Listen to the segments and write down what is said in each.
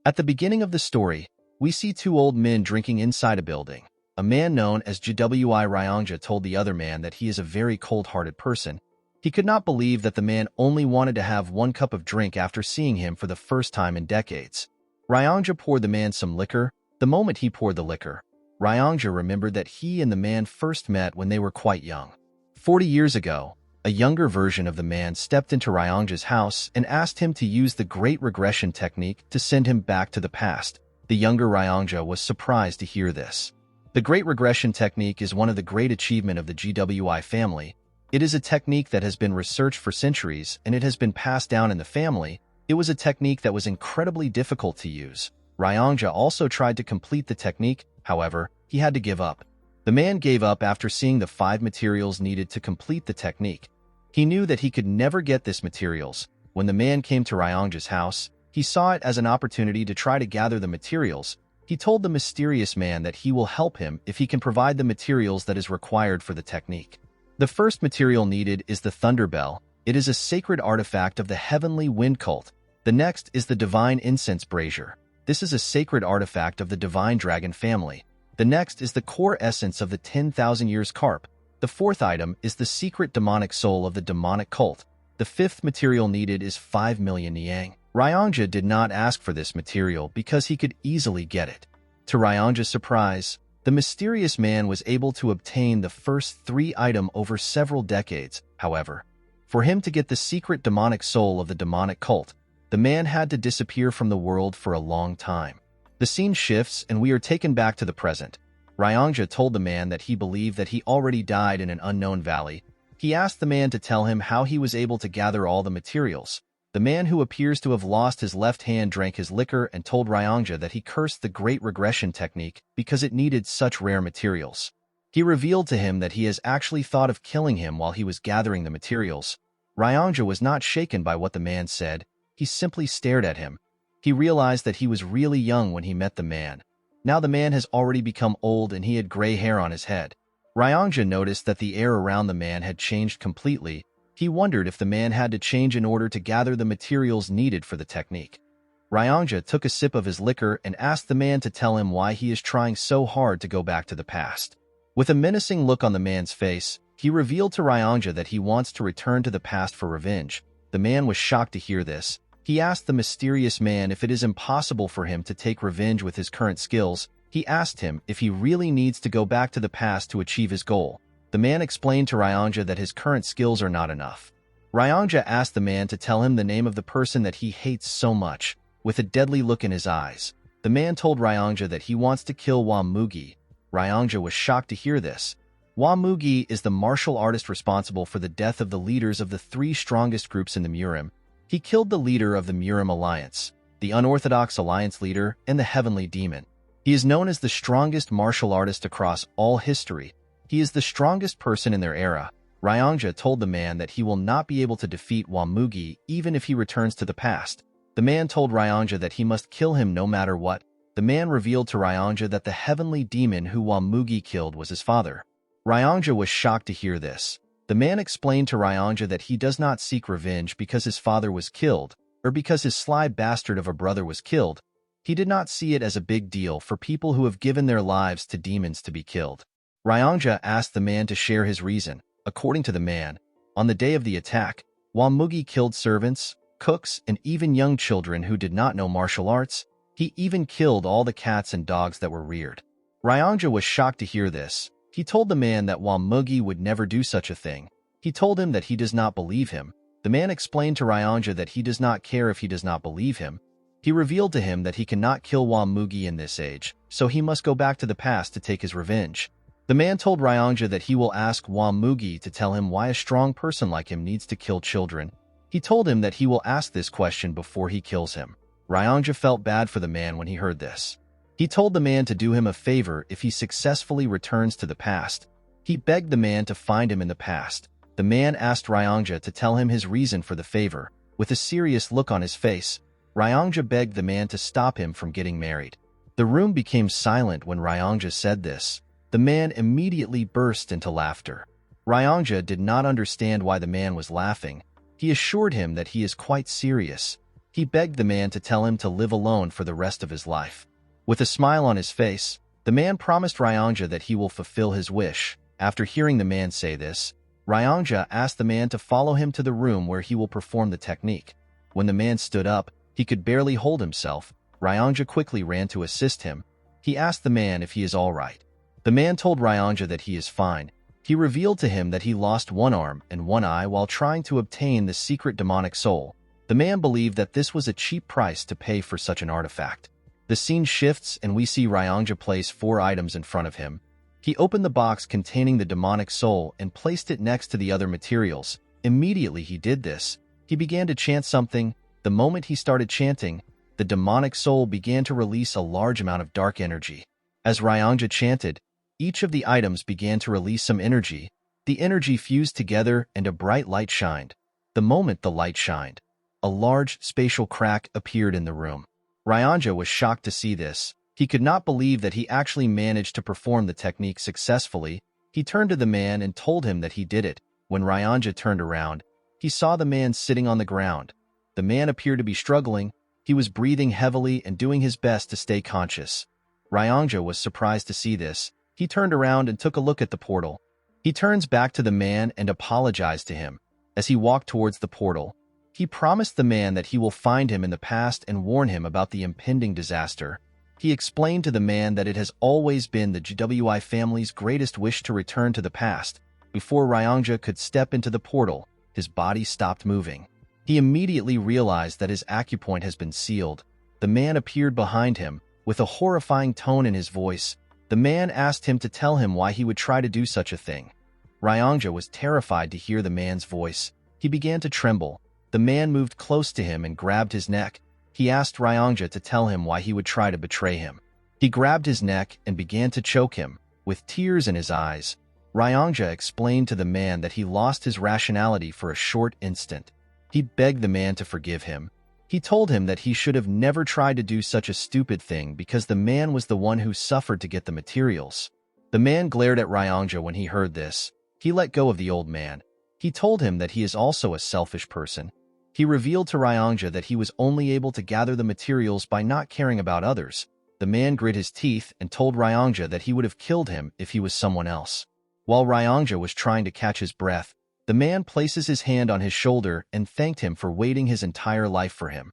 At the beginning of the story, we see two old men drinking inside a building. A man known as Gwi Ryongja told the other man that he is a very cold-hearted person. He could not believe that the man only wanted to have one cup of drink after seeing him for the first time in decades. Ryongja poured the man some liquor. The moment he poured the liquor, Ryongja remembered that he and the man first met when they were quite young. 40 years ago, a younger version of the man stepped into Ryongja's house and asked him to use the Great Regression Technique to send him back to the past. The younger Ryongja was surprised to hear this. The Great Regression Technique is one of the great achievements of the GWI family. It is a technique that has been researched for centuries, and it has been passed down in the family. It was a technique that was incredibly difficult to use. Ryongja also tried to complete the technique, however, he had to give up. The man gave up after seeing the 5 materials needed to complete the technique. He knew that he could never get these materials. When the man came to Ryongja's house, he saw it as an opportunity to try to gather the materials. He told the mysterious man that he will help him if he can provide the materials that is required for the technique. The first material needed is the Thunder Bell. It is a sacred artifact of the Heavenly Wind Cult. The next is the Divine Incense Brazier. This is a sacred artifact of the Divine Dragon family. The next is the core essence of the 10,000 Years Carp. The fourth item is the secret demonic soul of the demonic cult. The fifth material needed is 5 million Niang. Ryongja did not ask for this material because he could easily get it. To Ryongja's surprise, the mysterious man was able to obtain the first 3 items over several decades. However, for him to get the secret demonic soul of the demonic cult, the man had to disappear from the world for a long time. The scene shifts and we are taken back to the present. Ryongja told the man that he believed that he already died in an unknown valley. He asked the man to tell him how he was able to gather all the materials. The man, who appears to have lost his left hand, drank his liquor and told Ryongja that he cursed the Great Regression Technique because it needed such rare materials. He revealed to him that he has actually thought of killing him while he was gathering the materials. Ryongja was not shaken by what the man said. He simply stared at him. He realized that he was really young when he met the man. Now the man has already become old and he had gray hair on his head. Ryongja noticed that the air around the man had changed completely. He wondered if the man had to change in order to gather the materials needed for the technique. Ryongja took a sip of his liquor and asked the man to tell him why he is trying so hard to go back to the past. With a menacing look on the man's face, he revealed to Ryongja that he wants to return to the past for revenge. The man was shocked to hear this. He asked the mysterious man if it is impossible for him to take revenge with his current skills. He asked him if he really needs to go back to the past to achieve his goal. The man explained to Ryongja that his current skills are not enough. Ryongja asked the man to tell him the name of the person that he hates so much. With a deadly look in his eyes, the man told Ryongja that he wants to kill Wamugi. Ryongja was shocked to hear this. Wamugi is the martial artist responsible for the death of the leaders of the 3 strongest groups in the Murim. He killed the leader of the Murim Alliance, the Unorthodox Alliance leader, and the Heavenly Demon. He is known as the strongest martial artist across all history. He is the strongest person in their era. Ryongja told the man that he will not be able to defeat Wamugi even if he returns to the past. The man told Ryongja that he must kill him no matter what. The man revealed to Ryongja that the Heavenly Demon who Wamugi killed was his father. Ryongja was shocked to hear this. The man explained to Ryongja that he does not seek revenge because his father was killed, or because his sly bastard of a brother was killed. He did not see it as a big deal for people who have given their lives to demons to be killed. Ryongja asked the man to share his reason. According to the man, on the day of the attack, Wamugi killed servants, cooks, and even young children who did not know martial arts. He even killed all the cats and dogs that were reared. Ryongja was shocked to hear this. He told the man that Wamugi would never do such a thing. He told him that he does not believe him. The man explained to Ryongja that he does not care if he does not believe him. He revealed to him that he cannot kill Wamugi in this age, so he must go back to the past to take his revenge. The man told Ryongja that he will ask Wamugi to tell him why a strong person like him needs to kill children. He told him that he will ask this question before he kills him. Ryongja felt bad for the man when he heard this. He told the man to do him a favor if he successfully returns to the past. He begged the man to find him in the past. The man asked Ryongja to tell him his reason for the favor. With a serious look on his face, Ryongja begged the man to stop him from getting married. The room became silent when Ryongja said this. The man immediately burst into laughter. Ryongja did not understand why the man was laughing. He assured him that he is quite serious. He begged the man to tell him to live alone for the rest of his life. With a smile on his face, the man promised Ryongja that he will fulfill his wish. After hearing the man say this, Ryongja asked the man to follow him to the room where he will perform the technique. When the man stood up, he could barely hold himself. Ryongja quickly ran to assist him. He asked the man if he is all right. The man told Ryongja that he is fine. He revealed to him that he lost one arm and one eye while trying to obtain the secret demonic soul. The man believed that this was a cheap price to pay for such an artifact. The scene shifts and we see Ryongja place 4 items in front of him. He opened the box containing the demonic soul and placed it next to the other materials. Immediately he did this, he began to chant something. The moment he started chanting, the demonic soul began to release a large amount of dark energy. As Ryongja chanted, each of the items began to release some energy. The energy fused together and a bright light shined. The moment the light shined, a large spatial crack appeared in the room. Ryongja was shocked to see this. He could not believe that he actually managed to perform the technique successfully. He turned to the man and told him that he did it. When Ryongja turned around, he saw the man sitting on the ground. The man appeared to be struggling. He was breathing heavily and doing his best to stay conscious. Ryongja was surprised to see this. He turned around and took a look at the portal. He turns back to the man and apologized to him. As he walked towards the portal, he promised the man that he will find him in the past and warn him about the impending disaster. He explained to the man that it has always been the GWI family's greatest wish to return to the past. Before Ryongja could step into the portal, his body stopped moving. He immediately realized that his acupoint has been sealed. The man appeared behind him. With a horrifying tone in his voice, the man asked him to tell him why he would try to do such a thing. Ryongja was terrified to hear the man's voice. He began to tremble. The man moved close to him and grabbed his neck. He asked Ryongja to tell him why he would try to betray him. He grabbed his neck and began to choke him. With tears in his eyes, Ryongja explained to the man that he lost his rationality for a short instant. He begged the man to forgive him. He told him that he should have never tried to do such a stupid thing because the man was the one who suffered to get the materials. The man glared at Ryongja when he heard this. He let go of the old man. He told him that he is also a selfish person. He revealed to Ryongja that he was only able to gather the materials by not caring about others. The man grit his teeth and told Ryongja that he would have killed him if he was someone else. While Ryongja was trying to catch his breath, the man places his hand on his shoulder and thanked him for waiting his entire life for him.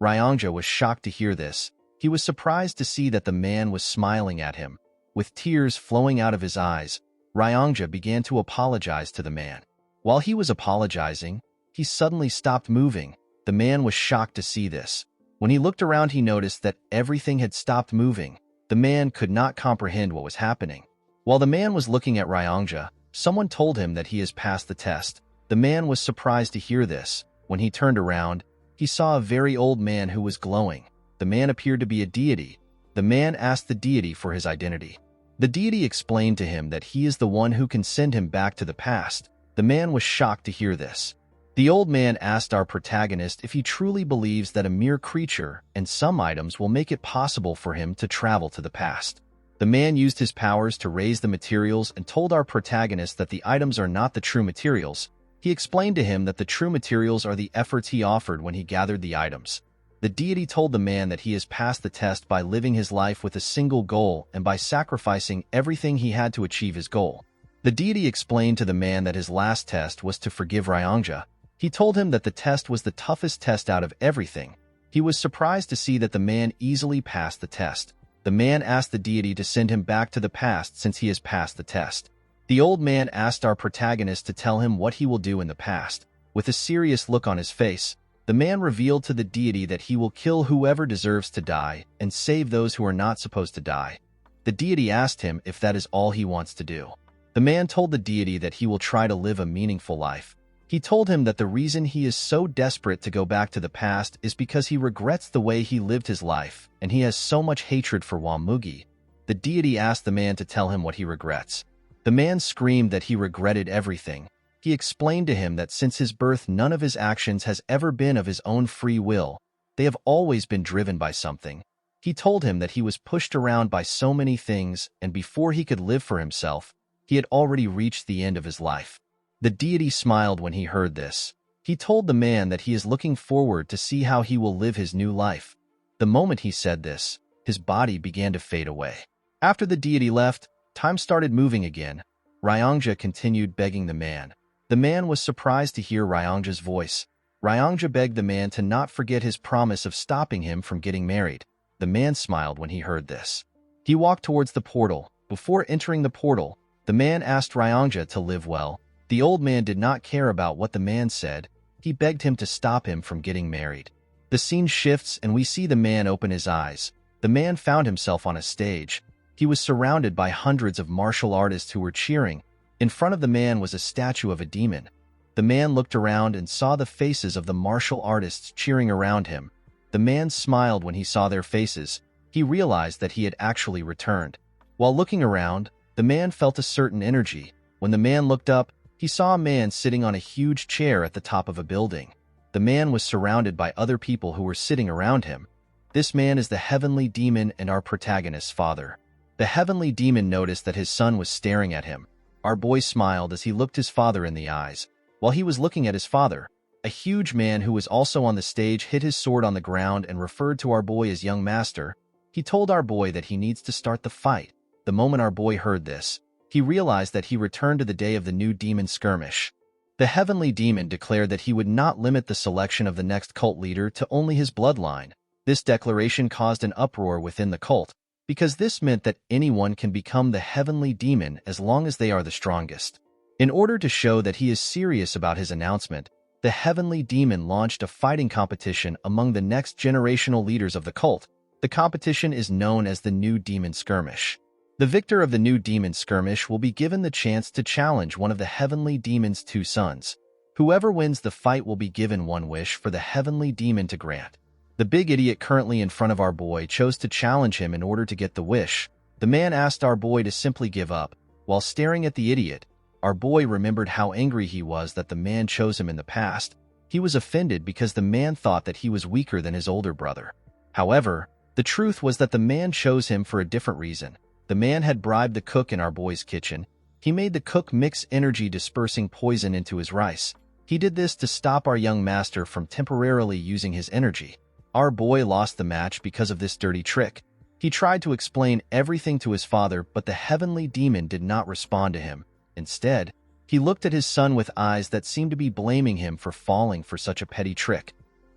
Ryongja was shocked to hear this. He was surprised to see that the man was smiling at him. With tears flowing out of his eyes, Ryongja began to apologize to the man. While he was apologizing, he suddenly stopped moving. The man was shocked to see this. When he looked around, he noticed that everything had stopped moving. The man could not comprehend what was happening. While the man was looking at Ryongja, someone told him that he has passed the test. The man was surprised to hear this. When he turned around, he saw a very old man who was glowing. The man appeared to be a deity. The man asked the deity for his identity. The deity explained to him that he is the one who can send him back to the past. The man was shocked to hear this. The old man asked our protagonist if he truly believes that a mere creature and some items will make it possible for him to travel to the past. The man used his powers to raise the materials and told our protagonist that the items are not the true materials. He explained to him that the true materials are the efforts he offered when he gathered the items. The deity told the man that he has passed the test by living his life with a single goal and by sacrificing everything he had to achieve his goal. The deity explained to the man that his last test was to forgive Ryongja. He told him that the test was the toughest test out of everything. He was surprised to see that the man easily passed the test. The man asked the deity to send him back to the past since he has passed the test. The old man asked our protagonist to tell him what he will do in the past. With a serious look on his face, the man revealed to the deity that he will kill whoever deserves to die and save those who are not supposed to die. The deity asked him if that is all he wants to do. The man told the deity that he will try to live a meaningful life. He told him that the reason he is so desperate to go back to the past is because he regrets the way he lived his life, and he has so much hatred for Wamugi. The deity asked the man to tell him what he regrets. The man screamed that he regretted everything. He explained to him that since his birth, none of his actions has ever been of his own free will. They have always been driven by something. He told him that he was pushed around by so many things, and before he could live for himself, he had already reached the end of his life. The deity smiled when he heard this. He told the man that he is looking forward to see how he will live his new life. The moment he said this, his body began to fade away. After the deity left, time started moving again. Ryongja continued begging the man. The man was surprised to hear Ryongja's voice. Ryongja begged the man to not forget his promise of stopping him from getting married. The man smiled when he heard this. He walked towards the portal. Before entering the portal, the man asked Ryongja to live well. The old man did not care about what the man said. He begged him to stop him from getting married. The scene shifts and we see the man open his eyes. The man found himself on a stage. He was surrounded by hundreds of martial artists who were cheering. In front of the man was a statue of a demon. The man looked around and saw the faces of the martial artists cheering around him. The man smiled when he saw their faces. He realized that he had actually returned. While looking around, the man felt a certain energy. When the man looked up, he saw a man sitting on a huge chair at the top of a building. The man was surrounded by other people who were sitting around him. This man is the heavenly demon and our protagonist's father. The heavenly demon noticed that his son was staring at him. Our boy smiled as he looked his father in the eyes. While he was looking at his father, a huge man who was also on the stage hit his sword on the ground and referred to our boy as young master. He told our boy that he needs to start the fight. The moment our boy heard this, he realized that he returned to the day of the new demon skirmish. The heavenly demon declared that he would not limit the selection of the next cult leader to only his bloodline. This declaration caused an uproar within the cult, because this meant that anyone can become the heavenly demon as long as they are the strongest. In order to show that he is serious about his announcement, the heavenly demon launched a fighting competition among the next generational leaders of the cult. The competition is known as the New Demon Skirmish. The victor of the New Demon Skirmish will be given the chance to challenge one of the heavenly demon's two sons. Whoever wins the fight will be given one wish for the heavenly demon to grant. The big idiot currently in front of our boy chose to challenge him in order to get the wish. The man asked our boy to simply give up. While staring at the idiot, our boy remembered how angry he was that the man chose him in the past. He was offended because the man thought that he was weaker than his older brother. However, the truth was that the man chose him for a different reason. The man had bribed the cook in our boy's kitchen. He made the cook mix energy-dispersing poison into his rice. He did this to stop our young master from temporarily using his energy. Our boy lost the match because of this dirty trick. He tried to explain everything to his father, but the heavenly demon did not respond to him. Instead, he looked at his son with eyes that seemed to be blaming him for falling for such a petty trick.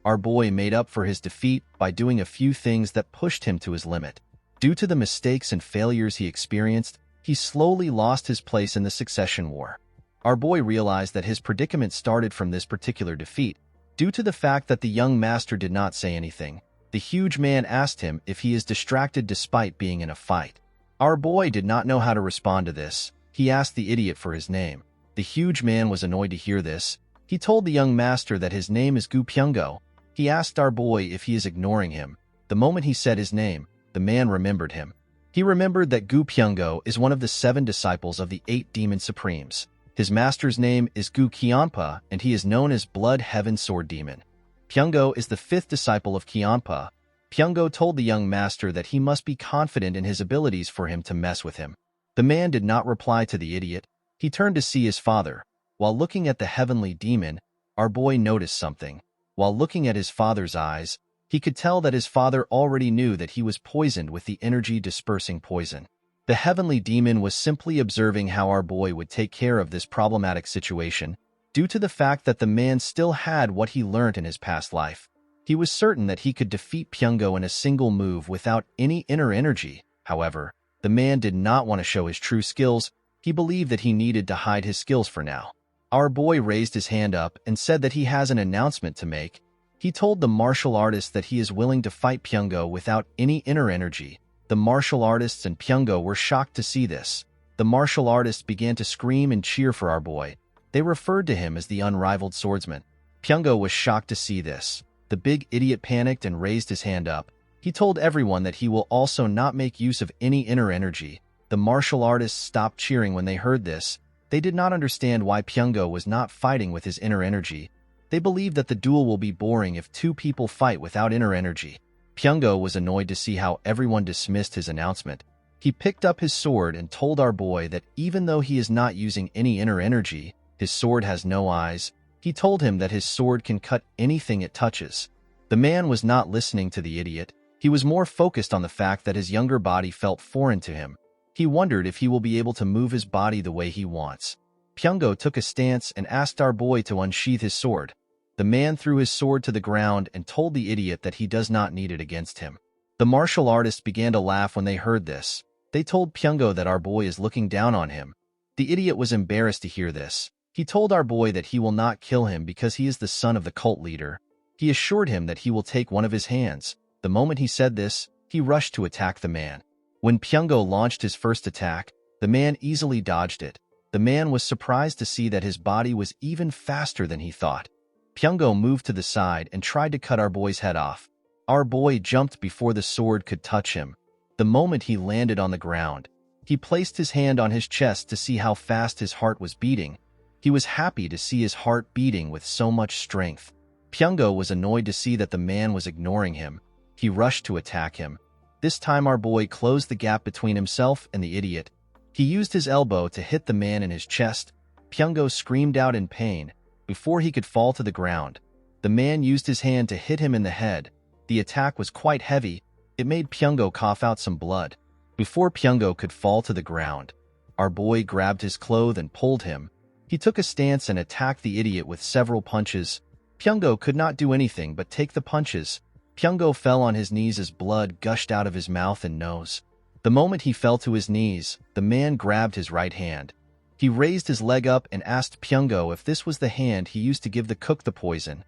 Our boy made up for his defeat by doing a few things that pushed him to his limit. Due to the mistakes and failures he experienced, he slowly lost his place in the succession war. Our boy realized that his predicament started from this particular defeat. Due to the fact that the young master did not say anything, the huge man asked him if he is distracted despite being in a fight. Our boy did not know how to respond to this. He asked the idiot for his name. The huge man was annoyed to hear this. He told the young master that his name is Gu Pyungo. He asked our boy if he is ignoring him. The moment he said his name, the man remembered him. He remembered that Gu Pyungo is one of the 7 disciples of the 8 demon supremes. His master's name is Gu Qianpa, and he is known as Blood Heaven Sword Demon. Pyungo is the 5th disciple of Qianpa. Pyungo told the young master that he must be confident in his abilities for him to mess with him. The man did not reply to the idiot. He turned to see his father. While looking at the heavenly demon, our boy noticed something. While looking at his father's eyes, he could tell that his father already knew that he was poisoned with the energy-dispersing poison. The heavenly demon was simply observing how our boy would take care of this problematic situation. Due to the fact that the man still had what he learned in his past life, he was certain that he could defeat Pyungo in a single move without any inner energy. However, the man did not want to show his true skills. He believed that he needed to hide his skills for now. Our boy raised his hand up and said that he has an announcement to make. He told the martial artist that he is willing to fight Pyungo without any inner energy. The martial artists and Pyungo were shocked to see this. The martial artists began to scream and cheer for our boy. They referred to him as the Unrivaled Swordsman. Pyungo was shocked to see this. The big idiot panicked and raised his hand up. He told everyone that he will also not make use of any inner energy. The martial artists stopped cheering when they heard this. They did not understand why Pyungo was not fighting with his inner energy. They believed that the duel will be boring if 2 people fight without inner energy. Pyungo was annoyed to see how everyone dismissed his announcement. He picked up his sword and told our boy that even though he is not using any inner energy, his sword has no eyes. He told him that his sword can cut anything it touches. The man was not listening to the idiot. He was more focused on the fact that his younger body felt foreign to him. He wondered if he will be able to move his body the way he wants. Pyongo took a stance and asked our boy to unsheath his sword. The man threw his sword to the ground and told the idiot that he does not need it against him. The martial artists began to laugh when they heard this. They told Pyongo that our boy is looking down on him. The idiot was embarrassed to hear this. He told our boy that he will not kill him because he is the son of the cult leader. He assured him that he will take one of his hands. The moment he said this, he rushed to attack the man. When Pyongo launched his first attack, the man easily dodged it. The man was surprised to see that his body was even faster than he thought. Pyongo moved to the side and tried to cut our boy's head off. Our boy jumped before the sword could touch him. The moment he landed on the ground, he placed his hand on his chest to see how fast his heart was beating. He was happy to see his heart beating with so much strength. Pyongo was annoyed to see that the man was ignoring him. He rushed to attack him. This time our boy closed the gap between himself and the idiot. He used his elbow to hit the man in his chest. Pyongo screamed out in pain. Before he could fall to the ground, the man used his hand to hit him in the head. The attack was quite heavy. It made Pyongo cough out some blood. Before Pyongo could fall to the ground, our boy grabbed his cloth and pulled him. He took a stance and attacked the idiot with several punches. Pyongo could not do anything but take the punches. Pyongo fell on his knees as blood gushed out of his mouth and nose. The moment he fell to his knees, the man grabbed his right hand. He raised his leg up and asked Pyongo if this was the hand he used to give the cook the poison.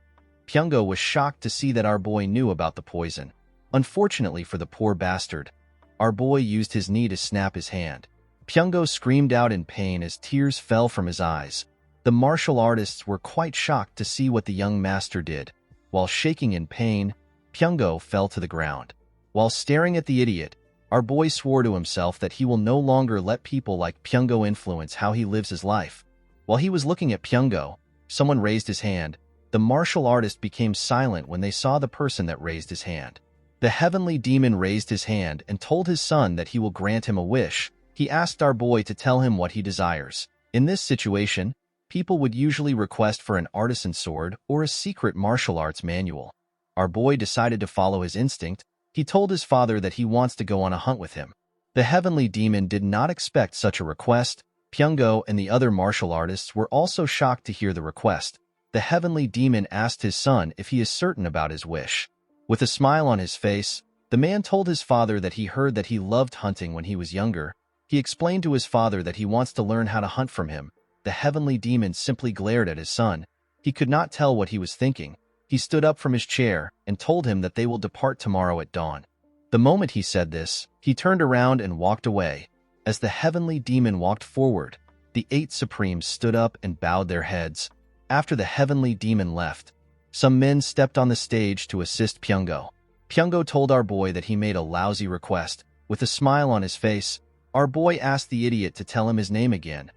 Pyongo was shocked to see that our boy knew about the poison. Unfortunately for the poor bastard, our boy used his knee to snap his hand. Pyongo screamed out in pain as tears fell from his eyes. The martial artists were quite shocked to see what the young master did. While shaking in pain, Pyongo fell to the ground. While staring at the idiot, our boy swore to himself that he will no longer let people like Pyongo influence how he lives his life. While he was looking at Pyongo, someone raised his hand. The martial artist became silent when they saw the person that raised his hand. The heavenly demon raised his hand and told his son that he will grant him a wish. He asked our boy to tell him what he desires. In this situation, people would usually request for an artisan sword or a secret martial arts manual. Our boy decided to follow his instinct. He told his father that he wants to go on a hunt with him. The heavenly demon did not expect such a request. Pyongo and the other martial artists were also shocked to hear the request. The heavenly demon asked his son if he is certain about his wish. With a smile on his face, the man told his father that he heard that he loved hunting when he was younger. He explained to his father that he wants to learn how to hunt from him. The heavenly demon simply glared at his son. He could not tell what he was thinking. He stood up from his chair and told him that they will depart tomorrow at dawn. The moment he said this, he turned around and walked away. As the heavenly demon walked forward, the 8 Supremes stood up and bowed their heads. After the heavenly demon left, some men stepped on the stage to assist Pyongo. Pyongo told our boy that he made a lousy request. With a smile on his face, our boy asked the idiot to tell him his name again.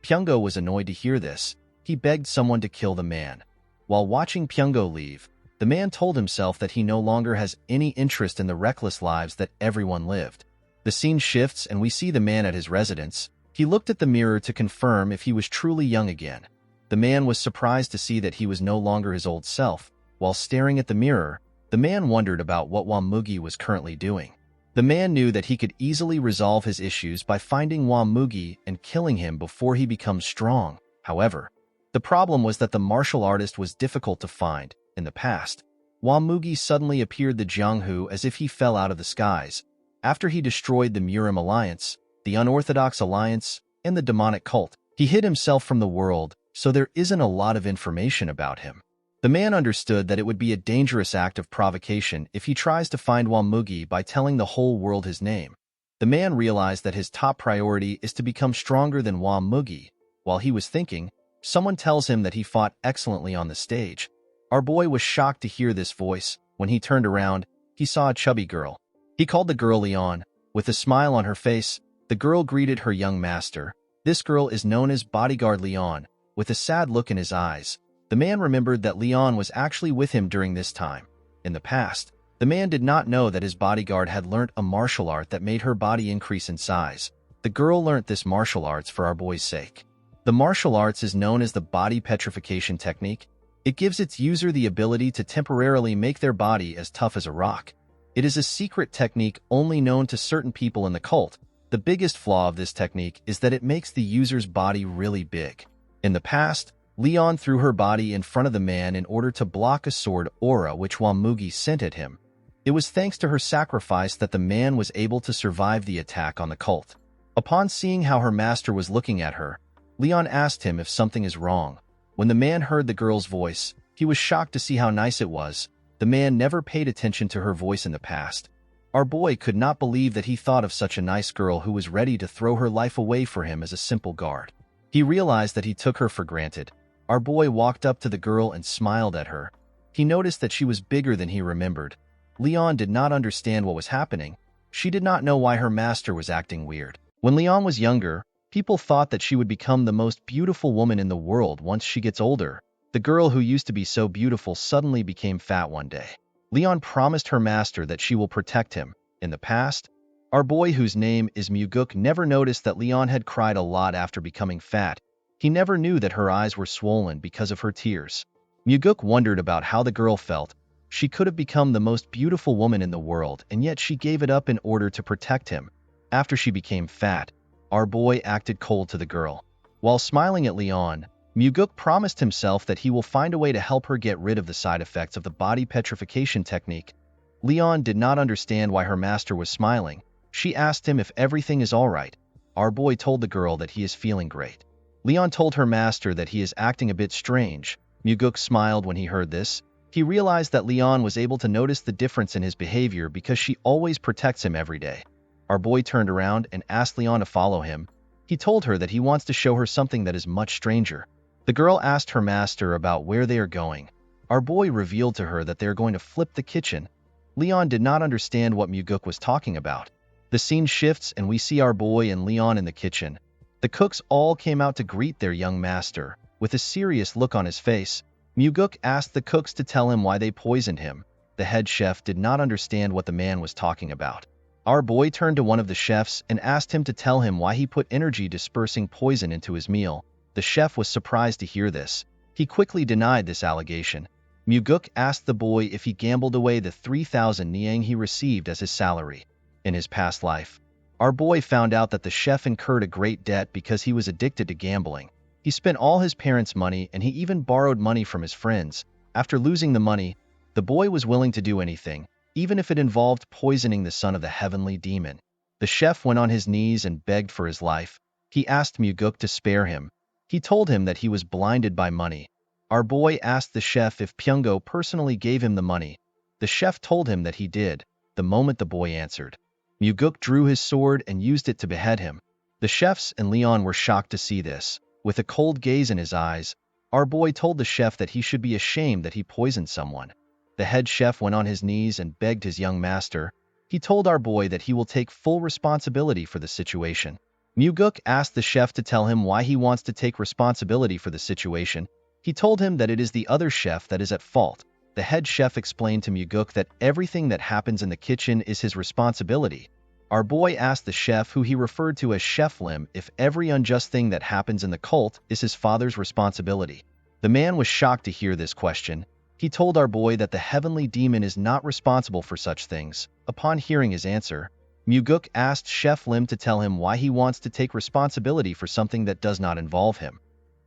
Pyongo was annoyed to hear this. He begged someone to kill the man. While watching Pyongo leave, the man told himself that he no longer has any interest in the reckless lives that everyone lived. The scene shifts and we see the man at his residence. He looked at the mirror to confirm if he was truly young again. The man was surprised to see that he was no longer his old self. While staring at the mirror, the man wondered about what Wamugi was currently doing. The man knew that he could easily resolve his issues by finding Wamugi and killing him before he becomes strong. However, the problem was that the martial artist was difficult to find. In the past, Wamugi suddenly appeared the Jianghu as if he fell out of the skies. After he destroyed the Murim Alliance, the Unorthodox Alliance, and the demonic cult, he hid himself from the world, so there isn't a lot of information about him. The man understood that it would be a dangerous act of provocation if he tries to find Wamugi by telling the whole world his name. The man realized that his top priority is to become stronger than Wamugi. While he was thinking, someone tells him that he fought excellently on the stage. Our boy was shocked to hear this voice. When he turned around, he saw a chubby girl. He called the girl Leon. With a smile on her face, the girl greeted her young master. This girl is known as Bodyguard Leon. With a sad look in his eyes, the man remembered that Leon was actually with him during this time. In the past, the man did not know that his bodyguard had learnt a martial art that made her body increase in size. The girl learnt this martial arts for our boy's sake. The martial arts is known as the body petrification technique. It gives its user the ability to temporarily make their body as tough as a rock. It is a secret technique only known to certain people in the cult. The biggest flaw of this technique is that it makes the user's body really big. In the past, Leon threw her body in front of the man in order to block a sword aura which Mugi sent at him. It was thanks to her sacrifice that the man was able to survive the attack on the cult. Upon seeing how her master was looking at her, Leon asked him if something is wrong. When the man heard the girl's voice, he was shocked to see how nice it was. The man never paid attention to her voice in the past. Our boy could not believe that he thought of such a nice girl who was ready to throw her life away for him as a simple guard. He realized that he took her for granted. Our boy walked up to the girl and smiled at her. He noticed that she was bigger than he remembered. Leon did not understand what was happening. She did not know why her master was acting weird. When Leon was younger, people thought that she would become the most beautiful woman in the world once she gets older. The girl who used to be so beautiful suddenly became fat one day. Leon promised her master that she will protect him. In the past, our boy, whose name is Muguk, never noticed that Leon had cried a lot after becoming fat. He never knew that her eyes were swollen because of her tears. Muguk wondered about how the girl felt. She could have become the most beautiful woman in the world, and yet she gave it up in order to protect him. After she became fat, our boy acted cold to the girl. While smiling at Leon, Muguk promised himself that he will find a way to help her get rid of the side effects of the body petrification technique. Leon did not understand why her master was smiling. She asked him if everything is all right. Our boy told the girl that he is feeling great. Leon told her master that he is acting a bit strange. Muguk smiled when he heard this. He realized that Leon was able to notice the difference in his behavior because she always protects him every day. Our boy turned around and asked Leon to follow him. He told her that he wants to show her something that is much stranger. The girl asked her master about where they are going. Our boy revealed to her that they are going to flip the kitchen. Leon did not understand what Muguk was talking about. The scene shifts and we see our boy and Leon in the kitchen. The cooks all came out to greet their young master. With a serious look on his face, Muguk asked the cooks to tell him why they poisoned him. The head chef did not understand what the man was talking about. Our boy turned to one of the chefs and asked him to tell him why he put energy-dispersing poison into his meal. The chef was surprised to hear this. He quickly denied this allegation. Muguk asked the boy if he gambled away the 3,000 niang he received as his salary. In his past life, our boy found out that the chef incurred a great debt because he was addicted to gambling. He spent all his parents' money and he even borrowed money from his friends. After losing the money, the boy was willing to do anything, even if it involved poisoning the son of the heavenly demon. The chef went on his knees and begged for his life. He asked Muguk to spare him. He told him that he was blinded by money. Our boy asked the chef if Pyungo personally gave him the money. The chef told him that he did, the moment the boy answered. Muguk drew his sword and used it to behead him. The chefs and Leon were shocked to see this. With a cold gaze in his eyes, our boy told the chef that he should be ashamed that he poisoned someone. The head chef went on his knees and begged his young master. He told our boy that he will take full responsibility for the situation. Muguk asked the chef to tell him why he wants to take responsibility for the situation. He told him that it is the other chef that is at fault. The head chef explained to Muguk that everything that happens in the kitchen is his responsibility. Our boy asked the chef, who he referred to as Chef Lim, if every unjust thing that happens in the cult is his father's responsibility. The man was shocked to hear this question. He told our boy that the heavenly demon is not responsible for such things. Upon hearing his answer, Muguk asked Chef Lim to tell him why he wants to take responsibility for something that does not involve him.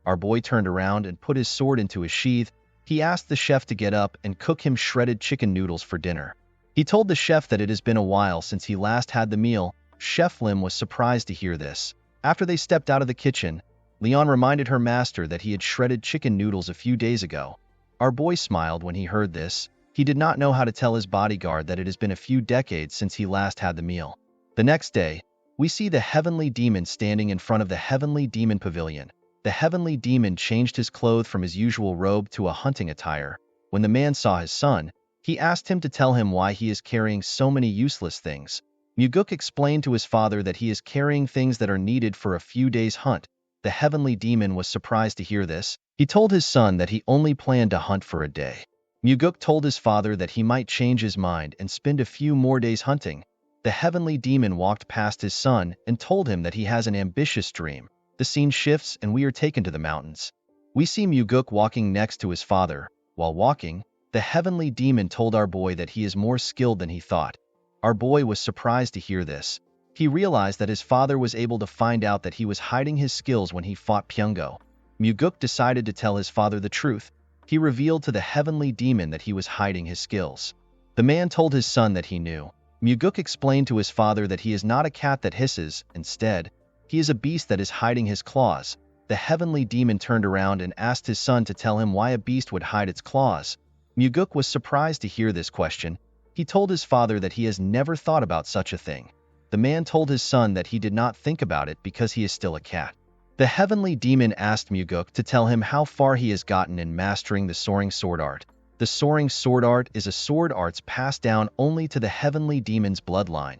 Our boy turned around and put his sword into his sheath. He asked the chef to get up and cook him shredded chicken noodles for dinner. He told the chef that it has been a while since he last had the meal. Chef Lim was surprised to hear this. After they stepped out of the kitchen, Leon reminded her master that he had shredded chicken noodles a few days ago. Our boy smiled when he heard this. He did not know how to tell his bodyguard that it has been a few decades since he last had the meal. The next day, we see the heavenly demon standing in front of the heavenly demon pavilion. The heavenly demon changed his clothes from his usual robe to a hunting attire. When the man saw his son, he asked him to tell him why he is carrying so many useless things. Muguk explained to his father that he is carrying things that are needed for a few days' hunt. The heavenly demon was surprised to hear this. He told his son that he only planned to hunt for a day. Muguk told his father that he might change his mind and spend a few more days hunting. The heavenly demon walked past his son and told him that he has an ambitious dream. The scene shifts and we are taken to the mountains. We see Muguk walking next to his father. While walking, the heavenly demon told our boy that he is more skilled than he thought. Our boy was surprised to hear this. He realized that his father was able to find out that he was hiding his skills when he fought Pyongo. Muguk decided to tell his father the truth. He revealed to the heavenly demon that he was hiding his skills. The man told his son that he knew. Muguk explained to his father that he is not a cat that hisses. Instead, he is a beast that is hiding his claws. The heavenly demon turned around and asked his son to tell him why a beast would hide its claws. Muguk was surprised to hear this question. He told his father that he has never thought about such a thing. The man told his son that he did not think about it because he is still a cat. The heavenly demon asked Muguk to tell him how far he has gotten in mastering the soaring sword art. The soaring sword art is a sword arts passed down only to the heavenly demon's bloodline.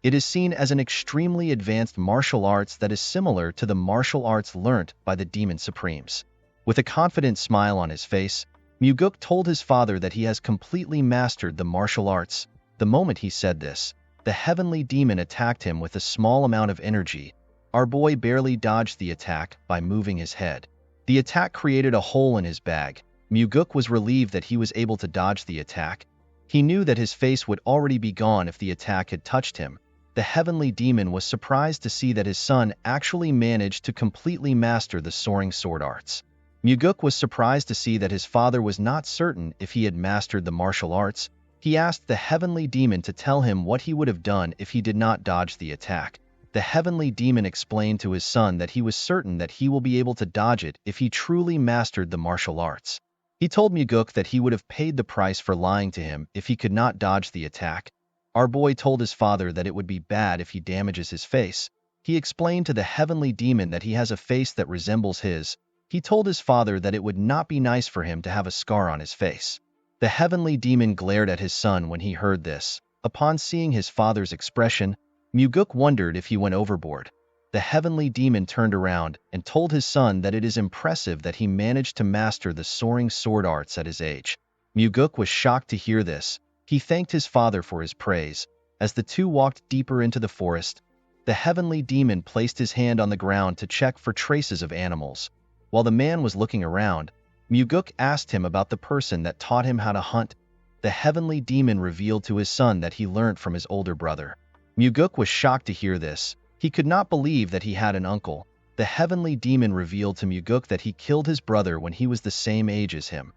It is seen as an extremely advanced martial arts that is similar to the martial arts learnt by the demon supremes. With a confident smile on his face, Muguk told his father that he has completely mastered the martial arts. The moment he said this, the heavenly demon attacked him with a small amount of energy. Our boy barely dodged the attack by moving his head. The attack created a hole in his bag. Muguk was relieved that he was able to dodge the attack. He knew that his face would already be gone if the attack had touched him. The heavenly demon was surprised to see that his son actually managed to completely master the soaring sword arts. Muguk was surprised to see that his father was not certain if he had mastered the martial arts. He asked the heavenly demon to tell him what he would have done if he did not dodge the attack. The heavenly demon explained to his son that he was certain that he will be able to dodge it if he truly mastered the martial arts. He told Muguk that he would have paid the price for lying to him if he could not dodge the attack. Our boy told his father that it would be bad if he damages his face. He explained to the heavenly demon that he has a face that resembles his. He told his father that it would not be nice for him to have a scar on his face. The heavenly demon glared at his son when he heard this. Upon seeing his father's expression, Muguk wondered if he went overboard. The heavenly demon turned around and told his son that it is impressive that he managed to master the soaring sword arts at his age. Muguk was shocked to hear this. He thanked his father for his praise. As the two walked deeper into the forest, the heavenly demon placed his hand on the ground to check for traces of animals. While the man was looking around, Muguk asked him about the person that taught him how to hunt. The heavenly demon revealed to his son that he learned from his older brother. Muguk was shocked to hear this. He could not believe that he had an uncle. The heavenly demon revealed to Muguk that he killed his brother when he was the same age as him.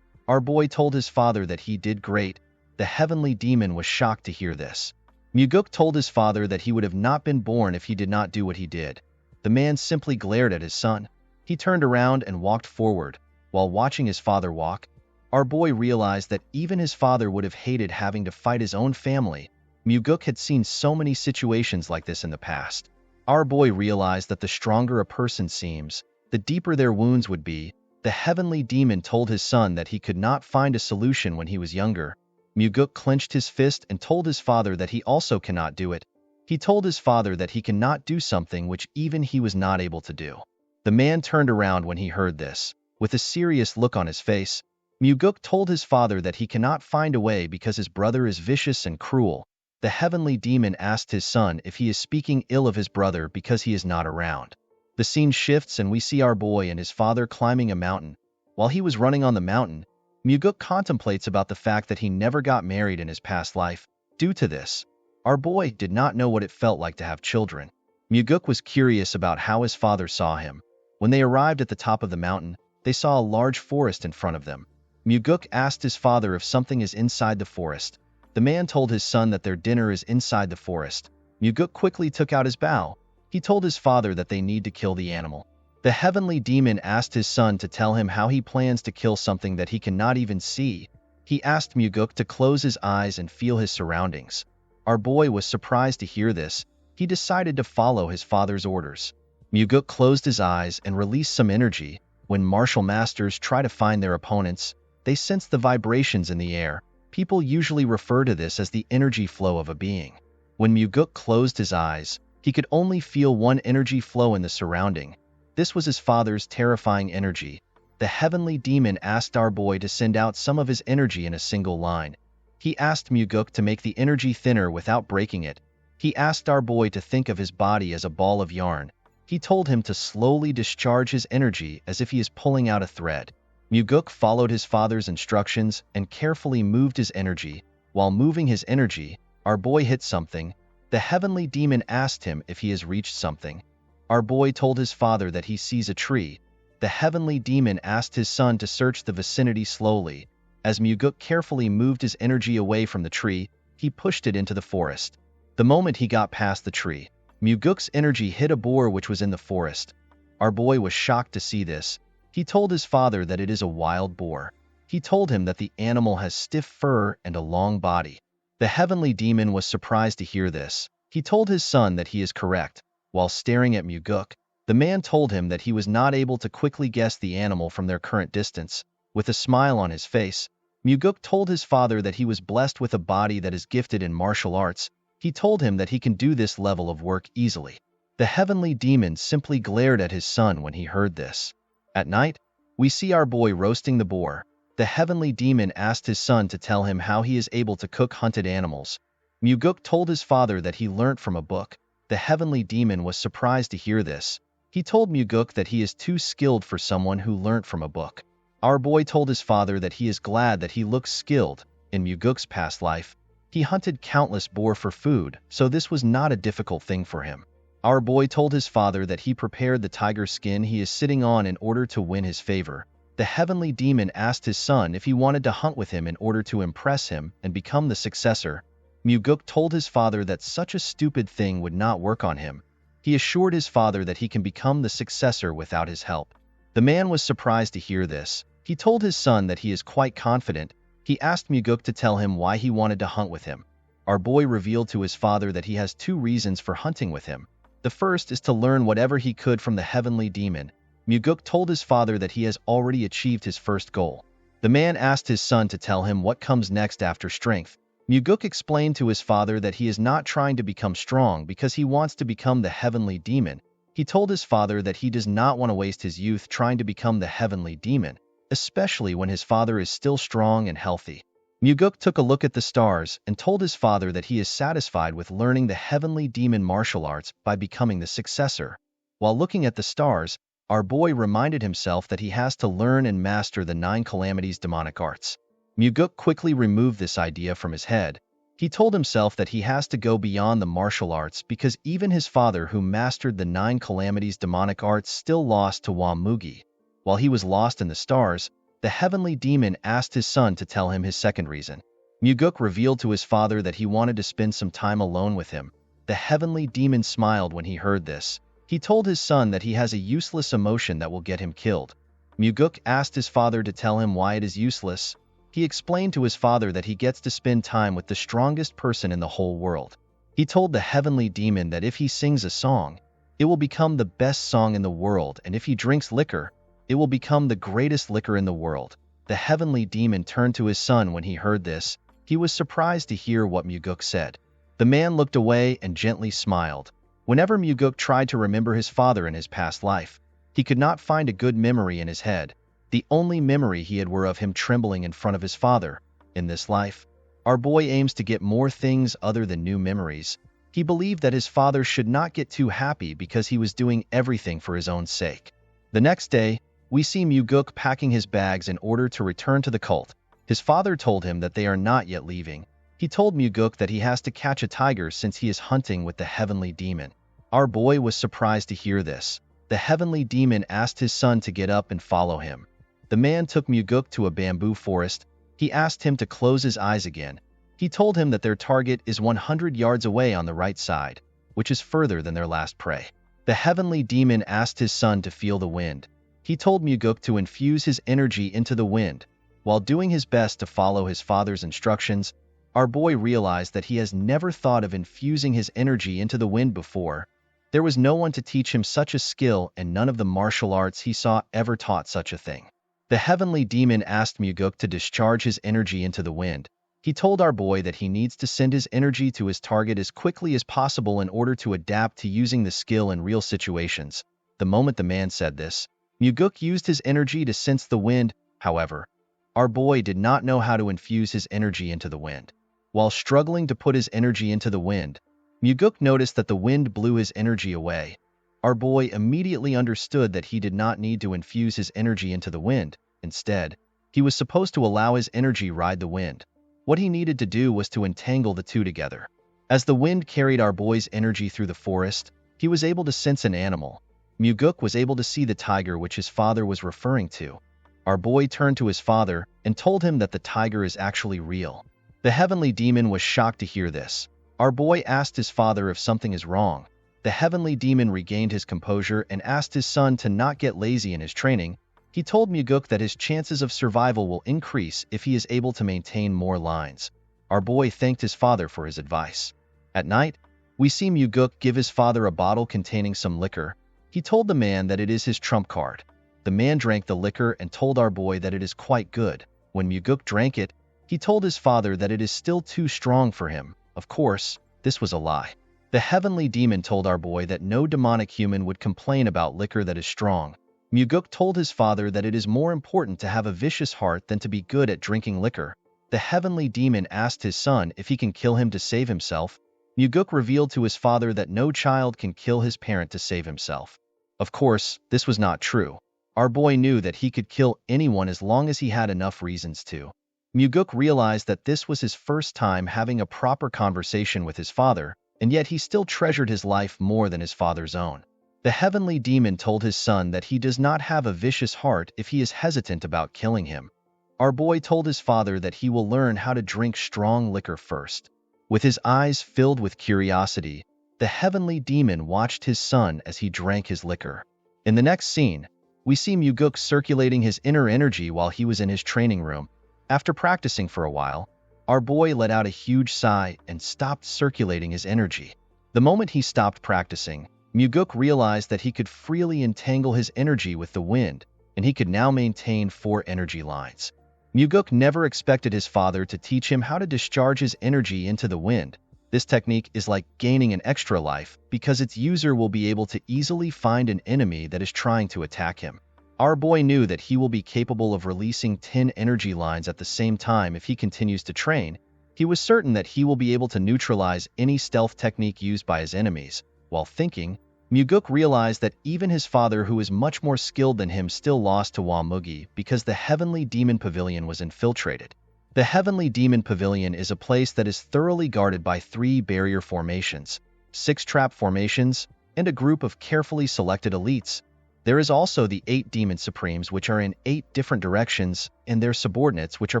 Our boy told his father that he did great. The heavenly demon was shocked to hear this. Muguk told his father that he would have not been born if he did not do what he did. The man simply glared at his son. He turned around and walked forward. While watching his father walk, our boy realized that even his father would have hated having to fight his own family. Muguk had seen so many situations like this in the past. Our boy realized that the stronger a person seems, the deeper their wounds would be. The heavenly demon told his son that he could not find a solution when he was younger. Muguk clenched his fist and told his father that he also cannot do it. He told his father that he cannot do something which even he was not able to do. The man turned around when he heard this. With a serious look on his face, Muguk told his father that he cannot find a way because his brother is vicious and cruel. The heavenly demon asked his son if he is speaking ill of his brother because he is not around. The scene shifts and we see our boy and his father climbing a mountain. While he was running on the mountain, Muguk contemplates about the fact that he never got married in his past life. Due to this, our boy did not know what it felt like to have children. Muguk was curious about how his father saw him. When they arrived at the top of the mountain, they saw a large forest in front of them. Muguk asked his father if something is inside the forest. The man told his son that their dinner is inside the forest. Muguk quickly took out his bow. He told his father that they need to kill the animal. The heavenly demon asked his son to tell him how he plans to kill something that he cannot even see. He asked Muguk to close his eyes and feel his surroundings. Our boy was surprised to hear this. He decided to follow his father's orders. Muguk closed his eyes and released some energy. When martial masters try to find their opponents, they sense the vibrations in the air. People usually refer to this as the energy flow of a being. When Muguk closed his eyes, he could only feel one energy flow in the surrounding. This was his father's terrifying energy. The heavenly demon asked our boy to send out some of his energy in a single line. He asked Muguk to make the energy thinner without breaking it. He asked our boy to think of his body as a ball of yarn. He told him to slowly discharge his energy as if he is pulling out a thread. Muguk followed his father's instructions and carefully moved his energy. While moving his energy, our boy hit something. The heavenly demon asked him if he has reached something. Our boy told his father that he sees a tree. The heavenly demon asked his son to search the vicinity slowly. As Muguk carefully moved his energy away from the tree, he pushed it into the forest. The moment he got past the tree, Muguk's energy hit a boar which was in the forest. Our boy was shocked to see this. He told his father that it is a wild boar. He told him that the animal has stiff fur and a long body. The heavenly demon was surprised to hear this. He told his son that he is correct. While staring at Muguk, the man told him that he was not able to quickly guess the animal from their current distance. With a smile on his face, Muguk told his father that he was blessed with a body that is gifted in martial arts. He told him that he can do this level of work easily. The heavenly demon simply glared at his son when he heard this. At night, we see our boy roasting the boar. The heavenly demon asked his son to tell him how he is able to cook hunted animals. Muguk told his father that he learnt from a book. The heavenly demon was surprised to hear this. He told Muguk that he is too skilled for someone who learnt from a book. Our boy told his father that he is glad that he looks skilled. In Muguk's past life, he hunted countless boar for food, so this was not a difficult thing for him. Our boy told his father that he prepared the tiger skin he is sitting on in order to win his favor. The heavenly demon asked his son if he wanted to hunt with him in order to impress him and become the successor. Muguk told his father that such a stupid thing would not work on him. He assured his father that he can become the successor without his help. The man was surprised to hear this. He told his son that he is quite confident. He asked Muguk to tell him why he wanted to hunt with him. Our boy revealed to his father that he has two reasons for hunting with him. The first is to learn whatever he could from the heavenly demon. Muguk told his father that he has already achieved his first goal. The man asked his son to tell him what comes next after strength. Muguk explained to his father that he is not trying to become strong because he wants to become the heavenly demon. He told his father that he does not want to waste his youth trying to become the heavenly demon, especially when his father is still strong and healthy. Muguk took a look at the stars and told his father that he is satisfied with learning the heavenly demon martial arts by becoming the successor. While looking at the stars, our boy reminded himself that he has to learn and master the 9 calamities demonic arts. Muguk quickly removed this idea from his head. He told himself that he has to go beyond the martial arts because even his father who mastered the 9 calamities demonic arts still lost to Wamugi. While he was lost in the stars, the heavenly demon asked his son to tell him his second reason. Muguk revealed to his father that he wanted to spend some time alone with him. The heavenly demon smiled when he heard this. He told his son that he has a useless emotion that will get him killed. Muguk asked his father to tell him why it is useless. He explained to his father that he gets to spend time with the strongest person in the whole world. He told the heavenly demon that if he sings a song, it will become the best song in the world, and if he drinks liquor, it will become the greatest liquor in the world. The heavenly demon turned to his son when he heard this. He was surprised to hear what Muguk said. The man looked away and gently smiled. Whenever Muguk tried to remember his father in his past life, he could not find a good memory in his head. The only memory he had were of him trembling in front of his father. In this life, our boy aims to get more things other than new memories. He believed that his father should not get too happy because he was doing everything for his own sake. The next day, we see Muguk packing his bags in order to return to the cult. His father told him that they are not yet leaving. He told Muguk that he has to catch a tiger since he is hunting with the heavenly demon. Our boy was surprised to hear this. The heavenly demon asked his son to get up and follow him. The man took Muguk to a bamboo forest. He asked him to close his eyes again. He told him that their target is 100 yards away on the right side, which is further than their last prey. The heavenly demon asked his son to feel the wind. He told Muguk to infuse his energy into the wind. While doing his best to follow his father's instructions, our boy realized that he has never thought of infusing his energy into the wind before. There was no one to teach him such a skill, and none of the martial arts he saw ever taught such a thing. The heavenly demon asked Muguk to discharge his energy into the wind. He told our boy that he needs to send his energy to his target as quickly as possible in order to adapt to using the skill in real situations. The moment the man said this, Muguk used his energy to sense the wind. However, our boy did not know how to infuse his energy into the wind. While struggling to put his energy into the wind, Muguk noticed that the wind blew his energy away. Our boy immediately understood that he did not need to infuse his energy into the wind. Instead, he was supposed to allow his energy ride the wind. What he needed to do was to entangle the two together. As the wind carried our boy's energy through the forest, he was able to sense an animal. Muguk was able to see the tiger which his father was referring to. Our boy turned to his father and told him that the tiger is actually real. The heavenly demon was shocked to hear this. Our boy asked his father if something is wrong. The heavenly demon regained his composure and asked his son to not get lazy in his training. He told Muguk that his chances of survival will increase if he is able to maintain more lines. Our boy thanked his father for his advice. At night, we see Muguk give his father a bottle containing some liquor. He told the man that it is his trump card. The man drank the liquor and told our boy that it is quite good. When Muguk drank it, he told his father that it is still too strong for him. Of course, this was a lie. The heavenly demon told our boy that no demonic human would complain about liquor that is strong. Muguk told his father that it is more important to have a vicious heart than to be good at drinking liquor. The heavenly demon asked his son if he can kill him to save himself. Muguk revealed to his father that no child can kill his parent to save himself. Of course, this was not true. Our boy knew that he could kill anyone as long as he had enough reasons to. Muguk realized that this was his first time having a proper conversation with his father, and yet he still treasured his life more than his father's own. The heavenly demon told his son that he does not have a vicious heart if he is hesitant about killing him. Our boy told his father that he will learn how to drink strong liquor first. With his eyes filled with curiosity, the heavenly demon watched his son as he drank his liquor. In the next scene, we see Muguk circulating his inner energy while he was in his training room. After practicing for a while, our boy let out a huge sigh and stopped circulating his energy. The moment he stopped practicing, Muguk realized that he could freely entangle his energy with the wind, and he could now maintain 4 energy lines. Muguk never expected his father to teach him how to discharge his energy into the wind. This technique is like gaining an extra life because its user will be able to easily find an enemy that is trying to attack him. Our boy knew that he will be capable of releasing 10 energy lines at the same time if he continues to train. He was certain that he will be able to neutralize any stealth technique used by his enemies. While thinking, Muguk realized that even his father, who is much more skilled than him, still lost to Wamugi because the Heavenly Demon Pavilion was infiltrated. The Heavenly Demon Pavilion is a place that is thoroughly guarded by 3 barrier formations, 6 trap formations, and a group of carefully selected elites. There is also the 8 Demon Supremes, which are in 8 different directions, and their subordinates, which are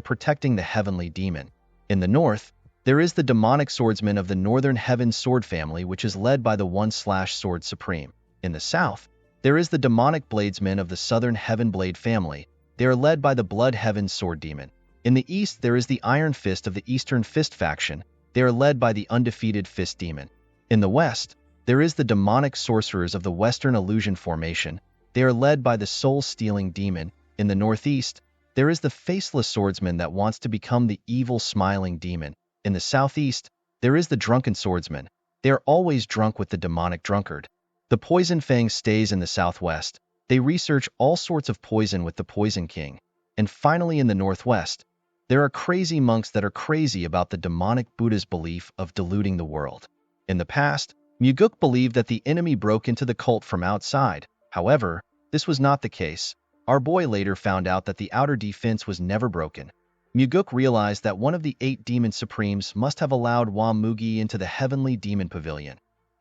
protecting the Heavenly Demon. In the north, there is the demonic swordsman of the Northern Heaven Sword family, which is led by the 1/Sword Supreme. In the south, there is the demonic bladesmen of the Southern Heaven Blade family. They are led by the Blood Heaven Sword Demon. In the east, there is the Iron Fist of the Eastern Fist faction. They are led by the undefeated Fist Demon. In the west, there is the demonic sorcerers of the Western Illusion formation. They are led by the Soul-Stealing Demon. In the northeast, there is the Faceless Swordsman that wants to become the Evil Smiling Demon. In the southeast, there is the Drunken Swordsman. They are always drunk with the demonic drunkard. The Poison Fang stays in the southwest. They research all sorts of poison with the Poison King. And finally, in the northwest, there are crazy monks that are crazy about the demonic Buddha's belief of deluding the world. In the past, Muguk believed that the enemy broke into the cult from outside. However, this was not the case. Our boy later found out that the outer defense was never broken. Muguk realized that one of the 8 Demon Supremes must have allowed Wamugi into the Heavenly Demon Pavilion.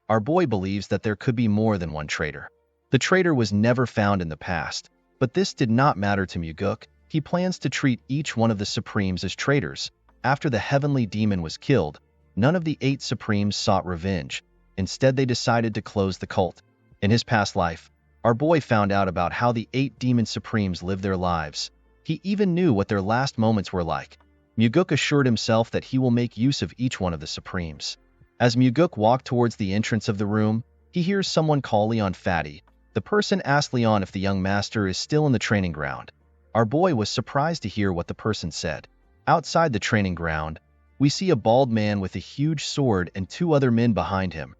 Our boy believes that there could be more than one traitor. The traitor was never found in the past, but this did not matter to Muguk. He plans to treat each one of the Supremes as traitors. After the Heavenly Demon was killed, none of the 8 Supremes sought revenge. Instead, they decided to close the cult. In his past life, our boy found out about how the 8 Demon Supremes lived their lives. He even knew what their last moments were like. Muguk assured himself that he will make use of each one of the Supremes. As Muguk walked towards the entrance of the room, he hears someone call Leon fatty. The person asked Leon if the young master is still in the training ground. Our boy was surprised to hear what the person said. Outside the training ground, we see a bald man with a huge sword and 2 other men behind him.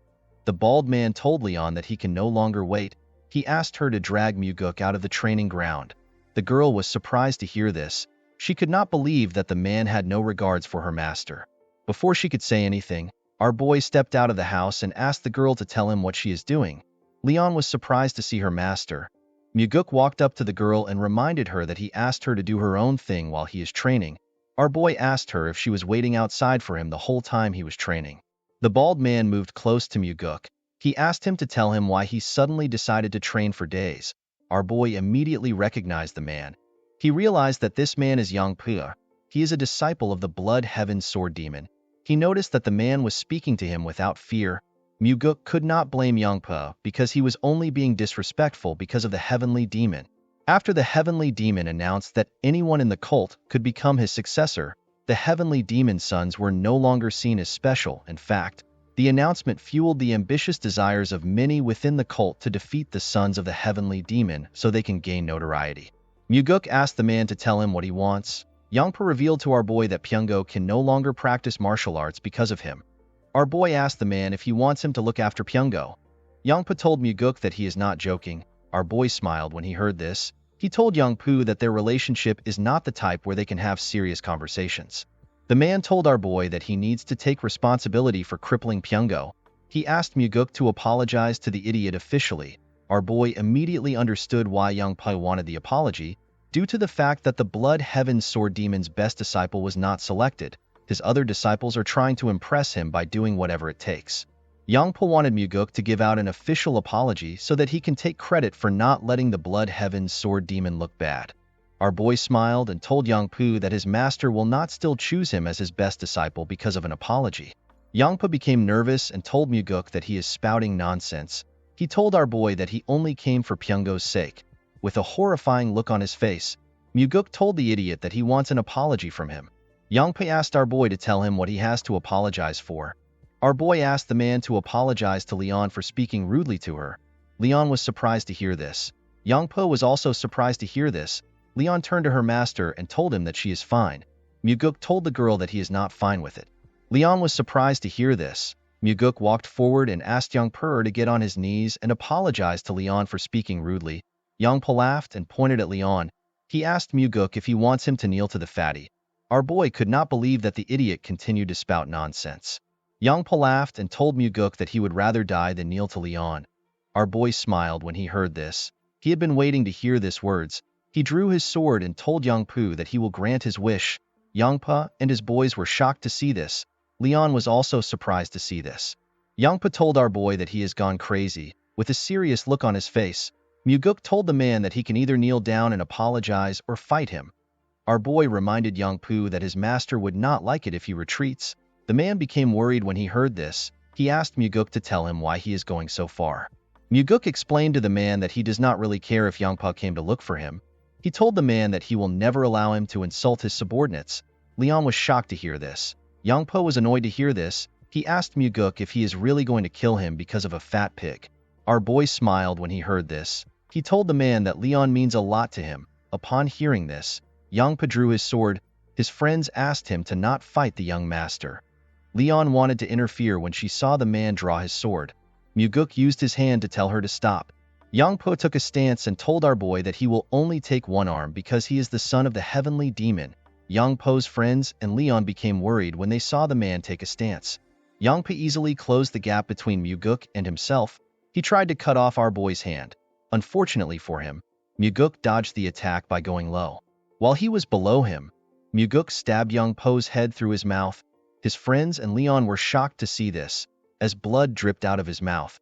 The bald man told Leon that he can no longer wait. He asked her to drag Muguk out of the training ground. The girl was surprised to hear this. She could not believe that the man had no regards for her master. Before she could say anything, our boy stepped out of the house and asked the girl to tell him what she is doing. Leon was surprised to see her master. Muguk walked up to the girl and reminded her that he asked her to do her own thing while he is training. Our boy asked her if she was waiting outside for him the whole time he was training. The bald man moved close to Muguk. He asked him to tell him why he suddenly decided to train for days. Our boy immediately recognized the man. He realized that this man is Yang Pu. He is a disciple of the Blood Heaven Sword Demon. He noticed that the man was speaking to him without fear. Muguk could not blame Yang Pu because he was only being disrespectful because of the Heavenly Demon. After the Heavenly Demon announced that anyone in the cult could become his successor, the Heavenly Demon's sons were no longer seen as special. In fact, the announcement fueled the ambitious desires of many within the cult to defeat the sons of the Heavenly Demon so they can gain notoriety. Muguk asked the man to tell him what he wants. Yangpa revealed to our boy that Pyungo can no longer practice martial arts because of him. Our boy asked the man if he wants him to look after Pyungo. Yangpa told Muguk that he is not joking. Our boy smiled when he heard this. He told Yangpu that their relationship is not the type where they can have serious conversations. The man told our boy that he needs to take responsibility for crippling Pyungo. He asked Muguk to apologize to the idiot officially. Our boy immediately understood why Yangpu wanted the apology, due to the fact that the Blood Heaven Sword Demon's best disciple was not selected. His other disciples are trying to impress him by doing whatever it takes. Yangpu wanted Muguk to give out an official apology so that he can take credit for not letting the Blood Heaven Sword Demon look bad. Our boy smiled and told Yangpu that his master will not still choose him as his best disciple because of an apology. Yangpu became nervous and told Muguk that he is spouting nonsense. He told our boy that he only came for Pyungo's sake. With a horrifying look on his face, Muguk told the idiot that he wants an apology from him. Yangpu asked our boy to tell him what he has to apologize for. Our boy asked the man to apologize to Leon for speaking rudely to her. Leon was surprised to hear this. Yangpu was also surprised to hear this. Leon turned to her master and told him that she is fine. Muguk told the girl that he is not fine with it. Leon was surprised to hear this. Muguk walked forward and asked Yangpu to get on his knees and apologize to Leon for speaking rudely. Yangpu laughed and pointed at Leon. He asked Muguk if he wants him to kneel to the fatty. Our boy could not believe that the idiot continued to spout nonsense. Yangpu laughed and told Muguk that he would rather die than kneel to Leon. Our boy smiled when he heard this. He had been waiting to hear these words. He drew his sword and told Yangpu that he will grant his wish. Yangpu and his boys were shocked to see this. Leon was also surprised to see this. Yangpu told our boy that he has gone crazy. With a serious look on his face, Muguk told the man that he can either kneel down and apologize or fight him. Our boy reminded Yangpu that his master would not like it if he retreats. The man became worried when he heard this. He asked Muguk to tell him why he is going so far. Muguk explained to the man that he does not really care if Yangpu came to look for him. He told the man that he will never allow him to insult his subordinates. Leon was shocked to hear this. Yangpu was annoyed to hear this. He asked Muguk if he is really going to kill him because of a fat pig. Our boy smiled when he heard this. He told the man that Leon means a lot to him. Upon hearing this, Yangpu drew his sword. His friends asked him to not fight the young master. Leon wanted to interfere when she saw the man draw his sword. Muguk used his hand to tell her to stop. Yangpu took a stance and told our boy that he will only take one arm because he is the son of the Heavenly Demon. Yangpu's friends and Leon became worried when they saw the man take a stance. Yangpu easily closed the gap between Muguk and himself. He tried to cut off our boy's hand. Unfortunately for him, Muguk dodged the attack by going low. While he was below him, Muguk stabbed Yangpu's head through his mouth. His friends and Leon were shocked to see this, as blood dripped out of his mouth.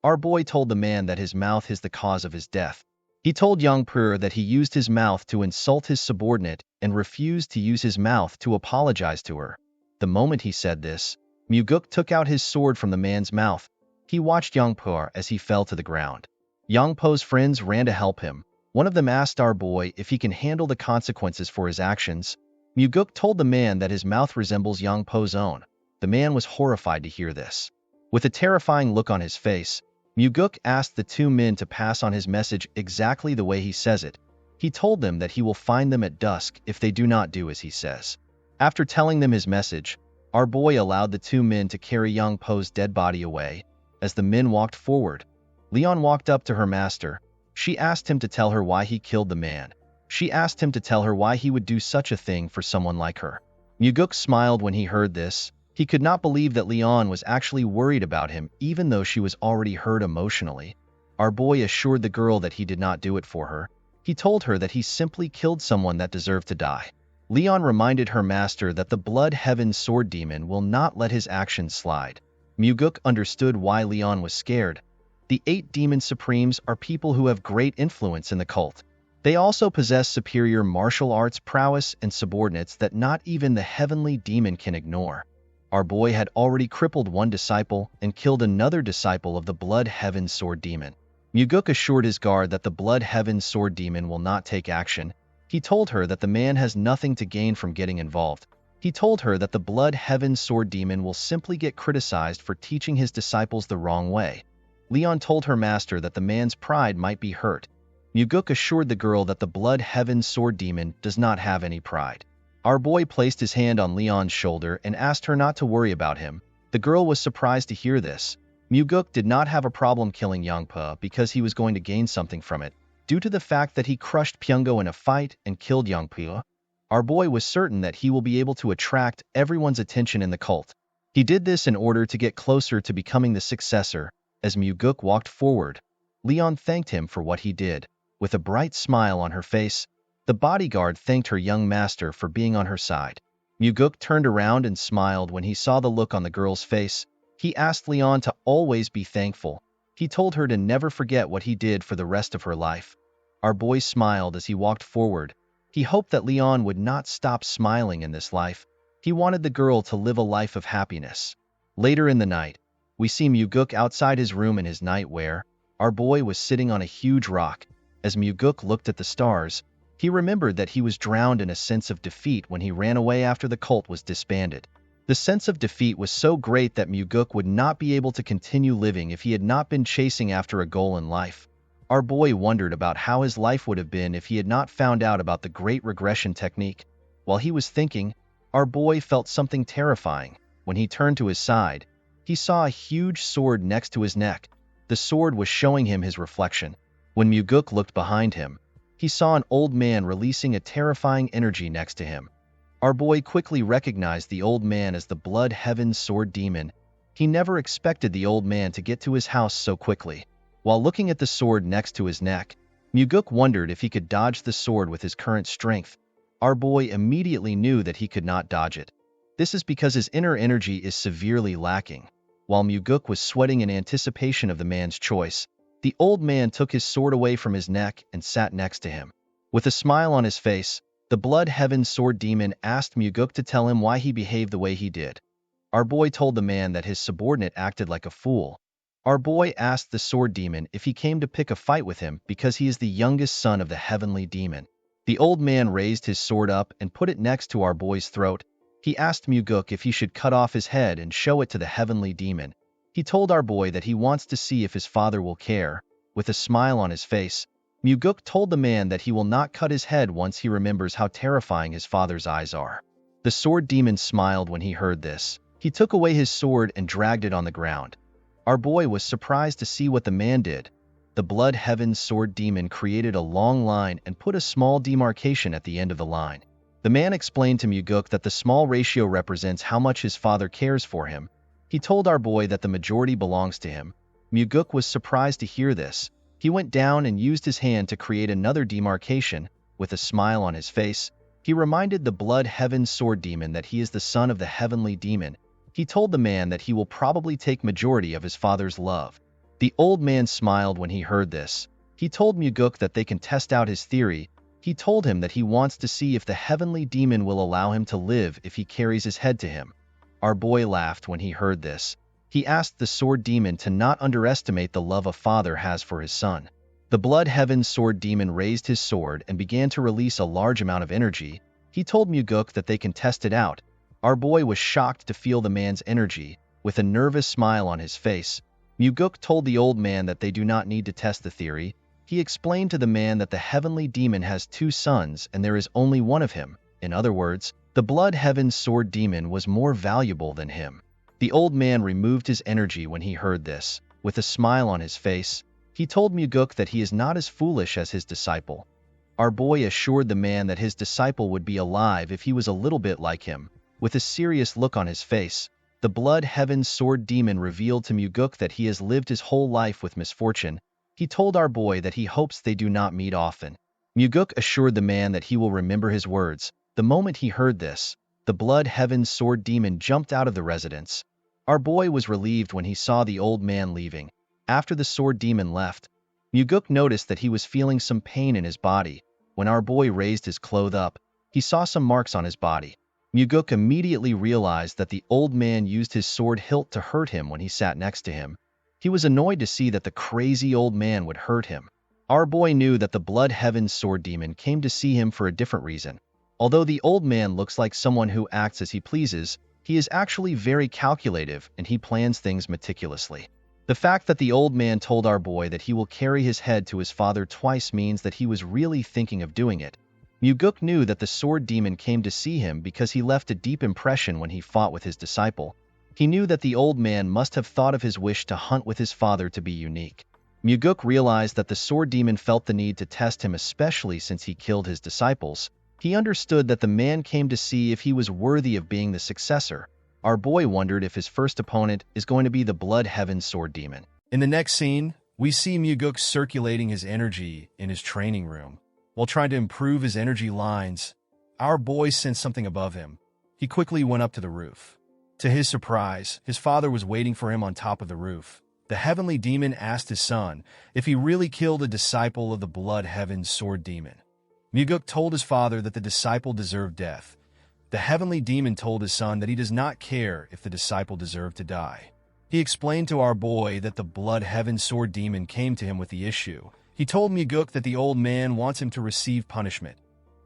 Our boy told the man that his mouth is the cause of his death. He told Yangpu that he used his mouth to insult his subordinate and refused to use his mouth to apologize to her. The moment he said this, Muguk took out his sword from the man's mouth. He watched Yangpu as he fell to the ground. Yangpu's friends ran to help him. One of them asked our boy if he can handle the consequences for his actions. Muguk told the man that his mouth resembles Yangpu's own. The man was horrified to hear this. With a terrifying look on his face, Muguk asked the two men to pass on his message exactly the way he says it. He told them that he will find them at dusk if they do not do as he says. After telling them his message, our boy allowed the two men to carry Yangpu's dead body away. As the men walked forward, Leon walked up to her master. She asked him to tell her why he killed the man. She asked him to tell her why he would do such a thing for someone like her. Muguk smiled when he heard this. He could not believe that Leon was actually worried about him even though she was already hurt emotionally. Our boy assured the girl that he did not do it for her. He told her that he simply killed someone that deserved to die. Leon reminded her master that the Blood Heaven Sword Demon will not let his actions slide. Muguk understood why Leon was scared. The 8 Demon Supremes are people who have great influence in the cult. They also possess superior martial arts prowess and subordinates that not even the Heavenly Demon can ignore. Our boy had already crippled one disciple and killed another disciple of the Blood Heaven Sword Demon. Muguk assured his guard that the Blood Heaven Sword Demon will not take action. He told her that the man has nothing to gain from getting involved. He told her that the Blood Heaven Sword Demon will simply get criticized for teaching his disciples the wrong way. Leon told her master that the man's pride might be hurt. Muguk assured the girl that the Blood Heaven Sword Demon does not have any pride. Our boy placed his hand on Leon's shoulder and asked her not to worry about him. The girl was surprised to hear this. Muguk did not have a problem killing Yangpa because he was going to gain something from it. Due to the fact that he crushed Pyungo in a fight and killed Yangpa, our boy was certain that he will be able to attract everyone's attention in the cult. He did this in order to get closer to becoming the successor. As Muguk walked forward, Leon thanked him for what he did. With a bright smile on her face, the bodyguard thanked her young master for being on her side. Muguk turned around and smiled when he saw the look on the girl's face. He asked Leon to always be thankful. He told her to never forget what he did for the rest of her life. Our boy smiled as he walked forward. He hoped that Leon would not stop smiling in this life. He wanted the girl to live a life of happiness. Later in the night, we see Muguk outside his room in his nightwear. Our boy was sitting on a huge rock. As Muguk looked at the stars, he remembered that he was drowned in a sense of defeat when he ran away after the cult was disbanded. The sense of defeat was so great that Muguk would not be able to continue living if he had not been chasing after a goal in life. Our boy wondered about how his life would have been if he had not found out about the Great Regression Technique. While he was thinking, our boy felt something terrifying. When he turned to his side, he saw a huge sword next to his neck. The sword was showing him his reflection. When Muguk looked behind him, he saw an old man releasing a terrifying energy next to him. Our boy quickly recognized the old man as the Blood Heaven Sword Demon. He never expected the old man to get to his house so quickly. While looking at the sword next to his neck, Muguk wondered if he could dodge the sword with his current strength. Our boy immediately knew that he could not dodge it. This is because his inner energy is severely lacking. While Muguk was sweating in anticipation of the man's choice, the old man took his sword away from his neck and sat next to him. With a smile on his face, the Blood Heaven Sword Demon asked Muguk to tell him why he behaved the way he did. Our boy told the man that his subordinate acted like a fool. Our boy asked the Sword Demon if he came to pick a fight with him because he is the youngest son of the Heavenly Demon. The old man raised his sword up and put it next to our boy's throat. He asked Muguk if he should cut off his head and show it to the Heavenly Demon. He told our boy that he wants to see if his father will care. With a smile on his face, Muguk told the man that he will not cut his head once he remembers how terrifying his father's eyes are. The Sword Demon smiled when he heard this. He took away his sword and dragged it on the ground. Our boy was surprised to see what the man did. The Blood Heaven Sword Demon created a long line and put a small demarcation at the end of the line. The man explained to Muguk that the small ratio represents how much his father cares for him. He told our boy that the majority belongs to him. Muguk was surprised to hear this. He went down and used his hand to create another demarcation. With a smile on his face, he reminded the Blood Heaven Sword Demon that he is the son of the Heavenly Demon. He told the man that he will probably take majority of his father's love. The old man smiled when he heard this. He told Muguk that they can test out his theory. He told him that he wants to see if the Heavenly Demon will allow him to live if he carries his head to him. Our boy laughed when he heard this. He asked the Sword Demon to not underestimate the love a father has for his son. The Blood Heaven Sword Demon raised his sword and began to release a large amount of energy. He told Muguk that they can test it out. Our boy was shocked to feel the man's energy. With a nervous smile on his face, Muguk told the old man that they do not need to test the theory. He explained to the man that the Heavenly Demon has 2 sons and there is only one of him. In other words, the Blood Heaven Sword Demon was more valuable than him. The old man removed his energy when he heard this. With a smile on his face, he told Muguk that he is not as foolish as his disciple. Our boy assured the man that his disciple would be alive if he was a little bit like him. With a serious look on his face, the Blood Heaven Sword Demon revealed to Muguk that he has lived his whole life with misfortune. He told our boy that he hopes they do not meet often. Muguk assured the man that he will remember his words. The moment he heard this, the Blood Heaven Sword Demon jumped out of the residence. Our boy was relieved when he saw the old man leaving. After the Sword Demon left, Muguk noticed that he was feeling some pain in his body. When our boy raised his clothes up, he saw some marks on his body. Muguk immediately realized that the old man used his sword hilt to hurt him when he sat next to him. He was annoyed to see that the crazy old man would hurt him. Our boy knew that the Blood Heaven Sword Demon came to see him for a different reason. Although the old man looks like someone who acts as he pleases, he is actually very calculative and he plans things meticulously. The fact that the old man told our boy that he will carry his head to his father twice means that he was really thinking of doing it. Muguk knew that the Sword Demon came to see him because he left a deep impression when he fought with his disciple. He knew that the old man must have thought of his wish to hunt with his father to be unique. Muguk realized that the Sword Demon felt the need to test him, especially since he killed his disciples. He understood that the man came to see if he was worthy of being the successor. Our boy wondered if his first opponent is going to be the Blood Heaven Sword Demon. In the next scene, we see Muguk circulating his energy in his training room. While trying to improve his energy lines, our boy sensed something above him. He quickly went up to the roof. To his surprise, his father was waiting for him on top of the roof. The heavenly demon asked his son if he really killed a disciple of the Blood Heaven Sword Demon. Muguk told his father that the disciple deserved death. The heavenly demon told his son that he does not care if the disciple deserved to die. He explained to our boy that the Blood Heaven Sword Demon came to him with the issue. He told Muguk that the old man wants him to receive punishment.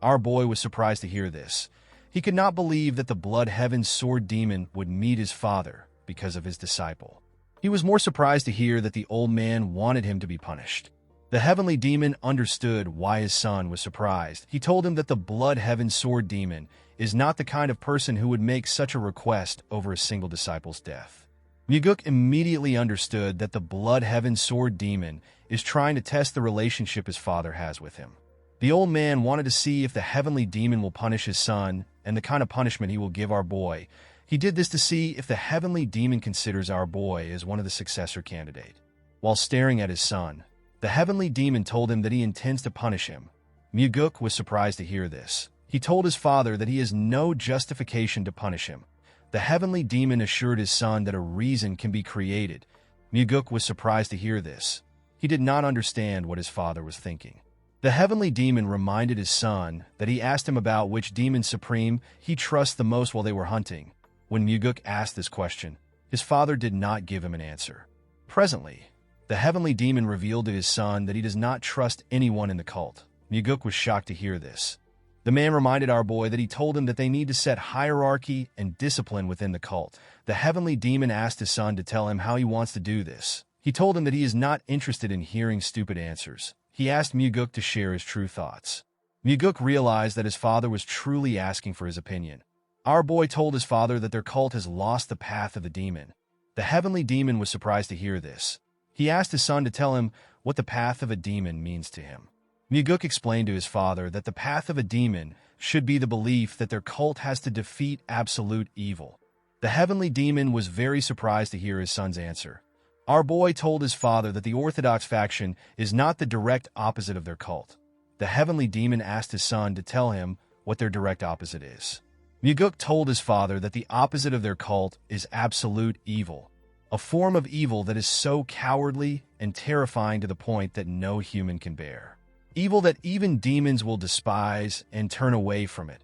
Our boy was surprised to hear this. He could not believe that the Blood Heaven Sword Demon would meet his father because of his disciple. He was more surprised to hear that the old man wanted him to be punished. The heavenly demon understood why his son was surprised. He told him that the Blood Heaven Sword Demon is not the kind of person who would make such a request over a single disciple's death. Muguk immediately understood that the Blood Heaven Sword Demon is trying to test the relationship his father has with him. The old man wanted to see if the heavenly demon will punish his son and the kind of punishment he will give our boy. He did this to see if the heavenly demon considers our boy as one of the successor candidate. While staring at his son, the heavenly demon told him that he intends to punish him. Muguk was surprised to hear this. He told his father that he has no justification to punish him. The heavenly demon assured his son that a reason can be created. Muguk was surprised to hear this. He did not understand what his father was thinking. The heavenly demon reminded his son that he asked him about which demon supreme he trusts the most while they were hunting. When Muguk asked this question, his father did not give him an answer. Presently, the heavenly demon revealed to his son that he does not trust anyone in the cult. Muguk was shocked to hear this. The man reminded our boy that he told him that they need to set hierarchy and discipline within the cult. The heavenly demon asked his son to tell him how he wants to do this. He told him that he is not interested in hearing stupid answers. He asked Muguk to share his true thoughts. Muguk realized that his father was truly asking for his opinion. Our boy told his father that their cult has lost the path of the demon. The heavenly demon was surprised to hear this. He asked his son to tell him what the path of a demon means to him. Muguk explained to his father that the path of a demon should be the belief that their cult has to defeat absolute evil. The heavenly demon was very surprised to hear his son's answer. Our boy told his father that the Orthodox faction is not the direct opposite of their cult. The heavenly demon asked his son to tell him what their direct opposite is. Muguk told his father that the opposite of their cult is absolute evil, a form of evil that is so cowardly and terrifying to the point that no human can bear. Evil that even demons will despise and turn away from it.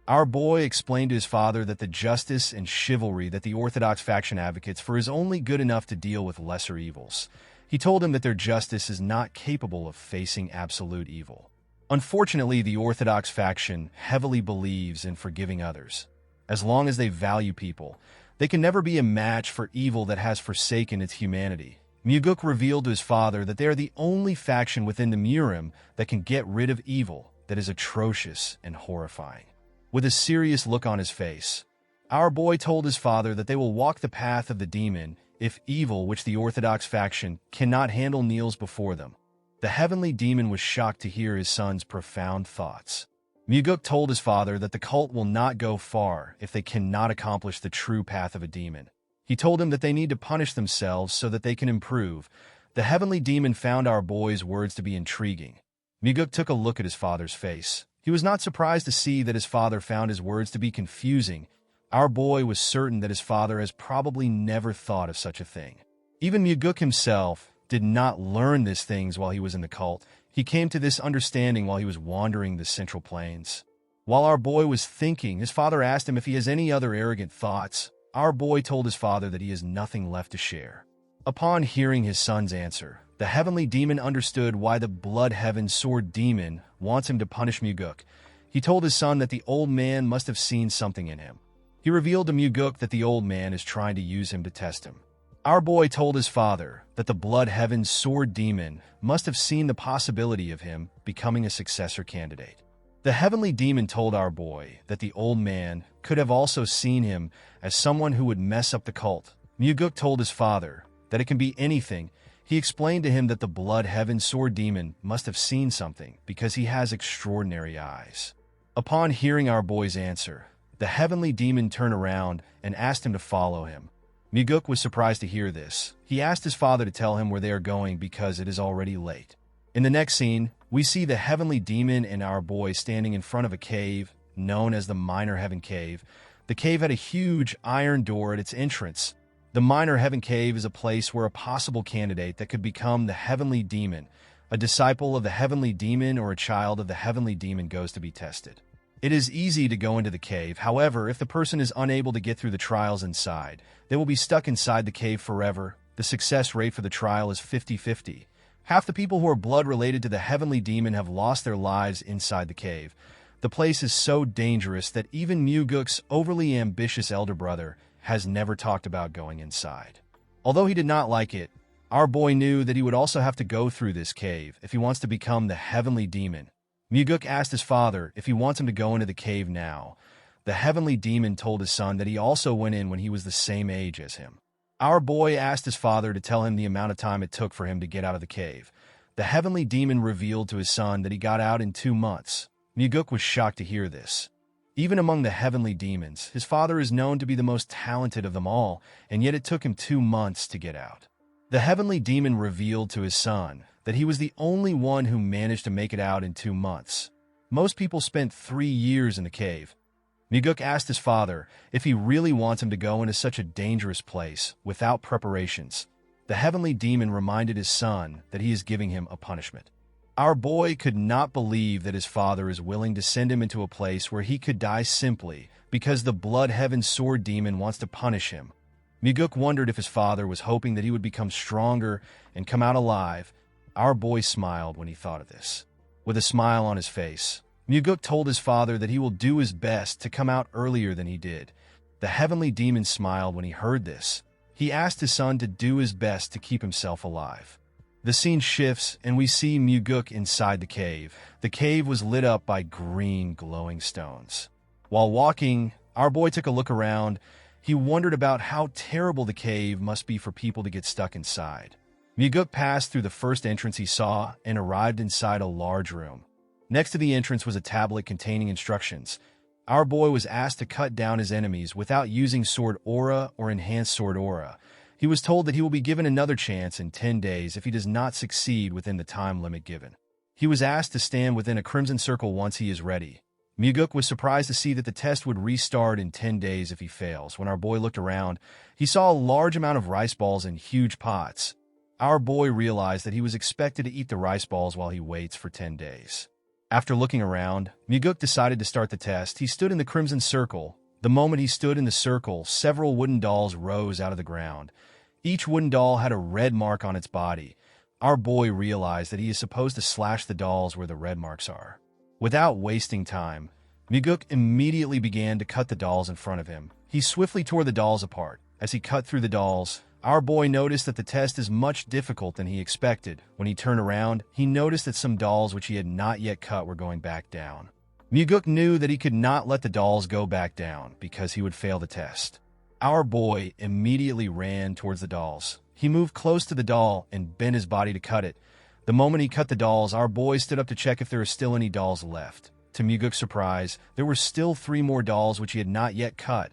Our boy explained to his father that the justice and chivalry that the Orthodox faction advocates for is only good enough to deal with lesser evils. He told him that their justice is not capable of facing absolute evil. Unfortunately, the Orthodox faction heavily believes in forgiving others. As long as they value people, they can never be a match for evil that has forsaken its humanity. Muguk revealed to his father that they are the only faction within the Murim that can get rid of evil that is atrocious and horrifying. With a serious look on his face, our boy told his father that they will walk the path of the demon if evil which the Orthodox faction cannot handle kneels before them. The heavenly demon was shocked to hear his son's profound thoughts. Muguk told his father that the cult will not go far if they cannot accomplish the true path of a demon. He told him that they need to punish themselves so that they can improve. The heavenly demon found our boy's words to be intriguing. Muguk took a look at his father's face. He was not surprised to see that his father found his words to be confusing. Our boy was certain that his father has probably never thought of such a thing. Even Muguk himself did not learn these things while he was in the cult. He came to this understanding while he was wandering the Central Plains. While our boy was thinking, his father asked him if he has any other arrogant thoughts. Our boy told his father that he has nothing left to share. Upon hearing his son's answer, the heavenly demon understood why the blood heaven sword demon wants him to punish Muguk. He told his son that the old man must have seen something in him. He revealed to Muguk that the old man is trying to use him to test him. Our boy told his father that the blood heaven sword demon must have seen the possibility of him becoming a successor candidate. The heavenly demon told our boy that the old man could have also seen him as someone who would mess up the cult. Muguk told his father that it can be anything. He explained to him that the blood heaven sword demon must have seen something because he has extraordinary eyes. Upon hearing our boy's answer, the heavenly demon turned around and asked him to follow him. Muguk was surprised to hear this. He asked his father to tell him where they are going because it is already late. In the next scene, we see the heavenly demon and our boy standing in front of a cave known as the Minor Heaven Cave. The cave had a huge iron door at its entrance. The Minor Heaven Cave is a place where a possible candidate that could become the heavenly demon, a disciple of the heavenly demon or a child of the heavenly demon, goes to be tested. It is easy to go into the cave. However, if the person is unable to get through the trials inside, they will be stuck inside the cave forever. The success rate for the trial is 50-50. Half the people who are blood related to the heavenly demon have lost their lives inside the cave. The place is so dangerous that even Muguk's overly ambitious elder brother has never talked about going inside. Although he did not like it, our boy knew that he would also have to go through this cave if he wants to become the heavenly demon. Muguk asked his father if he wants him to go into the cave now. The heavenly demon told his son that he also went in when he was the same age as him. Our boy asked his father to tell him the amount of time it took for him to get out of the cave. The heavenly demon revealed to his son that he got out in 2 months. Muguk was shocked to hear this. Even among the heavenly demons, his father is known to be the most talented of them all, and yet it took him 2 months to get out. The heavenly demon revealed to his son that he was the only one who managed to make it out in 2 months. Most people spent 3 years in the cave. Muguk asked his father if he really wants him to go into such a dangerous place without preparations. The heavenly demon reminded his son that he is giving him a punishment. Our boy could not believe that his father is willing to send him into a place where he could die simply because the blood heaven sword demon wants to punish him. Muguk wondered if his father was hoping that he would become stronger and come out alive. Our boy smiled when he thought of this. With a smile on his face, Muguk told his father that he will do his best to come out earlier than he did. The heavenly demon smiled when he heard this. He asked his son to do his best to keep himself alive. The scene shifts, and we see Muguk inside the cave. The cave was lit up by green, glowing stones. While walking, our boy took a look around. He wondered about how terrible the cave must be for people to get stuck inside. Muguk passed through the first entrance he saw and arrived inside a large room. Next to the entrance was a tablet containing instructions. Our boy was asked to cut down his enemies without using sword aura or enhanced sword aura. He was told that he will be given another chance in 10 days if he does not succeed within the time limit given. He was asked to stand within a crimson circle once he is ready. Muguk was surprised to see that the test would restart in 10 days if he fails. When our boy looked around, he saw a large amount of rice balls in huge pots. Our boy realized that he was expected to eat the rice balls while he waits for 10 days. After looking around, Muguk decided to start the test. He stood in the crimson circle. The moment he stood in the circle, several wooden dolls rose out of the ground. Each wooden doll had a red mark on its body. Our boy realized that he is supposed to slash the dolls where the red marks are. Without wasting time, Muguk immediately began to cut the dolls in front of him. He swiftly tore the dolls apart. As he cut through the dolls, our boy noticed that the test is much difficult than he expected. When he turned around, he noticed that some dolls which he had not yet cut were going back down. Muguk knew that he could not let the dolls go back down because he would fail the test. Our boy immediately ran towards the dolls. He moved close to the doll and bent his body to cut it. The moment he cut the dolls, our boy stood up to check if there are still any dolls left. To Muguk's surprise, there were still 3 more dolls which he had not yet cut.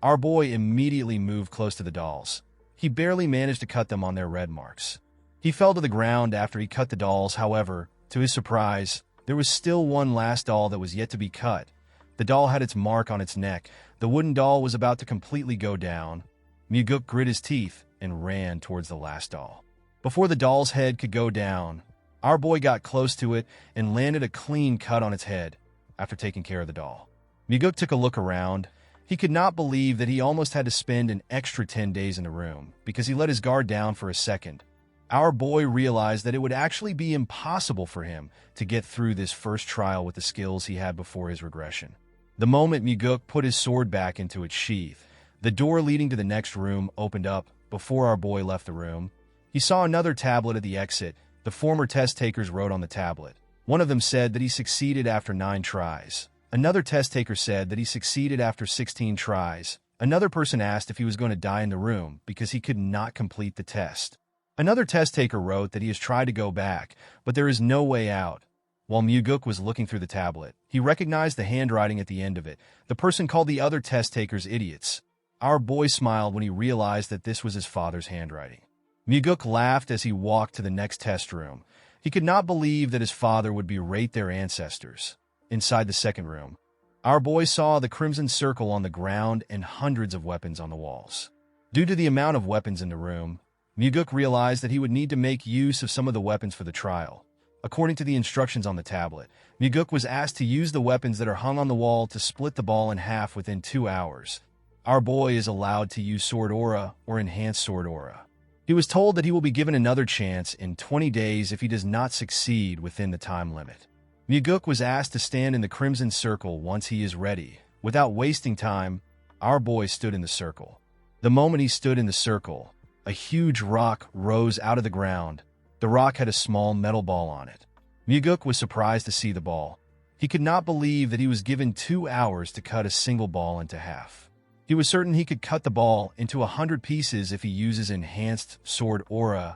Our boy immediately moved close to the dolls. He barely managed to cut them on their red marks. He fell to the ground after he cut the dolls. However, to his surprise, there was still one last doll that was yet to be cut. The doll had its mark on its neck. The wooden doll was about to completely go down. Muguk grit his teeth and ran towards the last doll. Before the doll's head could go down, our boy got close to it and landed a clean cut on its head after taking care of the doll. Muguk took a look around. He could not believe that he almost had to spend an extra 10 days in the room because he let his guard down for a second. Our boy realized that it would actually be impossible for him to get through this first trial with the skills he had before his regression. The moment Muguk put his sword back into its sheath, the door leading to the next room opened up. Before our boy left the room, he saw another tablet at the exit. The former test takers wrote on the tablet. One of them said that he succeeded after 9 tries. Another test taker said that he succeeded after 16 tries. Another person asked if he was going to die in the room because he could not complete the test. Another test taker wrote that he has tried to go back, but there is no way out. While Muguk was looking through the tablet, he recognized the handwriting at the end of it. The person called the other test takers idiots. Our boy smiled when he realized that this was his father's handwriting. Muguk laughed as he walked to the next test room. He could not believe that his father would berate their ancestors. Inside the second room, our boy saw the crimson circle on the ground and hundreds of weapons on the walls. Due to the amount of weapons in the room, Muguk realized that he would need to make use of some of the weapons for the trial. According to the instructions on the tablet, Muguk was asked to use the weapons that are hung on the wall to split the ball in half within 2 hours. Our boy is allowed to use Sword Aura or Enhanced Sword Aura. He was told that he will be given another chance in 20 days if he does not succeed within the time limit. Muguk was asked to stand in the Crimson Circle once he is ready. Without wasting time, our boy stood in the circle. The moment he stood in the circle, a huge rock rose out of the ground. The rock had a small metal ball on it. Muguk was surprised to see the ball. He could not believe that he was given 2 hours to cut a single ball into half. He was certain he could cut the ball into 100 pieces if he uses Enhanced Sword Aura.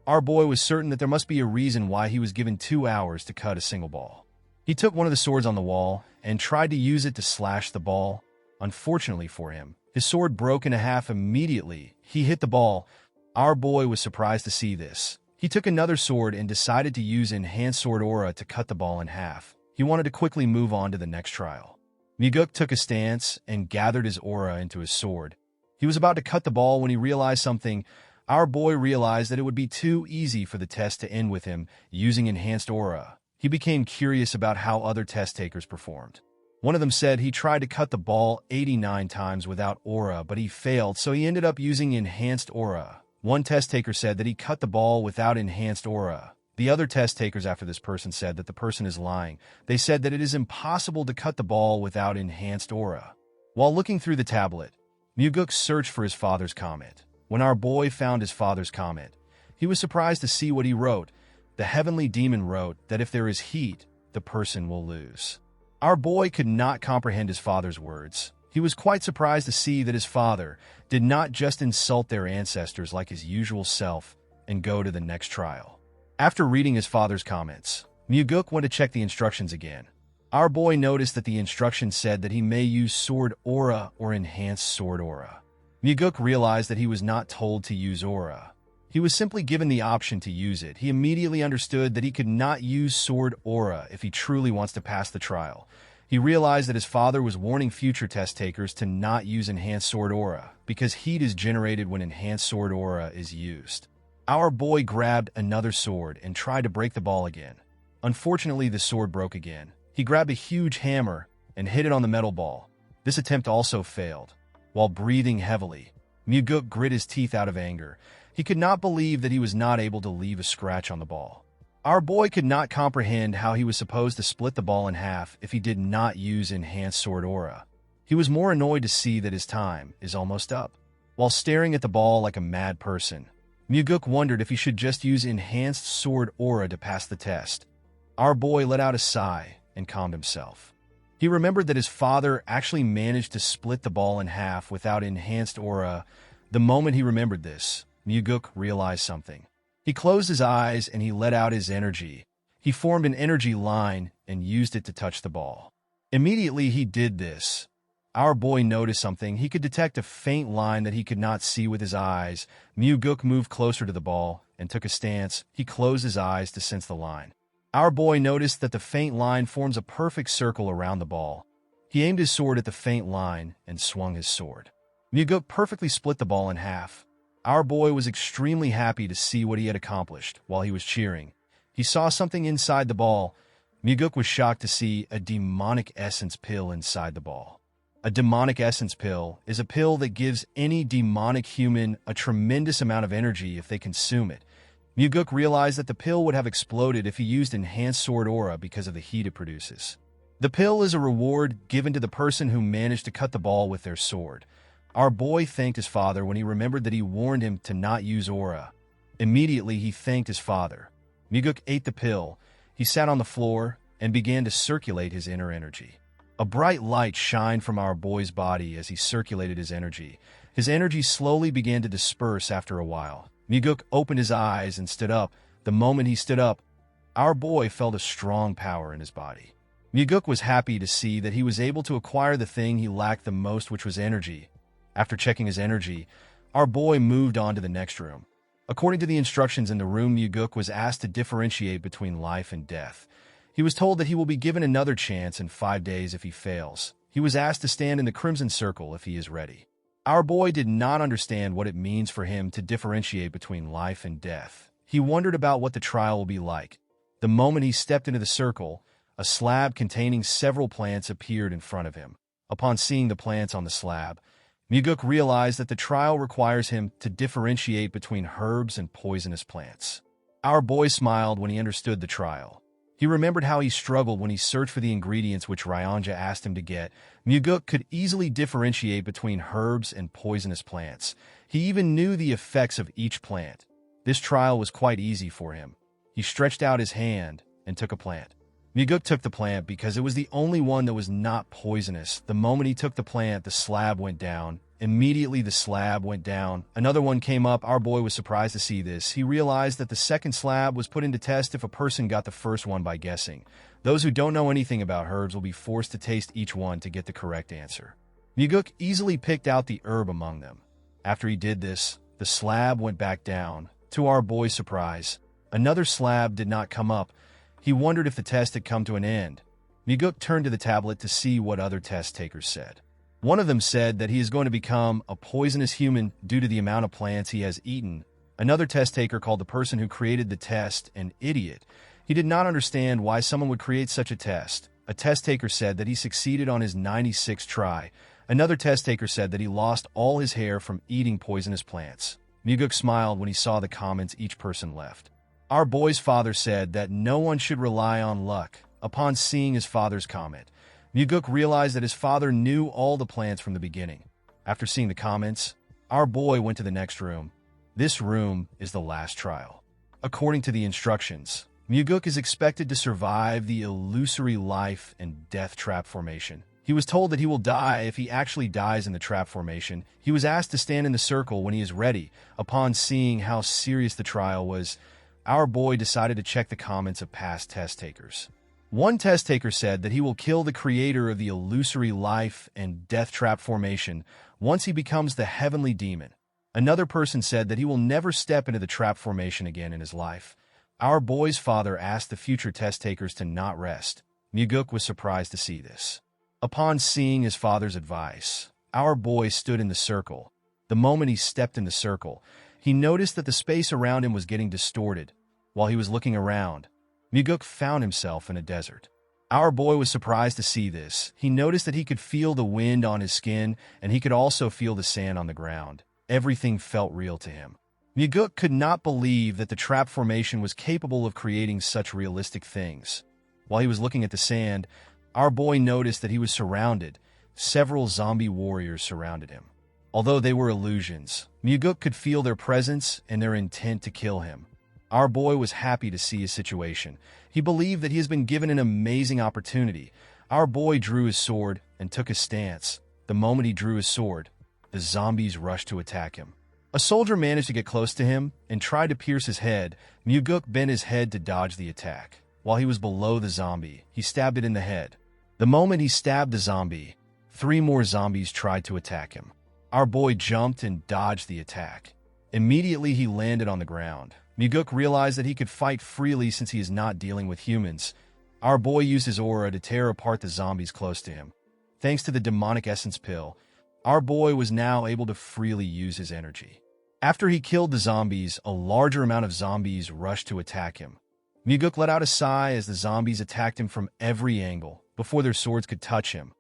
Our boy was certain that there must be a reason why he was given 2 hours to cut a single ball. He took one of the swords on the wall and tried to use it to slash the ball. Unfortunately for him, his sword broke in half immediately. He hit the ball. Our boy was surprised to see this. He took another sword and decided to use Enhanced Sword Aura to cut the ball in half. He wanted to quickly move on to the next trial. Muguk took a stance and gathered his aura into his sword. He was about to cut the ball when he realized something. Our boy realized that it would be too easy for the test to end with him using Enhanced Aura. He became curious about how other test takers performed. One of them said he tried to cut the ball 89 times without aura, but he failed, so he ended up using Enhanced Aura. One test taker said that he cut the ball without Enhanced Aura. The other test takers after this person said that the person is lying. They said that it is impossible to cut the ball without Enhanced Aura. While looking through the tablet, Muguk searched for his father's comment. When our boy found his father's comment, he was surprised to see what he wrote. The heavenly demon wrote that if there is heat, the person will lose. Our boy could not comprehend his father's words. He was quite surprised to see that his father did not just insult their ancestors like his usual self and go to the next trial. After reading his father's comments, Muguk went to check the instructions again. Our boy noticed that the instructions said that he may use Sword Aura or Enhanced Sword Aura. Muguk realized that he was not told to use Aura. He was simply given the option to use it. He immediately understood that he could not use Sword Aura if he truly wants to pass the trial. He realized that his father was warning future test takers to not use Enhanced Sword Aura because heat is generated when Enhanced Sword Aura is used. Our boy grabbed another sword and tried to break the ball again. Unfortunately, the sword broke again. He grabbed a huge hammer and hit it on the metal ball. This attempt also failed. While breathing heavily, Muguk grit his teeth out of anger. He could not believe that he was not able to leave a scratch on the ball. Our boy could not comprehend how he was supposed to split the ball in half if he did not use Enhanced Sword Aura. He was more annoyed to see that his time is almost up. While staring at the ball like a mad person, Muguk wondered if he should just use Enhanced Sword Aura to pass the test. Our boy let out a sigh and calmed himself. He remembered that his father actually managed to split the ball in half without Enhanced Aura. The moment he remembered this, Muguk realized something. He closed his eyes and he let out his energy. He formed an energy line and used it to touch the ball. Immediately he did this. Our boy noticed something. He could detect a faint line that he could not see with his eyes. Muguk moved closer to the ball and took a stance. He closed his eyes to sense the line. Our boy noticed that the faint line forms a perfect circle around the ball. He aimed his sword at the faint line and swung his sword. Muguk perfectly split the ball in half. Our boy was extremely happy to see what he had accomplished while he was cheering. He saw something inside the ball. Muguk was shocked to see a demonic essence pill inside the ball. A demonic essence pill is a pill that gives any demonic human a tremendous amount of energy if they consume it. Muguk realized that the pill would have exploded if he used enhanced sword aura because of the heat it produces. The pill is a reward given to the person who managed to cut the ball with their sword. Our boy thanked his father when he remembered that he warned him to not use aura. Immediately, he thanked his father. Muguk ate the pill. He sat on the floor and began to circulate his inner energy. A bright light shined from our boy's body as he circulated his energy. His energy slowly began to disperse after a while. Muguk opened his eyes and stood up. The moment he stood up, our boy felt a strong power in his body. Muguk was happy to see that he was able to acquire the thing he lacked the most, which was energy. After checking his energy, our boy moved on to the next room. According to the instructions in the room, Muguk was asked to differentiate between life and death. He was told that he will be given another chance in 5 days if he fails. He was asked to stand in the Crimson Circle if he is ready. Our boy did not understand what it means for him to differentiate between life and death. He wondered about what the trial will be like. The moment he stepped into the circle, a slab containing several plants appeared in front of him. Upon seeing the plants on the slab, Muguk realized that the trial requires him to differentiate between herbs and poisonous plants. Our boy smiled when he understood the trial. He remembered how he struggled when he searched for the ingredients which Ryanja asked him to get. Muguk could easily differentiate between herbs and poisonous plants. He even knew the effects of each plant. This trial was quite easy for him. He stretched out his hand and took a plant. Muguk took the plant because it was the only one that was not poisonous. The moment he took the plant, the slab went down. Immediately, the slab went down. Another one came up. Our boy was surprised to see this. He realized that the second slab was put into test if a person got the first one by guessing. Those who don't know anything about herbs will be forced to taste each one to get the correct answer. Muguk easily picked out the herb among them. After he did this, the slab went back down. To our boy's surprise, another slab did not come up. He wondered if the test had come to an end. Muguk turned to the tablet to see what other test takers said. One of them said that he is going to become a poisonous human due to the amount of plants he has eaten. Another test taker called the person who created the test an idiot. He did not understand why someone would create such a test. A test taker said that he succeeded on his 96th try. Another test taker said that he lost all his hair from eating poisonous plants. Muguk smiled when he saw the comments each person left. Our boy's father said that no one should rely on luck. Upon seeing his father's comment, Muguk realized that his father knew all the plants from the beginning. After seeing the comments, our boy went to the next room. This room is the last trial. According to the instructions, Muguk is expected to survive the illusory life and death trap formation. He was told that he will die if he actually dies in the trap formation. He was asked to stand in the circle when he is ready. Upon seeing how serious the trial was, our boy decided to check the comments of past test takers. One test taker said that he will kill the creator of the illusory life and death trap formation once he becomes the heavenly demon. Another person said that he will never step into the trap formation again in his life. Our boy's father asked the future test takers to not rest. Muguk was surprised to see this. Upon seeing his father's advice, our boy stood in the circle. The moment he stepped in the circle, he noticed that the space around him was getting distorted. While he was looking around, Muguk found himself in a desert. Our boy was surprised to see this. He noticed that he could feel the wind on his skin, and he could also feel the sand on the ground. Everything felt real to him. Muguk could not believe that the trap formation was capable of creating such realistic things. While he was looking at the sand, our boy noticed that he was surrounded. Several zombie warriors surrounded him. Although they were illusions, Muguk could feel their presence and their intent to kill him. Our boy was happy to see his situation. He believed that he has been given an amazing opportunity. Our boy drew his sword and took his stance. The moment he drew his sword, the zombies rushed to attack him. A soldier managed to get close to him and tried to pierce his head. Muguk bent his head to dodge the attack. While he was below the zombie, he stabbed it in the head. The moment he stabbed the zombie, 3 more zombies tried to attack him. Our boy jumped and dodged the attack. Immediately, he landed on the ground. Muguk realized that he could fight freely since he is not dealing with humans. Our boy used his aura to tear apart the zombies close to him. Thanks to the demonic essence pill, our boy was now able to freely use his energy. After he killed the zombies, a larger amount of zombies rushed to attack him. Muguk let out a sigh as the zombies attacked him from every angle before their swords could touch him.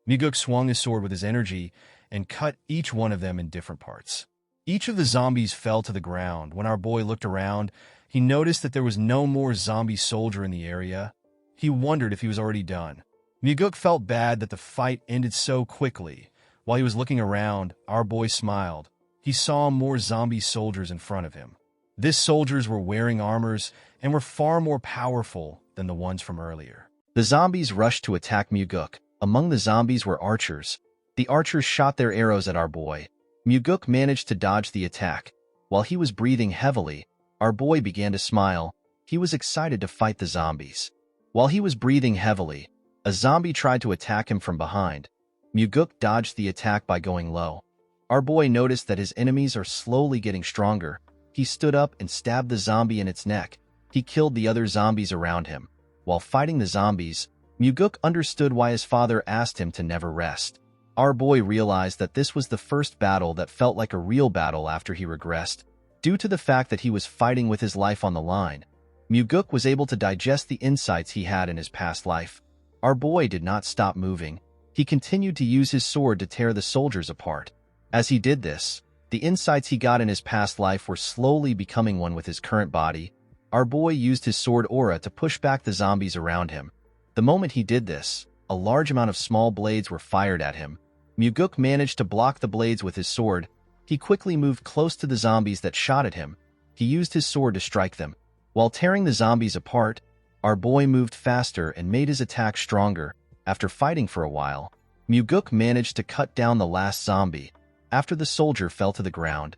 Muguk swung his sword with his energy and cut each one of them in different parts. Each of the zombies fell to the ground. When our boy looked around, he noticed that there was no more zombie soldier in the area. He wondered if he was already done. Muguk felt bad that the fight ended so quickly. While he was looking around, our boy smiled. He saw more zombie soldiers in front of him. These soldiers were wearing armors and were far more powerful than the ones from earlier. The zombies rushed to attack Muguk. Among the zombies were archers. The archers shot their arrows at our boy. Muguk managed to dodge the attack. While he was breathing heavily, our boy began to smile. He was excited to fight the zombies. While he was breathing heavily, a zombie tried to attack him from behind. Muguk dodged the attack by going low. Our boy noticed that his enemies are slowly getting stronger. He stood up and stabbed the zombie in its neck. He killed the other zombies around him. While fighting the zombies, Muguk understood why his father asked him to never rest. Our boy realized that this was the first battle that felt like a real battle after he regressed. Due to the fact that he was fighting with his life on the line, Muguk was able to digest the insights he had in his past life. Our boy did not stop moving. He continued to use his sword to tear the soldiers apart. As he did this, the insights he got in his past life were slowly becoming one with his current body. Our boy used his sword aura to push back the zombies around him. The moment he did this, a large amount of small blades were fired at him. Muguk managed to block the blades with his sword. He quickly moved close to the zombies that shot at him. He used his sword to strike them. While tearing the zombies apart, our boy moved faster and made his attack stronger. After fighting for a while, Muguk managed to cut down the last zombie. After the soldier fell to the ground,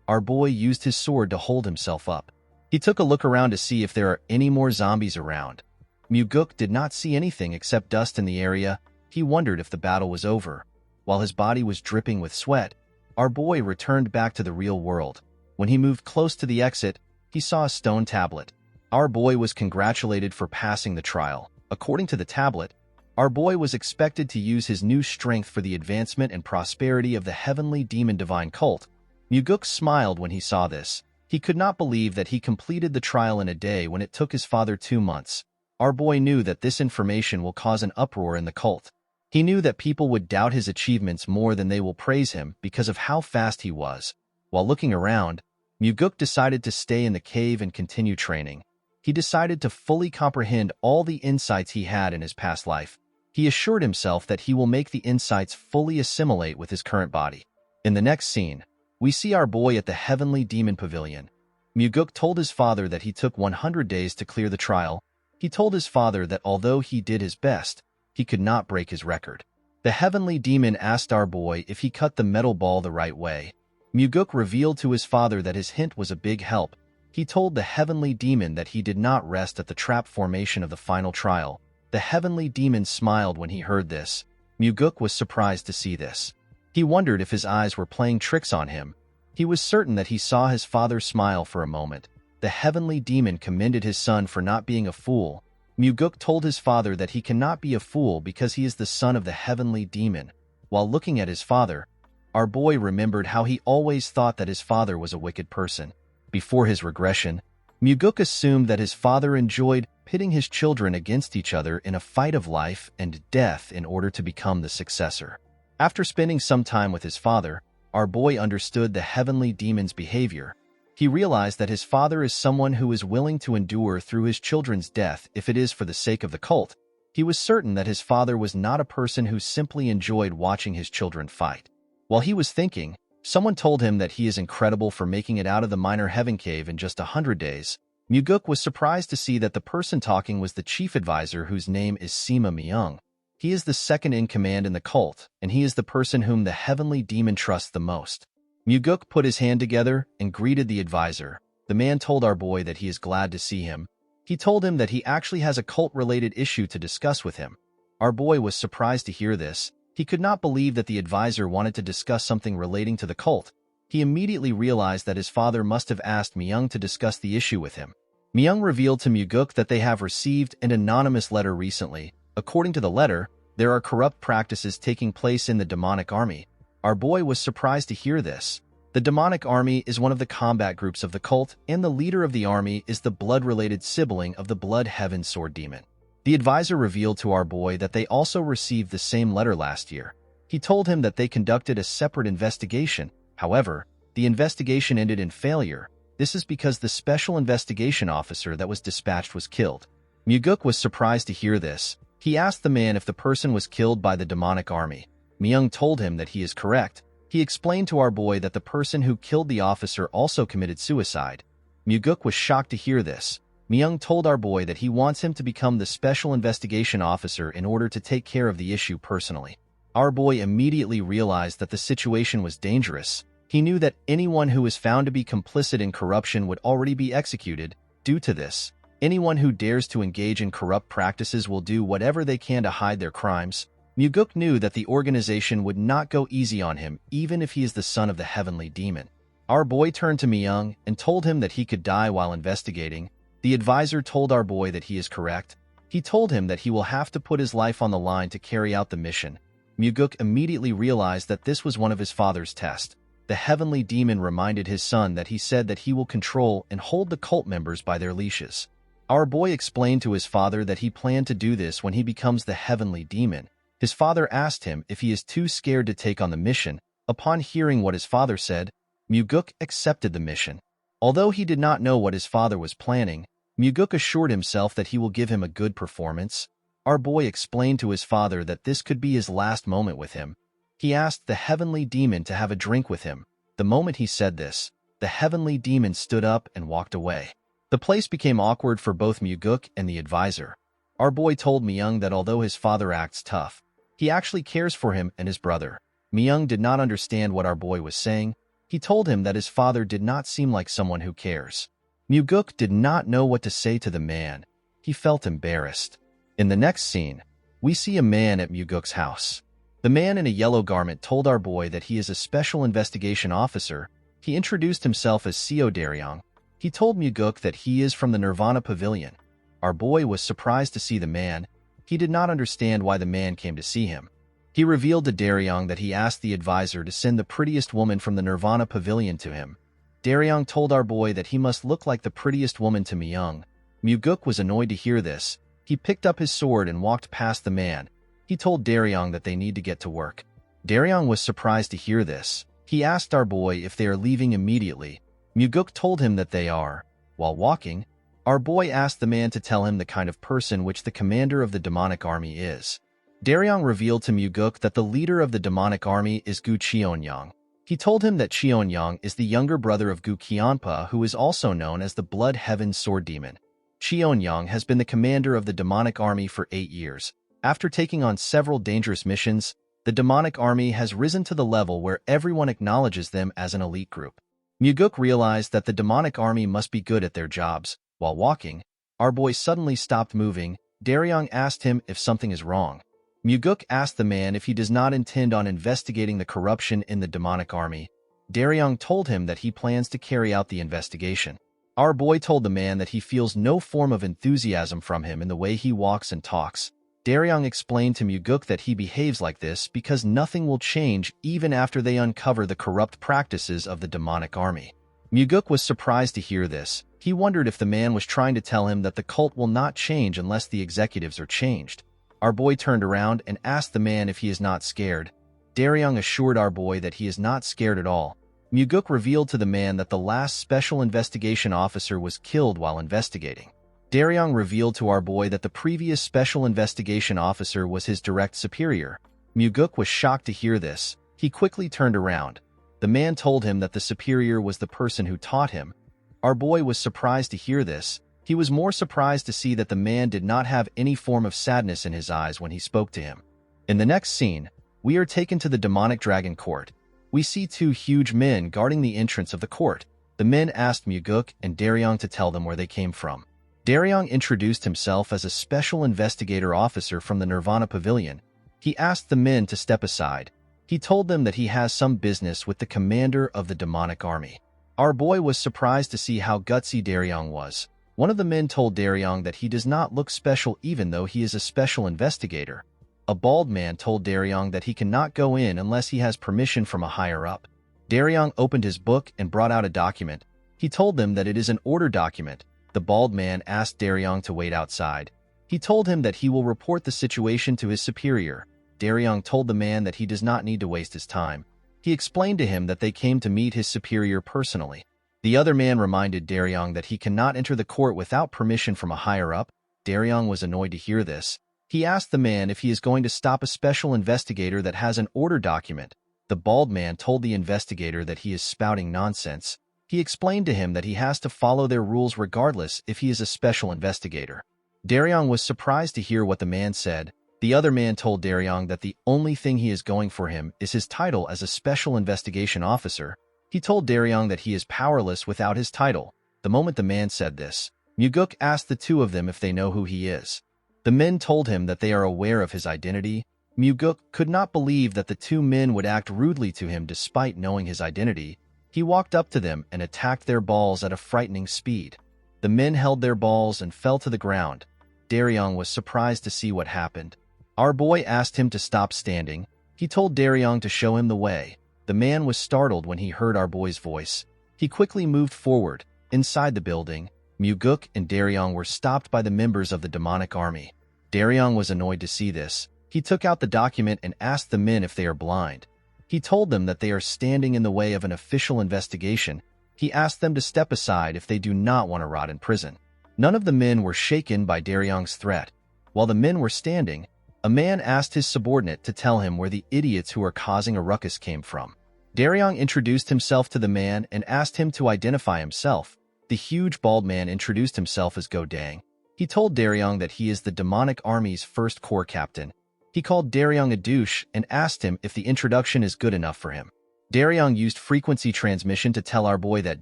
our boy used his sword to hold himself up. He took a look around to see if there are any more zombies around. Muguk did not see anything except dust in the area. He wondered if the battle was over. While his body was dripping with sweat, our boy returned back to the real world. When he moved close to the exit, he saw a stone tablet. Our boy was congratulated for passing the trial. According to the tablet, our boy was expected to use his new strength for the advancement and prosperity of the heavenly demon divine cult. Muguk smiled when he saw this. He could not believe that he completed the trial in a day when it took his father 2 months. Our boy knew that this information will cause an uproar in the cult. He knew that people would doubt his achievements more than they will praise him because of how fast he was. While looking around, Muguk decided to stay in the cave and continue training. He decided to fully comprehend all the insights he had in his past life. He assured himself that he will make the insights fully assimilate with his current body. In the next scene, we see our boy at the Heavenly Demon Pavilion. Muguk told his father that he took 100 days to clear the trial. He told his father that although he did his best, he could not break his record. The Heavenly Demon asked our boy if he cut the metal ball the right way. Muguk revealed to his father that his hint was a big help. He told the Heavenly Demon that he did not rest at the trap formation of the final trial. The Heavenly Demon smiled when he heard this. Muguk was surprised to see this. He wondered if his eyes were playing tricks on him. He was certain that he saw his father smile for a moment. The Heavenly Demon commended his son for not being a fool. Muguk told his father that he cannot be a fool because he is the son of the Heavenly Demon. While looking at his father, our boy remembered how he always thought that his father was a wicked person. Before his regression, Muguk assumed that his father enjoyed pitting his children against each other in a fight of life and death in order to become the successor. After spending some time with his father, our boy understood the Heavenly Demon's behavior. He realized that his father is someone who is willing to endure through his children's death if it is for the sake of the cult. He was certain that his father was not a person who simply enjoyed watching his children fight. While he was thinking, someone told him that he is incredible for making it out of the minor heaven cave in just 100 days. Muguk was surprised to see that the person talking was the chief advisor whose name is Sima Myung. He is the second in command in the cult, and he is the person whom the Heavenly Demon trusts the most. Muguk put his hand together and greeted the advisor. The man told our boy that he is glad to see him. He told him that he actually has a cult-related issue to discuss with him. Our boy was surprised to hear this. He could not believe that the advisor wanted to discuss something relating to the cult. He immediately realized that his father must have asked Myung to discuss the issue with him. Myung revealed to Muguk that they have received an anonymous letter recently. According to the letter, there are corrupt practices taking place in the demonic army. Our boy was surprised to hear this. The demonic army is one of the combat groups of the cult, and the leader of the army is the blood-related sibling of the Blood Heaven Sword Demon. The advisor revealed to our boy that they also received the same letter last year. He told him that they conducted a separate investigation. However, the investigation ended in failure. This is because the special investigation officer that was dispatched was killed. Muguk was surprised to hear this. He asked the man if the person was killed by the demonic army. Myung told him that he is correct. He explained to our boy that the person who killed the officer also committed suicide. Muguk was shocked to hear this. Myung told our boy that he wants him to become the special investigation officer in order to take care of the issue personally. Our boy immediately realized that the situation was dangerous. He knew that anyone who was found to be complicit in corruption would already be executed. Due to this, anyone who dares to engage in corrupt practices will do whatever they can to hide their crimes. Muguk knew that the organization would not go easy on him, even if he is the son of the heavenly demon. Our boy turned to Myung and told him that he could die while investigating. The advisor told our boy that he is correct. He told him that he will have to put his life on the line to carry out the mission. Muguk immediately realized that this was one of his father's tests. The heavenly demon reminded his son that he said that he will control and hold the cult members by their leashes. Our boy explained to his father that he planned to do this when he becomes the heavenly demon. His father asked him if he is too scared to take on the mission. Upon hearing what his father said, Muguk accepted the mission. Although he did not know what his father was planning, Muguk assured himself that he will give him a good performance. Our boy explained to his father that this could be his last moment with him. He asked the heavenly demon to have a drink with him. The moment he said this, the heavenly demon stood up and walked away. The place became awkward for both Muguk and the advisor. Our boy told Myung that although his father acts tough, he actually cares for him and his brother. Myung did not understand what our boy was saying. He told him that his father did not seem like someone who cares. Muguk did not know what to say to the man. He felt embarrassed. In the next scene, we see a man at Muguk's house. The man in a yellow garment told our boy that he is a special investigation officer. He introduced himself as Seo Daryong. He told Muguk that he is from the Nirvana Pavilion. Our boy was surprised to see the man. He did not understand why the man came to see him. He revealed to Daryong that he asked the advisor to send the prettiest woman from the Nirvana Pavilion to him. Daryong told our boy that he must look like the prettiest woman to Myung. Muguk was annoyed to hear this. He picked up his sword and walked past the man. He told Daryong that they need to get to work. Daryong was surprised to hear this. He asked our boy if they are leaving immediately. Muguk told him that they are. While walking, our boy asked the man to tell him the kind of person which the commander of the demonic army is. Daryong revealed to Muguk that the leader of the demonic army is Gu Cheonyang. He told him that Cheonyang is the younger brother of Gu Qianpa, who is also known as the Blood Heaven Sword Demon. Cheonyang has been the commander of the demonic army for 8 years. After taking on several dangerous missions, the demonic army has risen to the level where everyone acknowledges them as an elite group. Muguk realized that the demonic army must be good at their jobs. While walking, our boy suddenly stopped moving. Daryong asked him if something is wrong. Muguk asked the man if he does not intend on investigating the corruption in the demonic army. Daryong told him that he plans to carry out the investigation. Our boy told the man that he feels no form of enthusiasm from him in the way he walks and talks. Daryong explained to Muguk that he behaves like this because nothing will change even after they uncover the corrupt practices of the demonic army. Muguk was surprised to hear this. He wondered if the man was trying to tell him that the cult will not change unless the executives are changed. Our boy turned around and asked the man if he is not scared. Daryong assured our boy that he is not scared at all. Muguk revealed to the man that the last special investigation officer was killed while investigating. Daryong revealed to our boy that the previous special investigation officer was his direct superior. Muguk was shocked to hear this. He quickly turned around. The man told him that the superior was the person who taught him. Our boy was surprised to hear this. He was more surprised to see that the man did not have any form of sadness in his eyes when he spoke to him. In the next scene, we are taken to the demonic dragon court. We see 2 huge men guarding the entrance of the court. The men asked Muguk and Daryong to tell them where they came from. Daryong introduced himself as a special investigator officer from the Nirvana Pavilion. He asked the men to step aside. He told them that he has some business with the commander of the demonic army. Our boy was surprised to see how gutsy Daryong was. One of the men told Daryong that he does not look special even though he is a special investigator. A bald man told Daryong that he cannot go in unless he has permission from a higher-up. Daryong opened his book and brought out a document. He told them that it is an order document. The bald man asked Daryong to wait outside. He told him that he will report the situation to his superior. Daryong told the man that he does not need to waste his time. He explained to him that they came to meet his superior personally. The other man reminded Daryong that he cannot enter the court without permission from a higher-up. Daryong was annoyed to hear this. He asked the man if he is going to stop a special investigator that has an order document. The bald man told the investigator that he is spouting nonsense. He explained to him that he has to follow their rules regardless if he is a special investigator. Daryong was surprised to hear what the man said. The other man told Daryong that the only thing he is going for him is his title as a special investigation officer. He told Daryong that he is powerless without his title. The moment the man said this, Muguk asked the two of them if they know who he is. The men told him that they are aware of his identity. Muguk could not believe that the two men would act rudely to him despite knowing his identity. He walked up to them and attacked their balls at a frightening speed. The men held their balls and fell to the ground. Daryong was surprised to see what happened. Our boy asked him to stop standing. He told Daryong to show him the way. The man was startled when he heard our boy's voice. He quickly moved forward. Inside the building, Muguk and Daryong were stopped by the members of the demonic army. Daryong was annoyed to see this. He took out the document and asked the men if they are blind. He told them that they are standing in the way of an official investigation. He asked them to step aside if they do not want to rot in prison. None of the men were shaken by Daryong's threat. While the men were standing, a man asked his subordinate to tell him where the idiots who are causing a ruckus came from. Daryong introduced himself to the man and asked him to identify himself. The huge bald man introduced himself as Go Dang. He told Daryong that he is the demonic army's first corps captain. He called Daryong a douche and asked him if the introduction is good enough for him. Daryong used frequency transmission to tell our boy that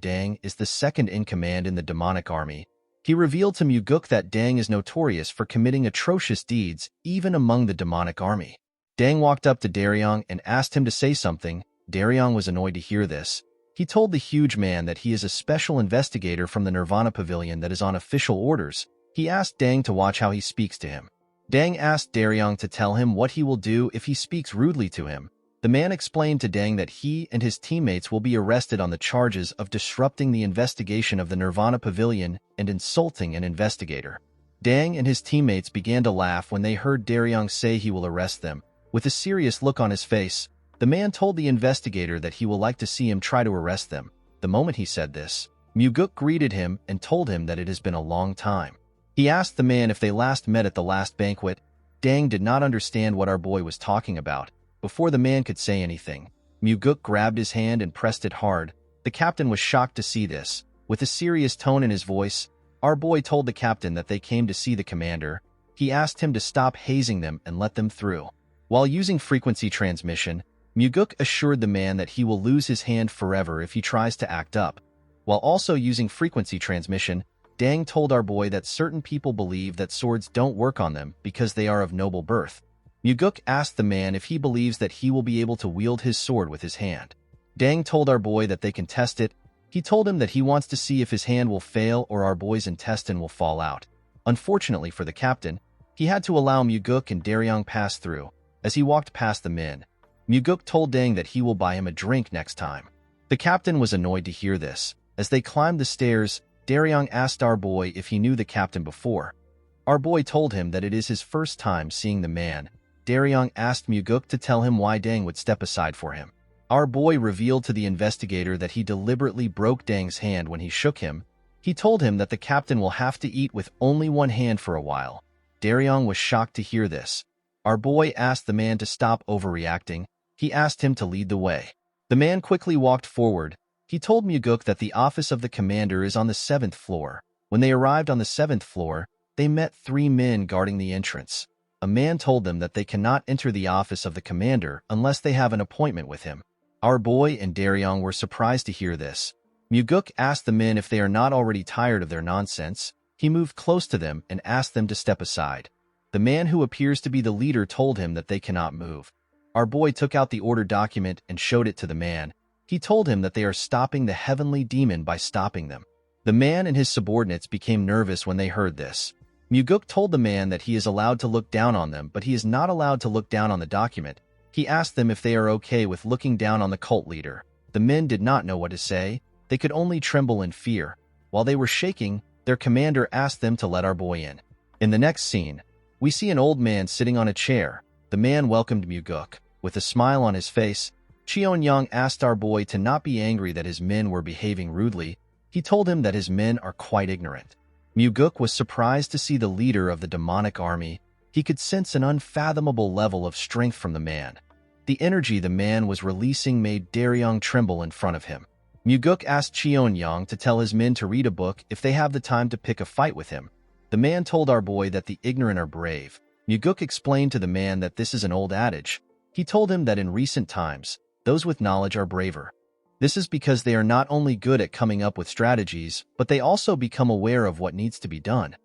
Dang is the second in command in the demonic army. He revealed to Muguk that Dang is notorious for committing atrocious deeds even among the demonic army. Dang walked up to Daryong and asked him to say something. Daryong was annoyed to hear this. He told the huge man that he is a special investigator from the Nirvana Pavilion that is on official orders. He asked Dang to watch how he speaks to him. Dang asked Daryong to tell him what he will do if he speaks rudely to him. The man explained to Dang that he and his teammates will be arrested on the charges of disrupting the investigation of the Nirvana Pavilion and insulting an investigator. Dang and his teammates began to laugh when they heard Daryong say he will arrest them. With a serious look on his face, the man told the investigator that he will like to see him try to arrest them. The moment he said this, Muguk greeted him and told him that it has been a long time. He asked the man if they last met at the last banquet. Dang did not understand what our boy was talking about. Before the man could say anything, Muguk grabbed his hand and pressed it hard. The captain was shocked to see this. With a serious tone in his voice, our boy told the captain that they came to see the commander. He asked him to stop hazing them and let them through. While using frequency transmission, Muguk assured the man that he will lose his hand forever if he tries to act up. While also using frequency transmission, Dang told our boy that certain people believe that swords don't work on them because they are of noble birth. Muguk asked the man if he believes that he will be able to wield his sword with his hand. Dang told our boy that they can test it. He told him that he wants to see if his hand will fail or our boy's intestine will fall out. Unfortunately for the captain, he had to allow Muguk and Daryong pass through. As he walked past the men, Muguk told Dang that he will buy him a drink next time. The captain was annoyed to hear this. As they climbed the stairs, Daryong asked our boy if he knew the captain before. Our boy told him that it is his first time seeing the man. Daryong asked Muguk to tell him why Dang would step aside for him. Our boy revealed to the investigator that he deliberately broke Dang's hand when he shook him. He told him that the captain will have to eat with only one hand for a while. Daryong was shocked to hear this. Our boy asked the man to stop overreacting. He asked him to lead the way. The man quickly walked forward. He told Muguk that the office of the commander is on the 7th floor. When they arrived on the 7th floor, they met 3 men guarding the entrance. A man told them that they cannot enter the office of the commander unless they have an appointment with him. Our boy and Daryong were surprised to hear this. Muguk asked the men if they are not already tired of their nonsense. He moved close to them and asked them to step aside. The man who appears to be the leader told him that they cannot move. Our boy took out the order document and showed it to the man. He told him that they are stopping the heavenly demon by stopping them. The man and his subordinates became nervous when they heard this. Muguk told the man that he is allowed to look down on them, but he is not allowed to look down on the document. He asked them if they are okay with looking down on the cult leader. The men did not know what to say. They could only tremble in fear. While they were shaking, their commander asked them to let our boy in. In the next scene, we see an old man sitting on a chair. The man welcomed Muguk. With a smile on his face, Cheon-young asked our boy to not be angry that his men were behaving rudely. He told him that his men are quite ignorant. Muguk was surprised to see the leader of the demonic army. He could sense an unfathomable level of strength from the man. The energy the man was releasing made Daryong tremble in front of him. Muguk asked Cheon-young to tell his men to read a book if they have the time to pick a fight with him. The man told our boy that the ignorant are brave. Muguk explained to the man that this is an old adage. He told him that in recent times, those with knowledge are braver. This is because they are not only good at coming up with strategies, but they also become aware of what needs to be done.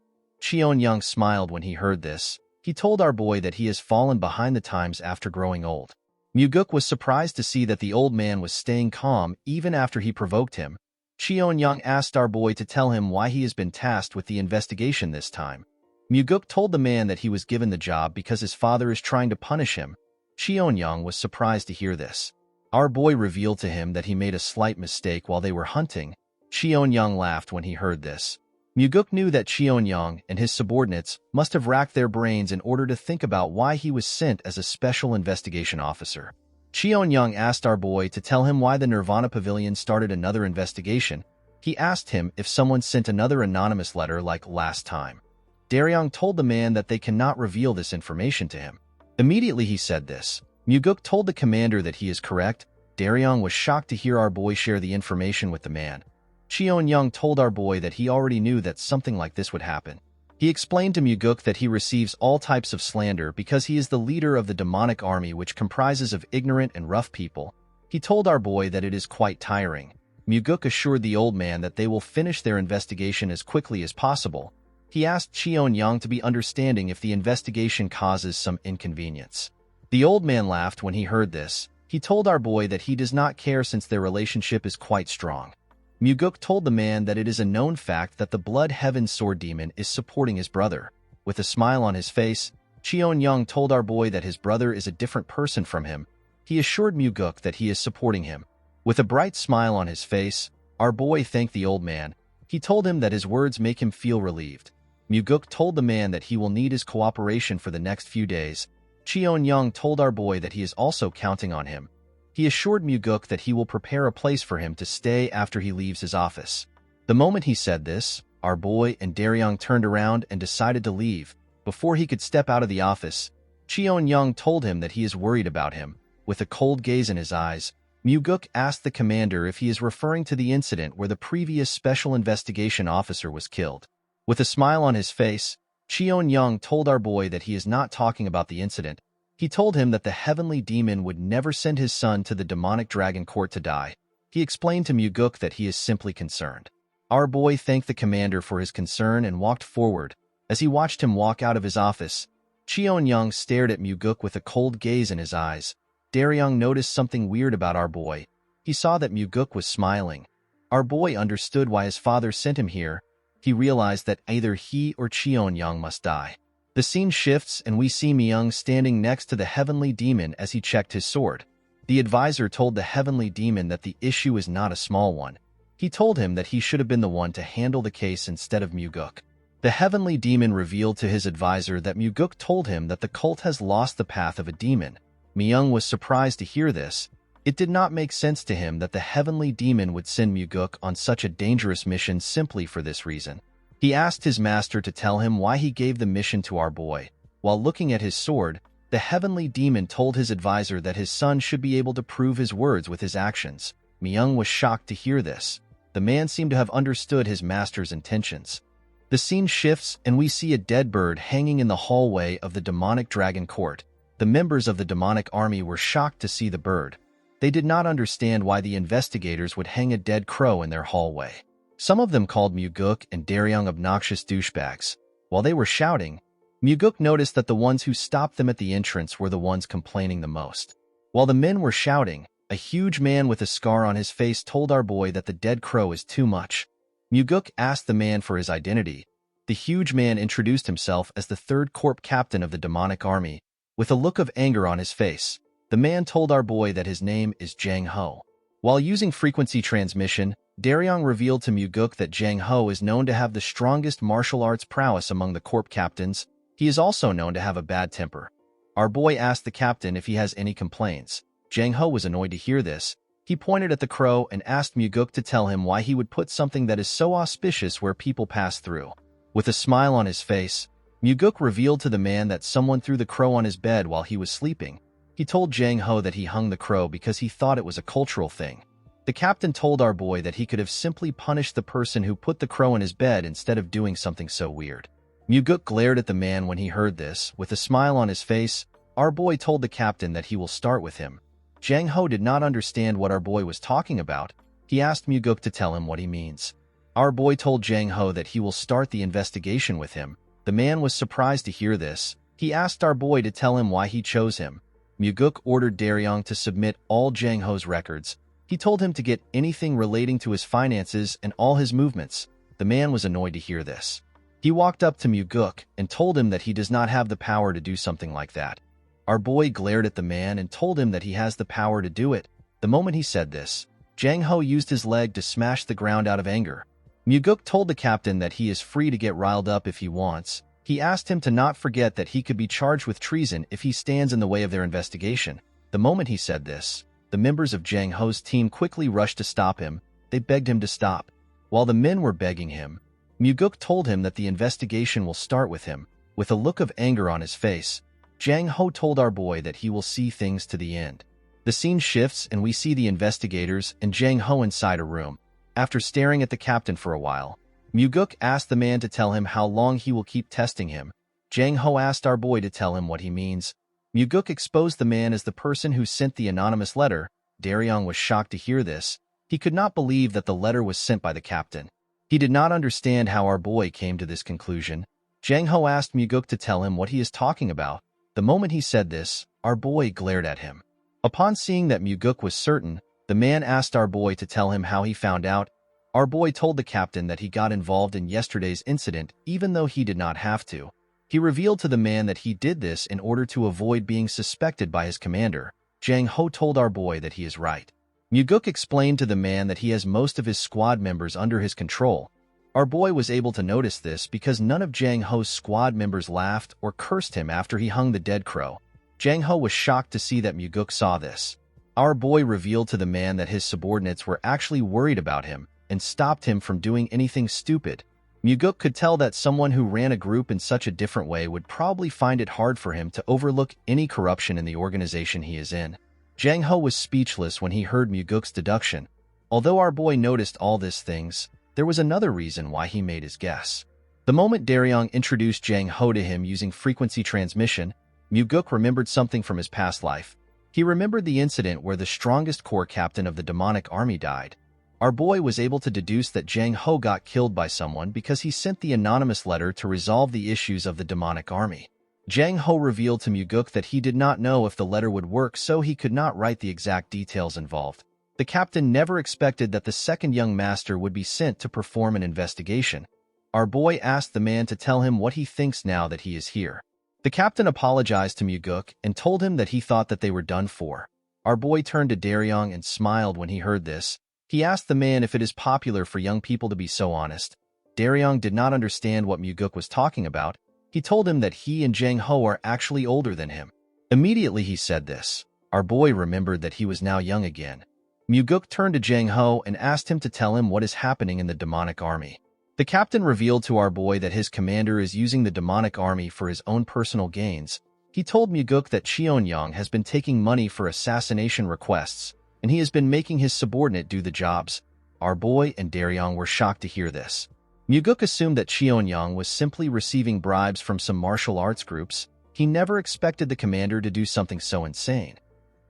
Cheon-young smiled when he heard this. He told our boy that he has fallen behind the times after growing old. Muguk was surprised to see that the old man was staying calm even after he provoked him. Cheon-young asked our boy to tell him why he has been tasked with the investigation this time. Muguk told the man that he was given the job because his father is trying to punish him. Cheon-young was surprised to hear this. Our boy revealed to him that he made a slight mistake while they were hunting. Cheon-young laughed when he heard this. Muguk knew that Cheon-young and his subordinates must have racked their brains in order to think about why he was sent as a special investigation officer. Cheon-young asked our boy to tell him why the Nirvana Pavilion started another investigation. He asked him if someone sent another anonymous letter like last time. Daryong told the man that they cannot reveal this information to him. Immediately he said this. Muguk told the commander that he is correct. Daryong was shocked to hear our boy share the information with the man. Cheon-young told our boy that he already knew that something like this would happen. He explained to Muguk that he receives all types of slander because he is the leader of the demonic army, which comprises of ignorant and rough people. He told our boy that it is quite tiring. Muguk assured the old man that they will finish their investigation as quickly as possible. He asked Cheon-young to be understanding if the investigation causes some inconvenience. The old man laughed when he heard this. He told our boy that he does not care since their relationship is quite strong. Muguk told the man that it is a known fact that the Blood Heaven Sword Demon is supporting his brother. With a smile on his face, Cheon-young told our boy that his brother is a different person from him. He assured Muguk that he is supporting him. With a bright smile on his face, our boy thanked the old man. He told him that his words make him feel relieved. Muguk told the man that he will need his cooperation for the next few days. Cheon-young told our boy that he is also counting on him. He assured Muguk that he will prepare a place for him to stay after he leaves his office. The moment he said this, our boy and Daryong turned around and decided to leave. Before he could step out of the office, Cheon-young told him that he is worried about him. With a cold gaze in his eyes, Muguk asked the commander if he is referring to the incident where the previous special investigation officer was killed. With a smile on his face, Cheon-young told our boy that he is not talking about the incident. He told him that the heavenly demon would never send his son to the demonic dragon court to die. He explained to Muguk that he is simply concerned. Our boy thanked the commander for his concern and walked forward. As he watched him walk out of his office, Cheon-young stared at Muguk with a cold gaze in his eyes. Daryong noticed something weird about our boy. He saw that Muguk was smiling. Our boy understood why his father sent him here. He realized that either he or Cheon-young must die. The scene shifts and we see Myung standing next to the heavenly demon as he checked his sword. The advisor told the heavenly demon that the issue is not a small one. He told him that he should have been the one to handle the case instead of Muguk. The heavenly demon revealed to his advisor that Muguk told him that the cult has lost the path of a demon. Myung was surprised to hear this. It did not make sense to him that the heavenly demon would send Muguk on such a dangerous mission simply for this reason. He asked his master to tell him why he gave the mission to our boy. While looking at his sword, the heavenly demon told his advisor that his son should be able to prove his words with his actions. Myung was shocked to hear this. The man seemed to have understood his master's intentions. The scene shifts and we see a dead bird hanging in the hallway of the demonic dragon court. The members of the demonic army were shocked to see the bird. They did not understand why the investigators would hang a dead crow in their hallway. Some of them called Muguk and Daryong obnoxious douchebags. While they were shouting, Muguk noticed that the ones who stopped them at the entrance were the ones complaining the most. While the men were shouting, a huge man with a scar on his face told our boy that the dead crow is too much. Muguk asked the man for his identity. The huge man introduced himself as the third corp captain of the demonic army. With a look of anger on his face, the man told our boy that his name is Jang Ho. While using frequency transmission, Daryong revealed to Muguk that Jang Ho is known to have the strongest martial arts prowess among the corp captains. He is also known to have a bad temper. Our boy asked the captain if he has any complaints. Jang Ho was annoyed to hear this. He pointed at the crow and asked Muguk to tell him why he would put something that is so auspicious where people pass through. With a smile on his face, Muguk revealed to the man that someone threw the crow on his bed while he was sleeping. He told Jang Ho that he hung the crow because he thought it was a cultural thing. The captain told our boy that he could have simply punished the person who put the crow in his bed instead of doing something so weird. Muguk glared at the man when he heard this. With a smile on his face, our boy told the captain that he will start with him. Jang Ho did not understand what our boy was talking about. He asked Muguk to tell him what he means. Our boy told Jang Ho that he will start the investigation with him. The man was surprised to hear this. He asked our boy to tell him why he chose him. Muguk ordered Daryong to submit all Jang Ho's records. He told him to get anything relating to his finances and all his movements. The man was annoyed to hear this. He walked up to Muguk and told him that he does not have the power to do something like that. Our boy glared at the man and told him that he has the power to do it. The moment he said this, Jang Ho used his leg to smash the ground out of anger. Muguk told the captain that he is free to get riled up if he wants. He asked him to not forget that he could be charged with treason if he stands in the way of their investigation. The moment he said this, the members of Jang Ho's team quickly rushed to stop him. They begged him to stop. While the men were begging him, Muguk told him that the investigation will start with him. With a look of anger on his face, Jang Ho told our boy that he will see things to the end. The scene shifts and we see the investigators and Jang Ho inside a room. After staring at the captain for a while, Muguk asked the man to tell him how long he will keep testing him. Jang Ho asked our boy to tell him what he means. Muguk exposed the man as the person who sent the anonymous letter. Daryong was shocked to hear this. He could not believe that the letter was sent by the captain. He did not understand how our boy came to this conclusion. Jang Ho asked Muguk to tell him what he is talking about. The moment he said this, our boy glared at him. Upon seeing that Muguk was certain, the man asked our boy to tell him how he found out. Our boy told the captain that he got involved in yesterday's incident even though he did not have to. He revealed to the man that he did this in order to avoid being suspected by his commander. Jang Ho told our boy that he is right. Muguk explained to the man that he has most of his squad members under his control. Our boy was able to notice this because none of Jang Ho's squad members laughed or cursed him after he hung the dead crow. Jang Ho was shocked to see that Muguk saw this. Our boy revealed to the man that his subordinates were actually worried about him and stopped him from doing anything stupid. Muguk could tell that someone who ran a group in such a different way would probably find it hard for him to overlook any corruption in the organization he is in. Jang Ho was speechless when he heard Muguk's deduction. Although our boy noticed all these things, there was another reason why he made his guess. The moment Daryong introduced Jang Ho to him using frequency transmission, Muguk remembered something from his past life. He remembered the incident where the strongest corps captain of the demonic army died. Our boy was able to deduce that Jang Ho got killed by someone because he sent the anonymous letter to resolve the issues of the demonic army. Jang Ho revealed to Muguk that he did not know if the letter would work, so he could not write the exact details involved. The captain never expected that the second young master would be sent to perform an investigation. Our boy asked the man to tell him what he thinks now that he is here. The captain apologized to Muguk and told him that he thought that they were done for. Our boy turned to Daryong and smiled when he heard this. He asked the man if it is popular for young people to be so honest. Daryong did not understand what Muguk was talking about. He told him that he and Jang Ho are actually older than him. Immediately he said this, our boy remembered that he was now young again. Muguk turned to Jang Ho and asked him to tell him what is happening in the demonic army. The captain revealed to our boy that his commander is using the demonic army for his own personal gains. He told Muguk that Cheonyang has been taking money for assassination requests, and he has been making his subordinate do the jobs. Our boy and Daryong were shocked to hear this. Muguk assumed that Cheonyang was simply receiving bribes from some martial arts groups. He never expected the commander to do something so insane.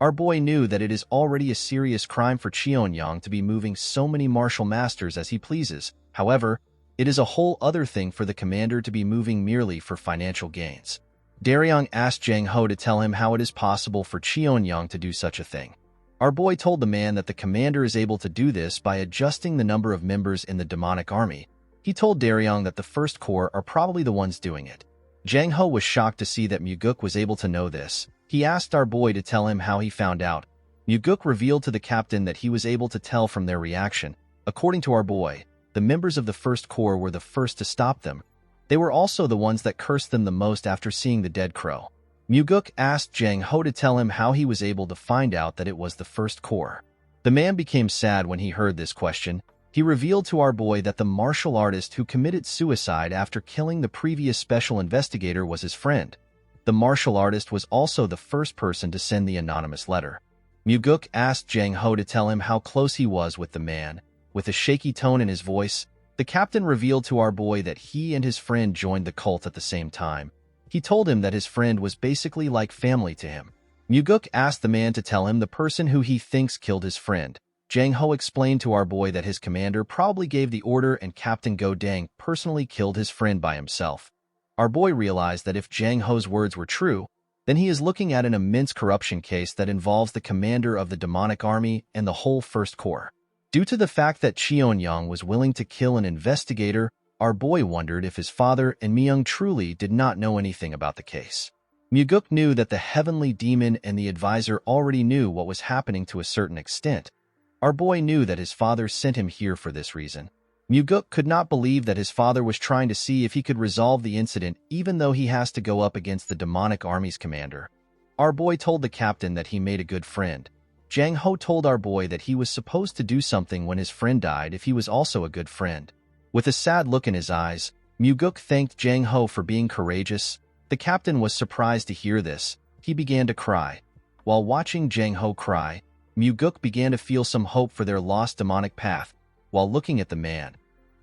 Our boy knew that it is already a serious crime for Cheonyang to be moving so many martial masters as he pleases. However, It is a whole other thing for the commander to be moving merely for financial gains. Daryong asked Jang Ho to tell him how it is possible for Cheon-young to do such a thing. Our boy told the man that the commander is able to do this by adjusting the number of members in the demonic army. He told Daryong that the First Corps are probably the ones doing it. Jang Ho was shocked to see that Muguk was able to know this. He asked our boy to tell him how he found out. Muguk revealed to the captain that he was able to tell from their reaction. According to our boy, the members of the First Corps were the first to stop them. They were also the ones that cursed them the most after seeing the dead crow. Muguk asked Jang Ho to tell him how he was able to find out that it was the First Corps. The man became sad when he heard this question. He revealed to our boy that the martial artist who committed suicide after killing the previous special investigator was his friend. The martial artist was also the first person to send the anonymous letter. Muguk asked Jang Ho to tell him how close he was with the man. With a shaky tone in his voice, the captain revealed to our boy that he and his friend joined the cult at the same time. He told him that his friend was basically like family to him. Muguk asked the man to tell him the person who he thinks killed his friend. Jang Ho explained to our boy that his commander probably gave the order and Captain Go Dang personally killed his friend by himself. Our boy realized that if Jang Ho's words were true, then he is looking at an immense corruption case that involves the commander of the demonic army and the whole First Corps. Due to the fact that Cheon-young was willing to kill an investigator, our boy wondered if his father and Myung truly did not know anything about the case. Muguk knew that the heavenly demon and the advisor already knew what was happening to a certain extent. Our boy knew that his father sent him here for this reason. Muguk could not believe that his father was trying to see if he could resolve the incident even though he has to go up against the demonic army's commander. Our boy told the captain that he made a good friend. Jang Ho told our boy that he was supposed to do something when his friend died if he was also a good friend. With a sad look in his eyes, Muguk thanked Jang Ho for being courageous. The captain was surprised to hear this. He began to cry. While watching Jang Ho cry, Muguk began to feel some hope for their lost demonic path. While looking at the man,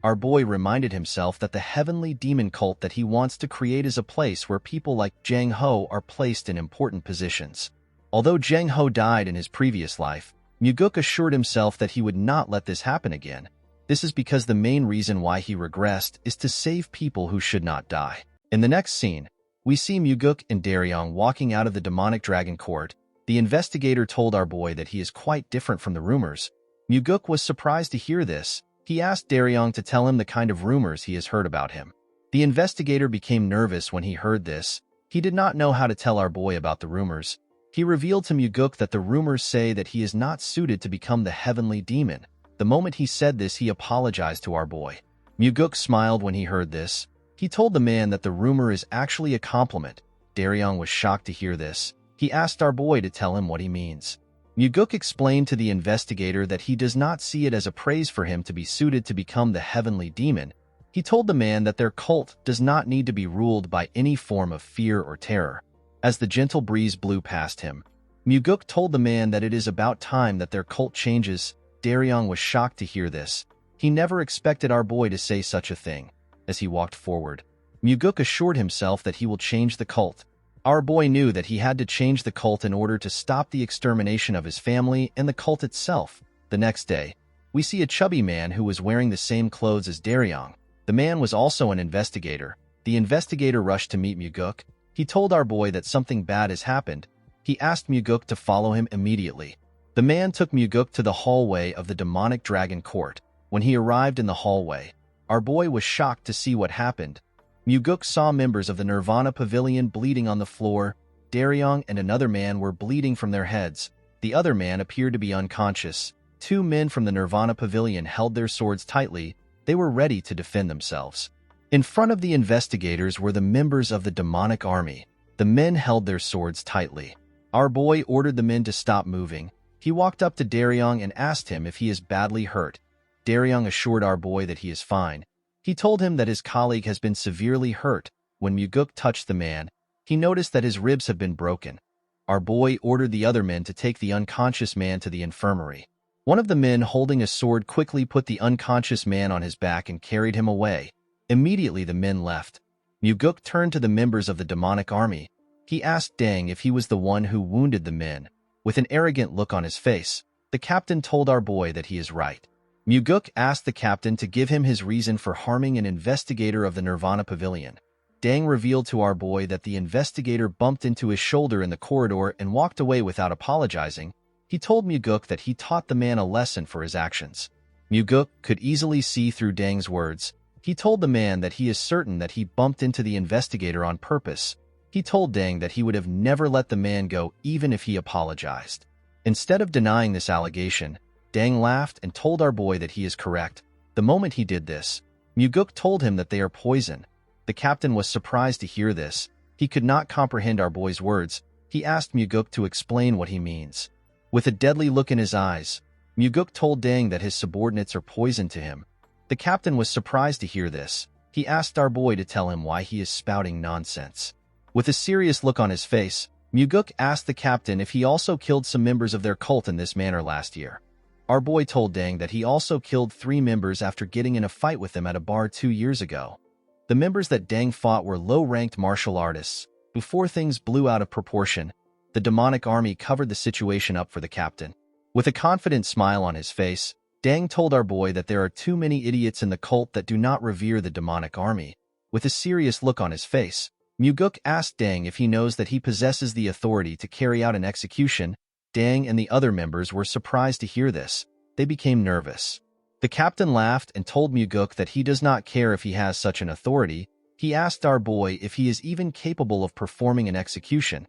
our boy reminded himself that the heavenly demon cult that he wants to create is a place where people like Jang Ho are placed in important positions. Although Jang Ho died in his previous life, Muguk assured himself that he would not let this happen again. This is because the main reason why he regressed is to save people who should not die. In the next scene, we see Muguk and Daryong walking out of the demonic dragon court. The investigator told our boy that he is quite different from the rumors. Muguk was surprised to hear this. He asked Daryong to tell him the kind of rumors he has heard about him. The investigator became nervous when he heard this. He did not know how to tell our boy about the rumors. He revealed to Muguk that the rumors say that he is not suited to become the heavenly demon. The moment he said this, he apologized to our boy. Muguk smiled when he heard this. He told the man that the rumor is actually a compliment. Daryong was shocked to hear this. He asked our boy to tell him what he means. Muguk explained to the investigator that he does not see it as a praise for him to be suited to become the heavenly demon. He told the man that their cult does not need to be ruled by any form of fear or terror. As the gentle breeze blew past him, Muguk told the man that it is about time that their cult changes. Daryong was shocked to hear this. He never expected our boy to say such a thing. As he walked forward, Muguk assured himself that he will change the cult. Our boy knew that he had to change the cult in order to stop the extermination of his family and the cult itself. The next day, we see a chubby man who was wearing the same clothes as Daryong. The man was also an investigator. The investigator rushed to meet Muguk. He told our boy that something bad has happened. He asked Muguk to follow him immediately. The man took Muguk to the hallway of the demonic dragon court. When he arrived in the hallway, our boy was shocked to see what happened. Muguk saw members of the Nirvana Pavilion bleeding on the floor. Daryong and another man were bleeding from their heads. The other man appeared to be unconscious. Two men from the Nirvana Pavilion held their swords tightly. They were ready to defend themselves. In front of the investigators were the members of the demonic army. The men held their swords tightly. Our boy ordered the men to stop moving. He walked up to Daryong and asked him if he is badly hurt. Daryong assured our boy that he is fine. He told him that his colleague has been severely hurt. When Muguk touched the man, he noticed that his ribs have been broken. Our boy ordered the other men to take the unconscious man to the infirmary. One of the men holding a sword quickly put the unconscious man on his back and carried him away. Immediately the men left. Muguk turned to the members of the demonic army. He asked Dang if he was the one who wounded the men. With an arrogant look on his face, the captain told our boy that he is right. Muguk asked the captain to give him his reason for harming an investigator of the Nirvana Pavilion. Dang revealed to our boy that the investigator bumped into his shoulder in the corridor and walked away without apologizing. He told Muguk that he taught the man a lesson for his actions. Muguk could easily see through Dang's words. He told the man that he is certain that he bumped into the investigator on purpose. He told Dang that he would have never let the man go even if he apologized. Instead of denying this allegation, Dang laughed and told our boy that he is correct. The moment he did this, Muguk told him that they are poison. The captain was surprised to hear this. He could not comprehend our boy's words. He asked Muguk to explain what he means. With a deadly look in his eyes, Muguk told Dang that his subordinates are poison to him. The captain was surprised to hear this. He asked our boy to tell him why he is spouting nonsense. With a serious look on his face, Muguk asked the captain if he also killed some members of their cult in this manner last year. Our boy told Dang that he also killed 3 members after getting in a fight with them at a bar 2 years ago. The members that Dang fought were low-ranked martial artists. Before things blew out of proportion, the demonic army covered the situation up for the captain. With a confident smile on his face, Dang told our boy that there are too many idiots in the cult that do not revere the demonic army. With a serious look on his face, Muguk asked Dang if he knows that he possesses the authority to carry out an execution. Dang and the other members were surprised to hear this. They became nervous. The captain laughed and told Muguk that he does not care if he has such an authority. He asked our boy if he is even capable of performing an execution.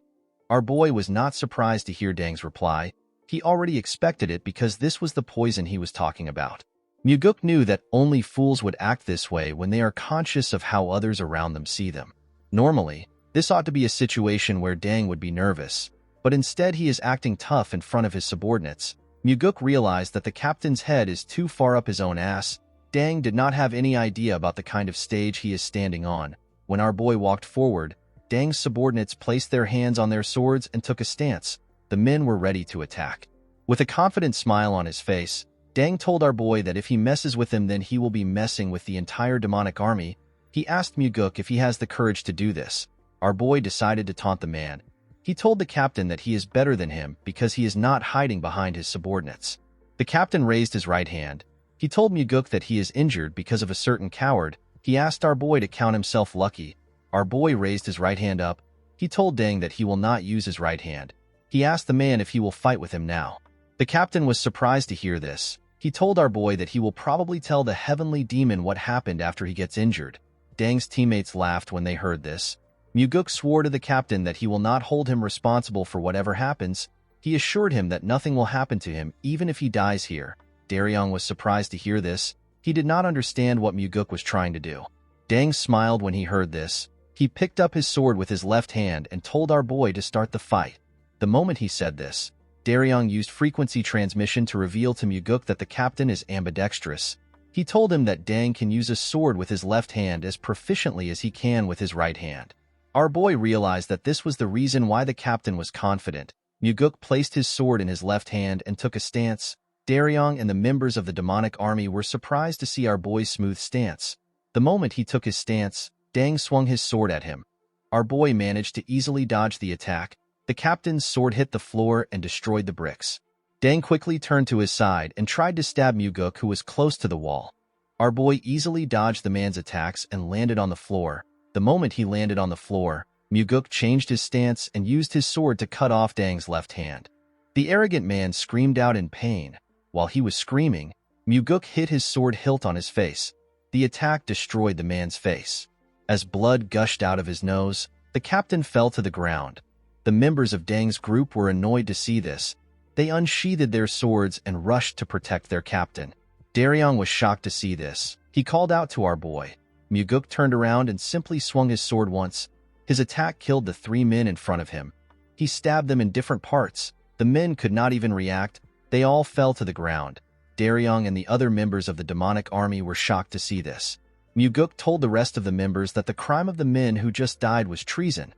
Our boy was not surprised to hear Dang's reply. He already expected it because this was the poison he was talking about. Muguk knew that only fools would act this way when they are conscious of how others around them see them. Normally, this ought to be a situation where Dang would be nervous, but instead he is acting tough in front of his subordinates. Muguk realized that the captain's head is too far up his own ass. Dang did not have any idea about the kind of stage he is standing on. When our boy walked forward, Dang's subordinates placed their hands on their swords and took a stance. The men were ready to attack. With a confident smile on his face, Dang told our boy that if he messes with him, then he will be messing with the entire demonic army. He asked Muguk if he has the courage to do this. Our boy decided to taunt the man. He told the captain that he is better than him because he is not hiding behind his subordinates. The captain raised his right hand. He told Muguk that he is injured because of a certain coward. He asked our boy to count himself lucky. Our boy raised his right hand up. He told Dang that he will not use his right hand. He asked the man if he will fight with him now. The captain was surprised to hear this. He told our boy that he will probably tell the heavenly demon what happened after he gets injured. Dang's teammates laughed when they heard this. Muguk swore to the captain that he will not hold him responsible for whatever happens. He assured him that nothing will happen to him even if he dies here. Daryong was surprised to hear this. He did not understand what Muguk was trying to do. Dang smiled when he heard this. He picked up his sword with his left hand and told our boy to start the fight. The moment he said this, Daryong used frequency transmission to reveal to Muguk that the captain is ambidextrous. He told him that Dang can use a sword with his left hand as proficiently as he can with his right hand. Our boy realized that this was the reason why the captain was confident. Muguk placed his sword in his left hand and took a stance. Daryong and the members of the demonic army were surprised to see our boy's smooth stance. The moment he took his stance, Dang swung his sword at him. Our boy managed to easily dodge the attack. The captain's sword hit the floor and destroyed the bricks. Dang quickly turned to his side and tried to stab Muguk, who was close to the wall. Our boy easily dodged the man's attacks and landed on the floor. The moment he landed on the floor, Muguk changed his stance and used his sword to cut off Dang's left hand. The arrogant man screamed out in pain. While he was screaming, Muguk hit his sword hilt on his face. The attack destroyed the man's face. As blood gushed out of his nose, the captain fell to the ground. The members of Dang's group were annoyed to see this. They unsheathed their swords and rushed to protect their captain. Daryong was shocked to see this. He called out to our boy. Muguk turned around and simply swung his sword once. His attack killed the 3 men in front of him. He stabbed them in different parts. The men could not even react. They all fell to the ground. Daryong and the other members of the demonic army were shocked to see this. Muguk told the rest of the members that the crime of the men who just died was treason.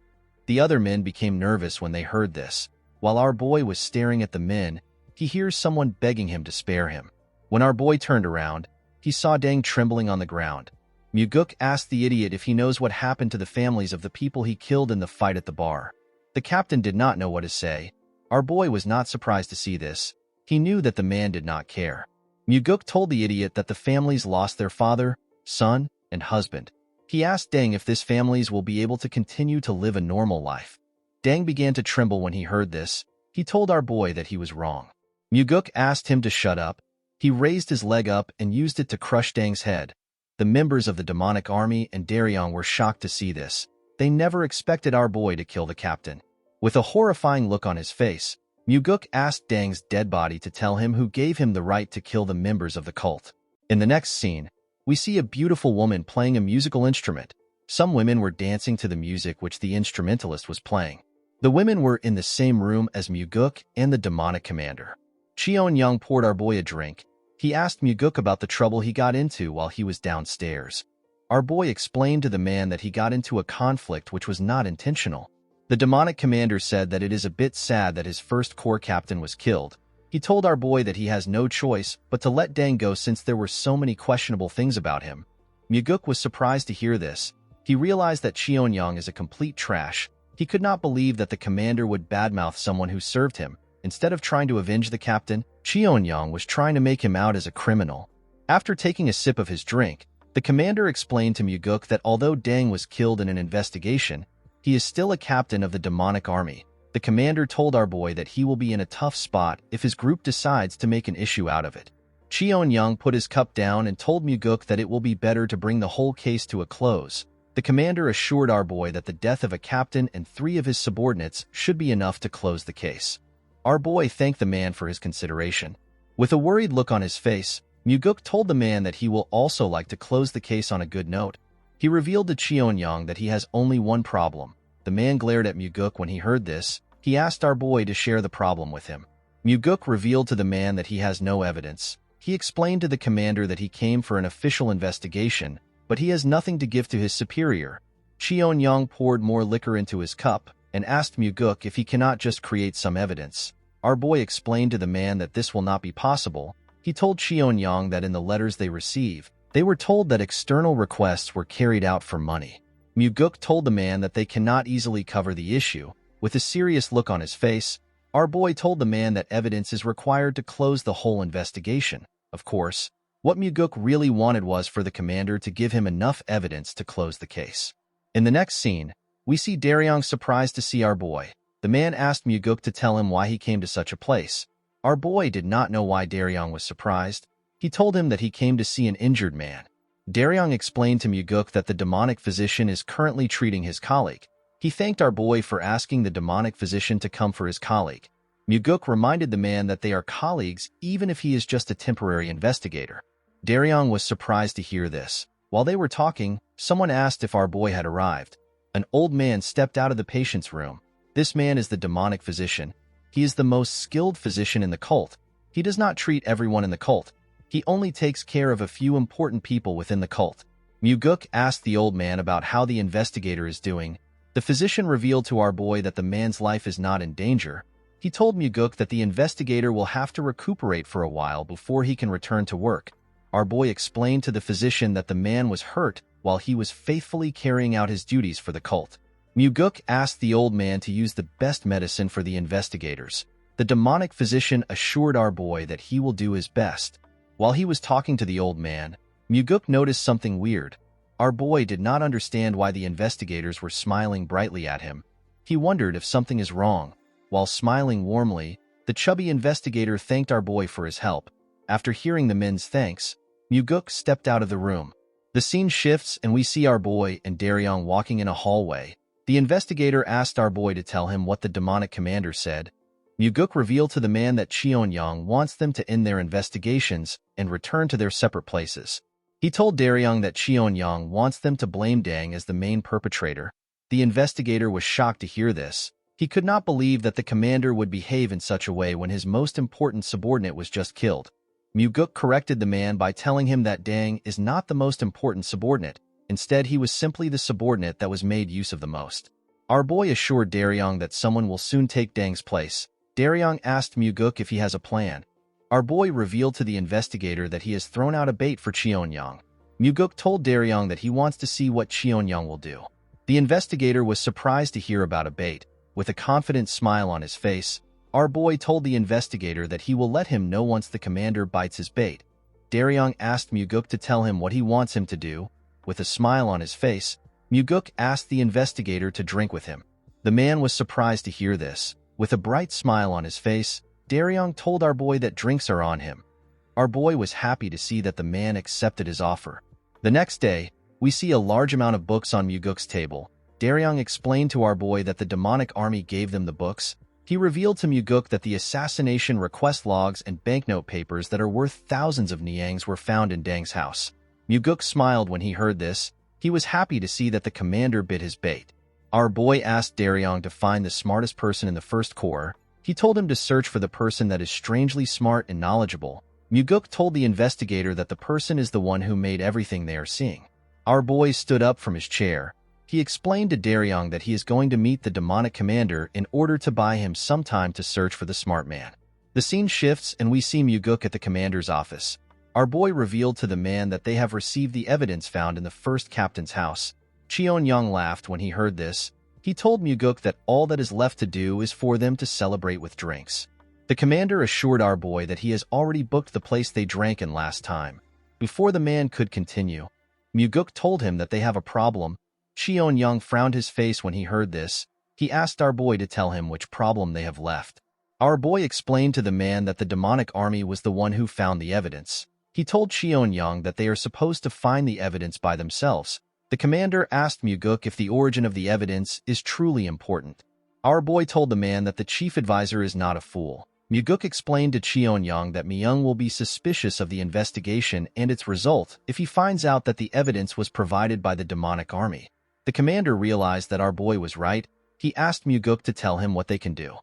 The other men became nervous when they heard this. While our boy was staring at the men, he hears someone begging him to spare him. When our boy turned around, he saw Dang trembling on the ground. Muguk asked the idiot if he knows what happened to the families of the people he killed in the fight at the bar. The captain did not know what to say. Our boy was not surprised to see this. He knew that the man did not care. Muguk told the idiot that the families lost their father, son, and husband. He asked Deng if this families will be able to continue to live a normal life. Deng began to tremble when he heard this. He told our boy that he was wrong. Muguk asked him to shut up. He raised his leg up and used it to crush Deng's head. The members of the demonic army and Daryong were shocked to see this. They never expected our boy to kill the captain. With a horrifying look on his face, Muguk asked Deng's dead body to tell him who gave him the right to kill the members of the cult. In the next scene, we see a beautiful woman playing a musical instrument. Some women were dancing to the music which the instrumentalist was playing. The women were in the same room as Muguk and the demonic commander. Cheon-young poured our boy a drink. He asked Muguk about the trouble he got into while he was downstairs. Our boy explained to the man that he got into a conflict which was not intentional. The demonic commander said that it is a bit sad that his first corps captain was killed. He told our boy that he has no choice but to let Deng go since there were so many questionable things about him. Muguk was surprised to hear this. He realized that Cheon-young is a complete trash. He could not believe that the commander would badmouth someone who served him. Instead of trying to avenge the captain, Cheon-young was trying to make him out as a criminal. After taking a sip of his drink, the commander explained to Muguk that although Deng was killed in an investigation, he is still a captain of the demonic army. The commander told our boy that he will be in a tough spot if his group decides to make an issue out of it. Cheon-young put his cup down and told Muguk that it will be better to bring the whole case to a close. The commander assured our boy that the death of a captain and 3 of his subordinates should be enough to close the case. Our boy thanked the man for his consideration. With a worried look on his face, Muguk told the man that he will also like to close the case on a good note. He revealed to Cheon-young that he has only one problem. The man glared at Muguk when he heard this. He asked our boy to share the problem with him. Muguk revealed to the man that he has no evidence. He explained to the commander that he came for an official investigation, but he has nothing to give to his superior. Cheon-young poured more liquor into his cup and asked Muguk if he cannot just create some evidence. Our boy explained to the man that this will not be possible. He told Cheon-young that in the letters they receive, they were told that external requests were carried out for money. Muguk told the man that they cannot easily cover the issue. With a serious look on his face, our boy told the man that evidence is required to close the whole investigation. Of course, what Muguk really wanted was for the commander to give him enough evidence to close the case. In the next scene, we see Daryong surprised to see our boy. The man asked Muguk to tell him why he came to such a place. Our boy did not know why Daryong was surprised. He told him that he came to see an injured man. Daryong explained to Muguk that the demonic physician is currently treating his colleague. He thanked our boy for asking the demonic physician to come for his colleague. Muguk reminded the man that they are colleagues even if he is just a temporary investigator. Daryong was surprised to hear this. While they were talking, someone asked if our boy had arrived. An old man stepped out of the patient's room. This man is the demonic physician. He is the most skilled physician in the cult. He does not treat everyone in the cult. He only takes care of a few important people within the cult. Muguk asked the old man about how the investigator is doing. The physician revealed to our boy that the man's life is not in danger. He told Muguk that the investigator will have to recuperate for a while before he can return to work. Our boy explained to the physician that the man was hurt while he was faithfully carrying out his duties for the cult. Muguk asked the old man to use the best medicine for the investigators. The demonic physician assured our boy that he will do his best. While he was talking to the old man, Muguk noticed something weird. Our boy did not understand why the investigators were smiling brightly at him. He wondered if something is wrong. While smiling warmly, the chubby investigator thanked our boy for his help. After hearing the men's thanks, Muguk stepped out of the room. The scene shifts and we see our boy and Daryong walking in a hallway. The investigator asked our boy to tell him what the demonic commander said. Muguk revealed to the man that Cheon-young wants them to end their investigations and return to their separate places. He told Daryong that Cheon-young wants them to blame Deng as the main perpetrator. The investigator was shocked to hear this. He could not believe that the commander would behave in such a way when his most important subordinate was just killed. Muguk corrected the man by telling him that Deng is not the most important subordinate. Instead, he was simply the subordinate that was made use of the most. Our boy assured Daryong that someone will soon take Deng's place. Daryong asked Muguk if he has a plan. Our boy revealed to the investigator that he has thrown out a bait for Cheon-young. Muguk told Daryong that he wants to see what Cheon-young will do. The investigator was surprised to hear about a bait. With a confident smile on his face, our boy told the investigator that he will let him know once the commander bites his bait. Daryong asked Muguk to tell him what he wants him to do. With a smile on his face, Muguk asked the investigator to drink with him. The man was surprised to hear this. With a bright smile on his face, Daryong told our boy that drinks are on him. Our boy was happy to see that the man accepted his offer. The next day, we see a large amount of books on Muguk's table. Daryong explained to our boy that the demonic army gave them the books. He revealed to Muguk that the assassination request logs and banknote papers that are worth thousands of niangs were found in Dang's house. Muguk smiled when he heard this. He was happy to see that the commander bit his bait. Our boy asked Daryong to find the smartest person in the first corps. He told him to search for the person that is strangely smart and knowledgeable. Muguk told the investigator that the person is the one who made everything they are seeing. Our boy stood up from his chair. He explained to Daryong that he is going to meet the demonic commander in order to buy him some time to search for the smart man. The scene shifts and we see Muguk at the commander's office. Our boy revealed to the man that they have received the evidence found in the first captain's house. Cheon-young laughed when he heard this. He told Muguk that all that is left to do is for them to celebrate with drinks. The commander assured our boy that he has already booked the place they drank in last time. Before the man could continue, Muguk told him that they have a problem. Cheon-young frowned his face when he heard this. He asked our boy to tell him which problem they have left. Our boy explained to the man that the demonic army was the one who found the evidence. He told Cheon-young that they are supposed to find the evidence by themselves. The commander asked Muguk if the origin of the evidence is truly important. Our boy told the man that the chief advisor is not a fool. Muguk explained to Cheon-young that Myung will be suspicious of the investigation and its result if he finds out that the evidence was provided by the demonic army. The commander realized that our boy was right. He asked Muguk to tell him what they can do.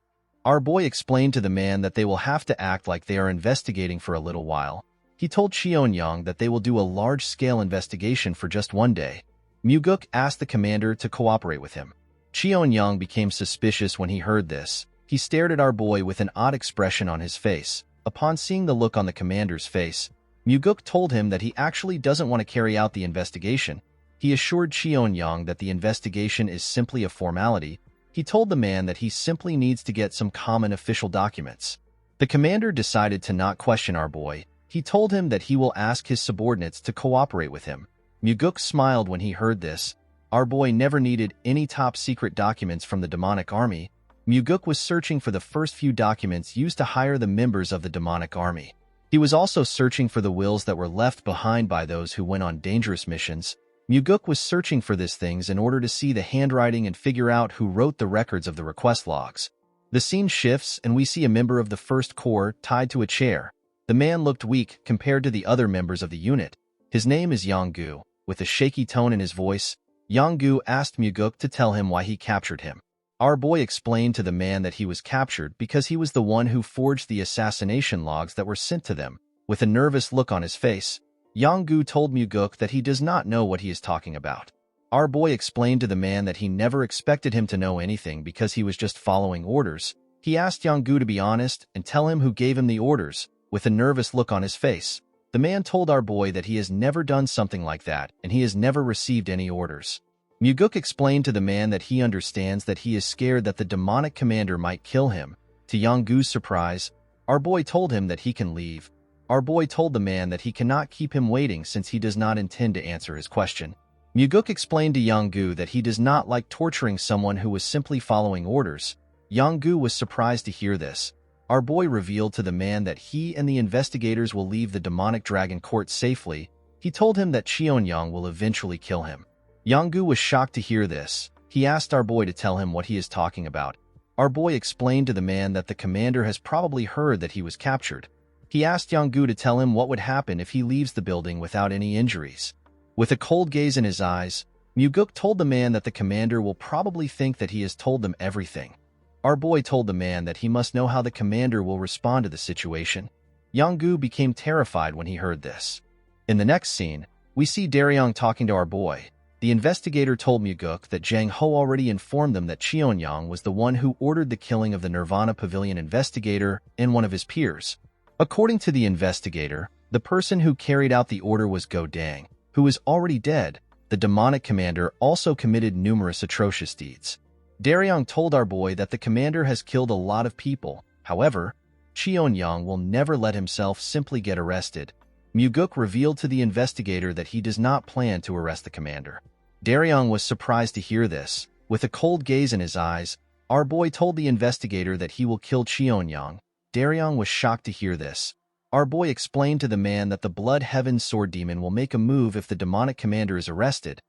Our boy explained to the man that they will have to act like they are investigating for a little while. He told Cheon-young that they will do a large-scale investigation for just one day. Muguk asked the commander to cooperate with him. Cheon-young became suspicious when he heard this. He stared at our boy with an odd expression on his face. Upon seeing the look on the commander's face, Muguk told him that he actually doesn't want to carry out the investigation. He assured Cheon-young that the investigation is simply a formality. He told the man that he simply needs to get some common official documents. The commander decided to not question our boy. He told him that he will ask his subordinates to cooperate with him. Muguk smiled when he heard this. Our boy never needed any top-secret documents from the demonic army. Muguk was searching for the first few documents used to hire the members of the demonic army. He was also searching for the wills that were left behind by those who went on dangerous missions. Muguk was searching for these things in order to see the handwriting and figure out who wrote the records of the request logs. The scene shifts and we see a member of the First Corps tied to a chair. The man looked weak compared to the other members of the unit. His name is Yong-gu. With a shaky tone in his voice, Yong-gu asked Muguk to tell him why he captured him. Our boy explained to the man that he was captured because he was the one who forged the assassination logs that were sent to them. With a nervous look on his face, Yong-gu told Muguk that he does not know what he is talking about. Our boy explained to the man that he never expected him to know anything because he was just following orders. He asked Yong-gu to be honest and tell him who gave him the orders. With a nervous look on his face, the man told our boy that he has never done something like that and he has never received any orders. Muguk explained to the man that he understands that he is scared that the demonic commander might kill him. To Yong-gu's surprise, our boy told him that he can leave. Our boy told the man that he cannot keep him waiting since he does not intend to answer his question. Muguk explained to Yong-gu that he does not like torturing someone who was simply following orders. Yong-gu was surprised to hear this. Our boy revealed to the man that he and the investigators will leave the demonic dragon court safely. He told him that Cheon-young will eventually kill him. Yong-gu was shocked to hear this. He asked our boy to tell him what he is talking about. Our boy explained to the man that the commander has probably heard that he was captured. He asked Yong-gu to tell him what would happen if he leaves the building without any injuries. With a cold gaze in his eyes, Muguk told the man that the commander will probably think that he has told them everything. Our boy told the man that he must know how the commander will respond to the situation. Yong-gu became terrified when he heard this. In the next scene, we see Daryong talking to our boy. The investigator told Muguk that Jang Ho already informed them that Cheon-young was the one who ordered the killing of the Nirvana Pavilion investigator and one of his peers. According to the investigator, the person who carried out the order was Go Dang, who is already dead. The demonic commander also committed numerous atrocious deeds. Daryong told our boy that the commander has killed a lot of people. However, Cheon-young will never let himself simply get arrested. Muguk revealed to the investigator that he does not plan to arrest the commander. Daryong was surprised to hear this. With a cold gaze in his eyes, our boy told the investigator that he will kill Cheonyang. Daryong was shocked to hear this. Our boy explained to the man that the Blood Heaven Sword Demon will make a move if the demonic commander is arrested.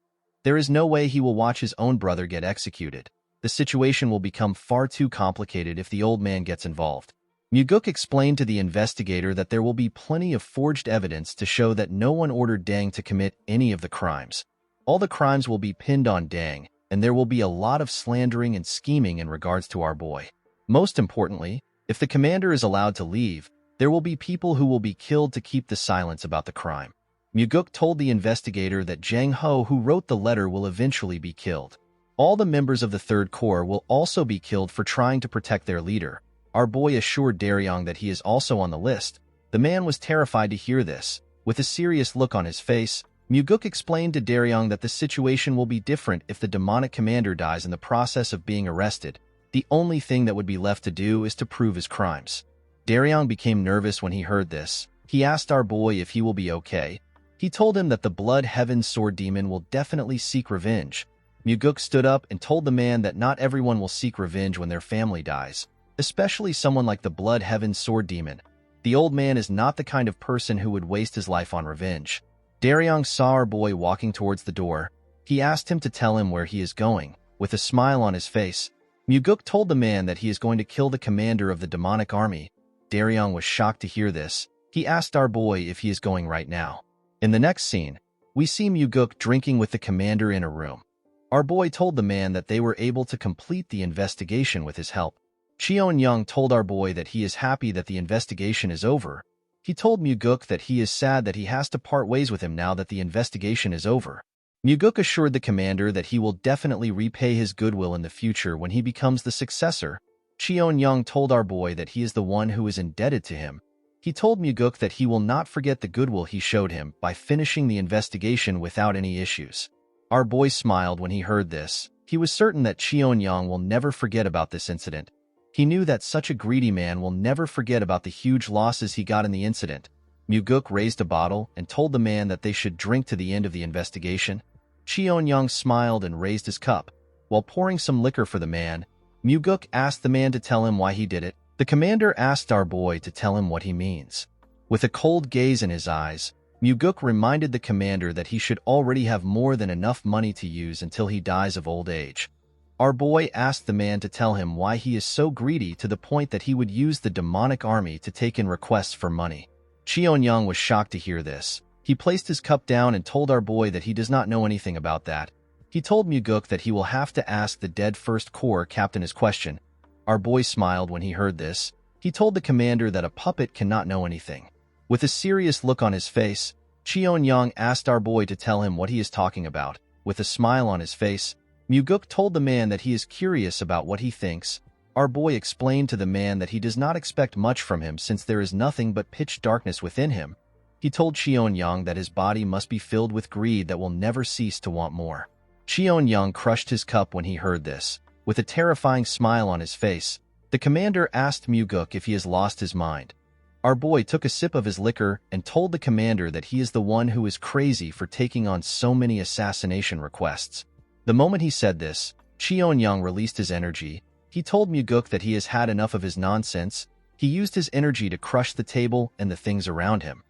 There is no way he will watch his own brother get executed. The situation will become far too complicated if the old man gets involved. Muguk explained to the investigator that there will be plenty of forged evidence to show that no one ordered Dang to commit any of the crimes. All the crimes will be pinned on Dang, and there will be a lot of slandering and scheming in regards to our boy. Most importantly, if the commander is allowed to leave, there will be people who will be killed to keep the silence about the crime. Muguk told the investigator that Jang Ho, who wrote the letter, will eventually be killed. All the members of the Third Corps will also be killed for trying to protect their leader. Our boy assured Daryong that he is also on the list. The man was terrified to hear this. With a serious look on his face, Muguk explained to Daryong that the situation will be different if the demonic commander dies in the process of being arrested. The only thing that would be left to do is to prove his crimes. Daryong became nervous when he heard this. He asked our boy if he will be okay. He told him that the Blood Heaven Sword Demon will definitely seek revenge. Muguk stood up and told the man that not everyone will seek revenge when their family dies, especially someone like the Blood Heaven Sword Demon. The old man is not the kind of person who would waste his life on revenge. Daryong saw our boy walking towards the door. He asked him to tell him where he is going. With a smile on his face, Muguk told the man that he is going to kill the commander of the demonic army. Daryong was shocked to hear this. He asked our boy if he is going right now. In the next scene, we see Muguk drinking with the commander in a room. Our boy told the man that they were able to complete the investigation with his help. Cheonyang told our boy that he is happy that the investigation is over. He told Muguk that he is sad that he has to part ways with him now that the investigation is over. Muguk assured the commander that he will definitely repay his goodwill in the future when he becomes the successor. Cheonyang told our boy that he is the one who is indebted to him. He told Muguk that he will not forget the goodwill he showed him by finishing the investigation without any issues. Our boy smiled when he heard this. He was certain that Cheonyang will never forget about this incident. He knew that such a greedy man will never forget about the huge losses he got in the incident. Muguk raised a bottle and told the man that they should drink to the end of the investigation. Cheonyang smiled and raised his cup. While pouring some liquor for the man, Muguk asked the man to tell him why he did it. The commander asked our boy to tell him what he means. With a cold gaze in his eyes, Muguk reminded the commander that he should already have more than enough money to use until he dies of old age. Our boy asked the man to tell him why he is so greedy to the point that he would use the demonic army to take in requests for money. Cheonyang was shocked to hear this. He placed his cup down and told our boy that he does not know anything about that. He told Muguk that he will have to ask the dead First Corps captain his question. Our boy smiled when he heard this. He told the commander that a puppet cannot know anything. With a serious look on his face, Cheonyang asked our boy to tell him what he is talking about. With a smile on his face, Muguk told the man that he is curious about what he thinks. Our boy explained to the man that he does not expect much from him since there is nothing but pitch darkness within him. He told Cheonyang that his body must be filled with greed that will never cease to want more. Cheonyang crushed his cup when he heard this. With a terrifying smile on his face, the commander asked Muguk if he has lost his mind. Our boy took a sip of his liquor and told the commander that he is the one who is crazy for taking on so many assassination requests. The moment he said this, Cheonyang released his energy. He told Muguk that he has had enough of his nonsense. He used his energy to crush the table and the things around him.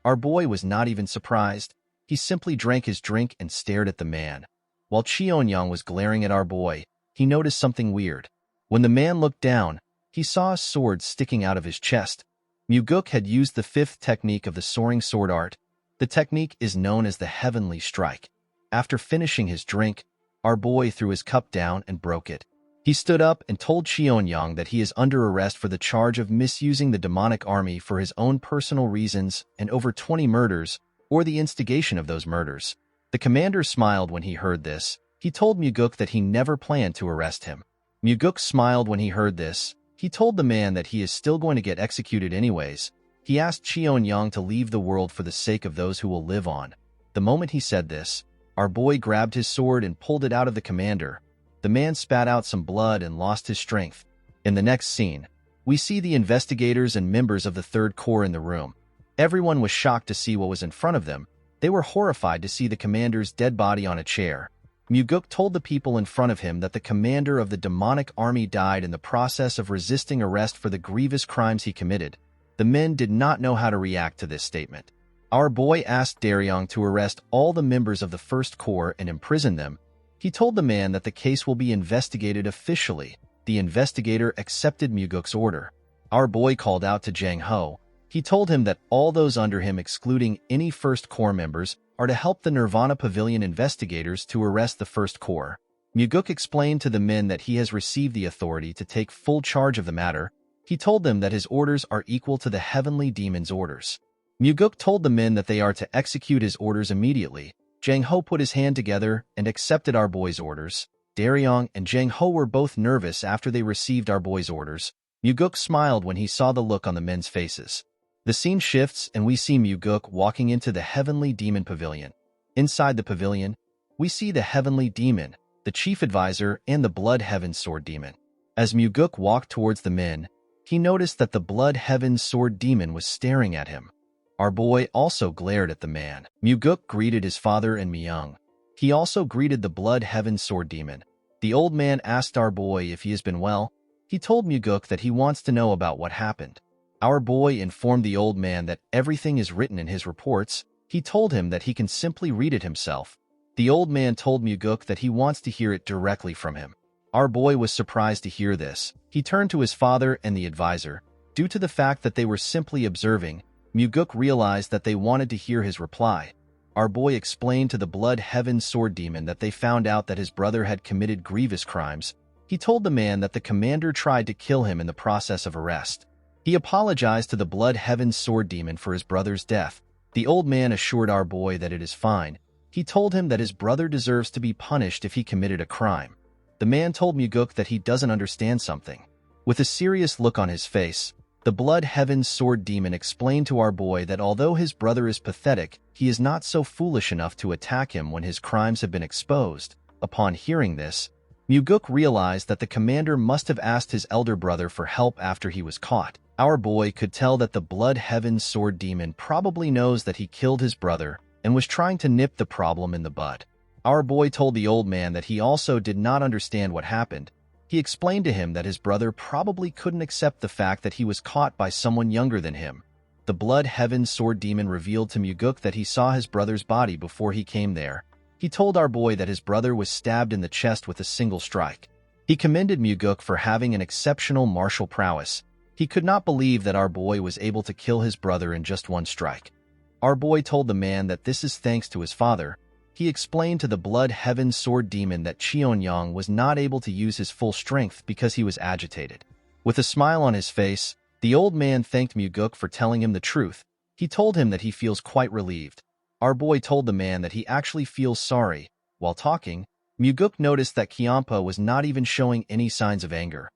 Our boy was not even surprised. He simply drank his drink and stared at the man. While Cheonyang was glaring at our boy, he noticed something weird. When the man looked down, he saw a sword sticking out of his chest. Muguk had used the fifth technique of the soaring sword art. The technique is known as the Heavenly Strike. After finishing his drink, our boy threw his cup down and broke it. He stood up and told Cheonyang that he is under arrest for the charge of misusing the demonic army for his own personal reasons and over 20 murders, or the instigation of those murders. The commander smiled when he heard this. He told Muguk that he never planned to arrest him. Muguk smiled when he heard this. He told the man that he is still going to get executed anyways. He asked Cheonyang to leave the world for the sake of those who will live on. The moment he said this, our boy grabbed his sword and pulled it out of the commander. The man spat out some blood and lost his strength. In the next scene, we see the investigators and members of the Third Corps in the room. Everyone was shocked to see what was in front of them. They were horrified to see the commander's dead body on a chair. Muguk told the people in front of him that the commander of the demonic army died in the process of resisting arrest for the grievous crimes he committed. The men did not know how to react to this statement. Our boy asked Daryong to arrest all the members of the First Corps and imprison them. He told the man that the case will be investigated officially. The investigator accepted Muguk's order. Our boy called out to Jang Ho. He told him that all those under him, excluding any First Corps members, are to help the Nirvana Pavilion investigators to arrest the First Corps. Muguk explained to the men that he has received the authority to take full charge of the matter. He told them that his orders are equal to the heavenly demon's orders. Muguk told the men that they are to execute his orders immediately. Jang Ho put his hand together and accepted our boy's orders. Daryong and Jang Ho were both nervous after they received our boy's orders. Muguk smiled when he saw the look on the men's faces. The scene shifts and we see Muguk walking into the Heavenly Demon Pavilion. Inside the pavilion, we see the Heavenly Demon, the Chief Advisor, and the Blood Heaven Sword Demon. As Muguk walked towards the men, he noticed that the Blood Heaven Sword Demon was staring at him. Our boy also glared at the man. Muguk greeted his father and Myung. He also greeted the Blood Heaven Sword Demon. The old man asked our boy if he has been well. He told Muguk that he wants to know about what happened. Our boy informed the old man that everything is written in his reports. He told him that he can simply read it himself. The old man told Muguk that he wants to hear it directly from him. Our boy was surprised to hear this. He turned to his father and the advisor. Due to the fact that they were simply observing, Muguk realized that they wanted to hear his reply. Our boy explained to the Blood Heaven Sword Demon that they found out that his brother had committed grievous crimes. He told the man that the commander tried to kill him in the process of arrest. He apologized to the Blood Heaven Sword Demon for his brother's death. The old man assured our boy that it is fine. He told him that his brother deserves to be punished if he committed a crime. The man told Muguk that he doesn't understand something. With a serious look on his face, the Blood Heaven Sword Demon explained to our boy that although his brother is pathetic, he is not so foolish enough to attack him when his crimes have been exposed. Upon hearing this, Muguk realized that the commander must have asked his elder brother for help after he was caught. Our boy could tell that the Blood Heaven Sword Demon probably knows that he killed his brother and was trying to nip the problem in the bud. Our boy told the old man that he also did not understand what happened. He explained to him that his brother probably couldn't accept the fact that he was caught by someone younger than him. The Blood Heaven Sword Demon revealed to Muguk that he saw his brother's body before he came there. He told our boy that his brother was stabbed in the chest with a single strike. He commended Muguk for having an exceptional martial prowess. He could not believe that our boy was able to kill his brother in just one strike. Our boy told the man that this is thanks to his father. He explained to the Blood Heaven Sword Demon that Cheonyang was not able to use his full strength because he was agitated. With a smile on his face, the old man thanked Muguk for telling him the truth. He told him that he feels quite relieved. Our boy told the man that he actually feels sorry. While talking, Muguk noticed that Kyampa was not even showing any signs of anger.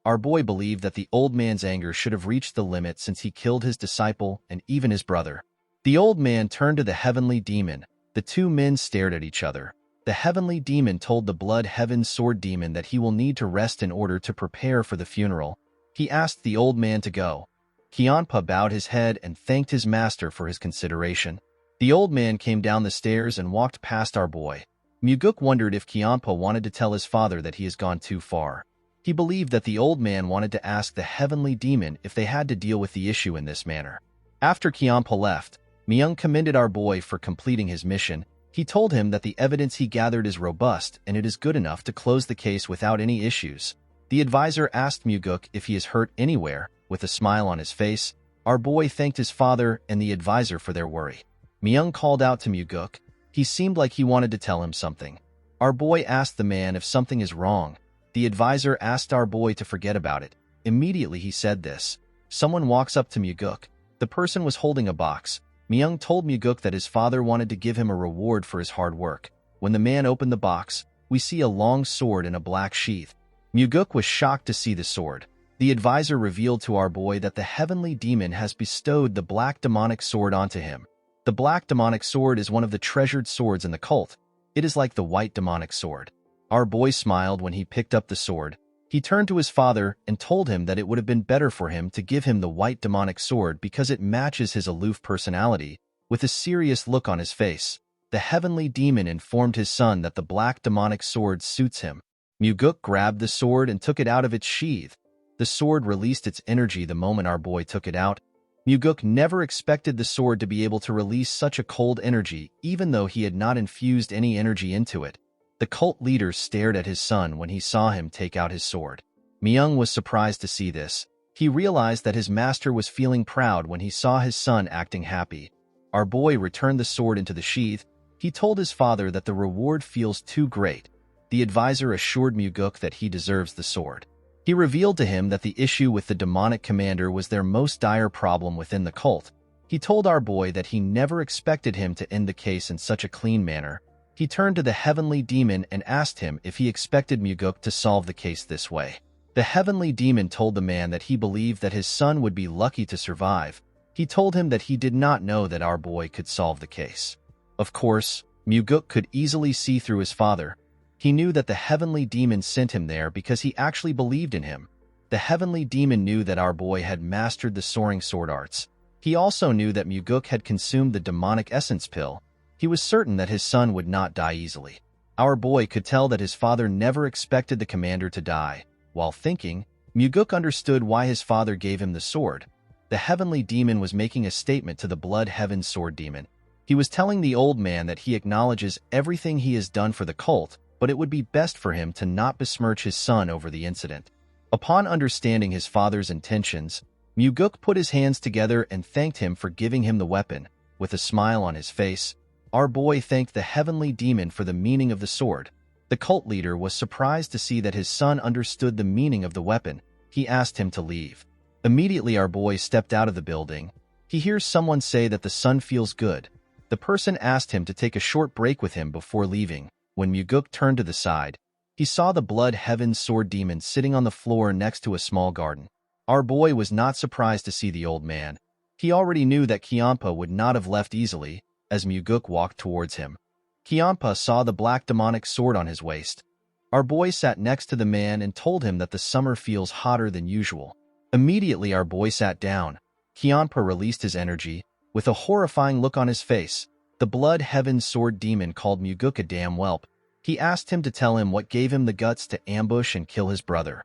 Our boy believed that the old man's anger should have reached the limit since he killed his disciple and even his brother. The old man turned to the Heavenly Demon. The two men stared at each other. The Heavenly Demon told the Blood Heaven Sword Demon that he will need to rest in order to prepare for the funeral. He asked the old man to go. Kyampa bowed his head and thanked his master for his consideration. The old man came down the stairs and walked past our boy. Muguk wondered if Kyampa wanted to tell his father that he has gone too far. He believed that the old man wanted to ask the Heavenly Demon if they had to deal with the issue in this manner. After Kyampa left, Myung commended our boy for completing his mission. He told him that the evidence he gathered is robust and it is good enough to close the case without any issues. The advisor asked Muguk if he is hurt anywhere. With a smile on his face, our boy thanked his father and the advisor for their worry. Myung called out to Muguk. He seemed like he wanted to tell him something. Our boy asked the man if something is wrong. The advisor asked our boy to forget about it. Immediately he said this. Someone walks up to Muguk. The person was holding a box. Myung told Muguk that his father wanted to give him a reward for his hard work. When the man opened the box, we see a long sword in a black sheath. Muguk was shocked to see the sword. The advisor revealed to our boy that the Heavenly Demon has bestowed the black demonic sword onto him. The black demonic sword is one of the treasured swords in the cult. It is like the white demonic sword. Our boy smiled when he picked up the sword. He turned to his father and told him that it would have been better for him to give him the white demonic sword because it matches his aloof personality. With a serious look on his face, the heavenly demon informed his son that the black demonic sword suits him. Muguk grabbed the sword and took it out of its sheath. The sword released its energy the moment our boy took it out. Muguk never expected the sword to be able to release such a cold energy, even though he had not infused any energy into it. The cult leader stared at his son when he saw him take out his sword. Myung was surprised to see this. He realized that his master was feeling proud when he saw his son acting happy. Our boy returned the sword into the sheath. He told his father that the reward feels too great. The advisor assured Muguk that he deserves the sword. He revealed to him that the issue with the demonic commander was their most dire problem within the cult. He told our boy that he never expected him to end the case in such a clean manner. He turned to the heavenly demon and asked him if he expected Muguk to solve the case this way. The heavenly demon told the man that he believed that his son would be lucky to survive. He told him that he did not know that our boy could solve the case. Of course, Muguk could easily see through his father. He knew that the heavenly demon sent him there because he actually believed in him. The heavenly demon knew that our boy had mastered the soaring sword arts. He also knew that Muguk had consumed the demonic essence pill. He was certain that his son would not die easily. Our boy could tell that his father never expected the commander to die. While thinking, Muguk understood why his father gave him the sword. The heavenly demon was making a statement to the blood heaven sword demon. He was telling the old man that he acknowledges everything he has done for the cult, but it would be best for him to not besmirch his son over the incident. Upon understanding his father's intentions, Muguk put his hands together and thanked him for giving him the weapon. With a smile on his face, our boy thanked the heavenly demon for the meaning of the sword. The cult leader was surprised to see that his son understood the meaning of the weapon. He asked him to leave. Immediately our boy stepped out of the building. He hears someone say that the son feels good. The person asked him to take a short break with him before leaving. When Muguk turned to the side, he saw the blood heaven sword demon sitting on the floor next to a small garden. Our boy was not surprised to see the old man. He already knew that Kiampa would not have left easily as Muguk walked towards him. Kiampa saw the black demonic sword on his waist. Our boy sat next to the man and told him that the summer feels hotter than usual. Immediately our boy sat down. Kiampa released his energy. With a horrifying look on his face, the blood heaven sword demon called Muguk a damn whelp. He asked him to tell him what gave him the guts to ambush and kill his brother.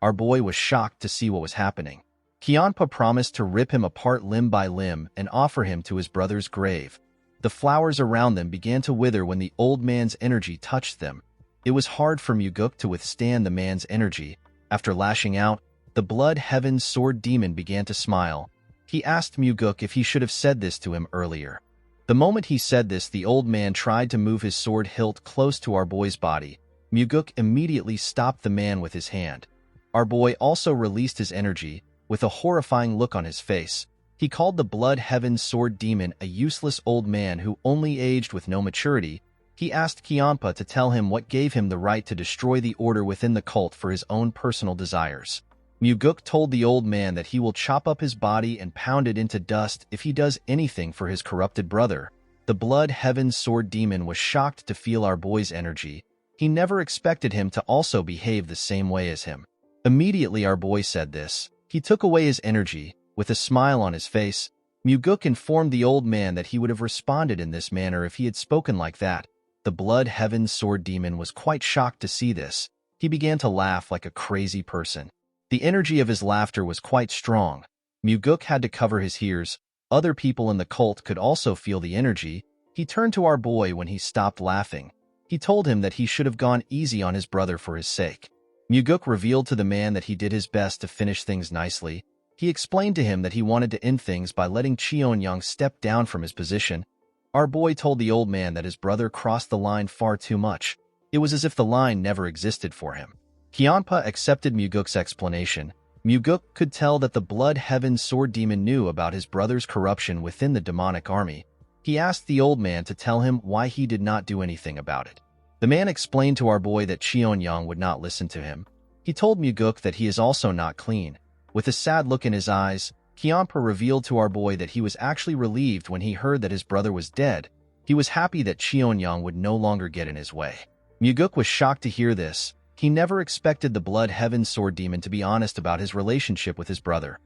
Our boy was shocked to see what was happening. Kiampa promised to rip him apart limb by limb and offer him to his brother's grave. The flowers around them began to wither when the old man's energy touched them. It was hard for Muguk to withstand the man's energy. After lashing out, the blood heaven sword demon began to smile. He asked Muguk if he should have said this to him earlier. The moment he said this, the old man tried to move his sword hilt close to our boy's body. Muguk immediately stopped the man with his hand. Our boy also released his energy. With a horrifying look on his face, he called the blood heaven sword demon a useless old man who only aged with no maturity. He asked Kiampa to tell him what gave him the right to destroy the order within the cult for his own personal desires. Muguk told the old man that he will chop up his body and pound it into dust if he does anything for his corrupted brother. The blood heaven sword demon was shocked to feel our boy's energy. He never expected him to also behave the same way as him. Immediately our boy said this. He took away his energy. With a smile on his face, Muguk informed the old man that he would have responded in this manner if he had spoken like that. The blood heaven sword demon was quite shocked to see this. He began to laugh like a crazy person. The energy of his laughter was quite strong. Muguk had to cover his ears. Other people in the cult could also feel the energy. He turned to our boy when he stopped laughing. He told him that he should have gone easy on his brother for his sake. Muguk revealed to the man that he did his best to finish things nicely. He explained to him that he wanted to end things by letting Cheon-young step down from his position. Our boy told the old man that his brother crossed the line far too much. It was as if the line never existed for him. Kiampa accepted Muguk's explanation. Muguk could tell that the blood heaven sword demon knew about his brother's corruption within the demonic army. He asked the old man to tell him why he did not do anything about it. The man explained to our boy that Cheon-young would not listen to him. He told Muguk that he is also not clean. With a sad look in his eyes, Kiampa revealed to our boy that he was actually relieved when he heard that his brother was dead. He was happy that Cheon-young would no longer get in his way. Muguk was shocked to hear this. He never expected the Blood Heaven Sword Demon to be honest about his relationship with his brother.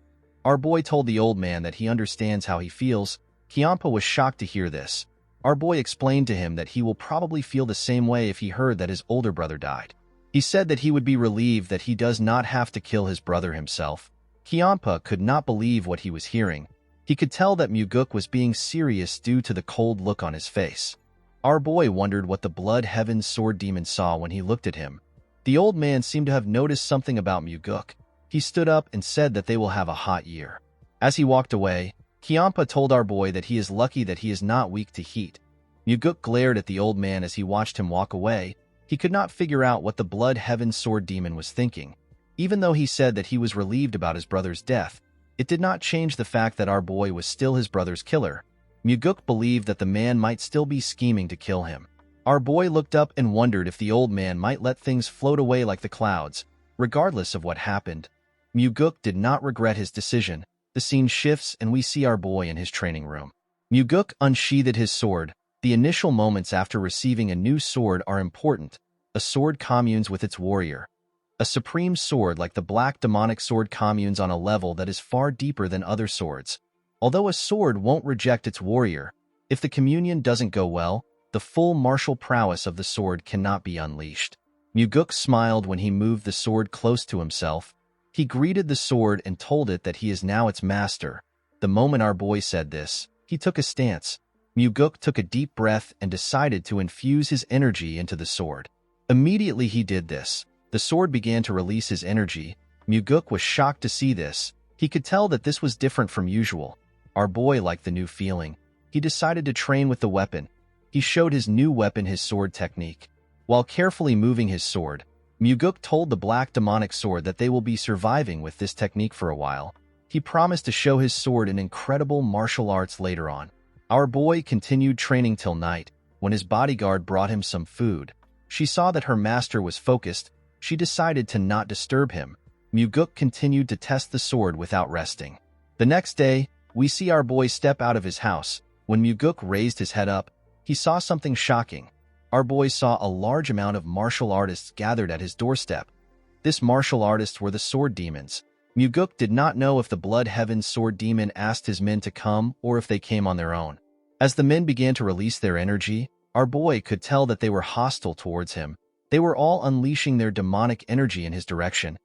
Our boy told the old man that he understands how he feels. Kiampa was shocked to hear this. Our boy explained to him that he will probably feel the same way if he heard that his older brother died. He said that he would be relieved that he does not have to kill his brother himself. Kiampa could not believe what he was hearing. He could tell that Muguk was being serious due to the cold look on his face. Our boy wondered what the Blood Heaven Sword Demon saw when he looked at him. The old man seemed to have noticed something about Muguk. He stood up and said that they will have a hot year. As he walked away, Kiampa told our boy that he is lucky that he is not weak to heat. Muguk glared at the old man as he watched him walk away. He could not figure out what the Blood Heaven Sword Demon was thinking. Even though he said that he was relieved about his brother's death, it did not change the fact that our boy was still his brother's killer. Muguk believed that the man might still be scheming to kill him. Our boy looked up and wondered if the old man might let things float away like the clouds. Regardless of what happened, Muguk did not regret his decision. The scene shifts and we see our boy in his training room. Muguk unsheathed his sword. The initial moments after receiving a new sword are important. A sword communes with its warrior. A supreme sword like the black demonic sword communes on a level that is far deeper than other swords. Although a sword won't reject its warrior, if the communion doesn't go well, the full martial prowess of the sword cannot be unleashed. Muguk smiled when he moved the sword close to himself. He greeted the sword and told it that he is now its master. The moment our boy said this, he took a stance. Muguk took a deep breath and decided to infuse his energy into the sword. Immediately he did this, the sword began to release his energy. Muguk was shocked to see this. He could tell that this was different from usual. Our boy liked the new feeling. He decided to train with the weapon. He showed his new weapon his sword technique. While carefully moving his sword, Muguk told the black demonic sword that they will be surviving with this technique for a while. He promised to show his sword in incredible martial arts later on. Our boy continued training till night. When his bodyguard brought him some food, she saw that her master was focused. She decided to not disturb him. Muguk continued to test the sword without resting. The next day, we see our boy step out of his house. When Muguk raised his head up, he saw something shocking. Our boy saw a large amount of martial artists gathered at his doorstep. This martial artists were the sword demons. Muguk did not know if the Blood Heaven Sword Demon asked his men to come or if they came on their own. As the men began to release their energy, our boy could tell that they were hostile towards him. They were all unleashing their demonic energy in his direction.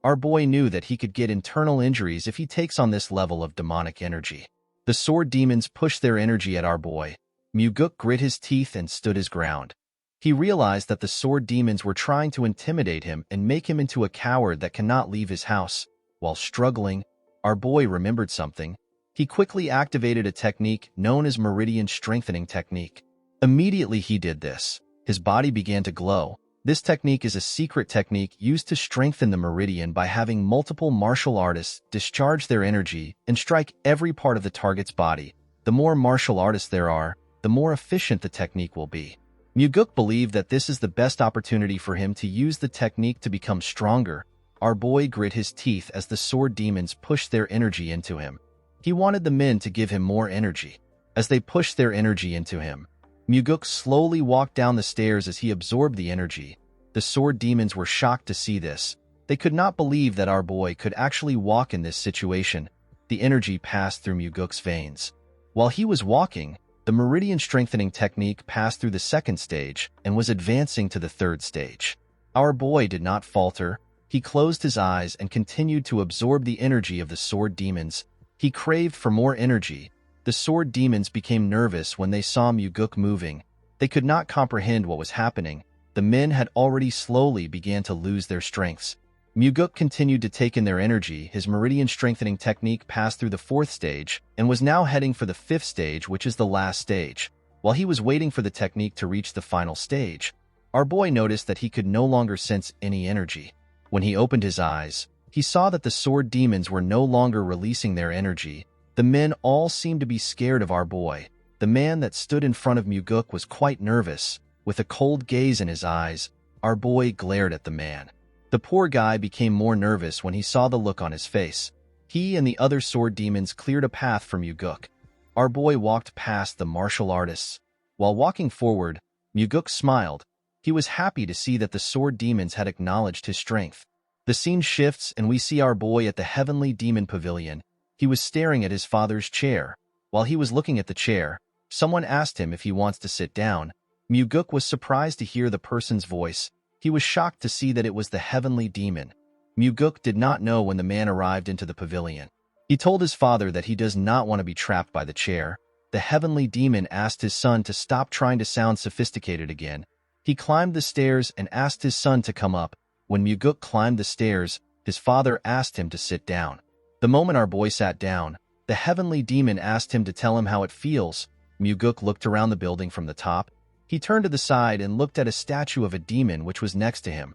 Our boy knew that he could get internal injuries if he takes on this level of demonic energy. The sword demons pushed their energy at our boy. Muguk grit his teeth and stood his ground. He realized that the sword demons were trying to intimidate him and make him into a coward that cannot leave his house. While struggling, our boy remembered something. He quickly activated a technique known as Meridian Strengthening Technique. Immediately he did this, his body began to glow. This technique is a secret technique used to strengthen the meridian by having multiple martial artists discharge their energy and strike every part of the target's body. The more martial artists there are, the more efficient the technique will be. Muguk believed that this is the best opportunity for him to use the technique to become stronger. Our boy grit his teeth as the sword demons pushed their energy into him. He wanted the men to give him more energy. As they pushed their energy into him, Muguk slowly walked down the stairs as he absorbed the energy. The sword demons were shocked to see this. They could not believe that our boy could actually walk in this situation. The energy passed through Muguk's veins. While he was walking, the Meridian Strengthening Technique passed through the second stage and was advancing to the third stage. Our boy did not falter. He closed his eyes and continued to absorb the energy of the sword demons. He craved for more energy. The sword demons became nervous when they saw Muguk moving. They could not comprehend what was happening. The men had already slowly began to lose their strengths. Muguk continued to take in their energy. His Meridian Strengthening Technique passed through the fourth stage and was now heading for the fifth stage, which is the last stage. While he was waiting for the technique to reach the final stage, our boy noticed that he could no longer sense any energy. When he opened his eyes, he saw that the sword demons were no longer releasing their energy. The men all seemed to be scared of our boy. The man that stood in front of Muguk was quite nervous. With a cold gaze in his eyes, our boy glared at the man. The poor guy became more nervous when he saw the look on his face. He and the other sword demons cleared a path for Muguk. Our boy walked past the martial artists. While walking forward, Muguk smiled. He was happy to see that the sword demons had acknowledged his strength. The scene shifts and we see our boy at the Heavenly Demon Pavilion. He was staring at his father's chair. While he was looking at the chair, someone asked him if he wants to sit down. Muguk was surprised to hear the person's voice. He was shocked to see that it was the Heavenly Demon. Muguk did not know when the man arrived into the pavilion. He told his father that he does not want to be trapped by the chair. The Heavenly Demon asked his son to stop trying to sound sophisticated again. He climbed the stairs and asked his son to come up. When Muguk climbed the stairs, his father asked him to sit down. The moment our boy sat down, the Heavenly Demon asked him to tell him how it feels. Muguk looked around the building from the top. He turned to the side and looked at a statue of a demon which was next to him.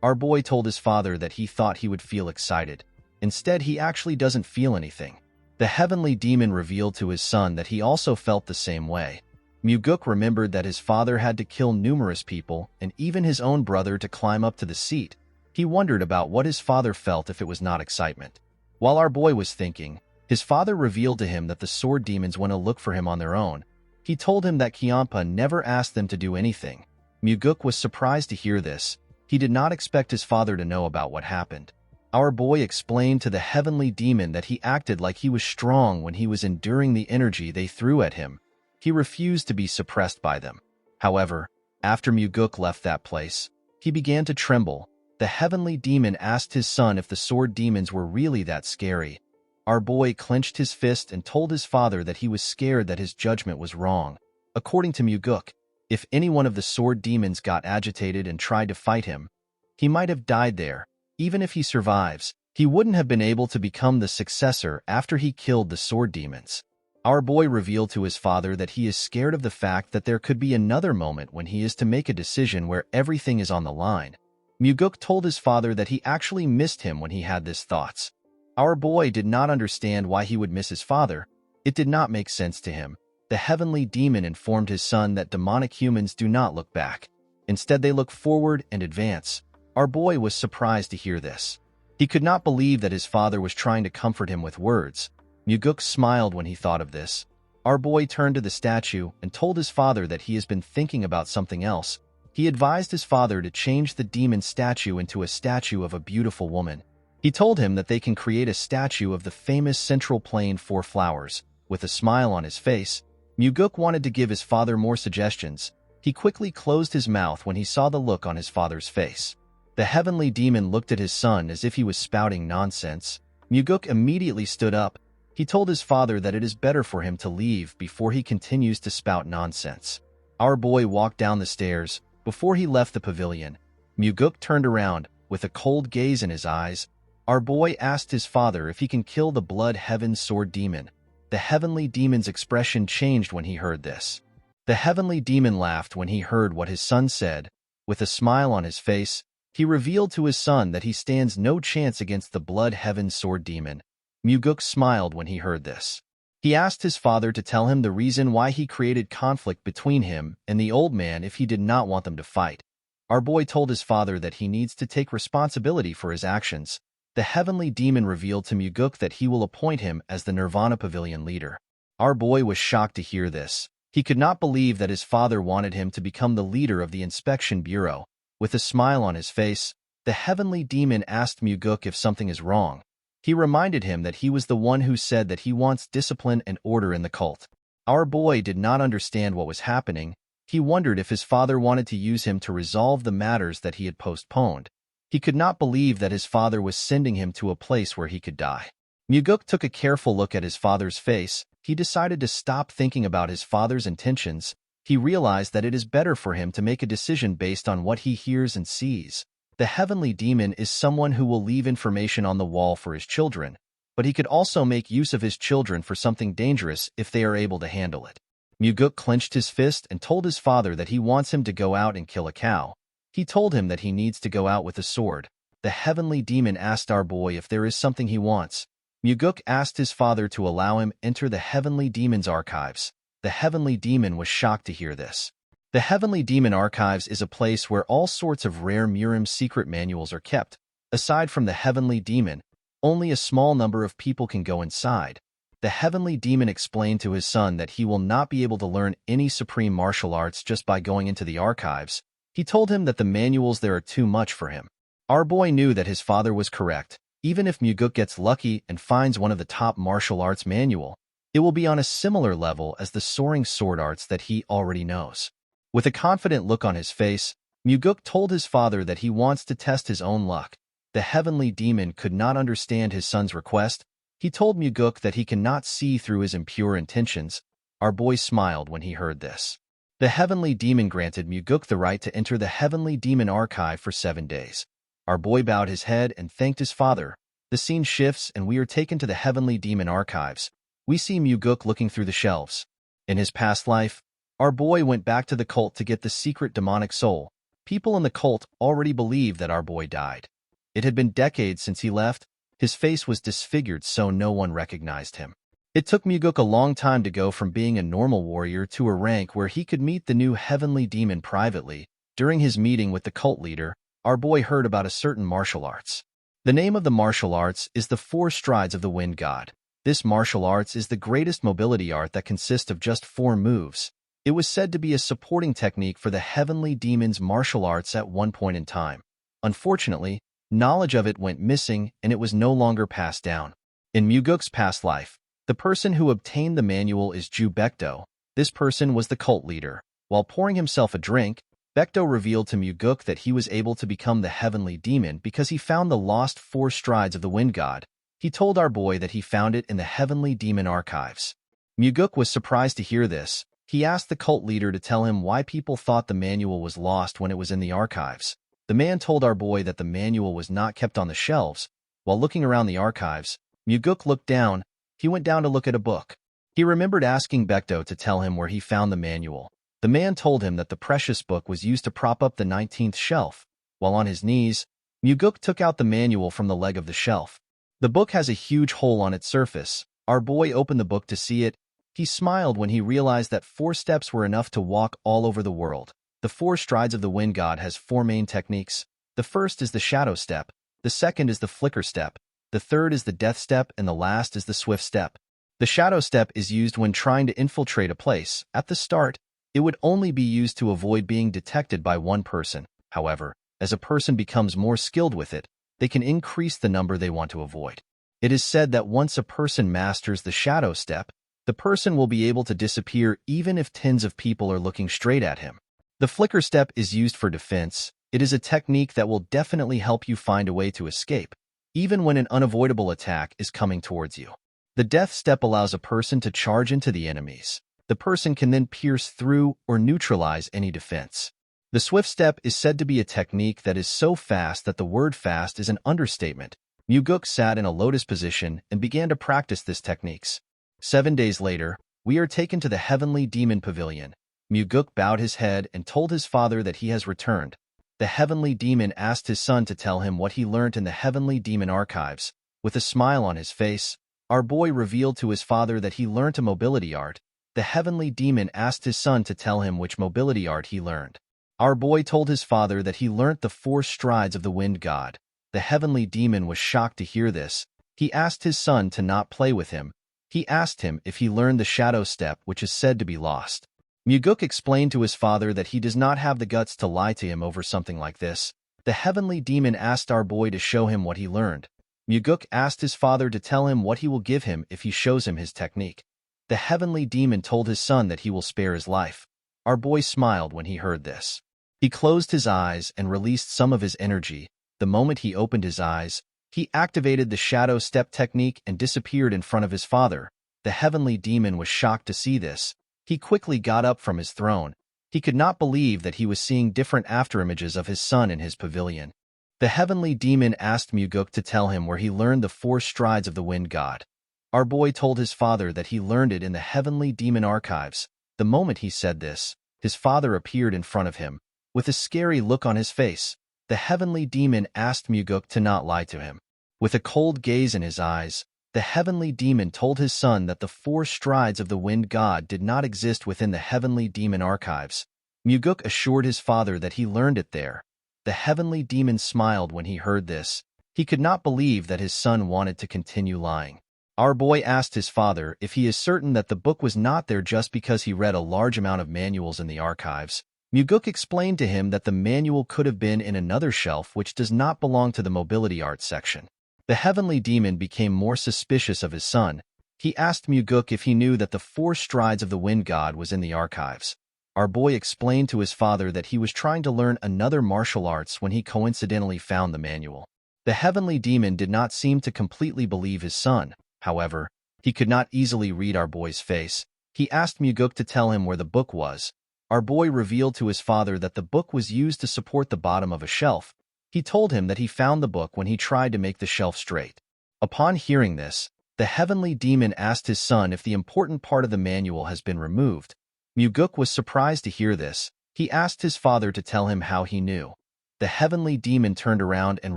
Our boy told his father that he thought he would feel excited. Instead, he actually doesn't feel anything. The Heavenly Demon revealed to his son that he also felt the same way. Muguk remembered that his father had to kill numerous people and even his own brother to climb up to the seat. He wondered about what his father felt if it was not excitement. While our boy was thinking, his father revealed to him that the sword demons went to look for him on their own. He told him that Kyampa never asked them to do anything. Muguk was surprised to hear this. He did not expect his father to know about what happened. Our boy explained to the Heavenly Demon that he acted like he was strong when he was enduring the energy they threw at him. He refused to be suppressed by them. However, after Muguk left that place, he began to tremble. The Heavenly Demon asked his son if the sword demons were really that scary. Our boy clenched his fist and told his father that he was scared that his judgment was wrong. According to Muguk, if any one of the sword demons got agitated and tried to fight him, he might have died there. Even if he survives, he wouldn't have been able to become the successor after he killed the sword demons. Our boy revealed to his father that he is scared of the fact that there could be another moment when he is to make a decision where everything is on the line. Muguk told his father that he actually missed him when he had these thoughts. Our boy did not understand why he would miss his father. It did not make sense to him. The Heavenly Demon informed his son that demonic humans do not look back. Instead, they look forward and advance. Our boy was surprised to hear this. He could not believe that his father was trying to comfort him with words. Muguk smiled when he thought of this. Our boy turned to the statue and told his father that he has been thinking about something else. He advised his father to change the demon statue into a statue of a beautiful woman. He told him that they can create a statue of the famous Central Plain Four Flowers. With a smile on his face, Muguk wanted to give his father more suggestions. He quickly closed his mouth when he saw the look on his father's face. The Heavenly Demon looked at his son as if he was spouting nonsense. Muguk immediately stood up. He told his father that it is better for him to leave before he continues to spout nonsense. Our boy walked down the stairs. Before he left the pavilion, Muguk turned around. With a cold gaze in his eyes, our boy asked his father if he can kill the Blood Heaven Sword Demon. The Heavenly Demon's expression changed when he heard this. The Heavenly Demon laughed when he heard what his son said. With a smile on his face, he revealed to his son that he stands no chance against the Blood Heaven Sword Demon. Muguk smiled when he heard this. He asked his father to tell him the reason why he created conflict between him and the old man if he did not want them to fight. Our boy told his father that he needs to take responsibility for his actions. The Heavenly Demon revealed to Muguk that he will appoint him as the Nirvana Pavilion leader. Our boy was shocked to hear this. He could not believe that his father wanted him to become the leader of the Inspection Bureau. With a smile on his face, the Heavenly Demon asked Muguk if something is wrong. He reminded him that he was the one who said that he wants discipline and order in the cult. Our boy did not understand what was happening. He wondered if his father wanted to use him to resolve the matters that he had postponed. He could not believe that his father was sending him to a place where he could die. Muguk took a careful look at his father's face. He decided to stop thinking about his father's intentions. He realized that it is better for him to make a decision based on what he hears and sees. The Heavenly Demon is someone who will leave information on the wall for his children, but he could also make use of his children for something dangerous if they are able to handle it. Muguk clenched his fist and told his father that he wants him to go out and kill a cow. He told him that he needs to go out with a sword. The Heavenly Demon asked our boy if there is something he wants. Muguk asked his father to allow him enter the Heavenly Demon's archives. The Heavenly Demon was shocked to hear this. The Heavenly Demon Archives is a place where all sorts of rare Murim secret manuals are kept. Aside from the Heavenly Demon, only a small number of people can go inside. The Heavenly Demon explained to his son that he will not be able to learn any supreme martial arts just by going into the archives. He told him that the manuals there are too much for him. Our boy knew that his father was correct. Even if Muguk gets lucky and finds one of the top martial arts manual, it will be on a similar level as the soaring sword arts that he already knows. With a confident look on his face, Muguk told his father that he wants to test his own luck. The heavenly demon could not understand his son's request. He told Muguk that he cannot see through his impure intentions. Our boy smiled when he heard this. The heavenly demon granted Muguk the right to enter the heavenly demon archive for 7 days. Our boy bowed his head and thanked his father. The scene shifts and we are taken to the heavenly demon archives. We see Muguk looking through the shelves. In his past life, our boy went back to the cult to get the secret demonic soul. People in the cult already believed that our boy died. It had been decades since he left. His face was disfigured so no one recognized him. It took Muguk a long time to go from being a normal warrior to a rank where he could meet the new heavenly demon privately. During his meeting with the cult leader, our boy heard about a certain martial arts. The name of the martial arts is the 4 strides of the wind god. This martial arts is the greatest mobility art that consists of just 4 moves. It was said to be a supporting technique for the heavenly demon's martial arts at one point in time. Unfortunately, knowledge of it went missing and it was no longer passed down. In Muguk's past life, the person who obtained the manual is Ju Baekdo. This person was the cult leader. While pouring himself a drink, Baekdo revealed to Muguk that he was able to become the heavenly demon because he found the lost 4 strides of the wind god. He told our boy that he found it in the heavenly demon archives. Muguk was surprised to hear this. He asked the cult leader to tell him why people thought the manual was lost when it was in the archives. The man told our boy that the manual was not kept on the shelves. While looking around the archives, Muguk looked down. He went down to look at a book. He remembered asking Baekdo to tell him where he found the manual. The man told him that the precious book was used to prop up the 19th shelf. While on his knees, Muguk took out the manual from the leg of the shelf. The book has a huge hole on its surface. Our boy opened the book to see it. He smiled when he realized that 4 steps were enough to walk all over the world. The 4 strides of the wind god has 4 main techniques. The first is the shadow step. The second is the flicker step. The third is the death step, and the last is the swift step. The shadow step is used when trying to infiltrate a place. At the start, it would only be used to avoid being detected by one person. However, as a person becomes more skilled with it, they can increase the number they want to avoid. It is said that once a person masters the shadow step, the person will be able to disappear even if tens of people are looking straight at him. The flicker step is used for defense. It is a technique that will definitely help you find a way to escape, even when an unavoidable attack is coming towards you. The death step allows a person to charge into the enemies. The person can then pierce through or neutralize any defense. The swift step is said to be a technique that is so fast that the word fast is an understatement. Muguk sat in a lotus position and began to practice this techniques. 7 days later, we are taken to the heavenly demon pavilion. Muguk bowed his head and told his father that he has returned. The heavenly demon asked his son to tell him what he learned in the heavenly demon archives. With a smile on his face, our boy revealed to his father that he learned a mobility art. The heavenly demon asked his son to tell him which mobility art he learned. Our boy told his father that he learnt the 4 strides of the wind god. The heavenly demon was shocked to hear this. He asked his son to not play with him. He asked him if he learned the shadow step, which is said to be lost. Muguk explained to his father that he does not have the guts to lie to him over something like this. The heavenly demon asked our boy to show him what he learned. Muguk asked his father to tell him what he will give him if he shows him his technique. The heavenly demon told his son that he will spare his life. Our boy smiled when he heard this. He closed his eyes and released some of his energy. The moment he opened his eyes, he activated the shadow step technique and disappeared in front of his father. The heavenly demon was shocked to see this. He quickly got up from his throne. He could not believe that he was seeing different afterimages of his son in his pavilion. The heavenly demon asked Muguk to tell him where he learned the 4 strides of the wind god. Our boy told his father that he learned it in the heavenly demon archives. The moment he said this, his father appeared in front of him. With a scary look on his face, the heavenly demon asked Muguk to not lie to him. With a cold gaze in his eyes, the heavenly demon told his son that the 4 strides of the wind god did not exist within the heavenly demon archives. Muguk assured his father that he learned it there. The heavenly demon smiled when he heard this. He could not believe that his son wanted to continue lying. Our boy asked his father if he is certain that the book was not there just because he read a large amount of manuals in the archives. Muguk explained to him that the manual could have been in another shelf which does not belong to the mobility arts section. The heavenly demon became more suspicious of his son. He asked Muguk if he knew that the 4 strides of the wind god was in the archives. Our boy explained to his father that he was trying to learn another martial arts when he coincidentally found the manual. The heavenly demon did not seem to completely believe his son. However, he could not easily read our boy's face. He asked Muguk to tell him where the book was. Our boy revealed to his father that the book was used to support the bottom of a shelf. He told him that he found the book when he tried to make the shelf straight. Upon hearing this, the heavenly demon asked his son if the important part of the manual has been removed. Muguk was surprised to hear this. He asked his father to tell him how he knew. The heavenly demon turned around and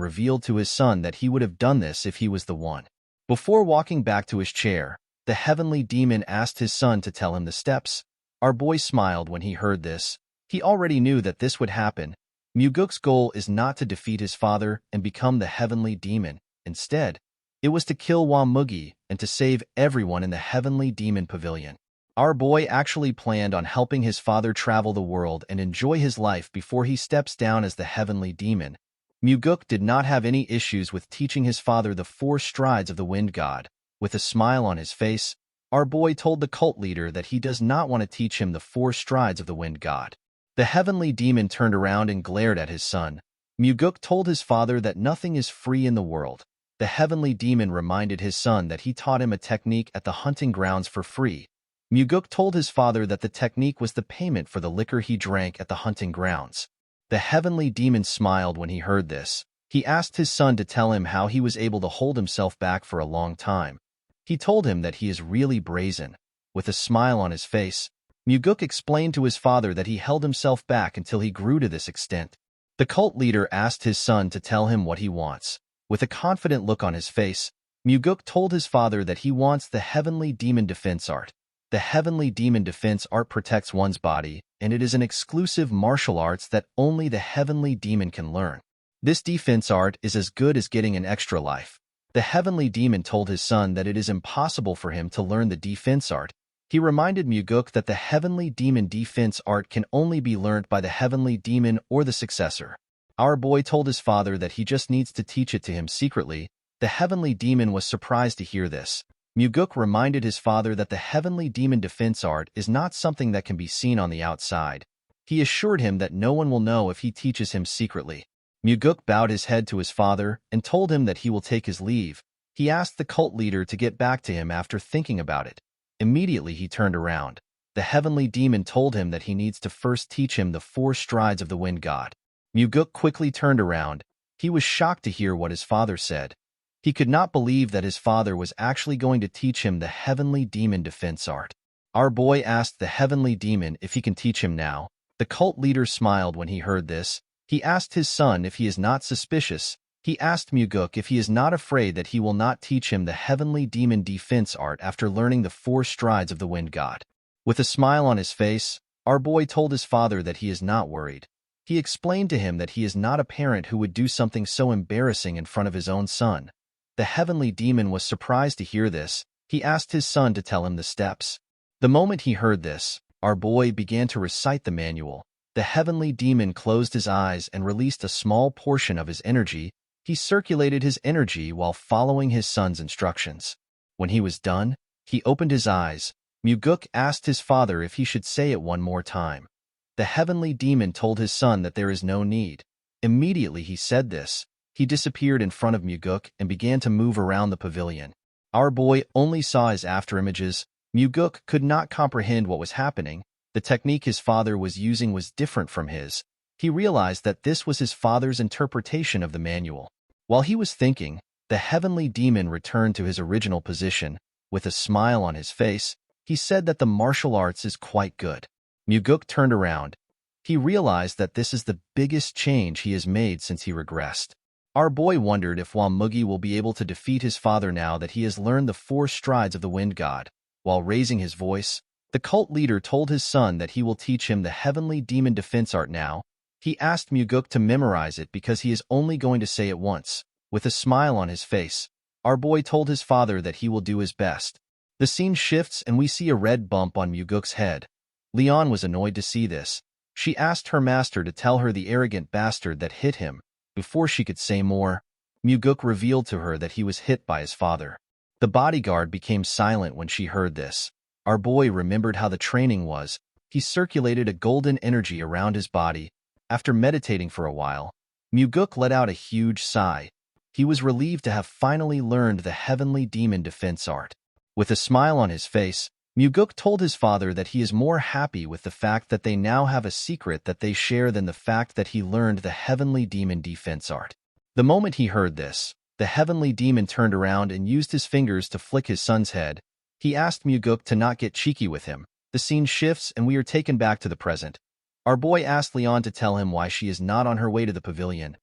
revealed to his son that he would have done this if he was the one. Before walking back to his chair, the heavenly demon asked his son to tell him the steps. Our boy smiled when he heard this. He already knew that this would happen. Muguk's goal is not to defeat his father and become the heavenly demon. Instead, it was to kill Wamugi and to save everyone in the heavenly demon pavilion. Our boy actually planned on helping his father travel the world and enjoy his life before he steps down as the heavenly demon. Muguk did not have any issues with teaching his father the 4 strides of the wind god. With a smile on his face, our boy told the cult leader that he does not want to teach him the 4 strides of the wind god. The heavenly demon turned around and glared at his son. Muguk told his father that nothing is free in the world. The heavenly demon reminded his son that he taught him a technique at the hunting grounds for free. Muguk told his father that the technique was the payment for the liquor he drank at the hunting grounds. The heavenly demon smiled when he heard this. He asked his son to tell him how he was able to hold himself back for a long time. He told him that he is really brazen. With a smile on his face, Muguk explained to his father that he held himself back until he grew to this extent. The cult leader asked his son to tell him what he wants. With a confident look on his face, Muguk told his father that he wants the heavenly demon defense art. The heavenly demon defense art protects one's body, and it is an exclusive martial arts that only the heavenly demon can learn. This defense art is as good as getting an extra life. The heavenly demon told his son that it is impossible for him to learn the defense art. He reminded Muguk that the heavenly demon defense art can only be learned by the heavenly demon or the successor. Our boy told his father that he just needs to teach it to him secretly. The heavenly demon was surprised to hear this. Muguk reminded his father that the heavenly demon defense art is not something that can be seen on the outside. He assured him that no one will know if he teaches him secretly. Muguk bowed his head to his father and told him that he will take his leave. He asked the cult leader to get back to him after thinking about it. Immediately he turned around. The heavenly demon told him that he needs to first teach him the 4 strides of the wind god. Muguk quickly turned around. He was shocked to hear what his father said. He could not believe that his father was actually going to teach him the heavenly demon defense art. Our boy asked the heavenly demon if he can teach him now. The cult leader smiled when he heard this. He asked his son if he is not suspicious. He asked Muguk if he is not afraid that he will not teach him the heavenly demon defense art after learning the 4 strides of the wind god. With a smile on his face, our boy told his father that he is not worried. He explained to him that he is not a parent who would do something so embarrassing in front of his own son. The heavenly demon was surprised to hear this. He asked his son to tell him the steps. The moment he heard this, our boy began to recite the manual. The heavenly demon closed his eyes and released a small portion of his energy. He circulated his energy while following his son's instructions. When he was done, he opened his eyes. Muguk asked his father if he should say it one more time. The heavenly demon told his son that there is no need. Immediately he said this. He disappeared in front of Muguk and began to move around the pavilion. Our boy only saw his afterimages. Muguk could not comprehend what was happening. The technique his father was using was different from his. He realized that this was his father's interpretation of the manual. While he was thinking, the heavenly demon returned to his original position. With a smile on his face, he said that the martial arts is quite good. Muguk turned around. He realized that this is the biggest change he has made since he regressed. Our boy wondered if Wamugi will be able to defeat his father now that he has learned the 4 strides of the wind god. While raising his voice, the cult leader told his son that he will teach him the heavenly demon defense art now. He asked Muguk to memorize it because he is only going to say it once. With a smile on his face, our boy told his father that he will do his best. The scene shifts and we see a red bump on Muguk's head. Leon was annoyed to see this. She asked her master to tell her the arrogant bastard that hit him. Before she could say more, Muguk revealed to her that he was hit by his father. The bodyguard became silent when she heard this. Our boy remembered how the training was. He circulated a golden energy around his body. After meditating for a while, Muguk let out a huge sigh. He was relieved to have finally learned the heavenly demon defense art. With a smile on his face, Muguk told his father that he is more happy with the fact that they now have a secret that they share than the fact that he learned the heavenly demon defense art. The moment he heard this, the heavenly demon turned around and used his fingers to flick his son's head. He asked Muguk to not get cheeky with him. The scene shifts and we are taken back to the present. Our boy asked Leon to tell him why she is not on her way to the pavilion.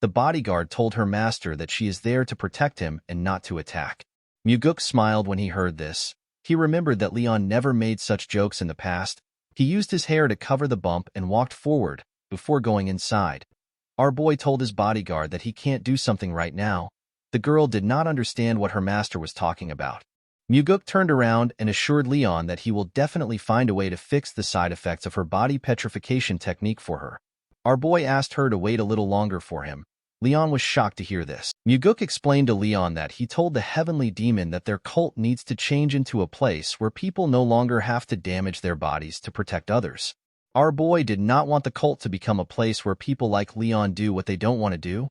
The bodyguard told her master that she is there to protect him and not to attack. Muguk smiled when he heard this. He remembered that Leon never made such jokes in the past. He used his hair to cover the bump and walked forward before going inside. Our boy told his bodyguard that he can't do something right now. The girl did not understand what her master was talking about. Muguk turned around and assured Leon that he will definitely find a way to fix the side effects of her body petrification technique for her. Our boy asked her to wait a little longer for him. Leon was shocked to hear this. Muguk explained to Leon that he told the heavenly demon that their cult needs to change into a place where people no longer have to damage their bodies to protect others. Our boy did not want the cult to become a place where people like Leon do what they don't want to do.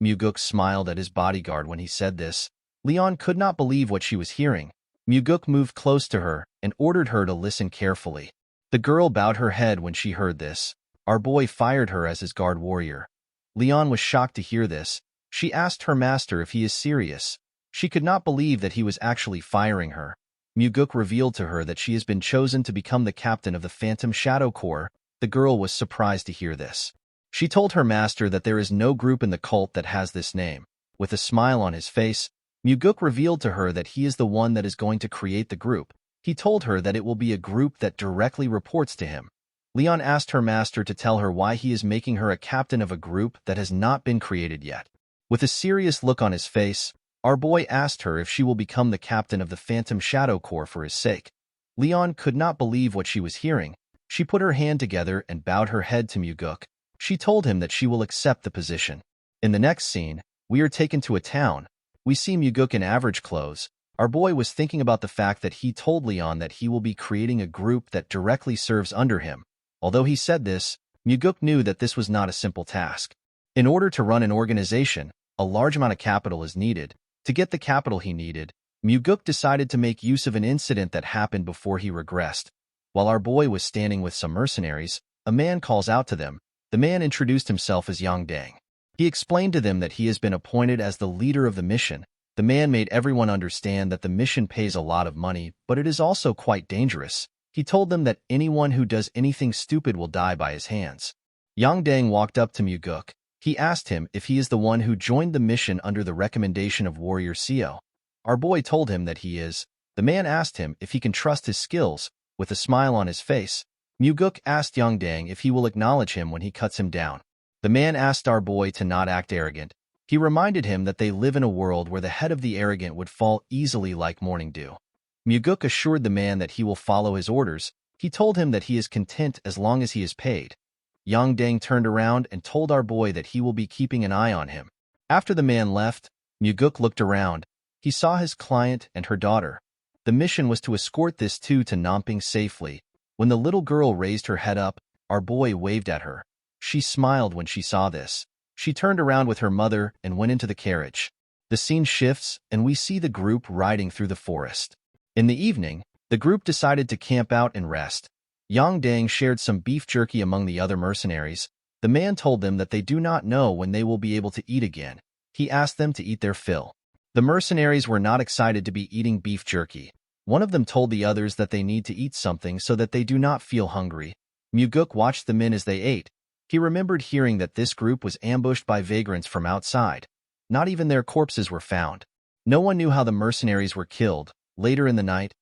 Muguk smiled at his bodyguard when he said this. Leon could not believe what she was hearing. Muguk moved close to her and ordered her to listen carefully. The girl bowed her head when she heard this. Our boy fired her as his guard warrior. Leon was shocked to hear this. She asked her master if he is serious. She could not believe that he was actually firing her. Muguk revealed to her that she has been chosen to become the captain of the Phantom Shadow Corps. The girl was surprised to hear this. She told her master that there is no group in the cult that has this name. With a smile on his face, Muguk revealed to her that he is the one that is going to create the group. He told her that it will be a group that directly reports to him. Leon asked her master to tell her why he is making her a captain of a group that has not been created yet. With a serious look on his face, our boy asked her if she will become the captain of the Phantom Shadow Corps for his sake. Leon could not believe what she was hearing. She put her hand together and bowed her head to Muguk. She told him that she will accept the position. In the next scene, we are taken to a town. We see Muguk in average clothes. Our boy was thinking about the fact that he told Leon that he will be creating a group that directly serves under him. Although he said this, Muguk knew that this was not a simple task. In order to run an organization, a large amount of capital is needed. To get the capital he needed, Muguk decided to make use of an incident that happened before he regressed. While our boy was standing with some mercenaries, a man calls out to them. The man introduced himself as Yang Dang. He explained to them that he has been appointed as the leader of the mission. The man made everyone understand that the mission pays a lot of money, but it is also quite dangerous. He told them that anyone who does anything stupid will die by his hands. Yang Dang walked up to Muguk. He asked him if he is the one who joined the mission under the recommendation of Warrior Seo. Our boy told him that he is. The man asked him if he can trust his skills. With a smile on his face, Muguk asked Yang Dang if he will acknowledge him when he cuts him down. The man asked our boy to not act arrogant. He reminded him that they live in a world where the head of the arrogant would fall easily like morning dew. Muguk assured the man that he will follow his orders. He told him that he is content as long as he is paid. Yang Dang turned around and told our boy that he will be keeping an eye on him. After the man left, Muguk looked around. He saw his client and her daughter. The mission was to escort this two to Namping safely. When the little girl raised her head up, our boy waved at her. She smiled when she saw this. She turned around with her mother and went into the carriage. The scene shifts, and we see the group riding through the forest. In the evening, the group decided to camp out and rest. Yang Dang shared some beef jerky among the other mercenaries. The man told them that they do not know when they will be able to eat again. He asked them to eat their fill. The mercenaries were not excited to be eating beef jerky. One of them told the others that they need to eat something so that they do not feel hungry. Muguk watched the men as they ate. He remembered hearing that this group was ambushed by vagrants from outside. Not even their corpses were found. No one knew how the mercenaries were killed. Later in the night,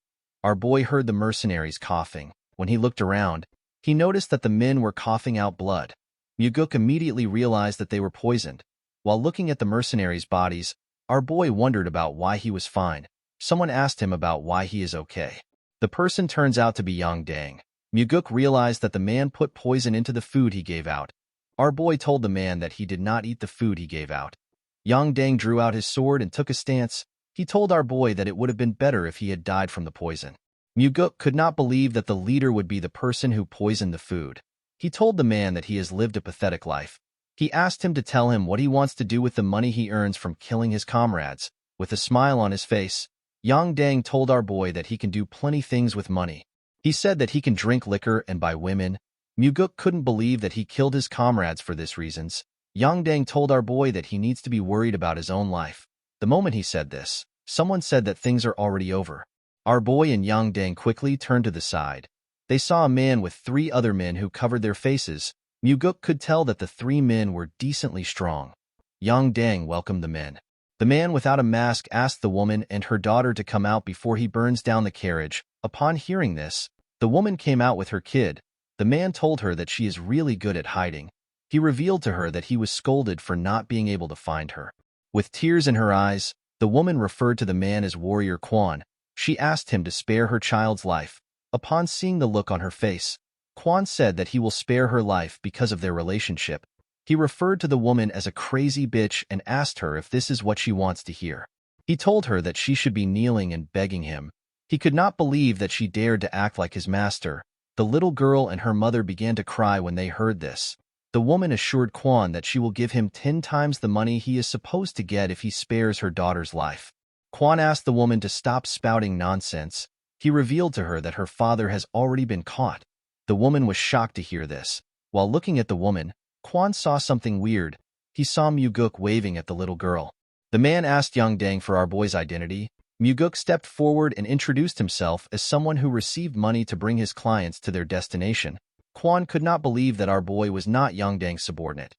our boy heard the mercenaries coughing. When he looked around, he noticed that the men were coughing out blood. Muguk immediately realized that they were poisoned. While looking at the mercenaries' bodies, our boy wondered about why he was fine. Someone asked him about why he is okay. The person turns out to be Yang Dang. Muguk realized that the man put poison into the food he gave out. Our boy told the man that he did not eat the food he gave out. Yang Dang drew out his sword and took a stance. He told our boy that it would have been better if he had died from the poison. Muguk could not believe that the leader would be the person who poisoned the food. He told the man that he has lived a pathetic life. He asked him to tell him what he wants to do with the money he earns from killing his comrades. With a smile on his face, Yang Dang told our boy that he can do plenty things with money. He said that he can drink liquor and buy women. Muguk couldn't believe that he killed his comrades for this reasons. Yang Dang told our boy that he needs to be worried about his own life. The moment he said this, someone said that things are already over. Our boy and Yang Dang quickly turned to the side. They saw a man with 3 other men who covered their faces. Muguk could tell that the 3 men were decently strong. Yang Dang welcomed the men. The man without a mask asked the woman and her daughter to come out before he burns down the carriage. Upon hearing this, the woman came out with her kid. The man told her that she is really good at hiding. He revealed to her that he was scolded for not being able to find her. With tears in her eyes, the woman referred to the man as Warrior Quan. She asked him to spare her child's life. Upon seeing the look on her face, Quan said that he will spare her life because of their relationship. He referred to the woman as a crazy bitch and asked her if this is what she wants to hear. He told her that she should be kneeling and begging him. He could not believe that she dared to act like his master. The little girl and her mother began to cry when they heard this. The woman assured Quan that she will give him 10 times the money he is supposed to get if he spares her daughter's life. Quan asked the woman to stop spouting nonsense. He revealed to her that her father has already been caught. The woman was shocked to hear this. While looking at the woman, Quan saw something weird. He saw Muguk waving at the little girl. The man asked Yang Dang for our boy's identity. Muguk stepped forward and introduced himself as someone who received money to bring his clients to their destination. Quan could not believe that our boy was not Yang Dang's subordinate.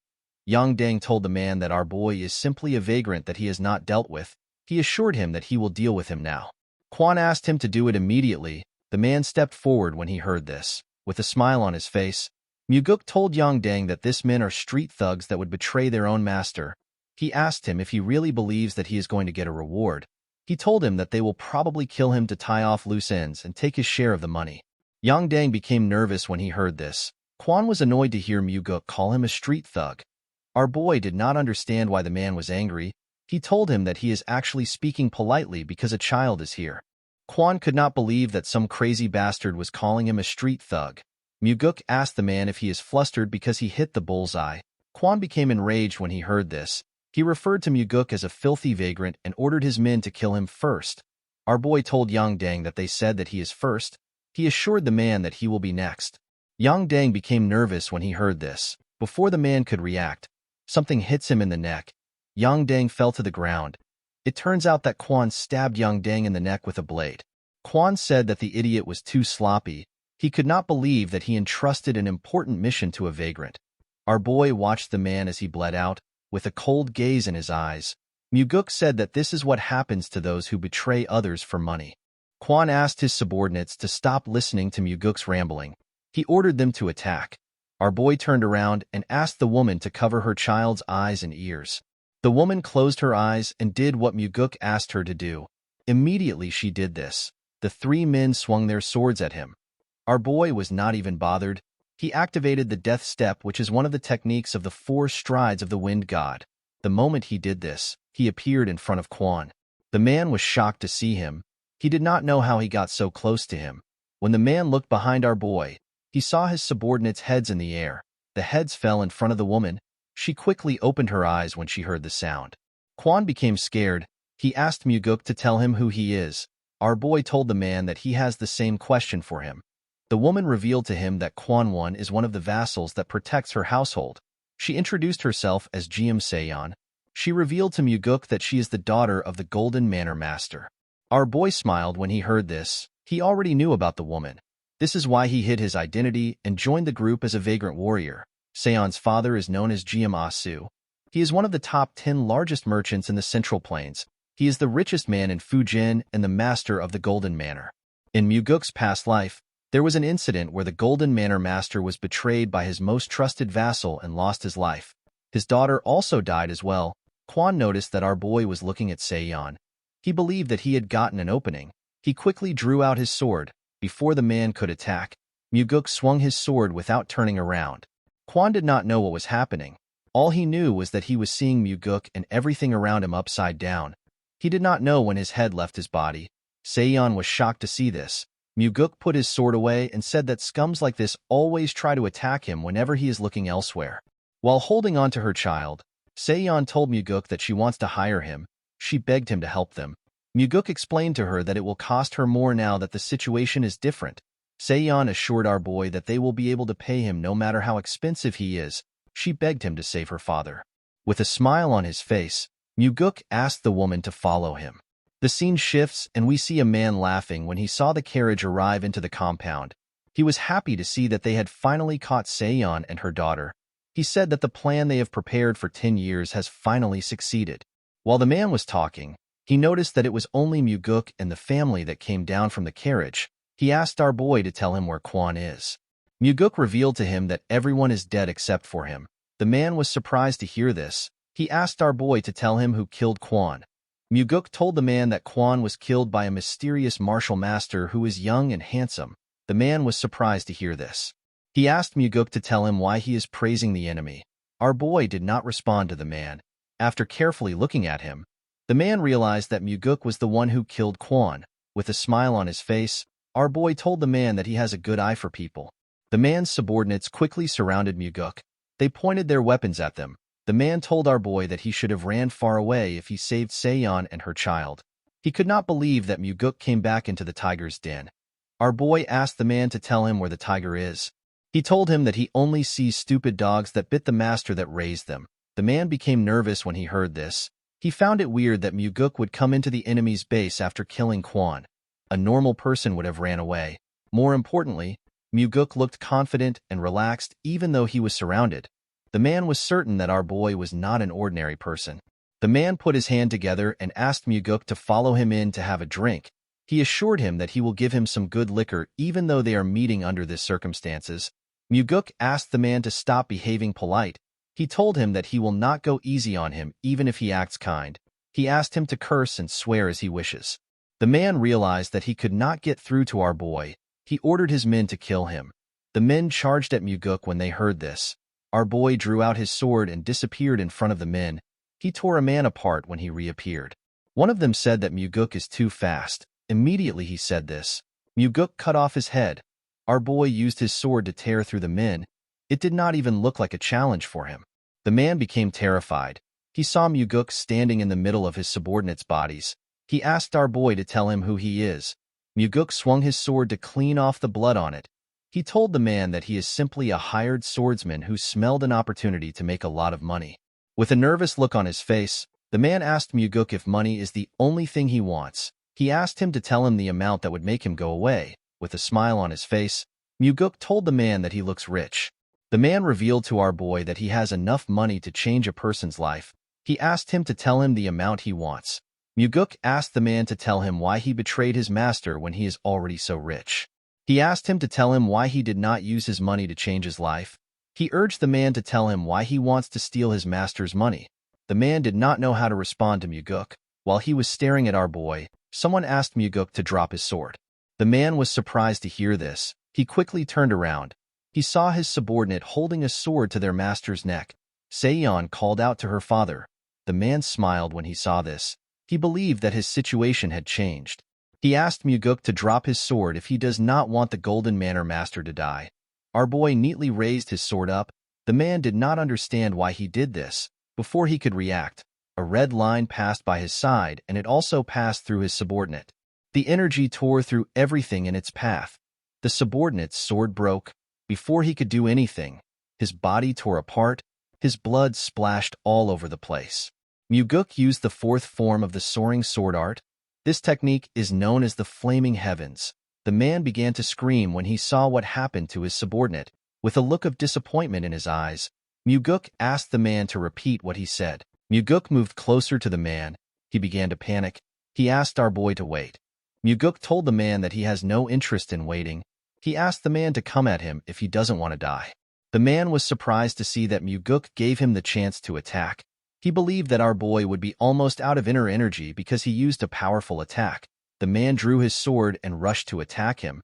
Yang Dang told the man that our boy is simply a vagrant that he has not dealt with. He assured him that he will deal with him now. Quan asked him to do it immediately. The man stepped forward when he heard this. With a smile on his face, Muguk told Yang Dang that this men are street thugs that would betray their own master. He asked him if he really believes that he is going to get a reward. He told him that they will probably kill him to tie off loose ends and take his share of the money. Yang Dang became nervous when he heard this. Quan was annoyed to hear Muguk call him a street thug. Our boy did not understand why the man was angry. He told him that he is actually speaking politely because a child is here. Quan could not believe that some crazy bastard was calling him a street thug. Muguk asked the man if he is flustered because he hit the bullseye. Quan became enraged when he heard this. He referred to Muguk as a filthy vagrant and ordered his men to kill him first. Our boy told Yang Dang that they said that he is first. He assured the man that he will be next. Yang Dang became nervous when he heard this. Before the man could react, something hits him in the neck. Yang Dang fell to the ground. It turns out that Quan stabbed Yang Dang in the neck with a blade. Quan said that the idiot was too sloppy. He could not believe that he entrusted an important mission to a vagrant. Our boy watched the man as he bled out, with a cold gaze in his eyes. Muguk said that this is what happens to those who betray others for money. Quan asked his subordinates to stop listening to Muguk's rambling. He ordered them to attack. Our boy turned around and asked the woman to cover her child's eyes and ears. The woman closed her eyes and did what Muguk asked her to do. Immediately she did this. The 3 men swung their swords at him. Our boy was not even bothered. He activated the death step, which is one of the techniques of the 4 strides of the wind god. The moment he did this, he appeared in front of Quan. The man was shocked to see him. He did not know how he got so close to him. When the man looked behind our boy, he saw his subordinates' heads in the air. The heads fell in front of the woman. She quickly opened her eyes when she heard the sound. Quan became scared. He asked Muguk to tell him who he is. Our boy told the man that he has the same question for him. The woman revealed to him that Quan Won is one of the vassals that protects her household. She introduced herself as Jiam Seon. She revealed to Muguk that she is the daughter of the Golden Manor Master. Our boy smiled when he heard this. He already knew about the woman. This is why he hid his identity and joined the group as a vagrant warrior. Seon's father is known as Jiam Ah-su. He is one of the top 10 largest merchants in the Central Plains. He is the richest man in Fujin and the master of the Golden Manor. In Muguk's past life, there was an incident where the Golden Manor Master was betrayed by his most trusted vassal and lost his life. His daughter also died as well. Quan noticed that our boy was looking at Seon. He believed that he had gotten an opening. He quickly drew out his sword. Before the man could attack, Muguk swung his sword without turning around. Kwon did not know what was happening. All he knew was that he was seeing Muguk and everything around him upside down. He did not know when his head left his body. Seon was shocked to see this. Muguk put his sword away and said that scums like this always try to attack him whenever he is looking elsewhere. While holding on to her child, Seon told Muguk that she wants to hire him. She begged him to help them. Muguk explained to her that it will cost her more now that the situation is different. Seon assured our boy that they will be able to pay him no matter how expensive he is. She begged him to save her father. With a smile on his face, Muguk asked the woman to follow him. The scene shifts and we see a man laughing when he saw the carriage arrive into the compound. He was happy to see that they had finally caught Seon and her daughter. He said that the plan they have prepared for 10 years has finally succeeded. While the man was talking, he noticed that it was only Muguk and the family that came down from the carriage. He asked our boy to tell him where Kwon is. Muguk revealed to him that everyone is dead except for him. The man was surprised to hear this. He asked our boy to tell him who killed Kwon. Muguk told the man that Kwon was killed by a mysterious martial master who is young and handsome. The man was surprised to hear this. He asked Muguk to tell him why he is praising the enemy. Our boy did not respond to the man. After carefully looking at him, the man realized that Muguk was the one who killed Kwon. With a smile on his face, our boy told the man that he has a good eye for people. The man's subordinates quickly surrounded Muguk. They pointed their weapons at them. The man told our boy that he should have ran far away if he saved Seon and her child. He could not believe that Muguk came back into the tiger's den. Our boy asked the man to tell him where the tiger is. He told him that he only sees stupid dogs that bit the master that raised them. The man became nervous when he heard this. He found it weird that Muguk would come into the enemy's base after killing Kwon. A normal person would have ran away. More importantly, Muguk looked confident and relaxed even though he was surrounded. The man was certain that our boy was not an ordinary person. The man put his hand together and asked Muguk to follow him in to have a drink. He assured him that he will give him some good liquor even though they are meeting under these circumstances. Muguk asked the man to stop behaving polite. He told him that he will not go easy on him even if he acts kind. He asked him to curse and swear as he wishes. The man realized that he could not get through to our boy. He ordered his men to kill him. The men charged at Muguk when they heard this. Our boy drew out his sword and disappeared in front of the men. He tore a man apart when he reappeared. One of them said that Muguk is too fast. Immediately he said this. Muguk cut off his head. Our boy used his sword to tear through the men. It did not even look like a challenge for him. The man became terrified. He saw Muguk standing in the middle of his subordinates' bodies. He asked our boy to tell him who he is. Muguk swung his sword to clean off the blood on it. He told the man that he is simply a hired swordsman who smelled an opportunity to make a lot of money. With a nervous look on his face, the man asked Muguk if money is the only thing he wants. He asked him to tell him the amount that would make him go away. With a smile on his face, Muguk told the man that he looks rich. The man revealed to our boy that he has enough money to change a person's life. He asked him to tell him the amount he wants. Muguk asked the man to tell him why he betrayed his master when he is already so rich. He asked him to tell him why he did not use his money to change his life. He urged the man to tell him why he wants to steal his master's money. The man did not know how to respond to Muguk. While he was staring at our boy, someone asked Muguk to drop his sword. The man was surprised to hear this. He quickly turned around. He saw his subordinate holding a sword to their master's neck. Seon called out to her father. The man smiled when he saw this. He believed that his situation had changed. He asked Muguk to drop his sword if he does not want the Golden Manor Master to die. Our boy neatly raised his sword up. The man did not understand why he did this. Before he could react, a red line passed by his side and it also passed through his subordinate. The energy tore through everything in its path. The subordinate's sword broke. Before he could do anything, his body tore apart. His blood splashed all over the place. Muguk used the fourth form of the soaring sword art. This technique is known as the Flaming Heavens. The man began to scream when he saw what happened to his subordinate. With a look of disappointment in his eyes, Muguk asked the man to repeat what he said. Muguk moved closer to the man. He began to panic. He asked our boy to wait. Muguk told the man that he has no interest in waiting. He asked the man to come at him if he doesn't want to die. The man was surprised to see that Muguk gave him the chance to attack. He believed that our boy would be almost out of inner energy because he used a powerful attack. The man drew his sword and rushed to attack him.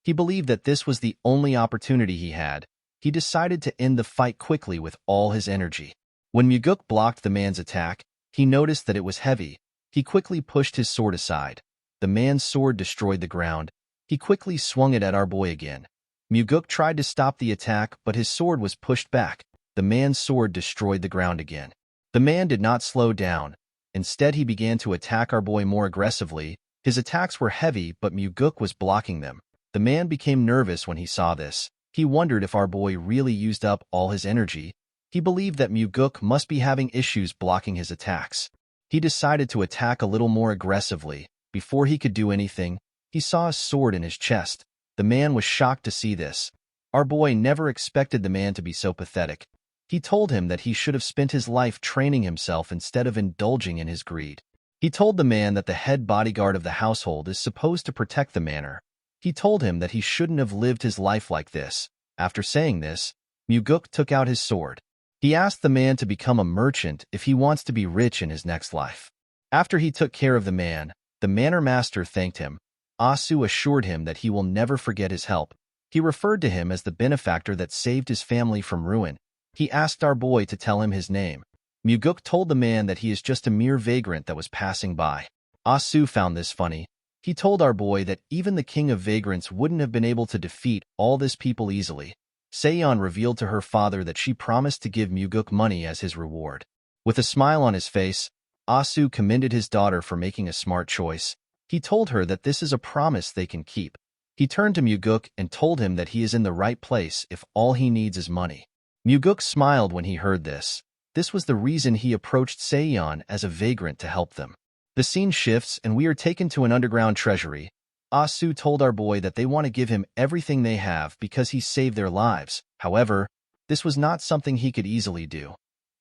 He believed that this was the only opportunity he had. He decided to end the fight quickly with all his energy. When Muguk blocked the man's attack, he noticed that it was heavy. He quickly pushed his sword aside. The man's sword destroyed the ground. He quickly swung it at our boy again. Muguk tried to stop the attack, but his sword was pushed back. The man's sword destroyed the ground again. The man did not slow down. Instead, he began to attack our boy more aggressively. His attacks were heavy, but Muguk was blocking them. The man became nervous when he saw this. He wondered if our boy really used up all his energy. He believed that Muguk must be having issues blocking his attacks. He decided to attack a little more aggressively. Before he could do anything, he saw a sword in his chest. The man was shocked to see this. Our boy never expected the man to be so pathetic. He told him that he should have spent his life training himself instead of indulging in his greed. He told the man that the head bodyguard of the household is supposed to protect the manor. He told him that he shouldn't have lived his life like this. After saying this, Muguk took out his sword. He asked the man to become a merchant if he wants to be rich in his next life. After he took care of the manor master thanked him. Asu assured him that he will never forget his help. He referred to him as the benefactor that saved his family from ruin. He asked our boy to tell him his name. Muguk told the man that he is just a mere vagrant that was passing by. Asu found this funny. He told our boy that even the king of vagrants wouldn't have been able to defeat all this people easily. Seon revealed to her father that she promised to give Muguk money as his reward. With a smile on his face, Asu commended his daughter for making a smart choice. He told her that this is a promise they can keep. He turned to Muguk and told him that he is in the right place if all he needs is money. Muguk smiled when he heard this. This was the reason he approached Seon as a vagrant to help them. The scene shifts and we are taken to an underground treasury. Asu told our boy that they want to give him everything they have because he saved their lives. However, this was not something he could easily do.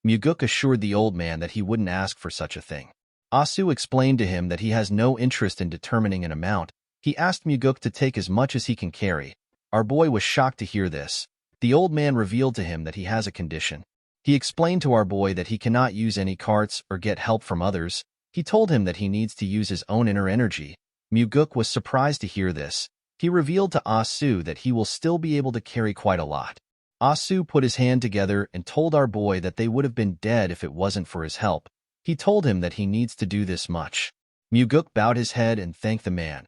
Muguk assured the old man that he wouldn't ask for such a thing. Asu explained to him that he has no interest in determining an amount. He asked Muguk to take as much as he can carry. Our boy was shocked to hear this. The old man revealed to him that he has a condition. He explained to our boy that he cannot use any carts or get help from others. He told him that he needs to use his own inner energy. Muguk was surprised to hear this. He revealed to Asu that he will still be able to carry quite a lot. Asu put his hand together and told our boy that they would have been dead if it wasn't for his help. He told him that he needs to do this much. Muguk bowed his head and thanked the man.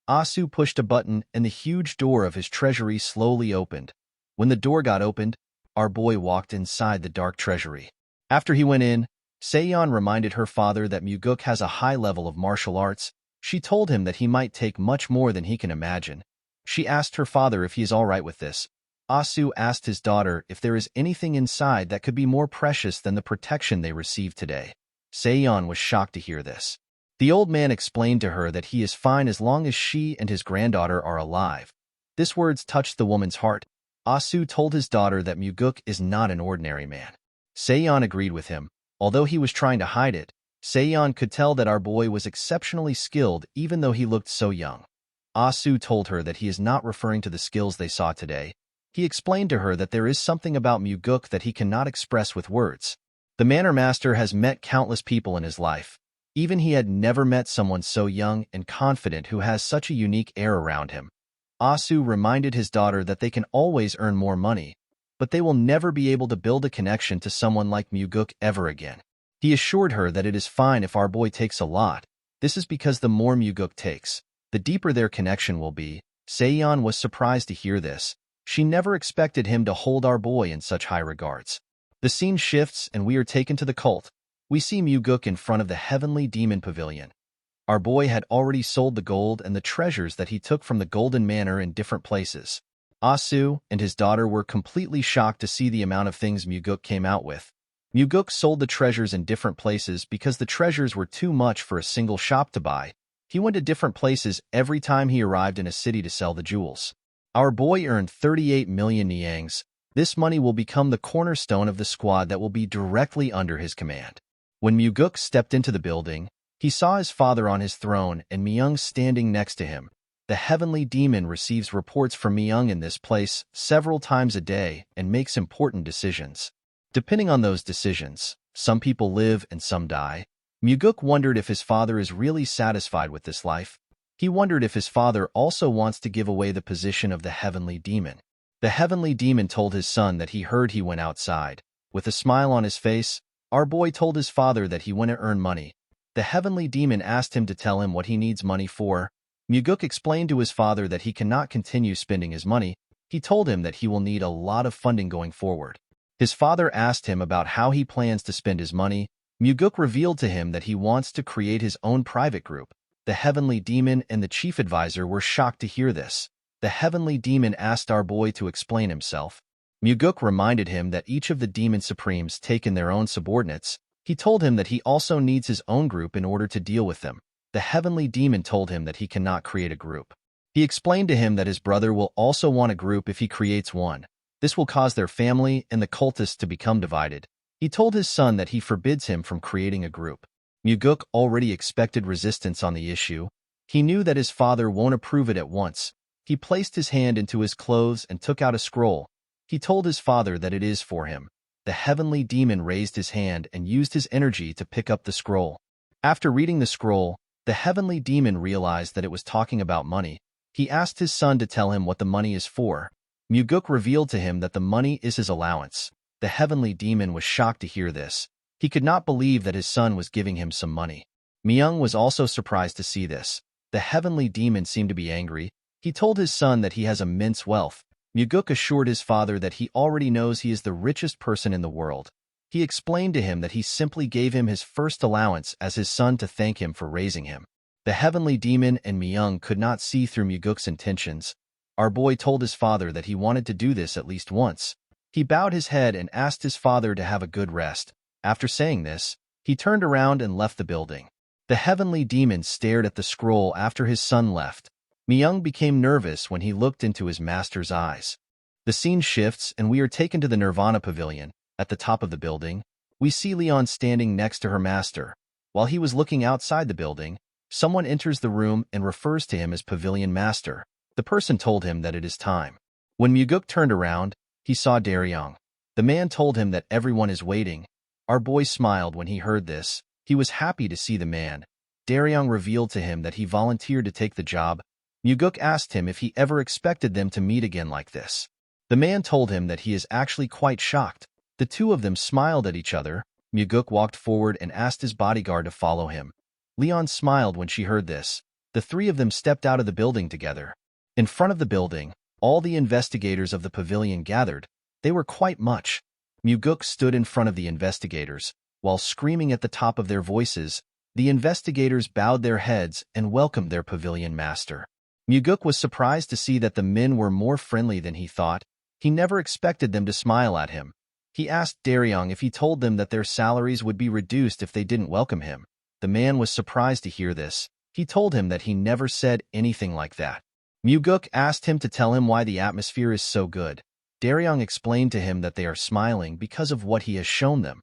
Asu pushed a button and the huge door of his treasury slowly opened. When the door got opened, our boy walked inside the dark treasury. After he went in, Seon reminded her father that Muguk has a high level of martial arts. She told him that he might take much more than he can imagine. She asked her father if he is all right with this. Asu asked his daughter if there is anything inside that could be more precious than the protection they received today. Seon was shocked to hear this. The old man explained to her that he is fine as long as she and his granddaughter are alive. This words touched the woman's heart. Asu told his daughter that Muguk is not an ordinary man. Seon agreed with him. Although he was trying to hide it, Seon could tell that our boy was exceptionally skilled even though he looked so young. Asu told her that he is not referring to the skills they saw today. He explained to her that there is something about Muguk that he cannot express with words. The manor master has met countless people in his life. Even he had never met someone so young and confident who has such a unique air around him. Asu reminded his daughter that they can always earn more money, but they will never be able to build a connection to someone like Muguk ever again. He assured her that it is fine if our boy takes a lot. This is because the more Muguk takes, the deeper their connection will be. Seon was surprised to hear this. She never expected him to hold our boy in such high regards. The scene shifts and we are taken to the cult. We see Muguk in front of the heavenly demon pavilion. Our boy had already sold the gold and the treasures that he took from the golden manor in different places. Asu and his daughter were completely shocked to see the amount of things Muguk came out with. Muguk sold the treasures in different places because the treasures were too much for a single shop to buy. He went to different places every time he arrived in a city to sell the jewels. Our boy earned 38 million niangs. This money will become the cornerstone of the squad that will be directly under his command. When Muguk stepped into the building, he saw his father on his throne and Myung standing next to him. The heavenly demon receives reports from Myung in this place several times a day and makes important decisions. Depending on those decisions, some people live and some die. Muguk wondered if his father is really satisfied with this life. He wondered if his father also wants to give away the position of the heavenly demon. The heavenly demon told his son that he heard he went outside. With a smile on his face, our boy told his father that he went to earn money. The heavenly demon asked him to tell him what he needs money for. Muguk explained to his father that he cannot continue spending his money. He told him that he will need a lot of funding going forward. His father asked him about how he plans to spend his money. Muguk revealed to him that he wants to create his own private group. The heavenly demon and the chief advisor were shocked to hear this. The heavenly demon asked our boy to explain himself. Muguk reminded him that each of the demon supremes take in their own subordinates. He told him that he also needs his own group in order to deal with them. The heavenly demon told him that he cannot create a group. He explained to him that his brother will also want a group if he creates one. This will cause their family and the cultists to become divided. He told his son that he forbids him from creating a group. Muguk already expected resistance on the issue. He knew that his father won't approve it at once. He placed his hand into his clothes and took out a scroll. He told his father that it is for him. The heavenly demon raised his hand and used his energy to pick up the scroll. After reading the scroll, the heavenly demon realized that it was talking about money. He asked his son to tell him what the money is for. Muguk revealed to him that the money is his allowance. The heavenly demon was shocked to hear this. He could not believe that his son was giving him some money. Myung was also surprised to see this. The heavenly demon seemed to be angry. He told his son that he has immense wealth. Muguk assured his father that he already knows he is the richest person in the world. He explained to him that he simply gave him his first allowance as his son to thank him for raising him. The heavenly demon and Myung could not see through Muguk's intentions. Our boy told his father that he wanted to do this at least once. He bowed his head and asked his father to have a good rest. After saying this, he turned around and left the building. The heavenly demon stared at the scroll after his son left. Myung became nervous when he looked into his master's eyes. The scene shifts and we are taken to the Nirvana Pavilion. At the top of the building, we see Leon standing next to her master. While he was looking outside the building, someone enters the room and refers to him as Pavilion Master. The person told him that it is time. When Muguk turned around, he saw Daryong. The man told him that everyone is waiting. Our boy smiled when he heard this. He was happy to see the man. Daryong revealed to him that he volunteered to take the job. Muguk asked him if he ever expected them to meet again like this. The man told him that he is actually quite shocked. The two of them smiled at each other. Muguk walked forward and asked his bodyguard to follow him. Leon smiled when she heard this. The three of them stepped out of the building together. In front of the building, all the investigators of the pavilion gathered. They were quite much. Muguk stood in front of the investigators. While screaming at the top of their voices, the investigators bowed their heads and welcomed their pavilion master. Muguk was surprised to see that the men were more friendly than he thought. He never expected them to smile at him. He asked Daryong if he told them that their salaries would be reduced if they didn't welcome him. The man was surprised to hear this. He told him that he never said anything like that. Muguk asked him to tell him why the atmosphere is so good. Daryong explained to him that they are smiling because of what he has shown them.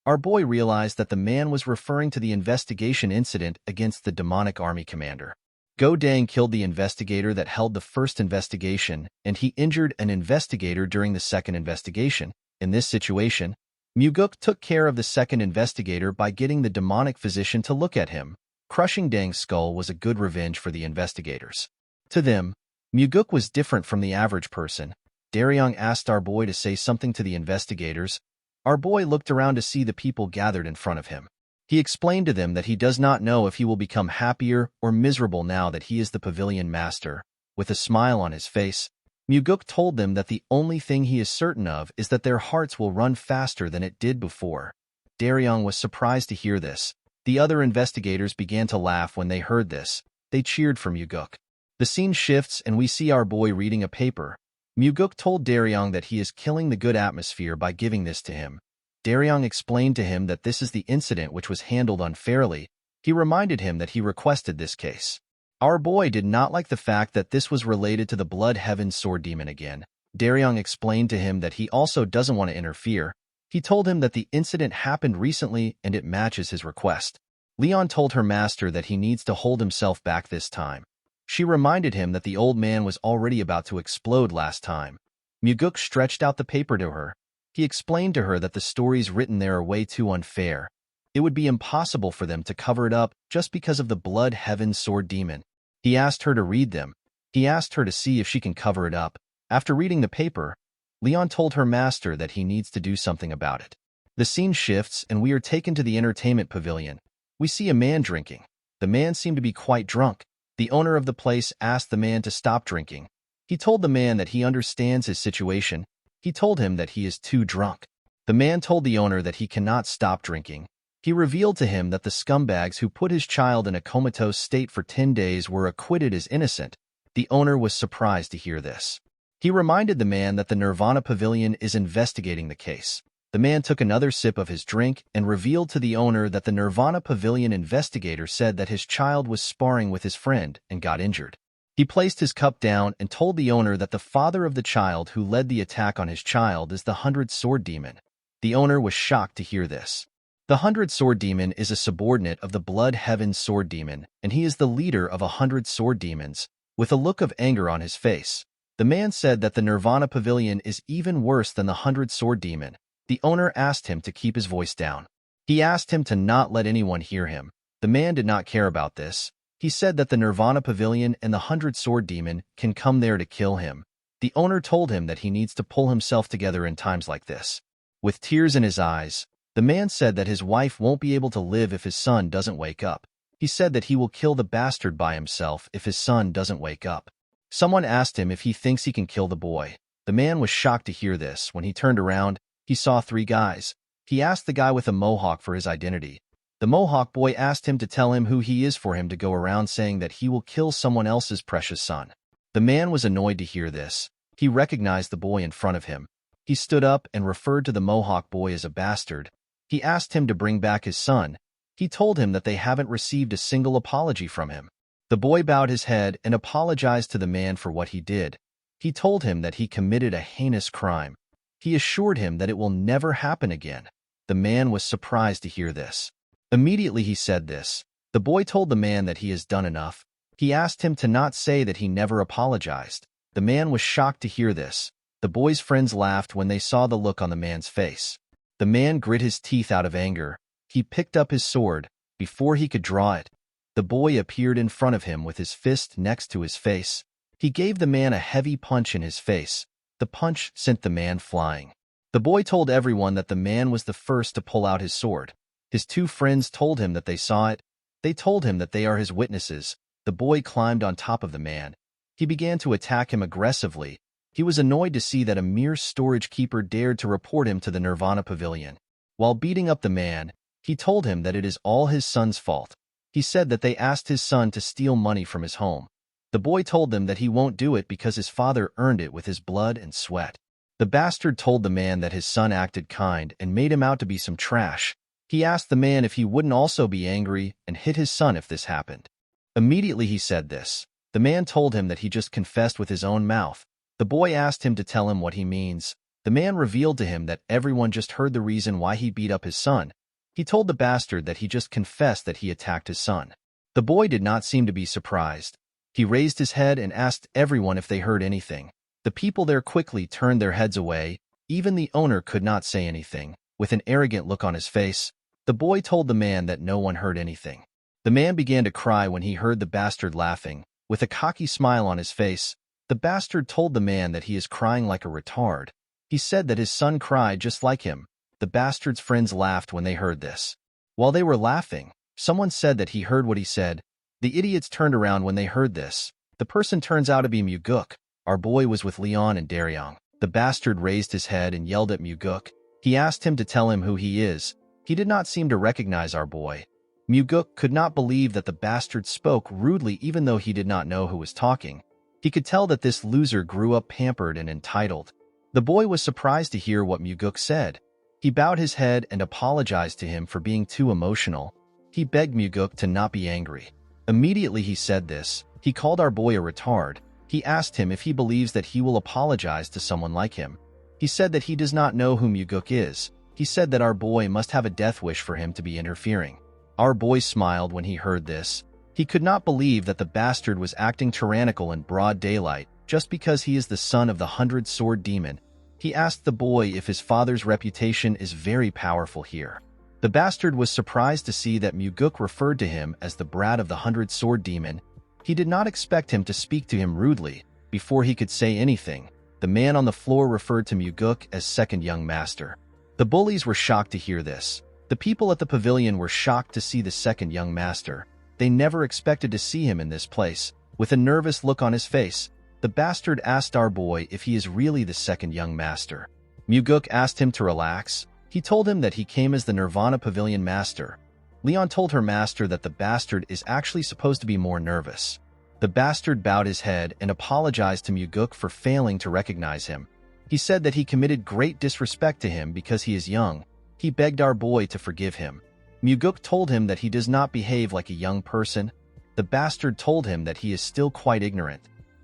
Our boy realized that the man was referring to the investigation incident against the demonic army commander. Go Dang killed the investigator that held the first investigation, and he injured an investigator during the second investigation. In this situation, Muguk took care of the second investigator by getting the demonic physician to look at him. Crushing Dang's skull was a good revenge for the investigators. To them, Muguk was different from the average person. Daryong asked our boy to say something to the investigators. Our boy looked around to see the people gathered in front of him. He explained to them that he does not know if he will become happier or miserable now that he is the pavilion master. With a smile on his face, Muguk told them that the only thing he is certain of is that their hearts will run faster than it did before. Daryong was surprised to hear this. The other investigators began to laugh when they heard this. They cheered for Muguk. The scene shifts and we see our boy reading a paper. Muguk told Daryong that he is killing the good atmosphere by giving this to him. Daryong explained to him that this is the incident which was handled unfairly. He reminded him that he requested this case. Our boy did not like the fact that this was related to the Blood Heaven Sword Demon again. Daryong explained to him that he also doesn't want to interfere. He told him that the incident happened recently and it matches his request. Leon told her master that he needs to hold himself back this time. She reminded him that the old man was already about to explode last time. Muguk stretched out the paper to her. He explained to her that the stories written there are way too unfair. It would be impossible for them to cover it up just because of the Blood Heaven Sword Demon. He asked her to read them. He asked her to see if she can cover it up. After reading the paper, Leon told her master that he needs to do something about it. The scene shifts and we are taken to the entertainment pavilion. We see a man drinking. The man seemed to be quite drunk. The owner of the place asked the man to stop drinking. He told the man that he understands his situation. He told him that he is too drunk. The man told the owner that he cannot stop drinking. He revealed to him that the scumbags who put his child in a comatose state for 10 days were acquitted as innocent. The owner was surprised to hear this. He reminded the man that the Nirvana Pavilion is investigating the case. The man took another sip of his drink and revealed to the owner that the Nirvana Pavilion investigator said that his child was sparring with his friend and got injured. He placed his cup down and told the owner that the father of the child who led the attack on his child is the 100 Sword Demon. The owner was shocked to hear this. The 100 Sword Demon is a subordinate of the Blood Heaven Sword Demon, and he is the leader of 100 Sword Demons. With a look of anger on his face, the man said that the Nirvana Pavilion is even worse than the 100 Sword Demon. The owner asked him to keep his voice down. He asked him to not let anyone hear him. The man did not care about this. He said that the Nirvana Pavilion and the 100 Sword Demon can come there to kill him. The owner told him that he needs to pull himself together in times like this. With tears in his eyes, the man said that his wife won't be able to live if his son doesn't wake up. He said that he will kill the bastard by himself if his son doesn't wake up. Someone asked him if he thinks he can kill the boy. The man was shocked to hear this. When he turned around, he saw 3 guys. He asked the guy with a mohawk for his identity. The Mohawk boy asked him to tell him who he is for him to go around saying that he will kill someone else's precious son. The man was annoyed to hear this. He recognized the boy in front of him. He stood up and referred to the Mohawk boy as a bastard. He asked him to bring back his son. He told him that they haven't received a single apology from him. The boy bowed his head and apologized to the man for what he did. He told him that he committed a heinous crime. He assured him that it will never happen again. The man was surprised to hear this. Immediately he said this. The boy told the man that he has done enough. He asked him to not say that he never apologized. The man was shocked to hear this. The boy's friends laughed when they saw the look on the man's face. The man grit his teeth out of anger. He picked up his sword. Before he could draw it, the boy appeared in front of him with his fist next to his face. He gave the man a heavy punch in his face. The punch sent the man flying. The boy told everyone that the man was the first to pull out his sword. His 2 friends told him that they saw it. They told him that they are his witnesses. The boy climbed on top of the man. He began to attack him aggressively. He was annoyed to see that a mere storage keeper dared to report him to the Nirvana Pavilion. While beating up the man, he told him that it is all his son's fault. He said that they asked his son to steal money from his home. The boy told them that he won't do it because his father earned it with his blood and sweat. The bastard told the man that his son acted kind and made him out to be some trash. He asked the man if he wouldn't also be angry and hit his son if this happened. Immediately he said this. The man told him that he just confessed with his own mouth. The boy asked him to tell him what he means. The man revealed to him that everyone just heard the reason why he beat up his son. He told the bastard that he just confessed that he attacked his son. The boy did not seem to be surprised. He raised his head and asked everyone if they heard anything. The people there quickly turned their heads away. Even the owner could not say anything. With an arrogant look on his face, the boy told the man that no one heard anything. The man began to cry when he heard the bastard laughing. With a cocky smile on his face, the bastard told the man that he is crying like a retard. He said that his son cried just like him. The bastard's friends laughed when they heard this. While they were laughing, someone said that he heard what he said. The idiots turned around when they heard this. The person turns out to be Muguk. Our boy was with Leon and Daryong. The bastard raised his head and yelled at Muguk. He asked him to tell him who he is. He did not seem to recognize our boy. Muguk could not believe that the bastard spoke rudely even though he did not know who was talking. He could tell that this loser grew up pampered and entitled. The boy was surprised to hear what Muguk said. He bowed his head and apologized to him for being too emotional. He begged Muguk to not be angry. Immediately he said this. He called our boy a retard. He asked him if he believes that he will apologize to someone like him. He said that he does not know who Muguk is. He said that our boy must have a death wish for him to be interfering. Our boy smiled when he heard this. He could not believe that the bastard was acting tyrannical in broad daylight just because he is the son of the 100 Sword Demon. He asked the boy if his father's reputation is very powerful here. The bastard was surprised to see that Muguk referred to him as the brat of the 100 Sword Demon. He did not expect him to speak to him rudely. Before he could say anything, the man on the floor referred to Muguk as second young master. The bullies were shocked to hear this. The people at the pavilion were shocked to see the second young master. They never expected to see him in this place. With a nervous look on his face, the bastard asked our boy if he is really the second young master. Muguk asked him to relax. He told him that he came as the Nirvana Pavilion master. Leon told her master that the bastard is actually supposed to be more nervous. The bastard bowed his head and apologized to Muguk for failing to recognize him. He said that he committed great disrespect to him because he is young. He begged our boy to forgive him. Muguk told him that he does not behave like a young person. The bastard told him that he is still quite ignorant.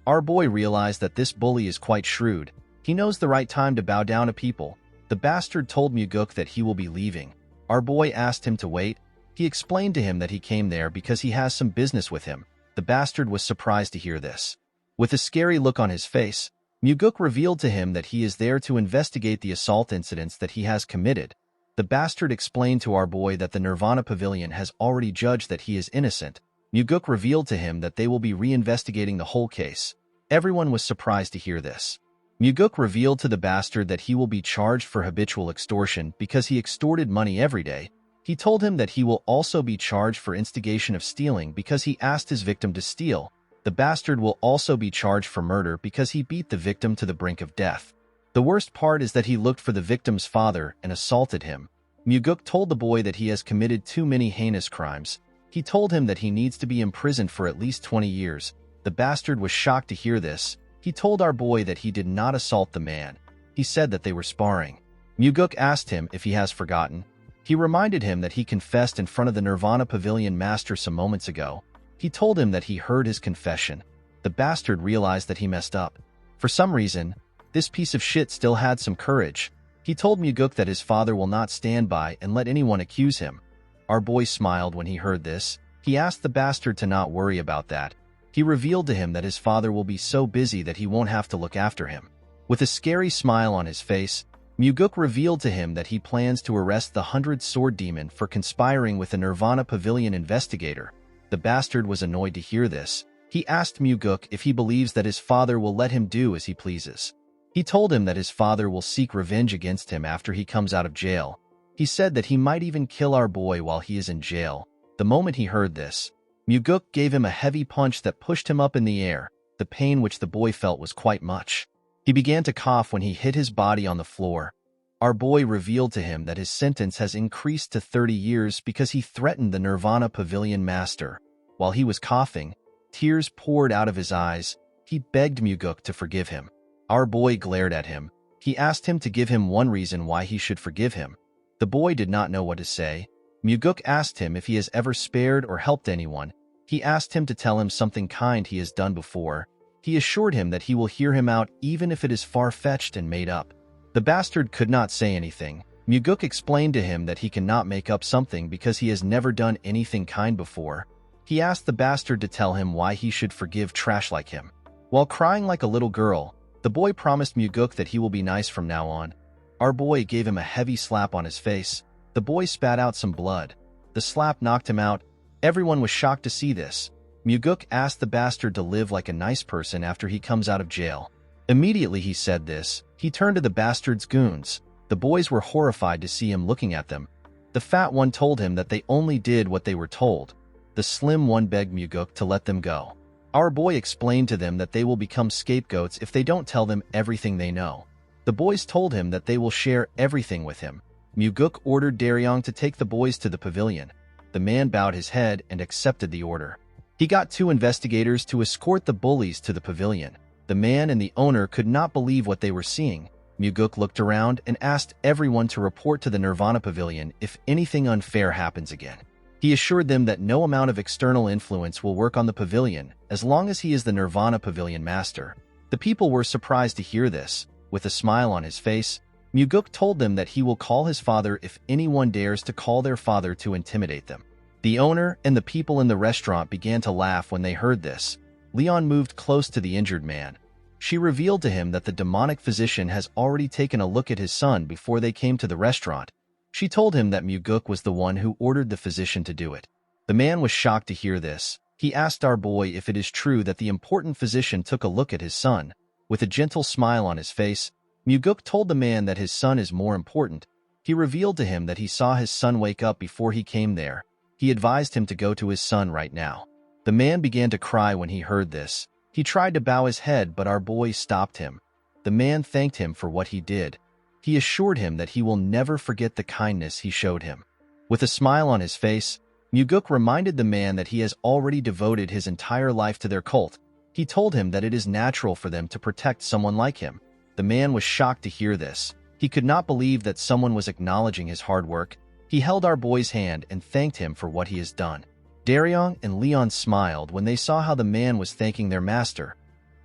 Our boy realized that this bully is quite shrewd. He knows the right time to bow down to people. The bastard told Muguk that he will be leaving. Our boy asked him to wait. He explained to him that he came there because he has some business with him. The bastard was surprised to hear this. With a scary look on his face, Muguk revealed to him that he is there to investigate the assault incidents that he has committed. The bastard explained to our boy that the Nirvana Pavilion has already judged that he is innocent. Muguk revealed to him that they will be reinvestigating the whole case. Everyone was surprised to hear this. Muguk revealed to the bastard that he will be charged for habitual extortion because he extorted money every day. He told him that he will also be charged for instigation of stealing because he asked his victim to steal. The bastard will also be charged for murder because he beat the victim to the brink of death. The worst part is that he looked for the victim's father and assaulted him. Muguk told the boy that he has committed too many heinous crimes. He told him that he needs to be imprisoned for at least 20 years. The bastard was shocked to hear this. He told our boy that he did not assault the man. He said that they were sparring. Muguk asked him if he has forgotten. He reminded him that he confessed in front of the Nirvana Pavilion master some moments ago. He told him that he heard his confession. The bastard realized that he messed up. For some reason, this piece of shit still had some courage. He told Muguk that his father will not stand by and let anyone accuse him. Our boy smiled when he heard this. He asked the bastard to not worry about that. He revealed to him that his father will be so busy that he won't have to look after him. With a scary smile on his face, Muguk revealed to him that he plans to arrest the 100-sword demon for conspiring with the Nirvana Pavilion investigator. The bastard was annoyed to hear this. He asked Muguk if he believes that his father will let him do as he pleases. He told him that his father will seek revenge against him after he comes out of jail. He said that he might even kill our boy while he is in jail. The moment he heard this, Muguk gave him a heavy punch that pushed him up in the air. The pain which the boy felt was quite much. He began to cough when he hit his body on the floor. Our boy revealed to him that his sentence has increased to 30 years because he threatened the Nirvana Pavilion master. While he was coughing, tears poured out of his eyes. He begged Muguk to forgive him. Our boy glared at him. He asked him to give him one reason why he should forgive him. The boy did not know what to say. Muguk asked him if he has ever spared or helped anyone. He asked him to tell him something kind he has done before. He assured him that he will hear him out even if it is far-fetched and made up. The bastard could not say anything. Muguk explained to him that he cannot make up something because he has never done anything kind before. He asked the bastard to tell him why he should forgive trash like him. While crying like a little girl, the boy promised Muguk that he will be nice from now on. Our boy gave him a heavy slap on his face. The boy spat out some blood. The slap knocked him out. Everyone was shocked to see this. Muguk asked the bastard to live like a nice person after he comes out of jail. Immediately he said this, he turned to the bastard's goons. The boys were horrified to see him looking at them. The fat one told him that they only did what they were told. The slim one begged Muguk to let them go. Our boy explained to them that they will become scapegoats if they don't tell them everything they know. The boys told him that they will share everything with him. Muguk ordered Daryong to take the boys to the pavilion. The man bowed his head and accepted the order. He got 2 investigators to escort the bullies to the pavilion. The man and the owner could not believe what they were seeing. Muguk looked around and asked everyone to report to the Nirvana Pavilion if anything unfair happens again. He assured them that no amount of external influence will work on the pavilion as long as he is the Nirvana Pavilion master. The people were surprised to hear this. With a smile on his face, Muguk told them that he will call his father if anyone dares to call their father to intimidate them. The owner and the people in the restaurant began to laugh when they heard this. Leon moved close to the injured man. She revealed to him that the demonic physician has already taken a look at his son before they came to the restaurant. She told him that Muguk was the one who ordered the physician to do it. The man was shocked to hear this. He asked our boy if it is true that the important physician took a look at his son. With a gentle smile on his face, Muguk told the man that his son is more important. He revealed to him that he saw his son wake up before he came there. He advised him to go to his son right now. The man began to cry when he heard this. He tried to bow his head, but our boy stopped him. The man thanked him for what he did. He assured him that he will never forget the kindness he showed him. With a smile on his face, Muguk reminded the man that he has already devoted his entire life to their cult. He told him that it is natural for them to protect someone like him. The man was shocked to hear this. He could not believe that someone was acknowledging his hard work. He held our boy's hand and thanked him for what he has done. Daryong and Leon smiled when they saw how the man was thanking their master.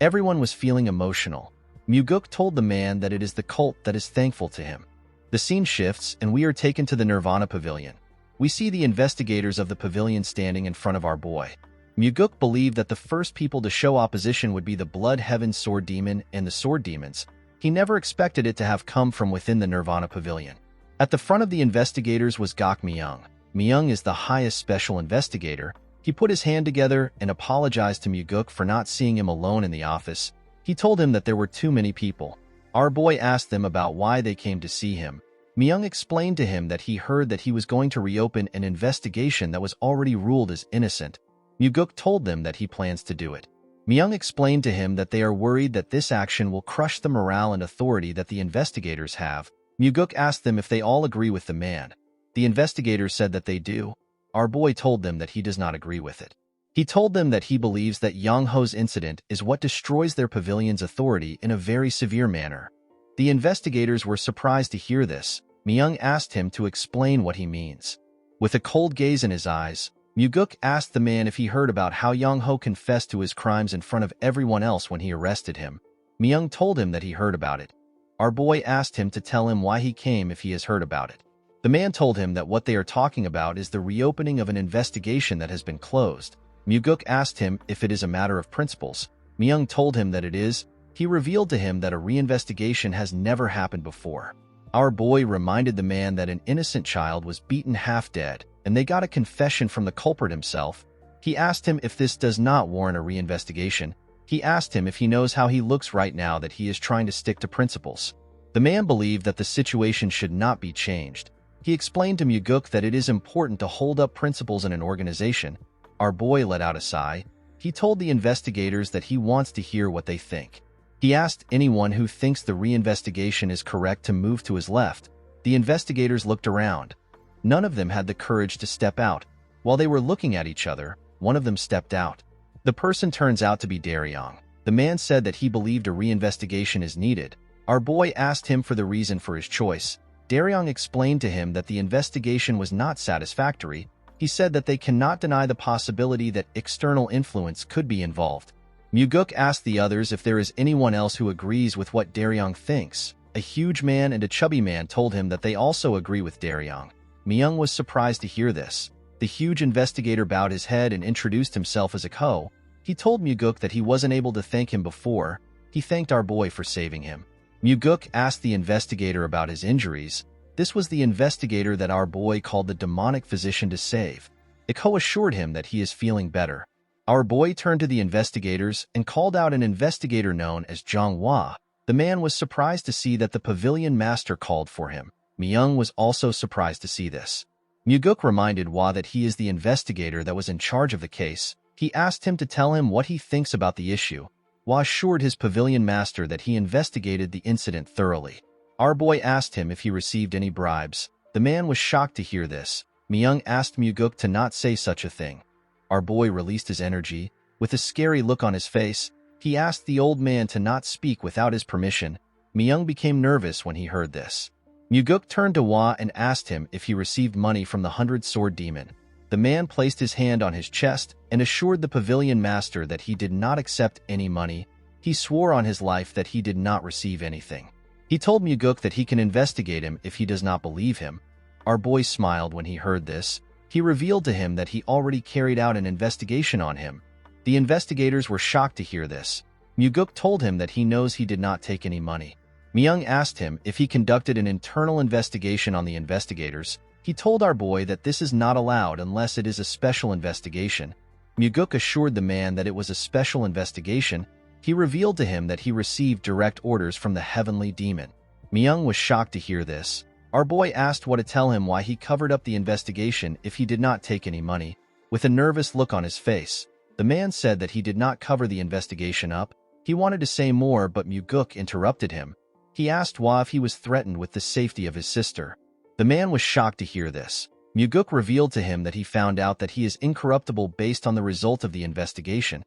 Everyone was feeling emotional. Muguk told the man that it is the cult that is thankful to him. The scene shifts and we are taken to the Nirvana Pavilion. We see the investigators of the pavilion standing in front of our boy. Muguk believed that the first people to show opposition would be the Blood Heaven Sword Demon and the Sword Demons. He never expected it to have come from within the Nirvana Pavilion. At the front of the investigators was Gok Myung. Myung is the highest special investigator. He put his hand together and apologized to Muguk for not seeing him alone in the office. He told him that there were too many people. Our boy asked them about why they came to see him. Myung explained to him that he heard that he was going to reopen an investigation that was already ruled as innocent. Muguk told them that he plans to do it. Myung explained to him that they are worried that this action will crush the morale and authority that the investigators have. Muguk asked them if they all agree with the man. The investigators said that they do. Our boy told them that he does not agree with it. He told them that he believes that Yang Ho's incident is what destroys their pavilion's authority in a very severe manner. The investigators were surprised to hear this. Myung asked him to explain what he means. With a cold gaze in his eyes, Muguk asked the man if he heard about how Yang Ho confessed to his crimes in front of everyone else when he arrested him. Myung told him that he heard about it. Our boy asked him to tell him why he came if he has heard about it. The man told him that what they are talking about is the reopening of an investigation that has been closed. Muguk asked him if it is a matter of principles. Myung told him that it is. He revealed to him that a reinvestigation has never happened before. Our boy reminded the man that an innocent child was beaten half dead, and they got a confession from the culprit himself. He asked him if this does not warrant a reinvestigation. He asked him if he knows how he looks right now that he is trying to stick to principles. The man believed that the situation should not be changed. He explained to Muguk that it is important to hold up principles in an organization. Our boy let out a sigh. He told the investigators that he wants to hear what they think. He asked anyone who thinks the reinvestigation is correct to move to his left. The investigators looked around. None of them had the courage to step out. While they were looking at each other, one of them stepped out. The person turns out to be Daryong. The man said that he believed a reinvestigation is needed. Our boy asked him for the reason for his choice. Daryong explained to him that the investigation was not satisfactory. He said that they cannot deny the possibility that external influence could be involved. Muguk asked the others if there is anyone else who agrees with what Daryong thinks. A huge man and a chubby man told him that they also agree with Daryong. Myung was surprised to hear this. The huge investigator bowed his head and introduced himself as a Ko. He told Muguk that he wasn't able to thank him before. He thanked our boy for saving him. Muguk asked the investigator about his injuries. This was the investigator that our boy called the demonic physician to save. Iko assured him that he is feeling better. Our boy turned to the investigators and called out an investigator known as Zhang Hua. The man was surprised to see that the pavilion master called for him. Myung was also surprised to see this. Muguk reminded Hua that he is the investigator that was in charge of the case. He asked him to tell him what he thinks about the issue. Hua assured his pavilion master that he investigated the incident thoroughly. Our boy asked him if he received any bribes. The man was shocked to hear this. Myung asked Muguk to not say such a thing. Our boy released his energy. With a scary look on his face, he asked the old man to not speak without his permission. Myung became nervous when he heard this. Muguk turned to Hua and asked him if he received money from the 100-sword demon. The man placed his hand on his chest and assured the pavilion master that he did not accept any money. He swore on his life that he did not receive anything. He told Muguk that he can investigate him if he does not believe him. Our boy smiled when he heard this. He revealed to him that he already carried out an investigation on him. The investigators were shocked to hear this. Muguk told him that he knows he did not take any money. Myung asked him if he conducted an internal investigation on the investigators. He told our boy that this is not allowed unless it is a special investigation. Muguk assured the man that it was a special investigation. He revealed to him that he received direct orders from the heavenly demon. Myung was shocked to hear this. Our boy asked Hwa to tell him why he covered up the investigation if he did not take any money. With a nervous look on his face, the man said that he did not cover the investigation up. He wanted to say more, but Muguk interrupted him. He asked Hwa if he was threatened with the safety of his sister. The man was shocked to hear this. Muguk revealed to him that he found out that he is incorruptible based on the result of the investigation.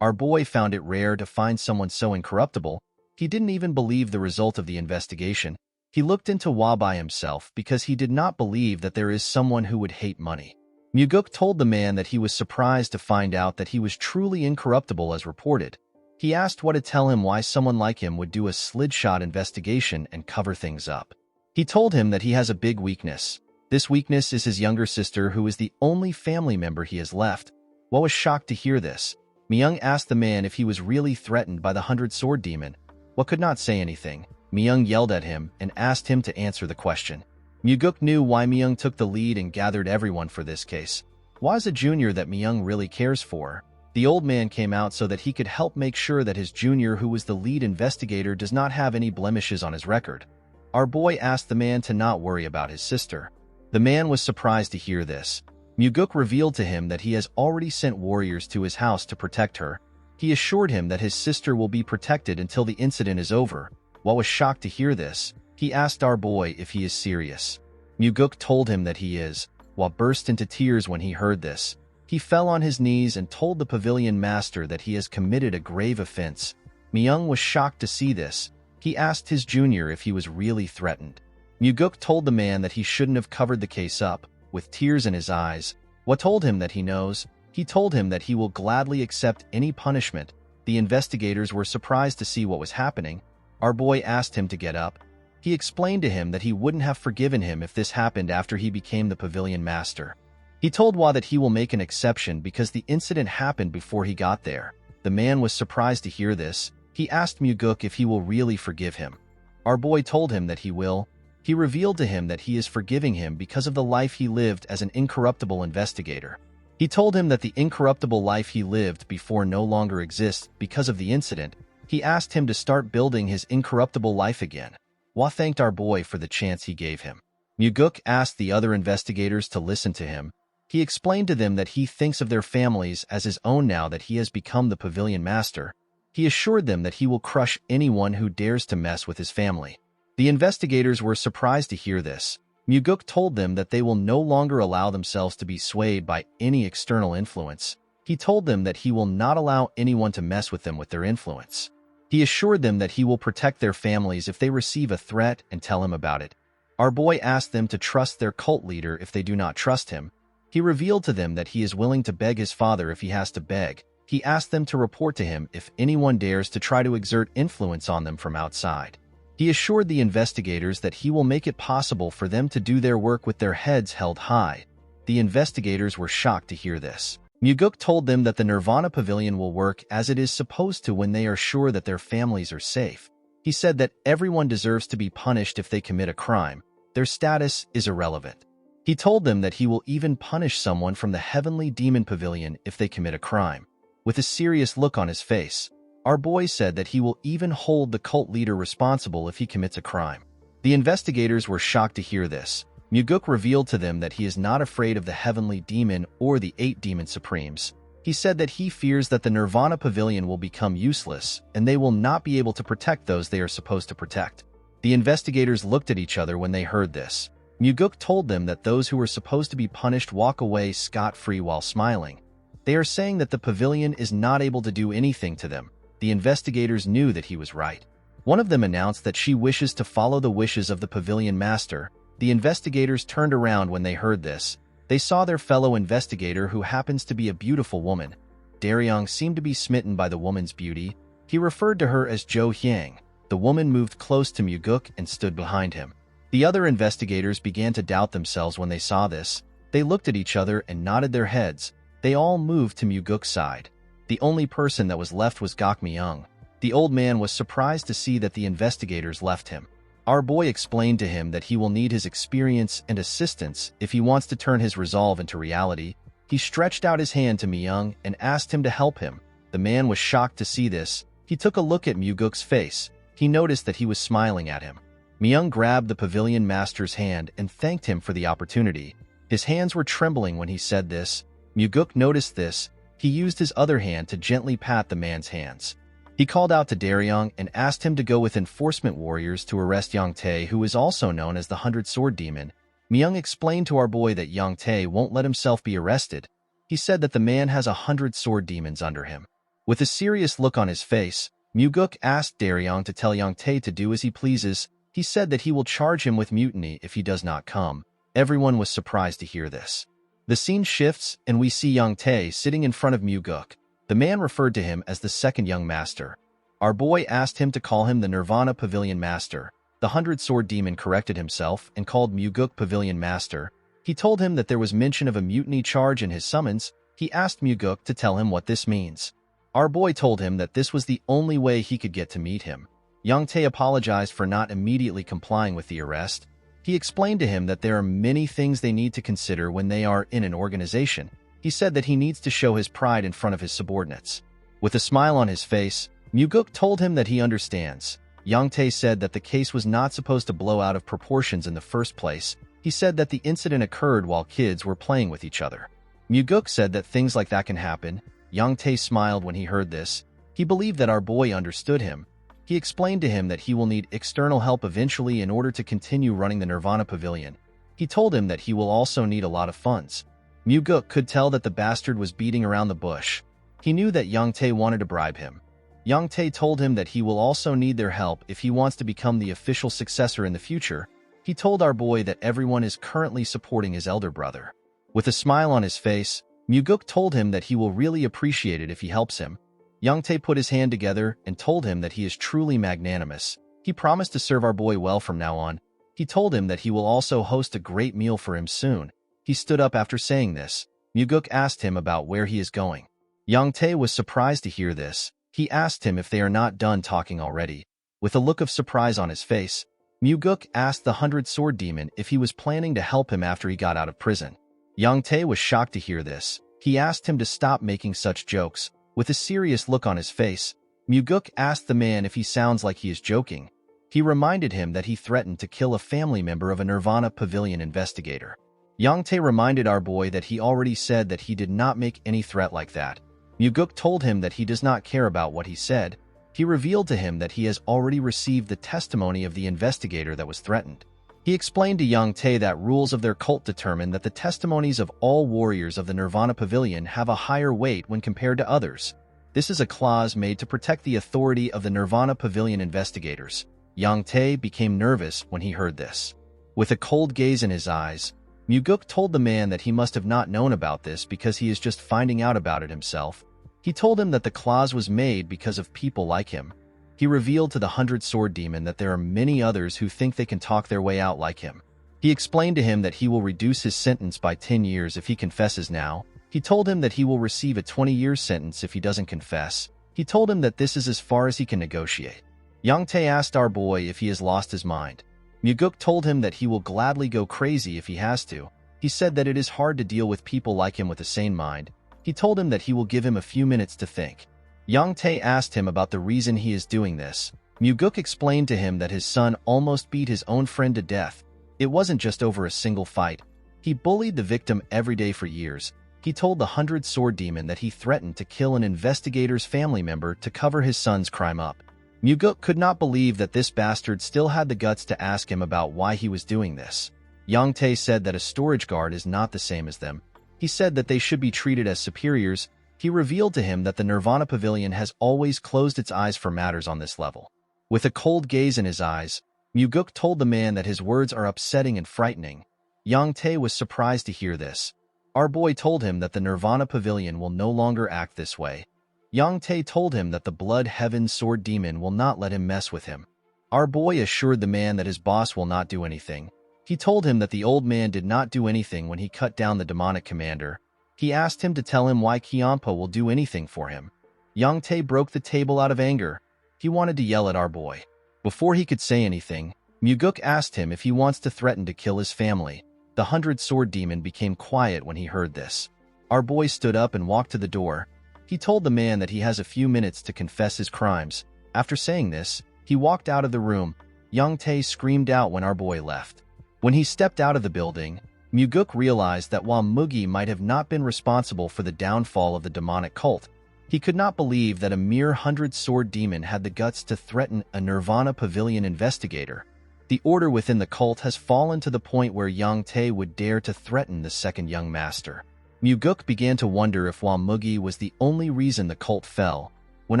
Our boy found it rare to find someone so incorruptible. He didn't even believe the result of the investigation. He looked into Hwa by himself because he did not believe that there is someone who would hate money. Muguk told the man that he was surprised to find out that he was truly incorruptible as reported. He asked Hwa to tell him why someone like him would do a slidshot investigation and cover things up. He told him that he has a big weakness. This weakness is his younger sister, who is the only family member he has left. Hwa was shocked to hear this. Myung asked the man if he was really threatened by the 100-sword demon. Hwa could not say anything. Myung yelled at him and asked him to answer the question. Muguk knew why Myung took the lead and gathered everyone for this case. Hwa is a junior that Myung really cares for. The old man came out so that he could help make sure that his junior, who was the lead investigator, does not have any blemishes on his record. Our boy asked the man to not worry about his sister. The man was surprised to hear this. Muguk revealed to him that he has already sent warriors to his house to protect her. He assured him that his sister will be protected until the incident is over. Hwa was shocked to hear this. He asked our boy if he is serious. Muguk told him that he is. Hwa burst into tears when he heard this. He fell on his knees and told the pavilion master that he has committed a grave offense. Myung was shocked to see this. He asked his junior if he was really threatened. Muguk told the man that he shouldn't have covered the case up. With tears in his eyes, Hwa told him that he knows. He told him that he will gladly accept any punishment. The investigators were surprised to see what was happening. Our boy asked him to get up. He explained to him that he wouldn't have forgiven him if this happened after he became the pavilion master. He told Hwa that he will make an exception because the incident happened before he got there. The man was surprised to hear this. He asked Muguk if he will really forgive him. Our boy told him that he will. He revealed to him that he is forgiving him because of the life he lived as an incorruptible investigator. He told him that the incorruptible life he lived before no longer exists because of the incident. He asked him to start building his incorruptible life again. Hwa thanked our boy for the chance he gave him. Muguk asked the other investigators to listen to him. He explained to them that he thinks of their families as his own now that he has become the pavilion master. He assured them that he will crush anyone who dares to mess with his family. The investigators were surprised to hear this. Muguk told them that they will no longer allow themselves to be swayed by any external influence. He told them that he will not allow anyone to mess with them with their influence. He assured them that he will protect their families if they receive a threat and tell him about it. Our boy asked them to trust their cult leader if they do not trust him. He revealed to them that he is willing to beg his father if he has to beg. He asked them to report to him if anyone dares to try to exert influence on them from outside. He assured the investigators that he will make it possible for them to do their work with their heads held high. The investigators were shocked to hear this. Muguk told them that the Nirvana Pavilion will work as it is supposed to when they are sure that their families are safe. He said that everyone deserves to be punished if they commit a crime. Their status is irrelevant. He told them that he will even punish someone from the Heavenly Demon Pavilion if they commit a crime. With a serious look on his face, our boy said that he will even hold the cult leader responsible if he commits a crime. The investigators were shocked to hear this. Muguk revealed to them that he is not afraid of the Heavenly Demon or the 8 Demon Supremes. He said that he fears that the Nirvana Pavilion will become useless and they will not be able to protect those they are supposed to protect. The investigators looked at each other when they heard this. Muguk told them that those who were supposed to be punished walk away scot-free while smiling. They are saying that the pavilion is not able to do anything to them. The investigators knew that he was right. One of them announced that she wishes to follow the wishes of the pavilion master. The investigators turned around when they heard this. They saw their fellow investigator, who happens to be a beautiful woman. Daryong seemed to be smitten by the woman's beauty. He referred to her as Jo Hyang. The woman moved close to Muguk and stood behind him. The other investigators began to doubt themselves when they saw this. They looked at each other and nodded their heads. They all moved to Muguk's side. The only person that was left was Gok Myung. The old man was surprised to see that the investigators left him. Our boy explained to him that he will need his experience and assistance if he wants to turn his resolve into reality. He stretched out his hand to Myung and asked him to help him. The man was shocked to see this. He took a look at Myuguk's face. He noticed that he was smiling at him. Myung grabbed the pavilion master's hand and thanked him for the opportunity. His hands were trembling when he said this. Myuguk noticed this. He used his other hand to gently pat the man's hands. He called out to Daryong and asked him to go with enforcement warriors to arrest Yang Tae, who is also known as the 100-Sword Demon. Myung explained to our boy that Yang Tae won't let himself be arrested. He said that the man has 100 sword demons under him. With a serious look on his face, Myuguk asked Daryong to tell Yang Tae to do as he pleases. He said that he will charge him with mutiny if he does not come. Everyone was surprised to hear this. The scene shifts and we see Yang Tae sitting in front of Myuguk. The man referred to him as the second young master. Our boy asked him to call him the Nirvana Pavilion Master. The 100-Sword Demon corrected himself and called Myuguk Pavilion Master. He told him that there was mention of a mutiny charge in his summons. He asked Myuguk to tell him what this means. Our boy told him that this was the only way he could get to meet him. Yang Tae apologized for not immediately complying with the arrest. He explained to him that there are many things they need to consider when they are in an organization. He said that he needs to show his pride in front of his subordinates. With a smile on his face, Myuguk told him that he understands. Yang Tae said that the case was not supposed to blow out of proportions in the first place. He said that the incident occurred while kids were playing with each other. Myuguk said that things like that can happen. Yang Tae smiled when he heard this. He believed that our boy understood him. He explained to him that he will need external help eventually in order to continue running the Nirvana Pavilion. He told him that he will also need a lot of funds. Myuguk could tell that the bastard was beating around the bush. He knew that Yang Tae wanted to bribe him. Yang Tae told him that he will also need their help if he wants to become the official successor in the future. He told our boy that everyone is currently supporting his elder brother. With a smile on his face, Myuguk told him that he will really appreciate it if he helps him. Yang Tae put his hand together and told him that he is truly magnanimous. He promised to serve our boy well from now on. He told him that he will also host a great meal for him soon. He stood up after saying this. Myuguk asked him about where he is going. Yang Tae was surprised to hear this. He asked him if they are not done talking already. With a look of surprise on his face, Myuguk asked the 100-Sword Demon if he was planning to help him after he got out of prison. Yang Tae was shocked to hear this. He asked him to stop making such jokes. With a serious look on his face, Myuguk asked the man if he sounds like he is joking. He reminded him that he threatened to kill a family member of a Nirvana Pavilion investigator. Yang Tae reminded our boy that he already said that he did not make any threat like that. Myuguk told him that he does not care about what he said. He revealed to him that he has already received the testimony of the investigator that was threatened. He explained to Yang Tae that rules of their cult determine that the testimonies of all warriors of the Nirvana Pavilion have a higher weight when compared to others. This is a clause made to protect the authority of the Nirvana Pavilion investigators. Yang Tae became nervous when he heard this. With a cold gaze in his eyes, Myuguk told the man that he must have not known about this because he is just finding out about it himself. He told him that the clause was made because of people like him. He revealed to the 100-Sword Demon that there are many others who think they can talk their way out like him. He explained to him that he will reduce his sentence by 10 years if he confesses now. He told him that he will receive a 20-year sentence if he doesn't confess. He told him that this is as far as he can negotiate. Yang Tae asked our boy if he has lost his mind. Myuguk told him that he will gladly go crazy if he has to. He said that it is hard to deal with people like him with a sane mind. He told him that he will give him a few minutes to think. Yang Tae asked him about the reason he is doing this. Myuguk explained to him that his son almost beat his own friend to death. It wasn't just over a single fight. He bullied the victim every day for years. He told the 100-Sword Demon that he threatened to kill an investigator's family member to cover his son's crime up. Myuguk could not believe that this bastard still had the guts to ask him about why he was doing this. Yang Tae said that a storage guard is not the same as them. He said that they should be treated as superiors. He revealed to him that the Nirvana Pavilion has always closed its eyes for matters on this level. With a cold gaze in his eyes, Myuguk told the man that his words are upsetting and frightening. Yang Tae was surprised to hear this. Our boy told him that the Nirvana Pavilion will no longer act this way. Yang Tae told him that the Blood Heaven Sword Demon will not let him mess with him. Our boy assured the man that his boss will not do anything. He told him that the old man did not do anything when he cut down the demonic commander. He asked him to tell him why Kyampa will do anything for him. Yang Tae broke the table out of anger. He wanted to yell at our boy. Before he could say anything, Myuguk asked him if he wants to threaten to kill his family. The 100-Sword Demon became quiet when he heard this. Our boy stood up and walked to the door. He told the man that he has a few minutes to confess his crimes. After saying this, he walked out of the room. Young Tae screamed out when our boy left. When he stepped out of the building, Muguk realized that while Mugi might have not been responsible for the downfall of the demonic cult, he could not believe that a mere 100-sword demon had the guts to threaten a Nirvana Pavilion investigator. The order within the cult has fallen to the point where Young Tae would dare to threaten the second young master. Muguk began to wonder if while Mugi was the only reason the cult fell. When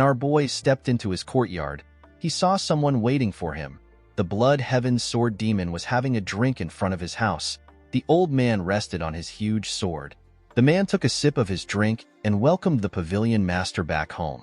our boy stepped into his courtyard, he saw someone waiting for him. The Blood Heaven's sword demon was having a drink in front of his house. The old man rested on his huge sword. The man took a sip of his drink and welcomed the pavilion master back home.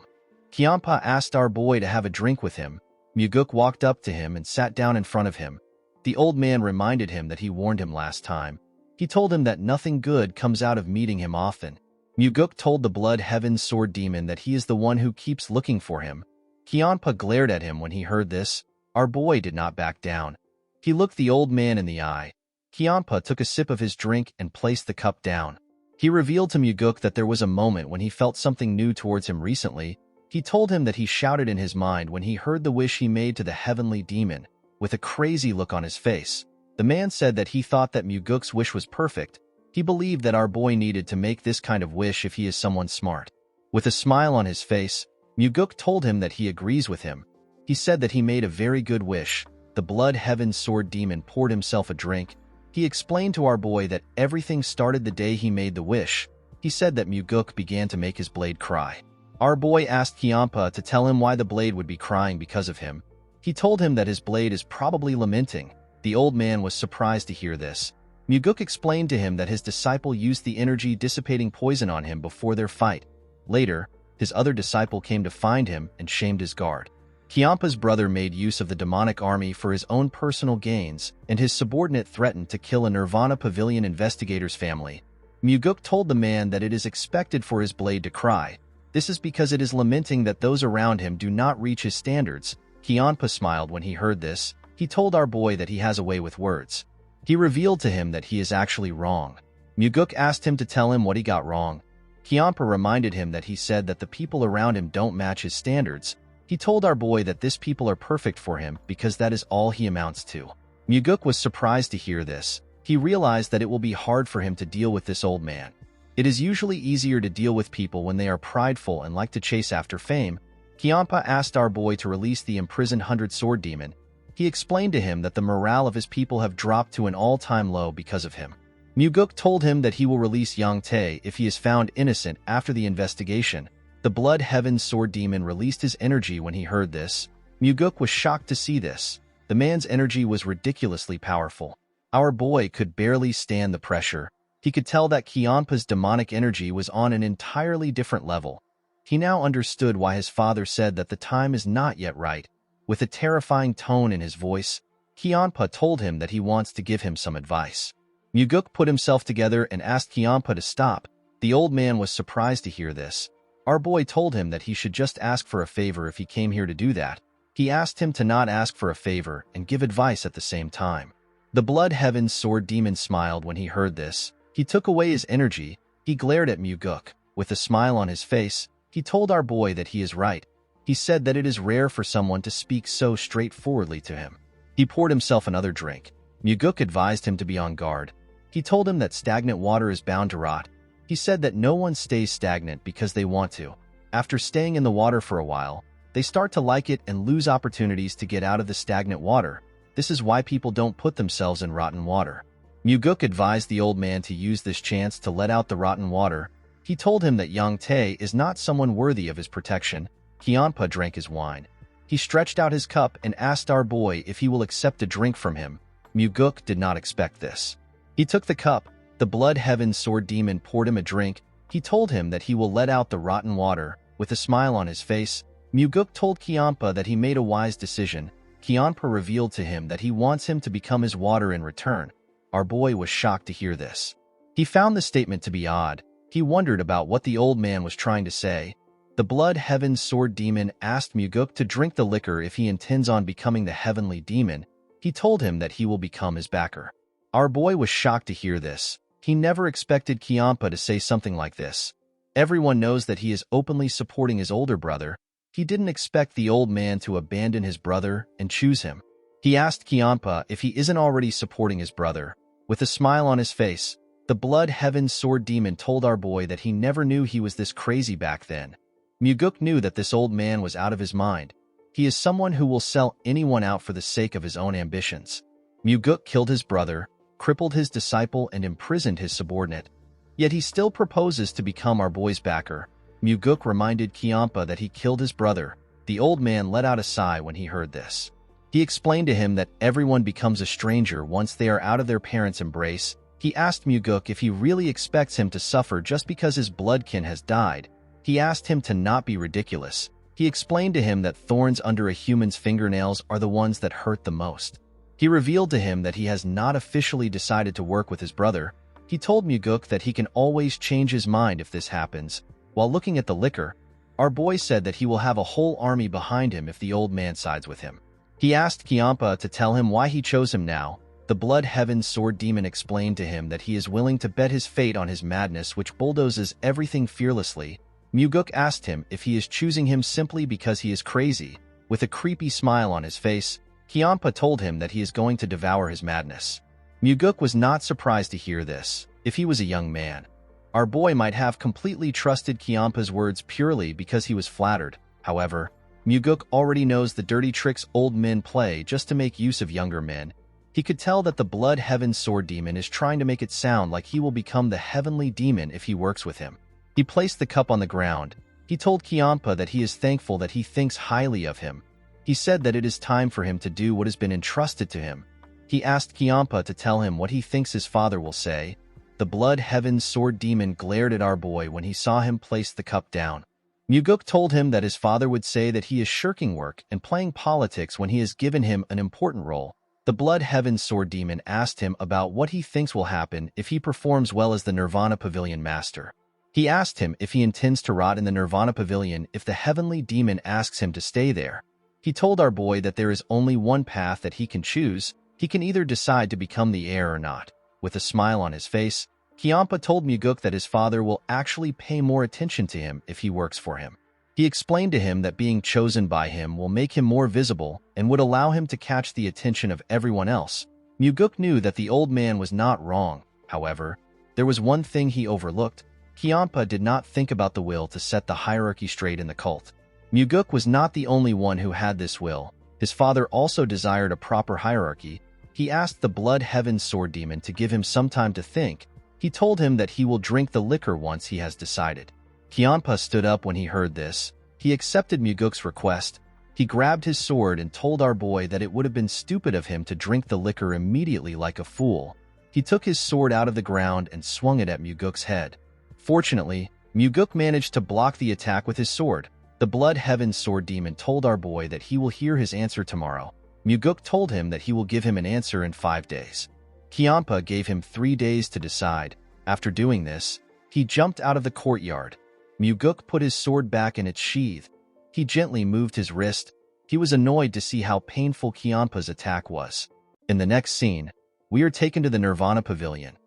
Kyampa asked our boy to have a drink with him. Muguk walked up to him and sat down in front of him. The old man reminded him that he warned him last time. He told him that nothing good comes out of meeting him often. Muguk told the Blood Heaven's sword demon that he is the one who keeps looking for him. Kyampa glared at him when he heard this. Our boy did not back down. He looked the old man in the eye. Kyampa took a sip of his drink and placed the cup down. He revealed to Muguk that there was a moment when he felt something new towards him recently. He told him that he shouted in his mind when he heard the wish he made to the heavenly demon, with a crazy look on his face. The man said that he thought that Muguk's wish was perfect. He believed that our boy needed to make this kind of wish if he is someone smart. With a smile on his face, Muguk told him that he agrees with him. He said that he made a very good wish. The Blood Heaven's sword demon poured himself a drink. He explained to our boy that everything started the day he made the wish. He said that Muguk began to make his blade cry. Our boy asked Kyampa to tell him why the blade would be crying because of him. He told him that his blade is probably lamenting. The old man was surprised to hear this. Muguk explained to him that his disciple used the energy-dissipating poison on him before their fight. Later, his other disciple came to find him and shamed his guard. Kyampa's brother made use of the demonic army for his own personal gains, and his subordinate threatened to kill a Nirvana Pavilion investigator's family. Muguk told the man that it is expected for his blade to cry. This is because it is lamenting that those around him do not reach his standards. Kyampa smiled when he heard this. He told our boy that he has a way with words. He revealed to him that he is actually wrong. Muguk asked him to tell him what he got wrong. Kyampa reminded him that he said that the people around him don't match his standards. He told our boy that these people are perfect for him because that is all he amounts to. Muguk was surprised to hear this. He realized that it will be hard for him to deal with this old man. It is usually easier to deal with people when they are prideful and like to chase after fame. Kyampa asked our boy to release the imprisoned 100-sword demon. He explained to him that the morale of his people have dropped to an all-time low because of him. Muguk told him that he will release Young Tae if he is found innocent after the investigation. The Blood Heaven's sword demon released his energy when he heard this. Muguk was shocked to see this. The man's energy was ridiculously powerful. Our boy could barely stand the pressure. He could tell that Kyampa's demonic energy was on an entirely different level. He now understood why his father said that the time is not yet right. With a terrifying tone in his voice, Kyampa told him that he wants to give him some advice. Muguk put himself together and asked Kyampa to stop. The old man was surprised to hear this. Our boy told him that he should just ask for a favor if he came here to do that. He asked him to not ask for a favor and give advice at the same time. The Blood Heaven's sword demon smiled when he heard this. He took away his energy. He glared at Muguk. With a smile on his face, he told our boy that he is right. He said that it is rare for someone to speak so straightforwardly to him. He poured himself another drink. Muguk advised him to be on guard. He told him that stagnant water is bound to rot. He said that no one stays stagnant because they want to. After staying in the water for a while, they start to like it and lose opportunities to get out of the stagnant water. This is why people don't put themselves in rotten water. Muguk advised the old man to use this chance to let out the rotten water. He told him that Young Tae is not someone worthy of his protection. Kyampa drank his wine. He stretched out his cup and asked our boy if he will accept a drink from him. Muguk did not expect this. He took the cup. The Blood Heaven's sword demon poured him a drink. He told him that he will let out the rotten water. With a smile on his face, Muguk told Kyampa that he made a wise decision. Kyampa revealed to him that he wants him to become his water in return. Our boy was shocked to hear this. He found the statement to be odd. He wondered about what the old man was trying to say. The Blood Heaven's sword demon asked Muguk to drink the liquor if he intends on becoming the heavenly demon. He told him that he will become his backer. Our boy was shocked to hear this. He never expected Kiampa to say something like this. Everyone knows that he is openly supporting his older brother. He didn't expect the old man to abandon his brother and choose him. He asked Kiampa if he isn't already supporting his brother. With a smile on his face, the Blood Heaven Sword Demon told our boy that he never knew he was this crazy back then. Muguk knew that this old man was out of his mind. He is someone who will sell anyone out for the sake of his own ambitions. Muguk killed his brother, crippled his disciple, and imprisoned his subordinate. Yet he still proposes to become our boy's backer. Muguk reminded Kiampa that he killed his brother. The old man let out a sigh when he heard this. He explained to him that everyone becomes a stranger once they are out of their parents' embrace. He asked Muguk if he really expects him to suffer just because his bloodkin has died. He asked him to not be ridiculous. He explained to him that thorns under a human's fingernails are the ones that hurt the most. He revealed to him that he has not officially decided to work with his brother. He told Muguk that he can always change his mind if this happens. While looking at the liquor, our boy said that he will have a whole army behind him if the old man sides with him. He asked Kiampa to tell him why he chose him now. The Blood Heaven Sword Demon explained to him that he is willing to bet his fate on his madness, which bulldozes everything fearlessly. Muguk asked him if he is choosing him simply because he is crazy. With a creepy smile on his face, Kiampa told him that he is going to devour his madness. Muguk was not surprised to hear this. If he was a young man, our boy might have completely trusted Kiampa's words purely because he was flattered. However, Muguk already knows the dirty tricks old men play just to make use of younger men. He could tell that the Blood Heaven Sword Demon is trying to make it sound like he will become the heavenly demon if he works with him. He placed the cup on the ground. He told Kiampa that he is thankful that he thinks highly of him. He said that it is time for him to do what has been entrusted to him. He asked Kiampa to tell him what he thinks his father will say. The Blood Heaven Sword Demon glared at our boy when he saw him place the cup down. Muguk told him that his father would say that he is shirking work and playing politics when he has given him an important role. The Blood Heaven Sword Demon asked him about what he thinks will happen if he performs well as the Nirvana Pavilion Master. He asked him if he intends to rot in the Nirvana Pavilion if the Heavenly Demon asks him to stay there. He told our boy that there is only one path that he can choose. He can either decide to become the heir or not. With a smile on his face, Kiampa told Muguk that his father will actually pay more attention to him if he works for him. He explained to him that being chosen by him will make him more visible and would allow him to catch the attention of everyone else. Muguk knew that the old man was not wrong. However, there was one thing he overlooked. Kiampa did not think about the will to set the hierarchy straight in the cult. Muguk was not the only one who had this will. His father also desired a proper hierarchy. He asked the Blood Heaven Sword Demon to give him some time to think. He told him that he will drink the liquor once he has decided. Kiampa stood up when he heard this. He accepted Muguk's request. He grabbed his sword and told our boy that it would have been stupid of him to drink the liquor immediately like a fool. He took his sword out of the ground and swung it at Muguk's head. Fortunately, Muguk managed to block the attack with his sword. The Blood Heaven Sword Demon told our boy that he will hear his answer tomorrow. Muguk told him that he will give him an answer in 5 days. Kiampa gave him 3 days to decide. After doing this, he jumped out of the courtyard. Muguk put his sword back in its sheath. He gently moved his wrist. He was annoyed to see how painful Kiampa's attack was. In the next scene, we are taken to the Nirvana Pavilion.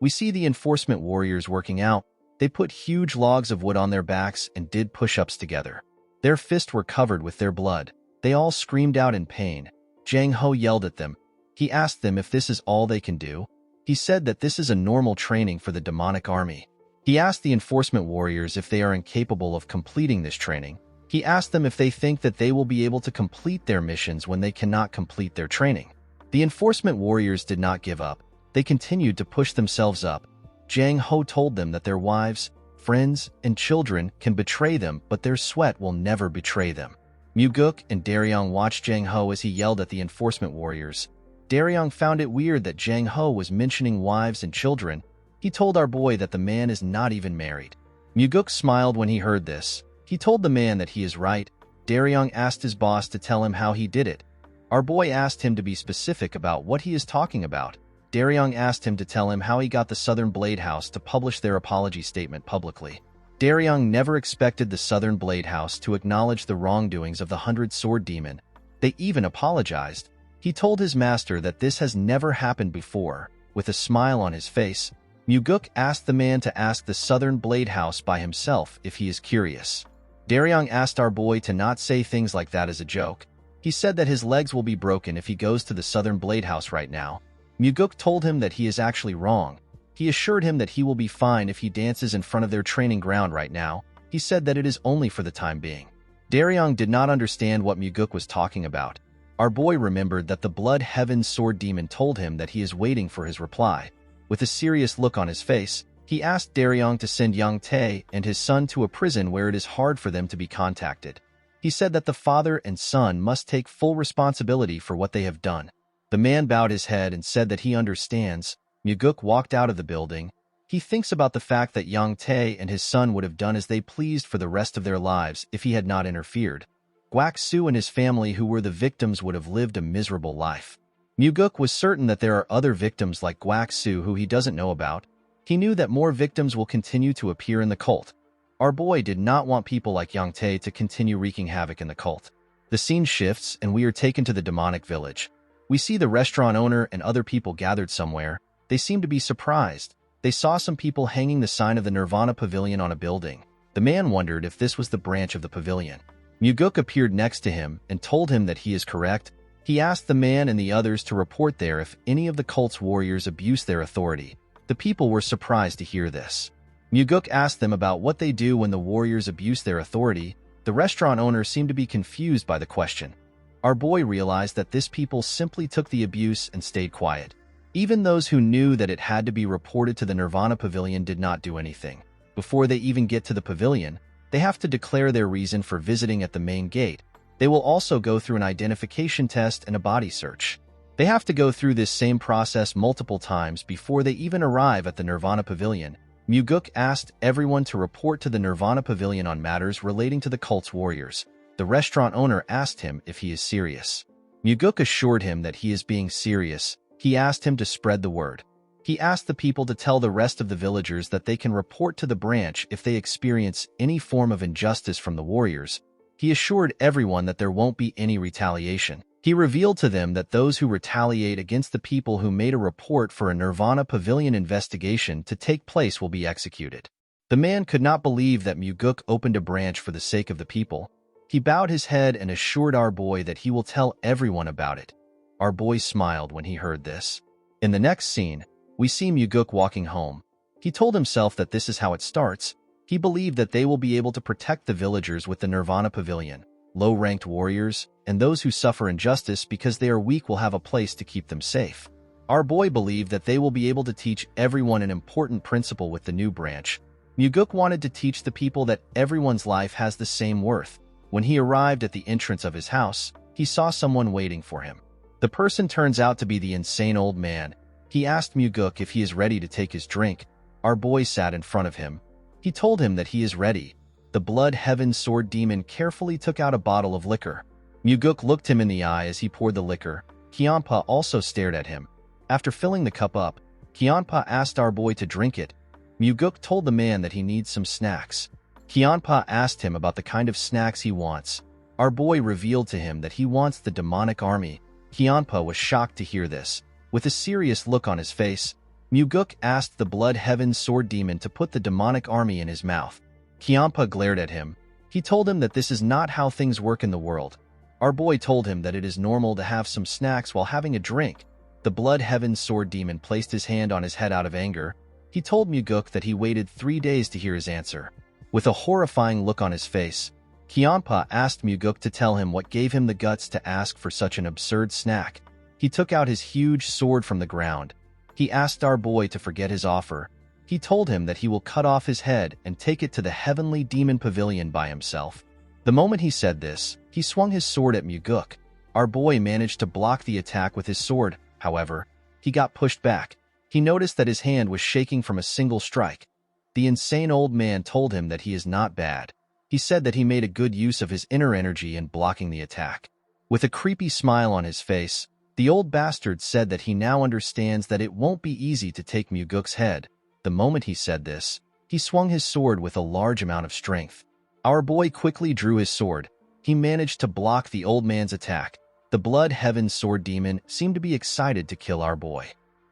We see the enforcement warriors working out. They put huge logs of wood on their backs and did push-ups together. Their fists were covered with their blood. They all screamed out in pain. Jang Ho yelled at them. He asked them if this is all they can do. He said that this is a normal training for the demonic army. He asked the enforcement warriors if they are incapable of completing this training. He asked them if they think that they will be able to complete their missions when they cannot complete their training. The enforcement warriors did not give up. They continued to push themselves up. Jang Ho told them that their wives, friends, and children can betray them, but their sweat will never betray them. Muguk and Daryong watched Jang Ho as he yelled at the enforcement warriors. Daryong found it weird that Jang Ho was mentioning wives and children. He told our boy that the man is not even married. Muguk smiled when he heard this. He told the man that he is right. Daryong asked his boss to tell him how he did it. Our boy asked him to be specific about what he is talking about. Daryong asked him to tell him how he got the Southern Blade House to publish their apology statement publicly. Daryong never expected the Southern Blade House to acknowledge the wrongdoings of the 100 Sword Demon. They even apologized. He told his master that this has never happened before. With a smile on his face, Muguk asked the man to ask the Southern Blade House by himself if he is curious. Daryong asked our boy to not say things like that as a joke. He said that his legs will be broken if he goes to the Southern Blade House right now. Muguk told him that he is actually wrong. He assured him that he will be fine if he dances in front of their training ground right now. He said that it is only for the time being. Daryong did not understand what Muguk was talking about. Our boy remembered that the Blood Heaven Sword Demon told him that he is waiting for his reply. With a serious look on his face, he asked Daryong to send Yang Tae and his son to a prison where it is hard for them to be contacted. He said that the father and son must take full responsibility for what they have done. The man bowed his head and said that he understands. Muguk walked out of the building. He thinks about the fact that Yang Tae and his son would have done as they pleased for the rest of their lives if he had not interfered. Guak Su and his family who were the victims would have lived a miserable life. Muguk was certain that there are other victims like Guak Su who he doesn't know about. He knew that more victims will continue to appear in the cult. Our boy did not want people like Yang Tae to continue wreaking havoc in the cult. The scene shifts and we are taken to the demonic village. We see the restaurant owner and other people gathered somewhere. They seem to be surprised. They saw some people hanging the sign of the Nirvana Pavilion on a building. The man wondered if this was the branch of the pavilion. Muguk appeared next to him and told him that he is correct. He asked the man and the others to report there if any of the cult's warriors abuse their authority. The people were surprised to hear this. Muguk asked them about what they do when the warriors abuse their authority. The restaurant owner seemed to be confused by the question. Our boy realized that this people simply took the abuse and stayed quiet. Even those who knew that it had to be reported to the Nirvana Pavilion did not do anything. Before they even get to the pavilion, they have to declare their reason for visiting at the main gate. They will also go through an identification test and a body search. They have to go through this same process multiple times before they even arrive at the Nirvana Pavilion. Muguk asked everyone to report to the Nirvana Pavilion on matters relating to the cult's warriors. The restaurant owner asked him if he is serious. Muguk assured him that he is being serious. He asked him to spread the word. He asked the people to tell the rest of the villagers that they can report to the branch if they experience any form of injustice from the warriors. He assured everyone that there won't be any retaliation. He revealed to them that those who retaliate against the people who made a report for a Nirvana Pavilion investigation to take place will be executed. The man could not believe that Muguk opened a branch for the sake of the people. He bowed his head and assured our boy that he will tell everyone about it. Our boy smiled when he heard this. In the next scene, we see Muguk walking home. He told himself that this is how it starts. He believed that they will be able to protect the villagers with the Nirvana Pavilion. Low-ranked warriors, and those who suffer injustice because they are weak will have a place to keep them safe. Our boy believed that they will be able to teach everyone an important principle with the new branch. Muguk wanted to teach the people that everyone's life has the same worth. When he arrived at the entrance of his house, he saw someone waiting for him. The person turns out to be the insane old man. He asked Muguk if he is ready to take his drink. Our boy sat in front of him. He told him that he is ready. The Blood Heaven Sword Demon carefully took out a bottle of liquor. Muguk looked him in the eye as he poured the liquor. Kyanpa also stared at him. After filling the cup up, Kyanpa asked our boy to drink it. Muguk told the man that he needs some snacks. Kyanpa asked him about the kind of snacks he wants. Our boy revealed to him that he wants the demonic army. Kyanpa was shocked to hear this. With a serious look on his face, Muguk asked the Blood Heaven Sword Demon to put the demonic army in his mouth. Kyanpa glared at him. He told him that this is not how things work in the world. Our boy told him that it is normal to have some snacks while having a drink. The Blood Heaven Sword Demon placed his hand on his head out of anger. He told Muguk that he waited 3 days to hear his answer. With a horrifying look on his face, Kyanpa asked Muguk to tell him what gave him the guts to ask for such an absurd snack. He took out his huge sword from the ground. He asked our boy to forget his offer. He told him that he will cut off his head and take it to the Heavenly Demon Pavilion by himself. The moment he said this, he swung his sword at Muguk. Our boy managed to block the attack with his sword. However, he got pushed back. He noticed that his hand was shaking from a single strike. The insane old man told him that he is not bad. He said that he made a good use of his inner energy in blocking the attack. With a creepy smile on his face, the old bastard said that he now understands that it won't be easy to take Muguk's head. The moment he said this, he swung his sword with a large amount of strength. Our boy quickly drew his sword. He managed to block the old man's attack. The Blood Heaven Sword Demon seemed to be excited to kill our boy.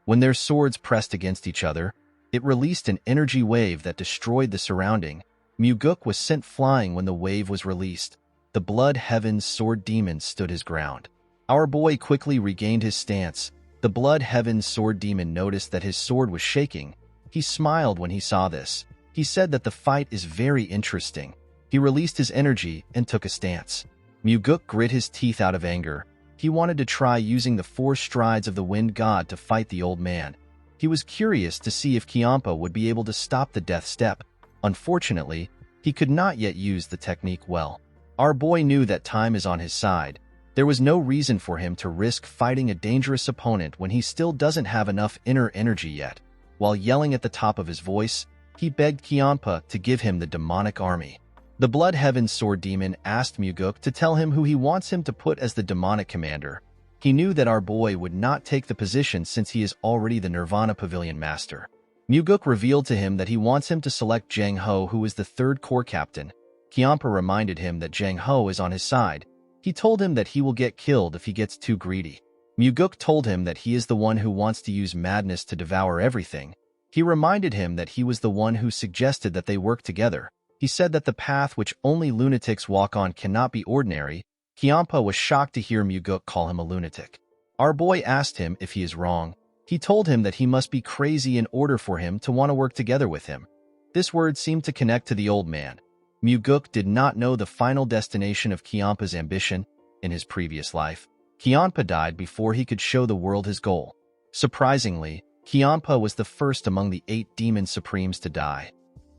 When their swords pressed against each other, It released an energy wave that destroyed the surrounding. Muguk was sent flying when the wave was released. The Blood Heaven's Sword Demon stood his ground. Our boy quickly regained his stance. The Blood Heaven's Sword Demon noticed that his sword was shaking. He smiled when he saw this. He said that the fight is very interesting. He released his energy and took a stance. Muguk grit his teeth out of anger. He wanted to try using the 4 strides of the Wind God to fight the old man. He was curious to see if Kiampa would be able to stop the death step. Unfortunately, he could not yet use the technique well. Our boy knew that time is on his side. There was no reason for him to risk fighting a dangerous opponent when he still doesn't have enough inner energy yet. While yelling at the top of his voice, he begged Kiampa to give him the demonic army. The Blood Heaven's Sword Demon asked Muguk to tell him who he wants him to put as the demonic commander. He knew that our boy would not take the position since he is already the Nirvana Pavilion Master. Muguk revealed to him that he wants him to select Jang Ho, who is the 3rd Corps Captain. Kiampa reminded him that Jang Ho is on his side. He told him that he will get killed if he gets too greedy. Muguk told him that he is the one who wants to use madness to devour everything. He reminded him that he was the one who suggested that they work together. He said that the path which only lunatics walk on cannot be ordinary. Kiampa was shocked to hear Muguk call him a lunatic. Our boy asked him if he is wrong. He told him that he must be crazy in order for him to want to work together with him. This word seemed to connect to the old man. Muguk did not know the final destination of Kiampa's ambition. In his previous life, Kiampa died before he could show the world his goal. Surprisingly, Kiampa was the first among the 8 demon supremes to die.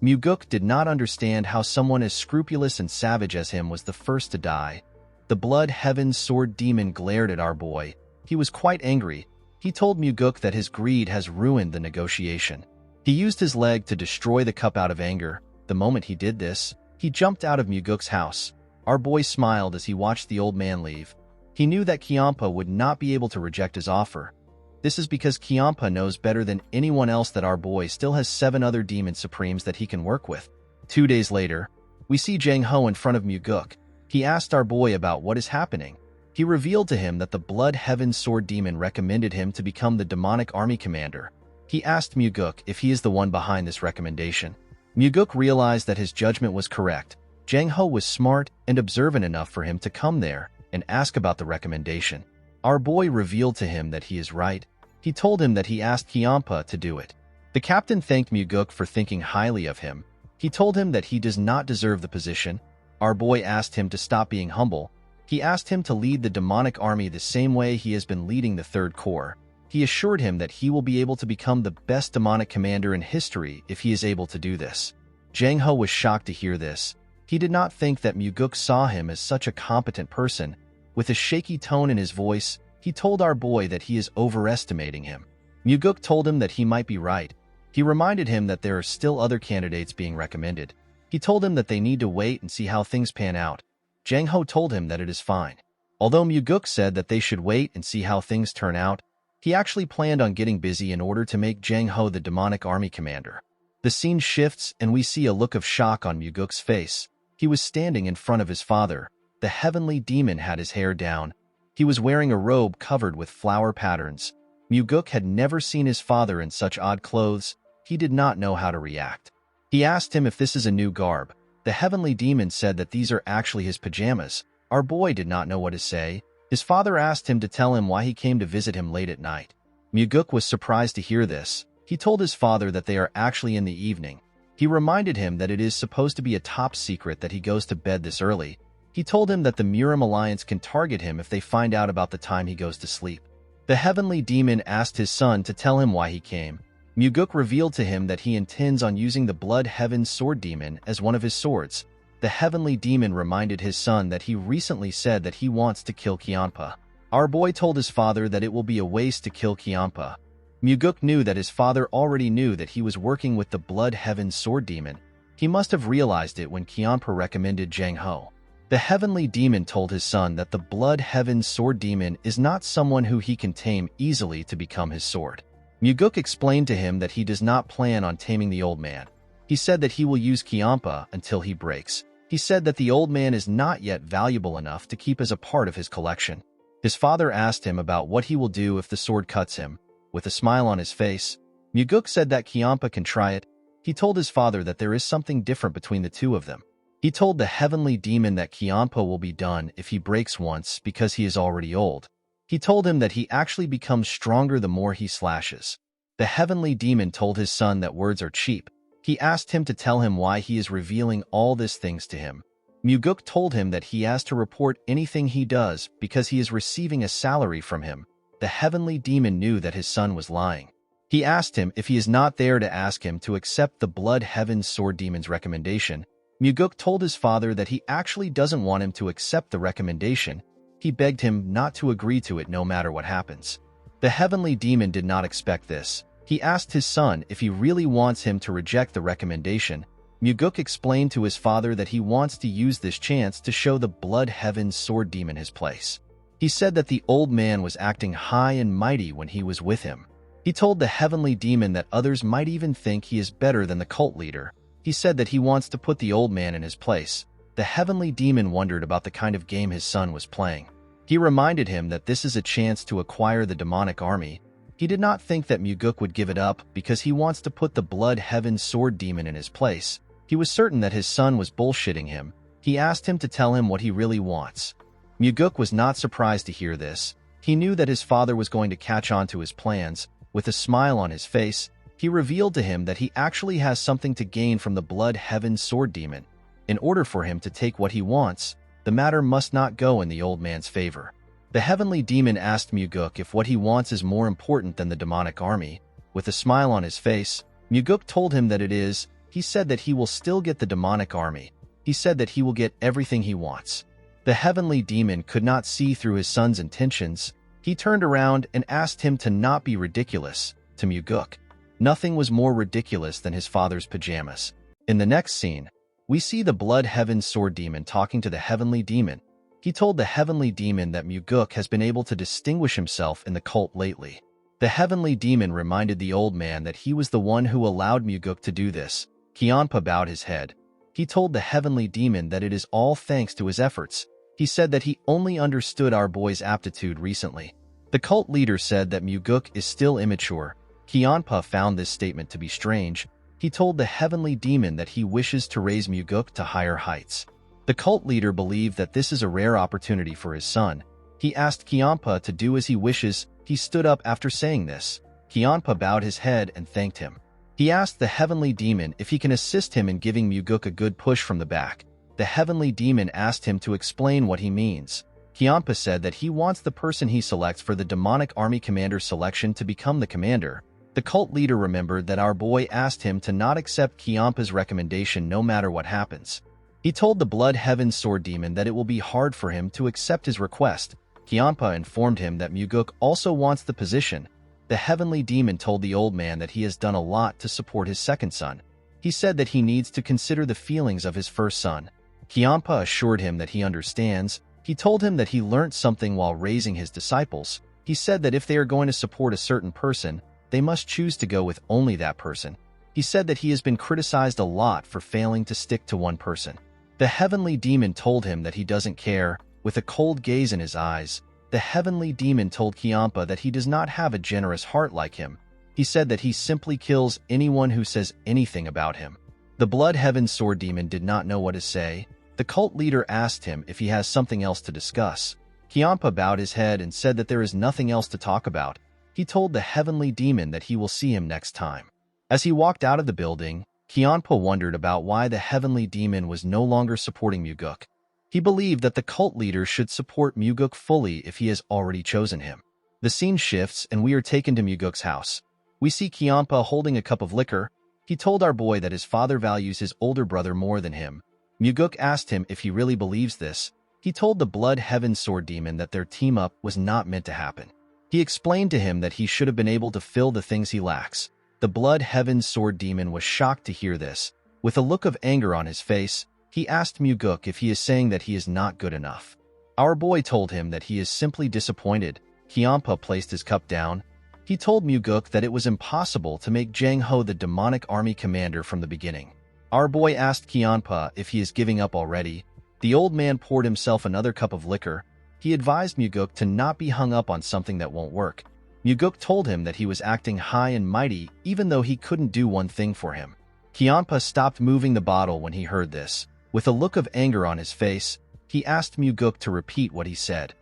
Muguk did not understand how someone as scrupulous and savage as him was the first to die. The Blood Heaven's Sword Demon glared at our boy. He was quite angry. He told Muguk that his greed has ruined the negotiation. He used his leg to destroy the cup out of anger. The moment he did this, he jumped out of Muguk's house. Our boy smiled as he watched the old man leave. He knew that Kiampa would not be able to reject his offer. This is because Kiampa knows better than anyone else that our boy still has 7 other demon supremes that he can work with. 2 days later, we see Jang Ho in front of Muguk. He asked our boy about what is happening. He revealed to him that the Blood Heaven's Sword Demon recommended him to become the demonic army commander. He asked Muguk if he is the one behind this recommendation. Muguk realized that his judgment was correct. Jang Ho was smart and observant enough for him to come there and ask about the recommendation. Our boy revealed to him that he is right. He told him that he asked Kiampa to do it. The captain thanked Muguk for thinking highly of him. He told him that he does not deserve the position. Our boy asked him to stop being humble. He asked him to lead the demonic army the same way he has been leading the 3rd Corps. He assured him that he will be able to become the best demonic commander in history if he is able to do this. Jang Ho was shocked to hear this. He did not think that Muguk saw him as such a competent person. With a shaky tone in his voice, he told our boy that he is overestimating him. Muguk told him that he might be right. He reminded him that there are still other candidates being recommended. He told him that they need to wait and see how things pan out. Jang Ho told him that it is fine. Although Muguk said that they should wait and see how things turn out, he actually planned on getting busy in order to make Jang Ho the demonic army commander. The scene shifts and we see a look of shock on Muguk's face. He was standing in front of his father. The heavenly demon had his hair down. He was wearing a robe covered with flower patterns. Muguk had never seen his father in such odd clothes. He did not know how to react. He asked him if this is a new garb. The heavenly demon said that these are actually his pajamas. Our boy did not know what to say. His father asked him to tell him why he came to visit him late at night. Muguk was surprised to hear this. He told his father that they are actually in the evening. He reminded him that it is supposed to be a top secret that he goes to bed this early. He told him that the Murim Alliance can target him if they find out about the time he goes to sleep. The heavenly demon asked his son to tell him why he came. Muguk revealed to him that he intends on using the Blood Heaven's Sword Demon as one of his swords. The heavenly demon reminded his son that he recently said that he wants to kill Kiampa. Our boy told his father that it will be a waste to kill Kiampa. Muguk knew that his father already knew that he was working with the Blood Heaven's Sword Demon. He must have realized it when Kiampa recommended Jang Ho. The heavenly demon told his son that the Blood Heaven's Sword Demon is not someone who he can tame easily to become his sword. Muguk explained to him that he does not plan on taming the old man. He said that he will use Kiampa until he breaks. He said that the old man is not yet valuable enough to keep as a part of his collection. His father asked him about what he will do if the sword cuts him. With a smile on his face, Muguk said that Kiampa can try it. He told his father that there is something different between the two of them. He told the heavenly demon that Kiampa will be done if he breaks once because he is already old. He told him that he actually becomes stronger the more he slashes. The heavenly demon told his son that words are cheap. He asked him to tell him why he is revealing all these things to him. Muguk told him that he has to report anything he does because he is receiving a salary from him. The heavenly demon knew that his son was lying. He asked him if he is not there to ask him to accept the Blood Heaven Sword Demon's recommendation. Muguk told his father that he actually doesn't want him to accept the recommendation. He begged him not to agree to it no matter what happens. The heavenly demon did not expect this. He asked his son if he really wants him to reject the recommendation. Muguk explained to his father that he wants to use this chance to show the Blood Heaven Sword Demon his place. He said that the old man was acting high and mighty when he was with him. He told the heavenly demon that others might even think he is better than the cult leader. He said that he wants to put the old man in his place. The heavenly demon wondered about the kind of game his son was playing. He reminded him that this is a chance to acquire the demonic army. He did not think that Muguk would give it up because he wants to put the Blood Heaven Sword Demon in his place. He was certain that his son was bullshitting him. He asked him to tell him what he really wants. Muguk was not surprised to hear this. He knew that his father was going to catch on to his plans. With a smile on his face, he revealed to him that he actually has something to gain from the Blood Heaven Sword Demon. In order for him to take what he wants, the matter must not go in the old man's favor. The heavenly demon asked Muguk if what he wants is more important than the demonic army. With a smile on his face, Muguk told him that it is. He said that he will still get the demonic army. He said that he will get everything he wants. The heavenly demon could not see through his son's intentions. He turned around and asked him to not be ridiculous. To Muguk, nothing was more ridiculous than his father's pajamas. In the next scene, we see the Blood Heaven Sword Demon talking to the heavenly demon. He told the heavenly demon that Muguk has been able to distinguish himself in the cult lately. The heavenly demon reminded the old man that he was the one who allowed Muguk to do this. Kiampa bowed his head. He told the heavenly demon that it is all thanks to his efforts. He said that he only understood our boy's aptitude recently. The cult leader said that Muguk is still immature. Kiampa found this statement to be strange. He told the heavenly demon that he wishes to raise Muguk to higher heights. The cult leader believed that this is a rare opportunity for his son. He asked Kiampa to do as he wishes. He stood up after saying this. Kiampa bowed his head and thanked him. He asked the heavenly demon if he can assist him in giving Muguk a good push from the back. The heavenly demon asked him to explain what he means. Kiampa said that he wants the person he selects for the demonic army commander selection to become the commander. The cult leader remembered that our boy asked him to not accept Kiampa's recommendation no matter what happens. He told the Blood Heaven Sword Demon that it will be hard for him to accept his request. Kiampa informed him that Muguk also wants the position. The heavenly demon told the old man that he has done a lot to support his second son. He said that he needs to consider the feelings of his first son. Kiampa assured him that he understands. He told him that he learned something while raising his disciples. He said that if they are going to support a certain person, they must choose to go with only that person. He said that he has been criticized a lot for failing to stick to one person. The heavenly demon told him that he doesn't care. With a cold gaze in his eyes, the heavenly demon told Kiampa that he does not have a generous heart like him. He said that he simply kills anyone who says anything about him. The Blood Heaven Sword Demon did not know what to say. The cult leader asked him if he has something else to discuss. Kiampa bowed his head and said that there is nothing else to talk about. He told the heavenly demon that he will see him next time. As he walked out of the building, Kiampa wondered about why the heavenly demon was no longer supporting Muguk. He believed that the cult leader should support Muguk fully if he has already chosen him. The scene shifts and we are taken to Muguk's house. We see Kiampa holding a cup of liquor. He told our boy that his father values his older brother more than him. Muguk asked him if he really believes this. He told the Blood Heaven Sword Demon that their team-up was not meant to happen. He explained to him that he should have been able to fill the things he lacks. The Blood Heaven Sword Demon was shocked to hear this. With a look of anger on his face, he asked Muguk if he is saying that he is not good enough. Our boy told him that he is simply disappointed. Kiampa placed his cup down. He told Muguk that it was impossible to make Jang Ho the demonic army commander from the beginning. Our boy asked Kiampa if he is giving up already. The old man poured himself another cup of liquor. He advised Muguk to not be hung up on something that won't work. Muguk told him that he was acting high and mighty even though he couldn't do one thing for him. Kianpa stopped moving the bottle when he heard this. With a look of anger on his face, he asked Muguk to repeat what he said.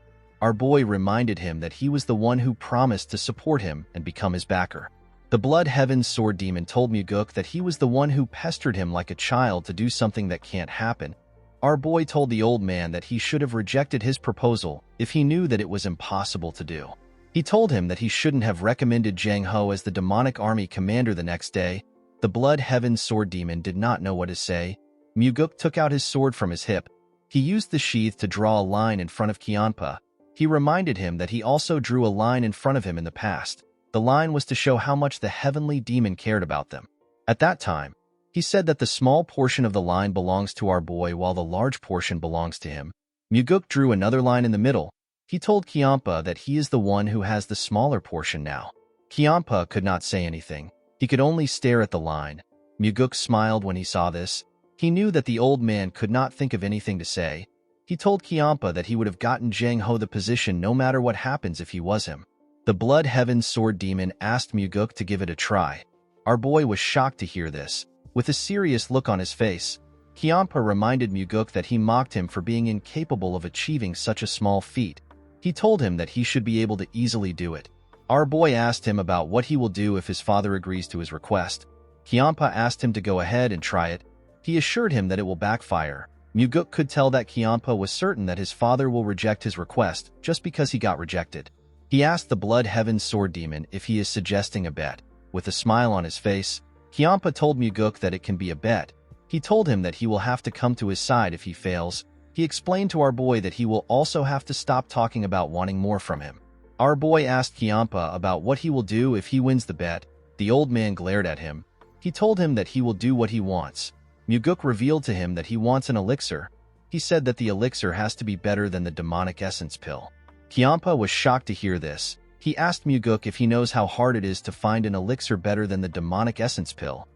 Our boy reminded him that he was the one who promised to support him and become his backer. The Blood Heaven Sword Demon told Muguk that he was the one who pestered him like a child to do something that can't happen. Our boy told the old man that he should have rejected his proposal if he knew that it was impossible to do. He told him that he shouldn't have recommended Jang Ho as the demonic army commander the next day. The Blood Heaven Sword Demon did not know what to say. Muguk took out his sword from his hip. He used the sheath to draw a line in front of Kianpa. He reminded him that he also drew a line in front of him in the past. The line was to show how much the heavenly demon cared about them. At that time, he said that the small portion of the line belongs to our boy while the large portion belongs to him. Muguk drew another line in the middle. He told Kianpa that he is the one who has the smaller portion now. Kianpa could not say anything. He could only stare at the line. Muguk smiled when he saw this. He knew that the old man could not think of anything to say. He told Kianpa that he would have gotten Jang Ho the position no matter what happens if he was him. The Blood Heaven Sword Demon asked Muguk to give it a try. Our boy was shocked to hear this. With a serious look on his face, Kianpa reminded Muguk that he mocked him for being incapable of achieving such a small feat. He told him that he should be able to easily do it. Our boy asked him about what he will do if his father agrees to his request. Kianpa asked him to go ahead and try it. He assured him that it will backfire. Muguk could tell that Kianpa was certain that his father will reject his request just because he got rejected. He asked the Blood Heaven Sword Demon if he is suggesting a bet. With a smile on his face, Kianpa told Muguk that it can be a bet. He told him that he will have to come to his side if he fails. He explained to our boy that he will also have to stop talking about wanting more from him. Our boy asked Kianpa about what he will do if he wins the bet. The old man glared at him. He told him that he will do what he wants. Muguk revealed to him that he wants an elixir. He said that the elixir has to be better than the demonic essence pill. Kianpa was shocked to hear this. He asked Muguk if he knows how hard it is to find an elixir better than the demonic essence pill.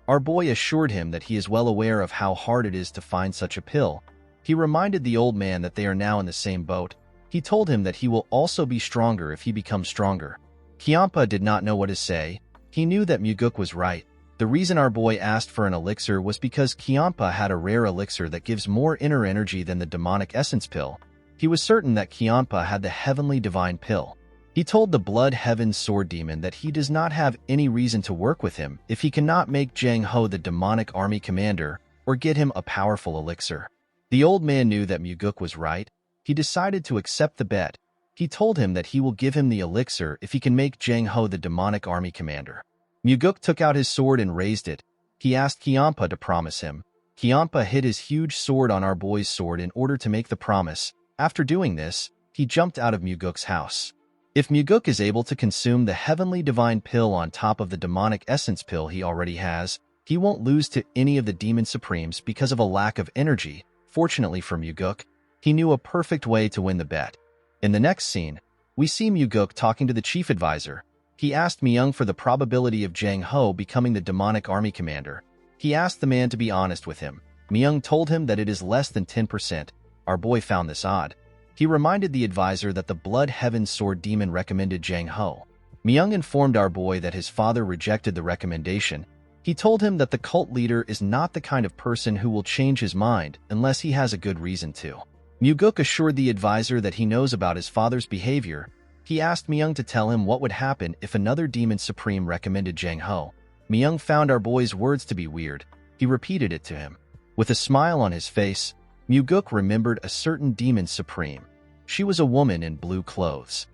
Our boy assured him that he is well aware of how hard it is to find such a pill. He reminded the old man that they are now in the same boat. He told him that he will also be stronger if he becomes stronger. Kianpa did not know what to say. He knew that Muguk was right. The reason our boy asked for an elixir was because Kianpa had a rare elixir that gives more inner energy than the demonic essence pill. He was certain that Kianpa had the heavenly divine pill. He told the Blood Heaven Sword Demon that he does not have any reason to work with him if he cannot make Jang Ho the demonic army commander or get him a powerful elixir. The old man knew that Muguk was right. He decided to accept the bet. He told him that he will give him the elixir if he can make Jang Ho the demonic army commander. Muguk took out his sword and raised it. He asked Kianpa to promise him. Kianpa hid his huge sword on our boy's sword in order to make the promise. After doing this, he jumped out of Muguk's house. If Muguk is able to consume the heavenly divine pill on top of the demonic essence pill he already has, he won't lose to any of the demon supremes because of a lack of energy. Fortunately for Muguk, he knew a perfect way to win the bet. In the next scene, we see Muguk talking to the chief advisor. He asked Myung for the probability of Jang Ho becoming the demonic army commander. He asked the man to be honest with him. Myung told him that it is less than 10%. Our boy found this odd. He reminded the advisor that the Blood Heaven Sword Demon recommended Jang Ho. Myung informed our boy that his father rejected the recommendation. He told him that the cult leader is not the kind of person who will change his mind unless he has a good reason to. Muguk assured the advisor that he knows about his father's behavior. He asked Myung to tell him what would happen if another demon supreme recommended Jang Ho. Myung found our boy's words to be weird. He repeated it to him. With a smile on his face, Muguk remembered a certain demon supreme. She was a woman in blue clothes.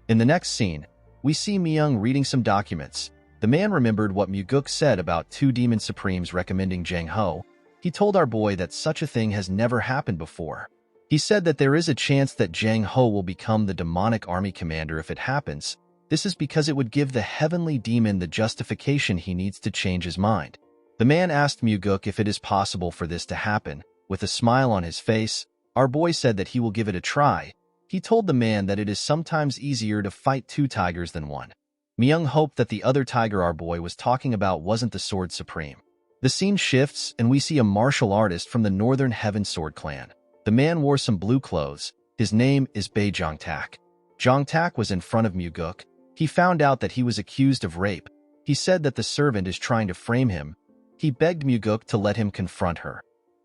In the next scene, we see Myung reading some documents. The man remembered what Muguk said about two demon supremes recommending Jang Ho. He told our boy that such a thing has never happened before. He said that there is a chance that Jang Ho will become the demonic army commander if it happens. This is because it would give the heavenly demon the justification he needs to change his mind. The man asked Muguk if it is possible for this to happen. With a smile on his face, our boy said that he will give it a try. He told the man that it is sometimes easier to fight two tigers than one. Myung hoped that the other tiger our boy was talking about wasn't the Sword Supreme. The scene shifts and we see a martial artist from the Northern Heaven Sword clan. The man wore some blue clothes. His name is Bae Jongtak. Jongtak was in front of Muguk. He found out that he was accused of rape. He said that the servant is trying to frame him. He begged Muguk to let him confront her.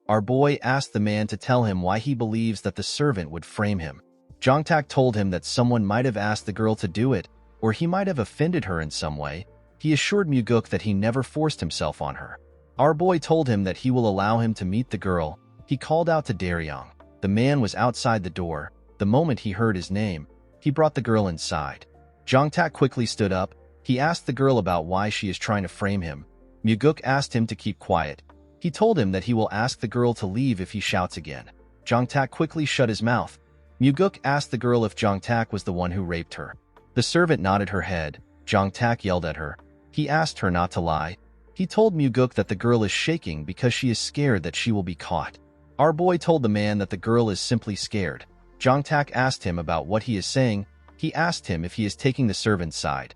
Our boy asked the man to tell him why he believes that the servant would frame him. Jongtak told him that someone might have asked the girl to do it, or he might have offended her in some way. He assured Muguk that he never forced himself on her. Our boy told him that he will allow him to meet the girl. He called out to Daryong. The man was outside the door. The moment he heard his name, he brought the girl inside. Jongtak quickly stood up. He asked the girl about why she is trying to frame him. Muguk asked him to keep quiet. He told him that he will ask the girl to leave if he shouts again. Jongtak quickly shut his mouth. Muguk asked the girl if Jongtak was the one who raped her. The servant nodded her head. Jongtak yelled at her. He asked her not to lie. He told Muguk that the girl is shaking because she is scared that she will be caught. Our boy told the man that the girl is simply scared. Jongtak asked him about what he is saying. He asked him if he is taking the servant's side.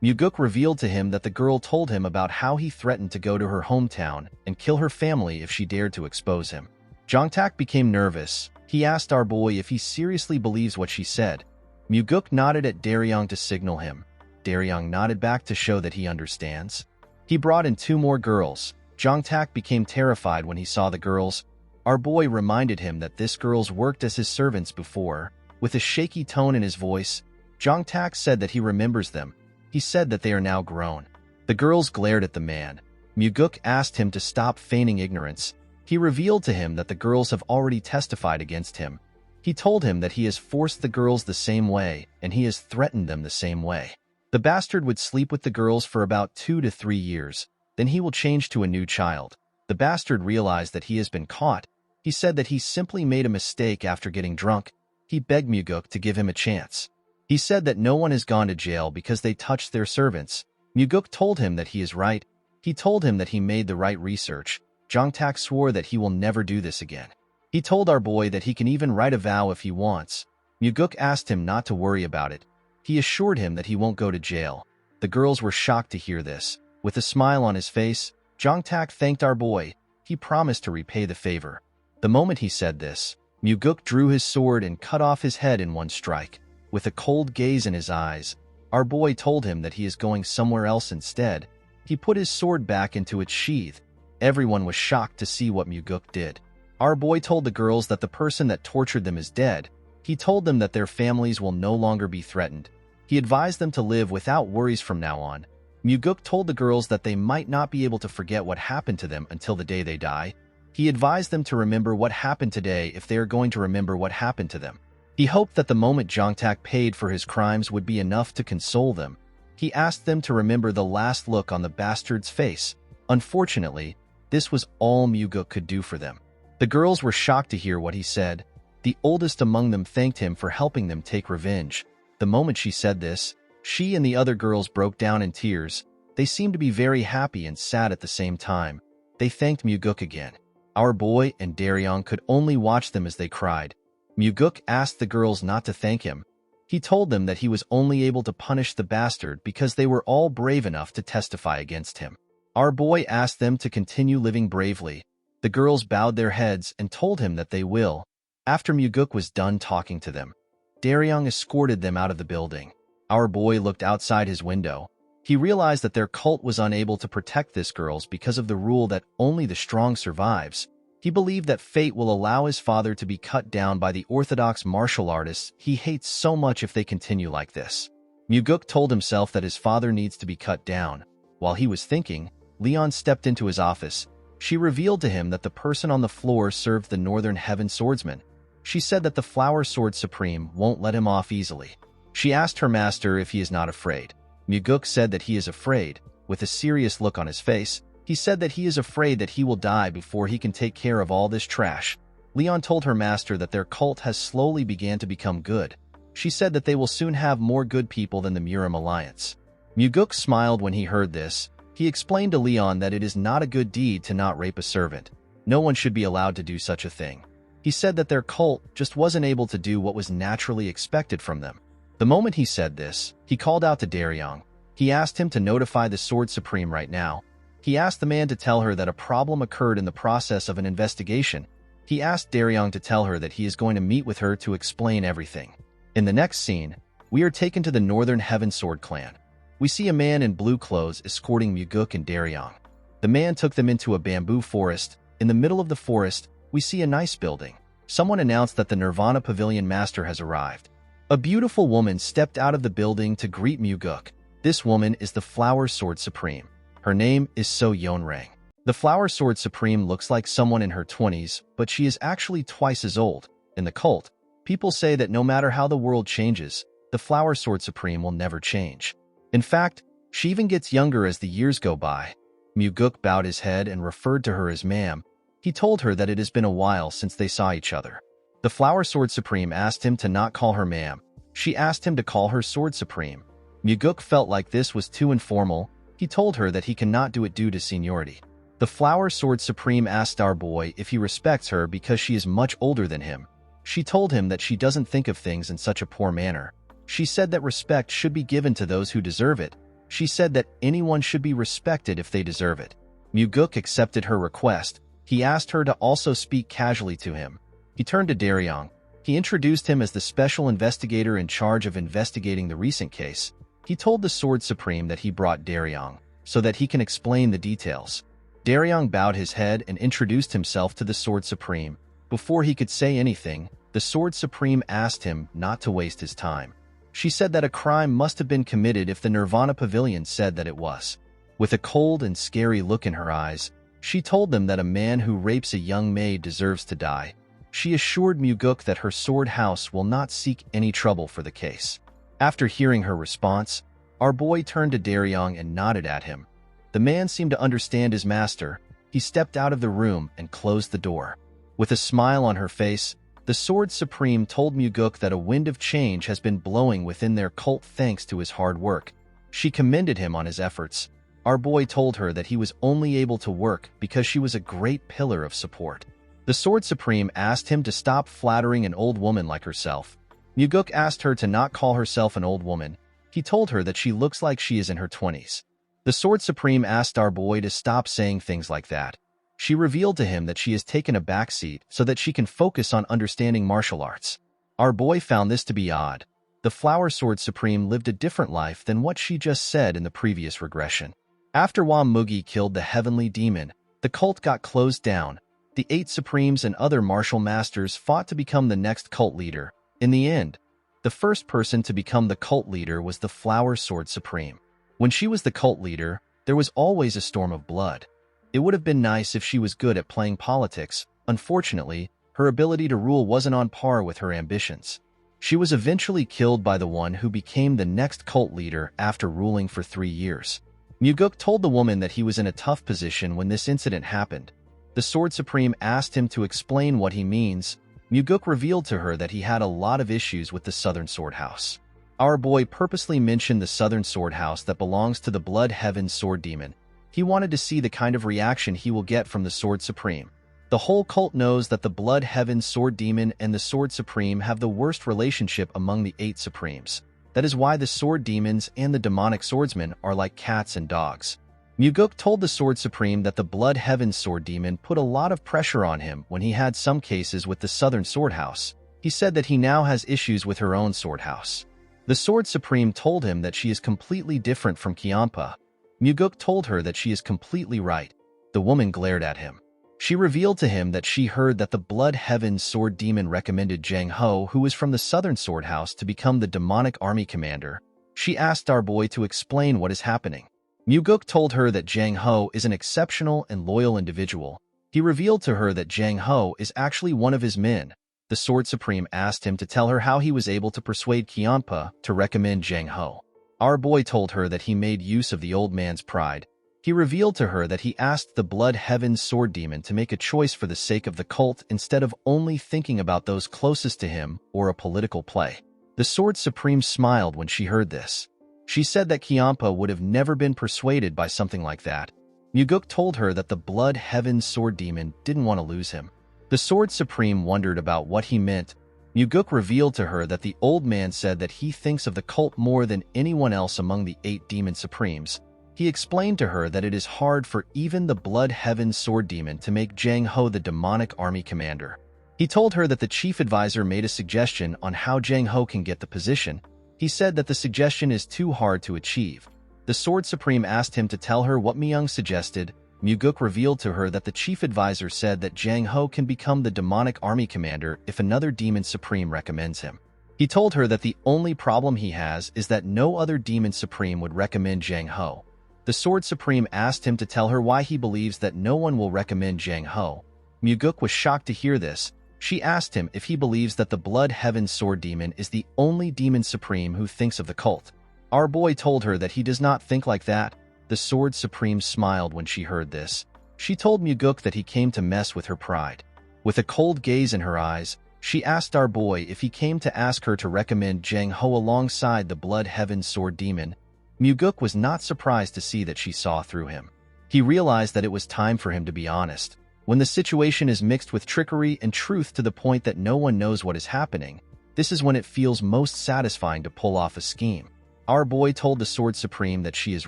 Muguk revealed to him that the girl told him about how he threatened to go to her hometown and kill her family if she dared to expose him. Jongtak became nervous. He asked our boy if he seriously believes what she said. Muguk nodded at Daryong to signal him. Daryong nodded back to show that he understands. He brought in 2 more girls. Jongtak became terrified when he saw the girls. Our boy reminded him that this girls worked as his servants before. With a shaky tone in his voice, Jongtak said that he remembers them. He said that they are now grown. The girls glared at the man. Muguk asked him to stop feigning ignorance. He revealed to him that the girls have already testified against him. He told him that he has forced the girls the same way, and he has threatened them the same way. The bastard would sleep with the girls for about 2 to 3 years. Then he will change to a new child. The bastard realized that he has been caught. He said that he simply made a mistake after getting drunk. He begged Muguk to give him a chance. He said that no one has gone to jail because they touched their servants. Muguk told him that he is right. He told him that he made the right research. Jongtak swore that he will never do this again. He told our boy that he can even write a vow if he wants. Muguk asked him not to worry about it. He assured him that he won't go to jail. The girls were shocked to hear this. With a smile on his face, Jongtak thanked our boy. He promised to repay the favor. The moment he said this, Muguk drew his sword and cut off his head in one strike. With a cold gaze in his eyes, our boy told him that he is going somewhere else instead. He put his sword back into its sheath. Everyone was shocked to see what Muguk did. Our boy told the girls that the person that tortured them is dead. He told them that their families will no longer be threatened. He advised them to live without worries from now on. Muguk told the girls that they might not be able to forget what happened to them until the day they die. He advised them to remember what happened today if they are going to remember what happened to them. He hoped that the moment Jongtak paid for his crimes would be enough to console them. He asked them to remember the last look on the bastard's face. Unfortunately, this was all Muguk could do for them. The girls were shocked to hear what he said. The oldest among them thanked him for helping them take revenge. The moment she said this, she and the other girls broke down in tears. They seemed to be very happy and sad at the same time. They thanked Muguk again. Our boy and Daryong could only watch them as they cried. Muguk asked the girls not to thank him. He told them that he was only able to punish the bastard because they were all brave enough to testify against him. Our boy asked them to continue living bravely. The girls bowed their heads and told him that they will. After Muguk was done talking to them, Daryong escorted them out of the building. Our boy looked outside his window. He realized that their cult was unable to protect this girls because of the rule that only the strong survives. He believed that fate will allow his father to be cut down by the orthodox martial artists he hates so much if they continue like this. Muguk told himself that his father needs to be cut down. While he was thinking, Leon stepped into his office. She revealed to him that the person on the floor served the Northern Heaven Swordsman. She said that the Flower Sword Supreme won't let him off easily. She asked her master if he is not afraid. Muguk said that he is afraid. With a serious look on his face, he said that he is afraid that he will die before he can take care of all this trash. Leon told her master that their cult has slowly began to become good. She said that they will soon have more good people than the Murim Alliance. Muguk smiled when he heard this. He explained to Leon that it is not a good deed to not rape a servant. No one should be allowed to do such a thing. He said that their cult just wasn't able to do what was naturally expected from them. The moment he said this, he called out to Daryong. He asked him to notify the Sword Supreme right now. He asked the man to tell her that a problem occurred in the process of an investigation. He asked Daryong to tell her that he is going to meet with her to explain everything. In the next scene, We are taken to the Northern Heaven Sword clan. We see a man in blue clothes escorting Muguk and Daryong. The man took them into a bamboo forest. In the middle of the forest, we see a nice building. Someone announced that the Nirvana Pavilion Master has arrived. A beautiful woman stepped out of the building to greet Muguk. This woman is the Flower Sword Supreme. Her name is So Yeonrang. The Flower Sword Supreme looks like someone in her 20s, but she is actually twice as old. In the cult, people say that no matter how the world changes, the Flower Sword Supreme will never change. In fact, she even gets younger as the years go by. Muguk bowed his head and referred to her as ma'am. He told her that it has been a while since they saw each other. The Flower Sword Supreme asked him to not call her ma'am. She asked him to call her Sword Supreme. Muguk felt like this was too informal. He told her that he cannot do it due to seniority. The Flower Sword Supreme asked our boy if he respects her because she is much older than him. She told him that she doesn't think of things in such a poor manner. She said that respect should be given to those who deserve it. She said that anyone should be respected if they deserve it. Muguk accepted her request. He asked her to also speak casually to him. He turned to Daryong. He introduced him as the special investigator in charge of investigating the recent case. He told the Sword Supreme that he brought Daryong so that he can explain the details. Daryong bowed his head and introduced himself to the Sword Supreme. Before he could say anything, the Sword Supreme asked him not to waste his time. She said that a crime must have been committed if the Nirvana Pavilion said that it was. With a cold and scary look in her eyes, she told them that a man who rapes a young maid deserves to die. She assured Muguk that her sword house will not seek any trouble for the case. After hearing her response, our boy turned to Daryong and nodded at him. The man seemed to understand his master. He stepped out of the room and closed the door. With a smile on her face, the Sword Supreme told Muguk that a wind of change has been blowing within their cult thanks to his hard work. She commended him on his efforts. Our boy told her that he was only able to work because she was a great pillar of support. The Sword Supreme asked him to stop flattering an old woman like herself. Muguk asked her to not call herself an old woman. He told her that she looks like she is in her 20s. The Sword Supreme asked our boy to stop saying things like that. She revealed to him that she has taken a backseat so that she can focus on understanding martial arts. Our boy found this to be odd. The Flower Sword Supreme lived a different life than what she just said in the previous regression. After Wam Mugi killed the Heavenly Demon, the cult got closed down. The 8 Supremes and other martial masters fought to become the next cult leader. In the end, the first person to become the cult leader was the Flower Sword Supreme. When she was the cult leader, there was always a storm of blood. It would have been nice if she was good at playing politics. Unfortunately, her ability to rule wasn't on par with her ambitions. She was eventually killed by the one who became the next cult leader after ruling for 3 years. Muguk told the woman that he was in a tough position when this incident happened. The Sword Supreme asked him to explain what he means. Muguk revealed to her that he had a lot of issues with the Southern Sword House. Our boy purposely mentioned the Southern Sword House that belongs to the Blood Heaven Sword Demon. He wanted to see the kind of reaction he will get from the Sword Supreme. The whole cult knows that the Blood Heaven Sword Demon and the Sword Supreme have the worst relationship among the 8 Supremes. That is why the Sword Demons and the Demonic Swordsmen are like cats and dogs. Muguk told the Sword Supreme that the Blood Heaven Sword Demon put a lot of pressure on him when he had some cases with the Southern Sword House. He said that he now has issues with her own sword house. The Sword Supreme told him that she is completely different from Kiampa. Muguk told her that she is completely right. The woman glared at him. She revealed to him that she heard that the Blood Heaven Sword Demon recommended Jang Ho, who is from the Southern Sword House, to become the demonic army commander. She asked our boy to explain what is happening. Muguk told her that Jang Ho is an exceptional and loyal individual. He revealed to her that Jang Ho is actually one of his men. The Sword Supreme asked him to tell her how he was able to persuade Kiampa to recommend Jang Ho. Our boy told her that he made use of the old man's pride. He revealed to her that he asked the Blood Heaven Sword Demon to make a choice for the sake of the cult instead of only thinking about those closest to him or a political play. The Sword Supreme smiled when she heard this. She said that Kiampa would have never been persuaded by something like that. Muguk told her that the Blood Heaven Sword Demon didn't want to lose him. The Sword Supreme wondered about what he meant. Muguk revealed to her that the old man said that he thinks of the cult more than anyone else among the 8 Demon Supremes. He explained to her that it is hard for even the Blood Heaven Sword Demon to make Jang Ho the demonic army commander. He told her that the chief advisor made a suggestion on how Jang Ho can get the position. He said that the suggestion is too hard to achieve. The Sword Supreme asked him to tell her what Myung suggested. Muguk revealed to her that the chief advisor said that Jang Ho can become the demonic army commander if another demon supreme recommends him. He told her that the only problem he has is that no other demon supreme would recommend Jang Ho. The Sword Supreme asked him to tell her why he believes that no one will recommend Jang Ho. Muguk was shocked to hear this. She asked him if he believes that the Blood Heaven Sword Demon is the only demon supreme who thinks of the cult. Our boy told her that he does not think like that. The Sword Supreme smiled when she heard this. She told Muguk that he came to mess with her pride. With a cold gaze in her eyes, she asked our boy if he came to ask her to recommend Jang Ho alongside the Blood Heaven Sword Demon. Muguk was not surprised to see that she saw through him. He realized that it was time for him to be honest. When the situation is mixed with trickery and truth to the point that no one knows what is happening, this is when it feels most satisfying to pull off a scheme. Our boy told the Sword Supreme that she is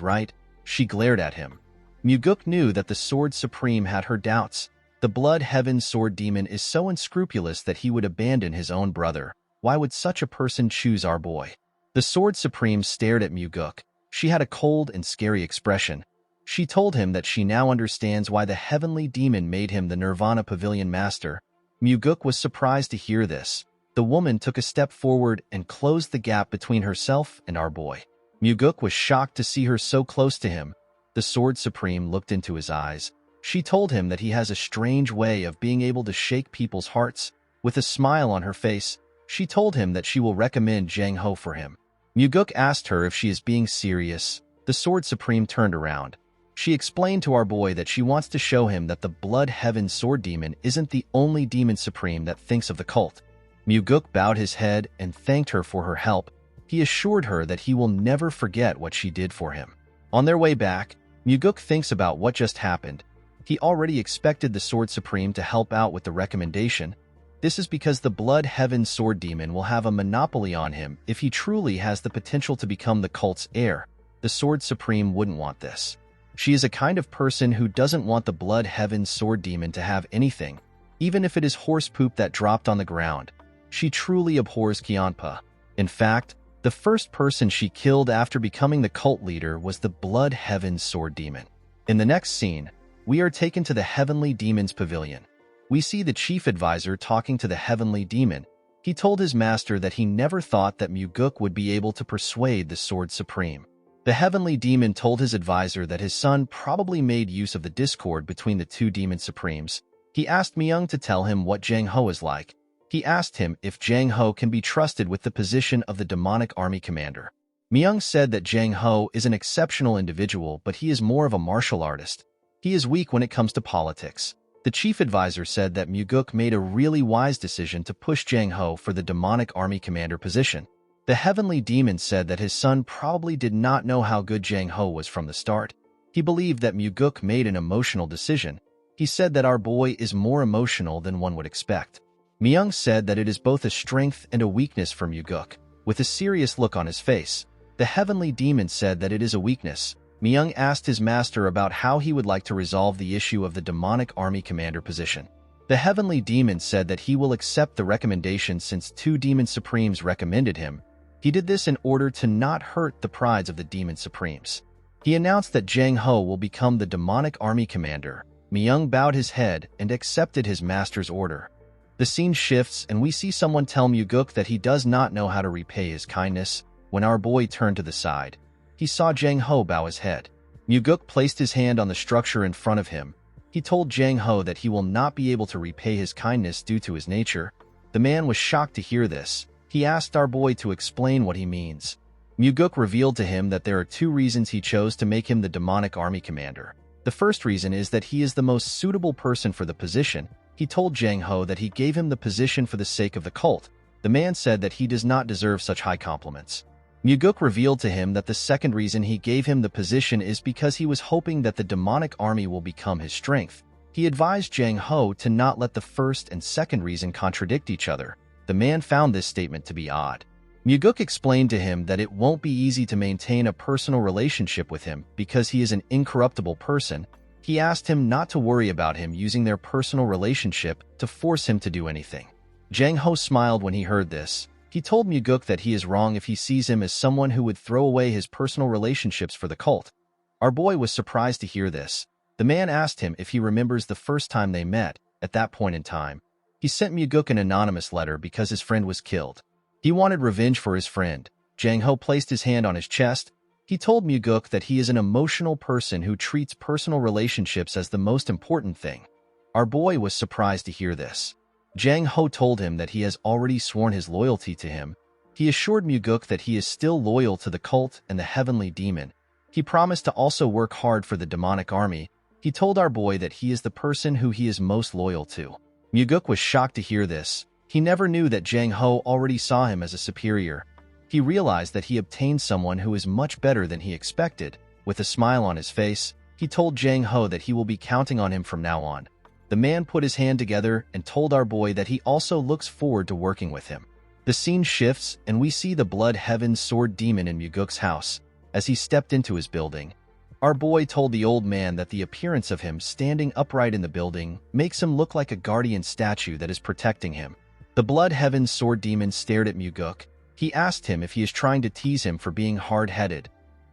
right. She glared at him. Muguk knew that the Sword Supreme had her doubts. The Blood Heaven Sword Demon is so unscrupulous that he would abandon his own brother. Why would such a person choose our boy? The Sword Supreme stared at Muguk. She had a cold and scary expression. She told him that she now understands why the Heavenly Demon made him the Nirvana Pavilion Master. Muguk was surprised to hear this. The woman took a step forward and closed the gap between herself and our boy. Muguk was shocked to see her so close to him. The Sword Supreme looked into his eyes. She told him that he has a strange way of being able to shake people's hearts. With a smile on her face, she told him that she will recommend Jang Ho for him. Muguk asked her if she is being serious. The Sword Supreme turned around. She explained to our boy that she wants to show him that the Blood Heaven Sword Demon isn't the only demon supreme that thinks of the cult. Muguk bowed his head and thanked her for her help. He assured her that he will never forget what she did for him. On their way back, Muguk thinks about what just happened. He already expected the Sword Supreme to help out with the recommendation. This is because the Blood Heaven Sword Demon will have a monopoly on him if he truly has the potential to become the cult's heir. The Sword Supreme wouldn't want this. She is a kind of person who doesn't want the Blood Heaven Sword Demon to have anything, even if it is horse poop that dropped on the ground. She truly abhors Kianpa. In fact, the first person she killed after becoming the cult leader was the Blood Heaven Sword Demon. In the next scene, we are taken to the Heavenly Demon's Pavilion. We see the chief advisor talking to the Heavenly Demon. He told his master that he never thought that Muguk would be able to persuade the Sword Supreme. The Heavenly Demon told his advisor that his son probably made use of the discord between the two demon supremes. He asked Myung to tell him what Jang Ho is like. He asked him if Jang Ho can be trusted with the position of the demonic army commander. Myung said that Jang Ho is an exceptional individual, but he is more of a martial artist. He is weak when it comes to politics. The chief advisor said that Muguk made a really wise decision to push Jang Ho for the demonic army commander position. The Heavenly Demon said that his son probably did not know how good Jang Ho was from the start. He believed that Muguk made an emotional decision. He said that our boy is more emotional than one would expect. Myung said that it is both a strength and a weakness for Muguk. With a serious look on his face, the Heavenly Demon said that it is a weakness. Myung asked his master about how he would like to resolve the issue of the demonic army commander position. The Heavenly Demon said that he will accept the recommendation since two demon supremes recommended him. He did this in order to not hurt the prides of the demon supremes. He announced that Jang Ho will become the demonic army commander. Myung bowed his head and accepted his master's order. The scene shifts and we see someone tell Muguk that he does not know how to repay his kindness. When our boy turned to the side, he saw Jang Ho bow his head. Muguk placed his hand on the structure in front of him. He told Jang Ho that he will not be able to repay his kindness due to his nature. The man was shocked to hear this. He asked our boy to explain what he means. Muguk revealed to him that there are two reasons he chose to make him the demonic army commander. The first reason is that he is the most suitable person for the position. He told Jang Ho that he gave him the position for the sake of the cult. The man said that he does not deserve such high compliments. Muguk revealed to him that the second reason he gave him the position is because he was hoping that the demonic army will become his strength. He advised Jang Ho to not let the first and second reason contradict each other. The man found this statement to be odd. Muguk explained to him that it won't be easy to maintain a personal relationship with him because he is an incorruptible person. He asked him not to worry about him using their personal relationship to force him to do anything. Jang Ho smiled when he heard this. He told Muguk that he is wrong if he sees him as someone who would throw away his personal relationships for the cult. Our boy was surprised to hear this. The man asked him if he remembers the first time they met. At that point in time, he sent Muguk an anonymous letter because his friend was killed. He wanted revenge for his friend. Jang Ho placed his hand on his chest. He told Muguk that he is an emotional person who treats personal relationships as the most important thing. Our boy was surprised to hear this. Jang Ho told him that he has already sworn his loyalty to him. He assured Muguk that he is still loyal to the cult and the heavenly demon. He promised to also work hard for the demonic army. He told our boy that he is the person who he is most loyal to. Muguk was shocked to hear this. He never knew that Jang Ho already saw him as a superior. He realized that he obtained someone who is much better than he expected. With a smile on his face, he told Jang Ho that he will be counting on him from now on. The man put his hand together and told our boy that he also looks forward to working with him. The scene shifts and we see the Blood Heaven Sword Demon in Muguk's house. As he stepped into his building, our boy told the old man that the appearance of him standing upright in the building makes him look like a guardian statue that is protecting him. The Blood Heaven Sword Demon stared at Muguk. He asked him if he is trying to tease him for being hard-headed.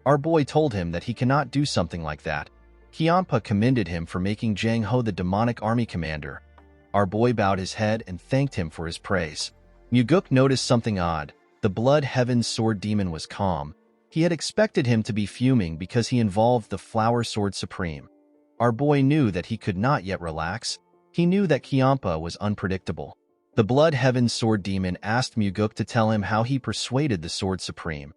Our boy told him that he cannot do something like that. Kianpa commended him for making Jang Ho the demonic army commander. Our boy bowed his head and thanked him for his praise. Muguk noticed something odd. The Blood Heaven Sword Demon was calm. He had expected him to be fuming because he involved the Flower Sword Supreme. Our boy knew that he could not yet relax. He knew that Kianpa was unpredictable. The Blood Heaven Sword Demon asked Muguk to tell him how he persuaded the Sword Supreme.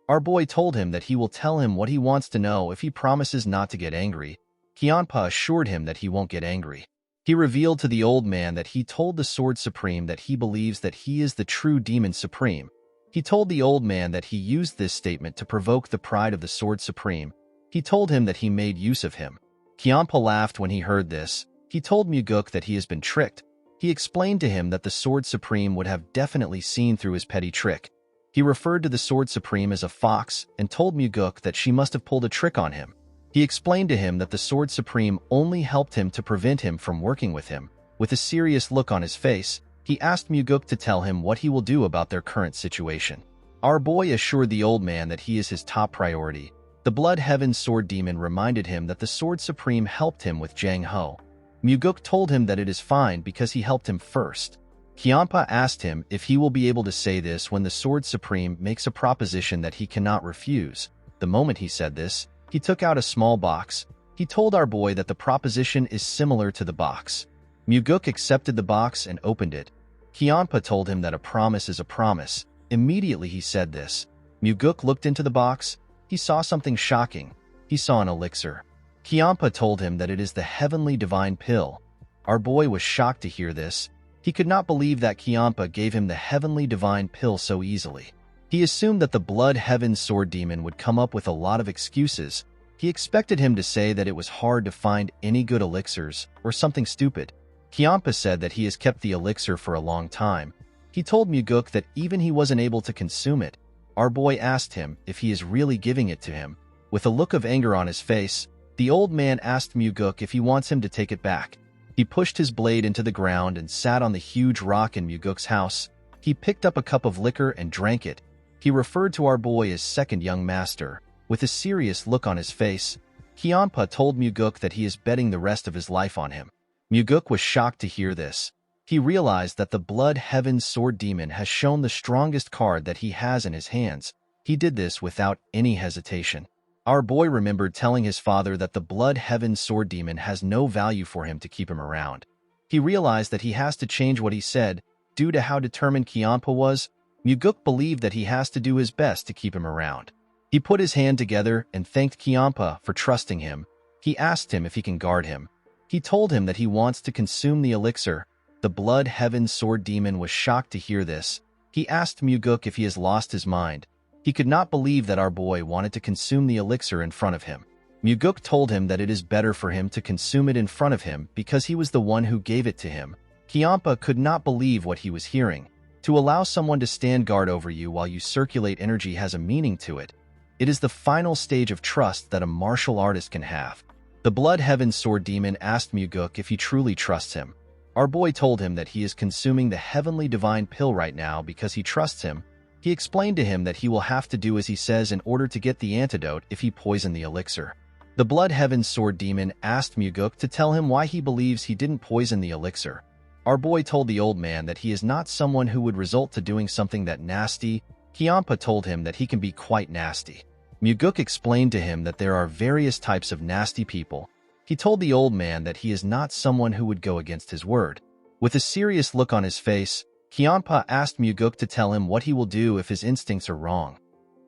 Our boy told him that he will tell him what he wants to know if he promises not to get angry. Kianpa assured him that he won't get angry. He revealed to the old man that he told the Sword Supreme that he believes that he is the true Demon Supreme. He told the old man that he used this statement to provoke the pride of the Sword Supreme. He told him that he made use of him. Kianpa laughed when he heard this. He told Muguk that he has been tricked. He explained to him that the Sword Supreme would have definitely seen through his petty trick. He referred to the Sword Supreme as a fox and told Muguk that she must have pulled a trick on him. He explained to him that the Sword Supreme only helped him to prevent him from working with him. With a serious look on his face, he asked Muguk to tell him what he will do about their current situation. Our boy assured the old man that he is his top priority. The Blood Heaven Sword Demon reminded him that the Sword Supreme helped him with Jang Ho. Muguk told him that it is fine because he helped him first. Kianpa asked him if he will be able to say this when the Sword Supreme makes a proposition that he cannot refuse. The moment he said this, he took out a small box. He told our boy that the proposition is similar to the box. Muguk accepted the box and opened it. Kianpa told him that a promise is a promise. Immediately he said this. Muguk looked into the box. He saw something shocking. He saw an elixir. Kianpa told him that it is the Heavenly Divine Pill. Our boy was shocked to hear this. He could not believe that Kianpa gave him the Heavenly Divine Pill so easily. He assumed that the Blood Heaven Sword Demon would come up with a lot of excuses. He expected him to say that it was hard to find any good elixirs or something stupid. Kianpa said that he has kept the elixir for a long time. He told Muguk that even he wasn't able to consume it. Our boy asked him if he is really giving it to him. With a look of anger on his face, the old man asked Muguk if he wants him to take it back. He pushed his blade into the ground and sat on the huge rock in Muguk's house. He picked up a cup of liquor and drank it. He referred to our boy as second young master. With a serious look on his face, Kianpa told Muguk that he is betting the rest of his life on him. Muguk was shocked to hear this. He realized that the Blood Heaven Sword Demon has shown the strongest card that he has in his hands. He did this without any hesitation. Our boy remembered telling his father that the Blood Heaven Sword Demon has no value for him to keep him around. He realized that he has to change what he said. Due to how determined Kianpa was, Muguk believed that he has to do his best to keep him around. He put his hand together and thanked Kianpa for trusting him. He asked him if he can guard him. He told him that he wants to consume the elixir. The Blood Heaven Sword Demon was shocked to hear this. He asked Muguk if he has lost his mind. He could not believe that our boy wanted to consume the elixir in front of him. Muguk told him that it is better for him to consume it in front of him because he was the one who gave it to him. Kianpa could not believe what he was hearing. To allow someone to stand guard over you while you circulate energy has a meaning to it. It is the final stage of trust that a martial artist can have. The Blood Heaven Sword Demon asked Muguk if he truly trusts him. Our boy told him that he is consuming the heavenly divine pill right now because he trusts him. He explained to him that he will have to do as he says in order to get the antidote if he poisoned the elixir. The Blood Heaven Sword Demon asked Muguk to tell him why he believes he didn't poison the elixir. Our boy told the old man that he is not someone who would result to doing something that nasty. Kiampa told him that he can be quite nasty. Muguk explained to him that there are various types of nasty people. He told the old man that he is not someone who would go against his word. With a serious look on his face, Kiampa asked Muguk to tell him what he will do if his instincts are wrong.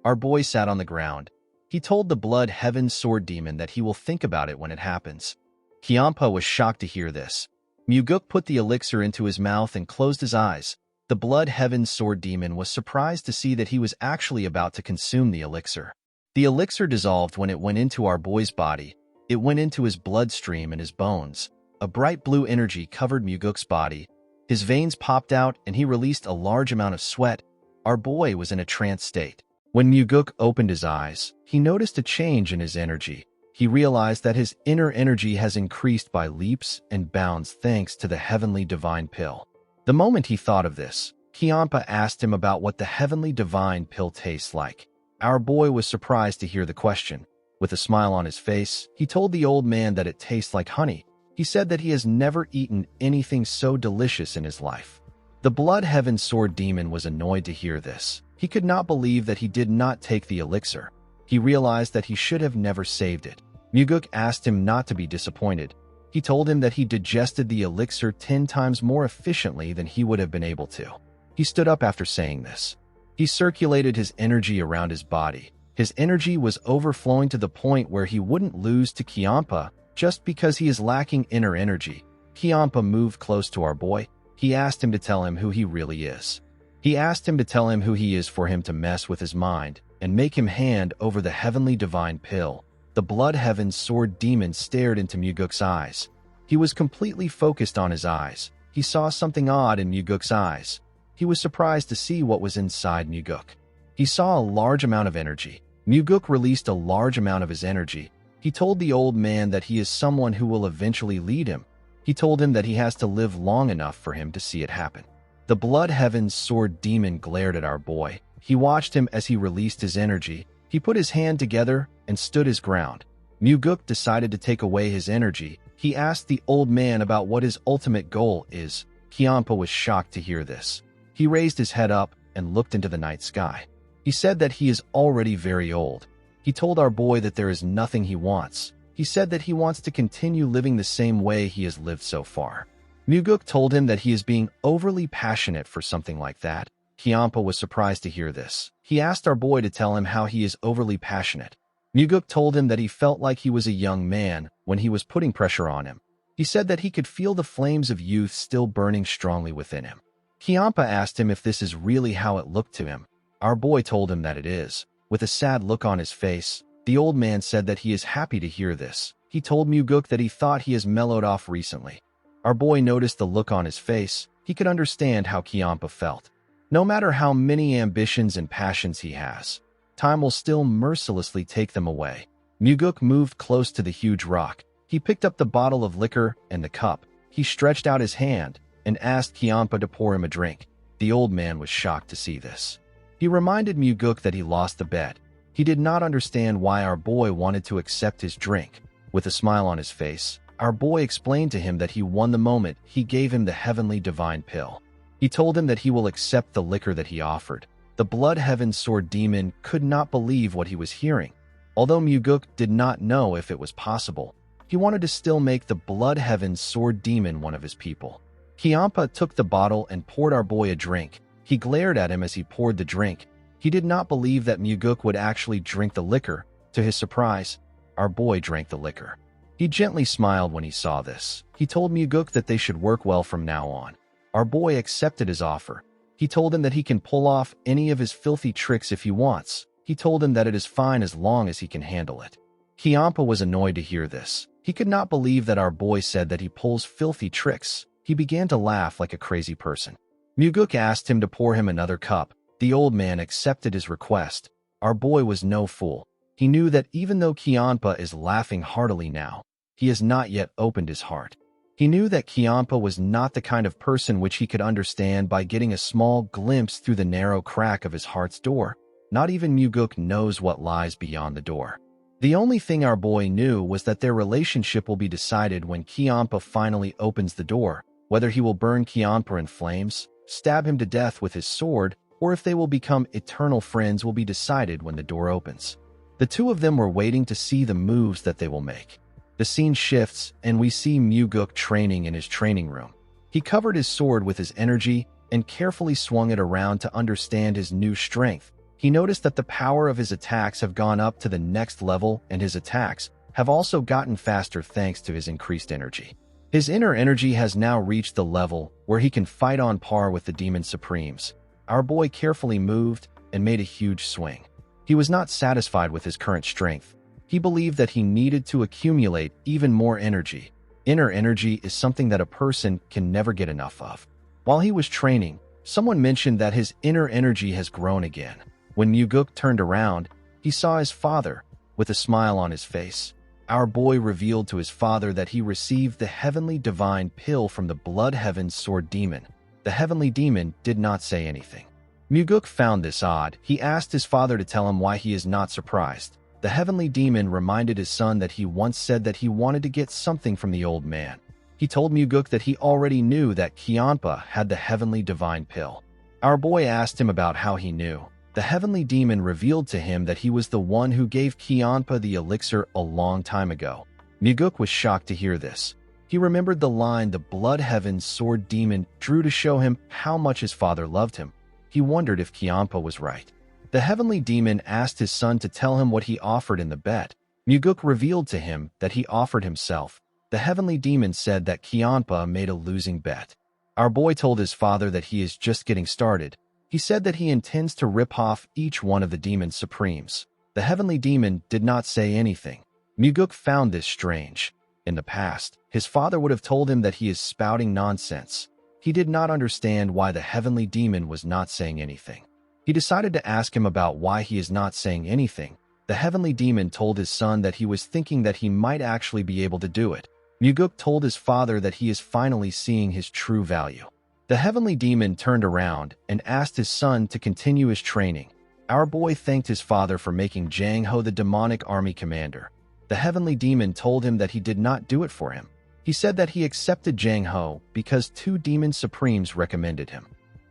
Our boy sat on the ground. He told the Blood Heaven Sword Demon that he will think about it when it happens. Kiampa was shocked to hear this. Muguk put the elixir into his mouth and closed his eyes. The Blood Heaven Sword Demon was surprised to see that he was actually about to consume the elixir. The elixir dissolved when it went into our boy's body. It went into his bloodstream and his bones. A bright blue energy covered Muguk's body. His veins popped out and he released a large amount of sweat. Our boy was in a trance state. When Muguk opened his eyes, he noticed a change in his energy. He realized that his inner energy has increased by leaps and bounds thanks to the heavenly divine pill. The moment he thought of this, Kiampa asked him about what the heavenly divine pill tastes like. Our boy was surprised to hear the question. With a smile on his face, he told the old man that it tastes like honey. He said that he has never eaten anything so delicious in his life. The Blood Heaven Sword Demon was annoyed to hear this. He could not believe that he did not take the elixir. He realized that he should have never saved it. Muguk asked him not to be disappointed. He told him that he digested the elixir 10 times more efficiently than he would have been able to. He stood up after saying this. He circulated his energy around his body. His energy was overflowing to the point where he wouldn't lose to Kiampa just because he is lacking inner energy. Kiampa moved close to our boy. He asked him to tell him who he really is. He asked him to tell him who he is for him to mess with his mind and make him hand over the heavenly divine pill. The Blood Heaven Sword Demon stared into Muguk's eyes. He was completely focused on his eyes. He saw something odd in Muguk's eyes. He was surprised to see what was inside Muguk. He saw a large amount of energy. Muguk released a large amount of his energy. He told the old man that he is someone who will eventually lead him. He told him that he has to live long enough for him to see it happen. The Blood Heaven Sword Demon glared at our boy. He watched him as he released his energy. He put his hand together and stood his ground. Muguk decided to take away his energy. He asked the old man about what his ultimate goal is. Kiampa was shocked to hear this. He raised his head up and looked into the night sky. He said that he is already very old. He told our boy that there is nothing he wants. He said that he wants to continue living the same way he has lived so far. Muguk told him that he is being overly passionate for something like that. Kiampa was surprised to hear this. He asked our boy to tell him how he is overly passionate. Muguk told him that he felt like he was a young man when he was putting pressure on him. He said that he could feel the flames of youth still burning strongly within him. Kiampa asked him if this is really how it looked to him. Our boy told him that it is. With a sad look on his face, the old man said that he is happy to hear this. He told Muguk that he thought he has mellowed off recently. Our boy noticed the look on his face. He could understand how Kiampa felt. No matter how many ambitions and passions he has, time will still mercilessly take them away. Muguk moved close to the huge rock. He picked up the bottle of liquor and the cup. He stretched out his hand and asked Kiampa to pour him a drink. The old man was shocked to see this. He reminded Muguk that he lost the bet. He did not understand why our boy wanted to accept his drink. With a smile on his face, our boy explained to him that he won the moment he gave him the heavenly divine pill. He told him that he will accept the liquor that he offered. The Blood Heaven Sword Demon could not believe what he was hearing. Although Muguk did not know if it was possible, he wanted to still make the Blood Heaven Sword Demon one of his people. Kiampa took the bottle and poured our boy a drink. He glared at him as he poured the drink. He did not believe that Muguk would actually drink the liquor. To his surprise, our boy drank the liquor. He gently smiled when he saw this. He told Muguk that they should work well from now on. Our boy accepted his offer. He told him that he can pull off any of his filthy tricks if he wants. He told him that it is fine as long as he can handle it. Kiampa was annoyed to hear this. He could not believe that our boy said that he pulls filthy tricks. He began to laugh like a crazy person. Muguk asked him to pour him another cup. The old man accepted his request. Our boy was no fool. He knew that even though Kiampa is laughing heartily now, he has not yet opened his heart. He knew that Kiampa was not the kind of person which he could understand by getting a small glimpse through the narrow crack of his heart's door. Not even Muguk knows what lies beyond the door. The only thing our boy knew was that their relationship will be decided when Kiampa finally opens the door, whether he will burn Kiampa in flames, stab him to death with his sword, or if they will become eternal friends will be decided when the door opens. The two of them were waiting to see the moves that they will make. The scene shifts, and we see Muguk training in his training room. He covered his sword with his energy and carefully swung it around to understand his new strength. He noticed that the power of his attacks have gone up to the next level, and his attacks have also gotten faster thanks to his increased energy. His inner energy has now reached the level where he can fight on par with the Demon Supremes. Our boy carefully moved and made a huge swing. He was not satisfied with his current strength. He believed that he needed to accumulate even more energy. Inner energy is something that a person can never get enough of. While he was training, someone mentioned that his inner energy has grown again. When Muguk turned around, he saw his father, with a smile on his face. Our boy revealed to his father that he received the heavenly divine pill from the Blood Heaven's sword demon. The heavenly demon did not say anything. Muguk found this odd. He asked his father to tell him why he is not surprised. The heavenly demon reminded his son that he once said that he wanted to get something from the old man. He told Muguk that he already knew that Kiampa had the heavenly divine pill. Our boy asked him about how he knew. The heavenly demon revealed to him that he was the one who gave Kiampa the elixir a long time ago. Muguk was shocked to hear this. He remembered the line the Blood Heaven's sword demon drew to show him how much his father loved him. He wondered if Kiampa was right. The heavenly demon asked his son to tell him what he offered in the bet. Muguk revealed to him that he offered himself. The heavenly demon said that Kiampa made a losing bet. Our boy told his father that he is just getting started. He said that he intends to rip off each one of the Demon Supremes. The heavenly demon did not say anything. Muguk found this strange. In the past, his father would have told him that he is spouting nonsense. He did not understand why the heavenly demon was not saying anything. He decided to ask him about why he is not saying anything. The heavenly demon told his son that he was thinking that he might actually be able to do it. Muguk told his father that he is finally seeing his true value. The heavenly demon turned around and asked his son to continue his training. Our boy thanked his father for making Jang Ho the demonic army commander. The heavenly demon told him that he did not do it for him. He said that he accepted Jang Ho because 2 Demon Supremes recommended him.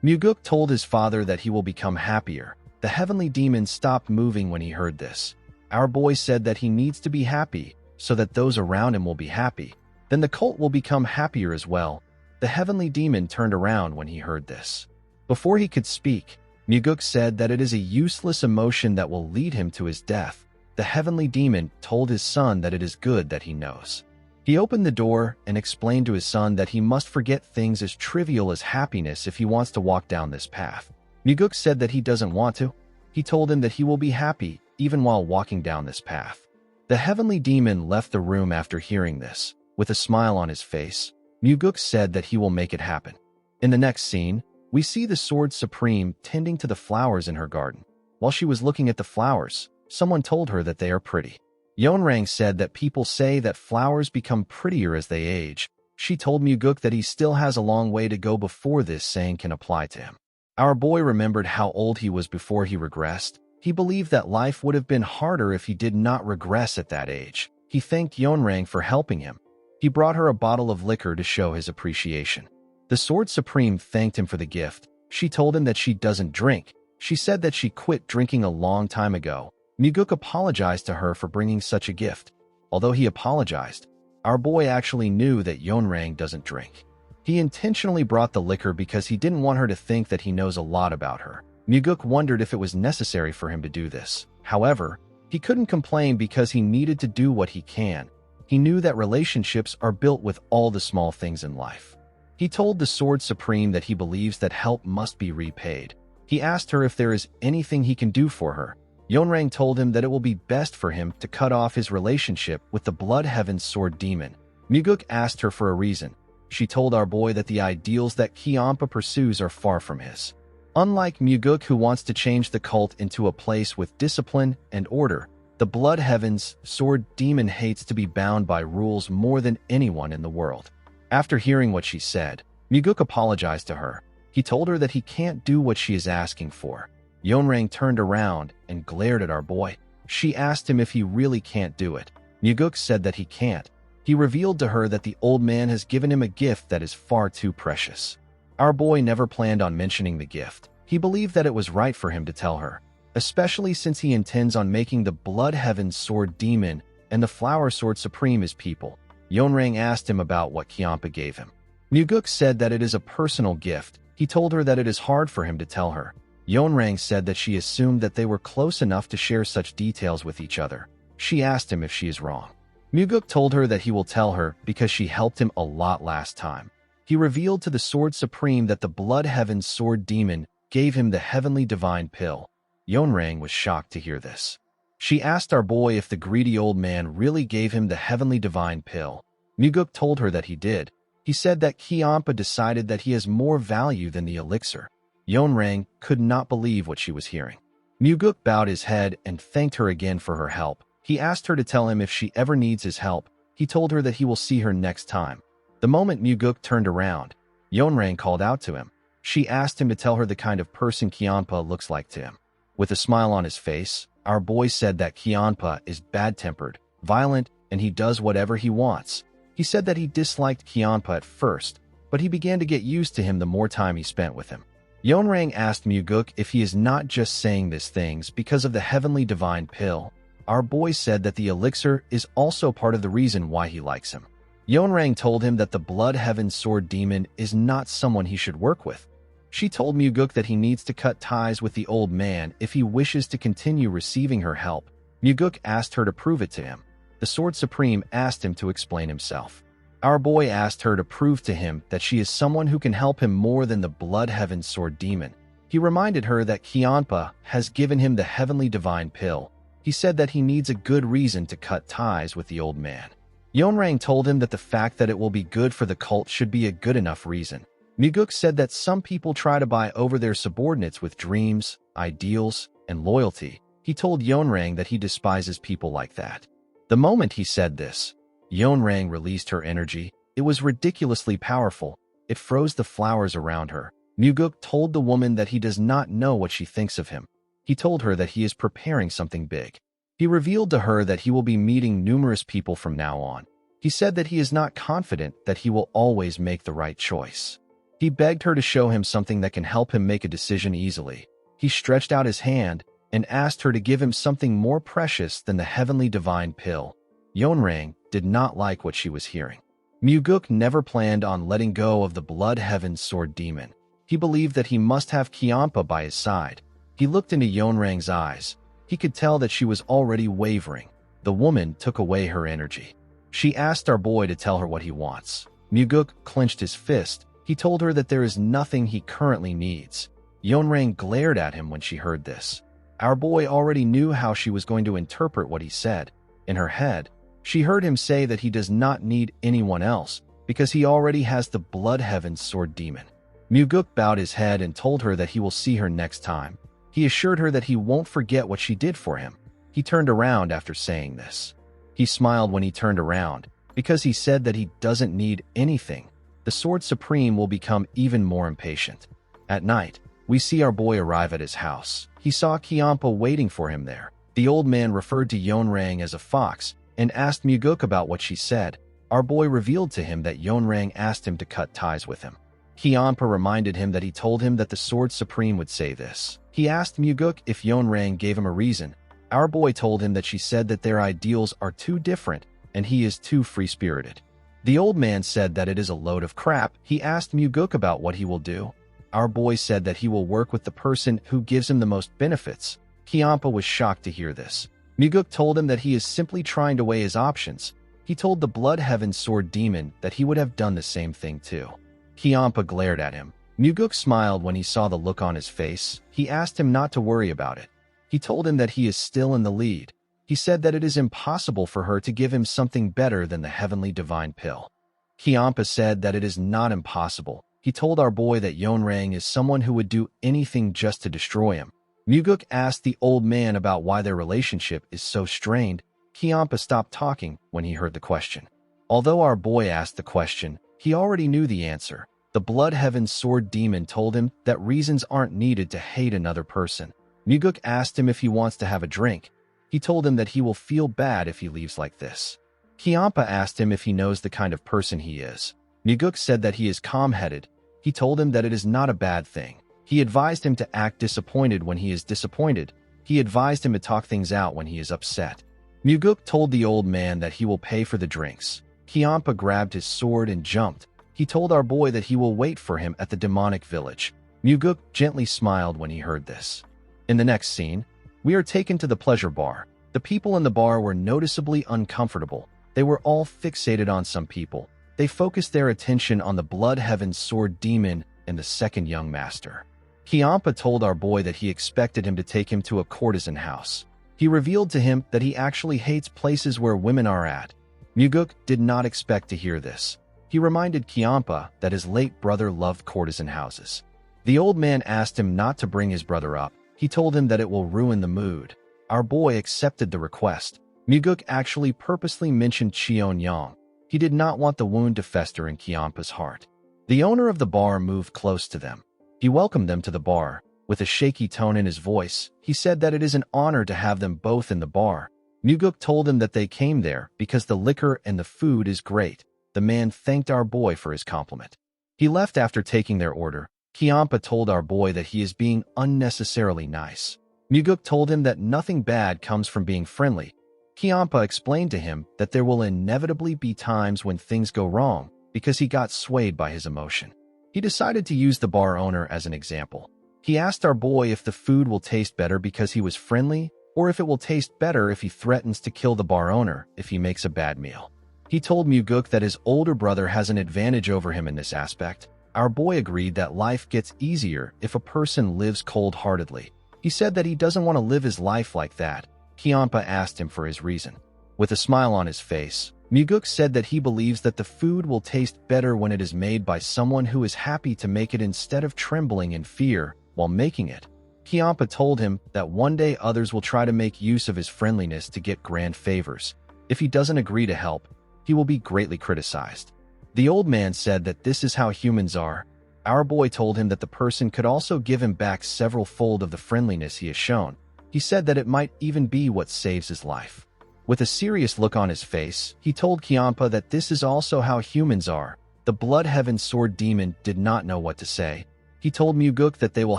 Muguk told his father that he will become happier. The heavenly demon stopped moving when he heard this. Our boy said that he needs to be happy so that those around him will be happy. Then the cult will become happier as well. The heavenly demon turned around when he heard this. Before he could speak, Muguk said that it is a useless emotion that will lead him to his death. The heavenly demon told his son that it is good that he knows. He opened the door and explained to his son that he must forget things as trivial as happiness if he wants to walk down this path. Muguk said that he doesn't want to. He told him that he will be happy even while walking down this path. The heavenly demon left the room after hearing this. With a smile on his face, Muguk said that he will make it happen. In the next scene, we see the Sword Supreme tending to the flowers in her garden. While she was looking at the flowers, someone told her that they are pretty. Yeonrang said that people say that flowers become prettier as they age. She told Muguk that he still has a long way to go before this saying can apply to him. Our boy remembered how old he was before he regressed. He believed that life would have been harder if he did not regress at that age. He thanked Yeonrang for helping him. He brought her a bottle of liquor to show his appreciation. The Sword Supreme thanked him for the gift. She told him that she doesn't drink. She said that she quit drinking a long time ago. Muguk apologized to her for bringing such a gift. Although he apologized, our boy actually knew that Yeonrang doesn't drink. He intentionally brought the liquor because he didn't want her to think that he knows a lot about her. Muguk wondered if it was necessary for him to do this. However, he couldn't complain because he needed to do what he can. He knew that relationships are built with all the small things in life. He told the Sword Supreme that he believes that help must be repaid. He asked her if there is anything he can do for her. Yeonrang told him that it will be best for him to cut off his relationship with the Blood Heaven's sword demon. Muguk asked her for a reason. She told our boy that the ideals that Kiampa pursues are far from his. Unlike Muguk, who wants to change the cult into a place with discipline and order, the Blood Heaven's sword demon hates to be bound by rules more than anyone in the world. After hearing what she said, Muguk apologized to her. He told her that he can't do what she is asking for. Yeonrang turned around and glared at our boy. She asked him if he really can't do it. Muguk said that he can't. He revealed to her that the old man has given him a gift that is far too precious. Our boy never planned on mentioning the gift. He believed that it was right for him to tell her, especially since he intends on making the Blood Heaven Sword Demon and the Flower Sword Supreme his people. Yeonrang asked him about what Kiampa gave him. Muguk said that it is a personal gift. He told her that it is hard for him to tell her. Yeonrang said that she assumed that they were close enough to share such details with each other. She asked him if she is wrong. Muguk told her that he will tell her because she helped him a lot last time. He revealed to the Sword Supreme that the Blood Heaven Sword Demon gave him the Heavenly Divine Pill. Yeonrang was shocked to hear this. She asked our boy if the greedy old man really gave him the Heavenly Divine Pill. Muguk told her that he did. He said that Kiampa decided that he has more value than the elixir. Yeonrang could not believe what she was hearing. Muguk bowed his head and thanked her again for her help. He asked her to tell him if she ever needs his help. He told her that he will see her next time. The moment Muguk turned around, Yeonrang called out to him. She asked him to tell her the kind of person Kiampa looks like to him. With a smile on his face, our boy said that Kiampa is bad-tempered, violent, and he does whatever he wants. He said that he disliked Kiampa at first, but he began to get used to him the more time he spent with him. Yeonrang asked Muguk if he is not just saying these things because of the Heavenly Divine Pill. Our boy said that the elixir is also part of the reason why he likes him. Yeonrang told him that the Blood Heaven Sword Demon is not someone he should work with. She told Muguk that he needs to cut ties with the old man if he wishes to continue receiving her help. Muguk asked her to prove it to him. The Sword Supreme asked him to explain himself. Our boy asked her to prove to him that she is someone who can help him more than the Blood Heaven Sword Demon. He reminded her that Kiampa has given him the Heavenly Divine Pill. He said that he needs a good reason to cut ties with the old man. Yeonrang told him that the fact that it will be good for the cult should be a good enough reason. Muguk said that some people try to buy over their subordinates with dreams, ideals, and loyalty. He told Yeonrang that he despises people like that. The moment he said this, Yeonrang released her energy. It was ridiculously powerful. It froze the flowers around her. Muguk told the woman that he does not know what she thinks of him. He told her that he is preparing something big. He revealed to her that he will be meeting numerous people from now on. He said that he is not confident that he will always make the right choice. He begged her to show him something that can help him make a decision easily. He stretched out his hand and asked her to give him something more precious than the Heavenly Divine Pill. Yeonrang did not like what she was hearing. Muguk never planned on letting go of the Blood Heaven Sword Demon. He believed that he must have Kiampa by his side. He looked into Yeonrang's eyes. He could tell that she was already wavering. The woman took away her energy. She asked our boy to tell her what he wants. Muguk clenched his fist. He told her that there is nothing he currently needs. Yeonrang glared at him when she heard this. Our boy already knew how she was going to interpret what he said. In her head, she heard him say that he does not need anyone else because he already has the Blood Heaven Sword Demon. Muguk bowed his head and told her that he will see her next time. He assured her that he won't forget what she did for him. He turned around after saying this. He smiled when he turned around because he said that he doesn't need anything. The Sword Supreme will become even more impatient. At night, we see our boy arrive at his house. He saw Kiampa waiting for him there. The old man referred to Yeonrang as a fox and asked Muguk about what she said. Our boy revealed to him that Yeonrang asked him to cut ties with him. Kiampa reminded him that he told him that the Sword Supreme would say this. He asked Muguk if Yeonrang gave him a reason. Our boy told him that she said that their ideals are too different and he is too free-spirited. The old man said that it is a load of crap. He asked Muguk about what he will do. Our boy said that he will work with the person who gives him the most benefits. Kiampa was shocked to hear this. Muguk told him that he is simply trying to weigh his options. He told the Blood Heaven Sword Demon that he would have done the same thing too. Kiampa glared at him. Muguk smiled when he saw the look on his face. He asked him not to worry about it. He told him that he is still in the lead. He said that it is impossible for her to give him something better than the Heavenly Divine Pill. Kiampa said that it is not impossible. He told our boy that Yeonrang is someone who would do anything just to destroy him. Muguk asked the old man about why their relationship is so strained. Kiampa stopped talking when he heard the question. Although our boy asked the question, He already knew the answer. The Blood Heaven Sword Demon told him that reasons aren't needed to hate another person. Muguk asked him if he wants to have a drink. He told him that he will feel bad if he leaves like this. Kiampa asked him if he knows the kind of person he is. Muguk said that he is calm-headed. He told him that it is not a bad thing. He advised him to act disappointed when he is disappointed. He advised him to talk things out when he is upset. Muguk told the old man that he will pay for the drinks. Kiampa grabbed his sword and jumped. He told our boy that he will wait for him at the demonic village. Muguk gently smiled when he heard this. In the next scene, we are taken to the pleasure bar. The people in the bar were noticeably uncomfortable. They were all fixated on some people. They focused their attention on the Blood Heaven Sword Demon and the second young master. Kiampa told our boy that he expected him to take him to a courtesan house. He revealed to him that he actually hates places where women are at. Muguk did not expect to hear this. He reminded Kiampa that his late brother loved courtesan houses. The old man asked him not to bring his brother up. He told him that it will ruin the mood. Our boy accepted the request. Muguk actually purposely mentioned Cheon-yang. He did not want the wound to fester in Kiampa's heart. The owner of the bar moved close to them. He welcomed them to the bar. With a shaky tone in his voice, he said that it is an honor to have them both in the bar. Muguk told him that they came there because the liquor and the food is great. The man thanked our boy for his compliment. He left after taking their order. Kiampa told our boy that he is being unnecessarily nice. Muguk told him that nothing bad comes from being friendly. Kiampa explained to him that there will inevitably be times when things go wrong because he got swayed by his emotion. He decided to use the bar owner as an example. He asked our boy if the food will taste better because he was friendly, or if it will taste better if he threatens to kill the bar owner if he makes a bad meal. He told Muguk that his older brother has an advantage over him in this aspect. Our boy agreed that life gets easier if a person lives cold-heartedly. He said that he doesn't want to live his life like that. Kiampa asked him for his reason. With a smile on his face, Muguk said that he believes that the food will taste better when it is made by someone who is happy to make it instead of trembling in fear while making it. Kiampa told him that one day others will try to make use of his friendliness to get grand favors. If he doesn't agree to help, he will be greatly criticized. The old man said that this is how humans are. Our boy told him that the person could also give him back several-fold of the friendliness he has shown. He said that it might even be what saves his life. With a serious look on his face, he told Kiampa that this is also how humans are. The Blood Heaven Sword Demon did not know what to say. He told Muguk that they will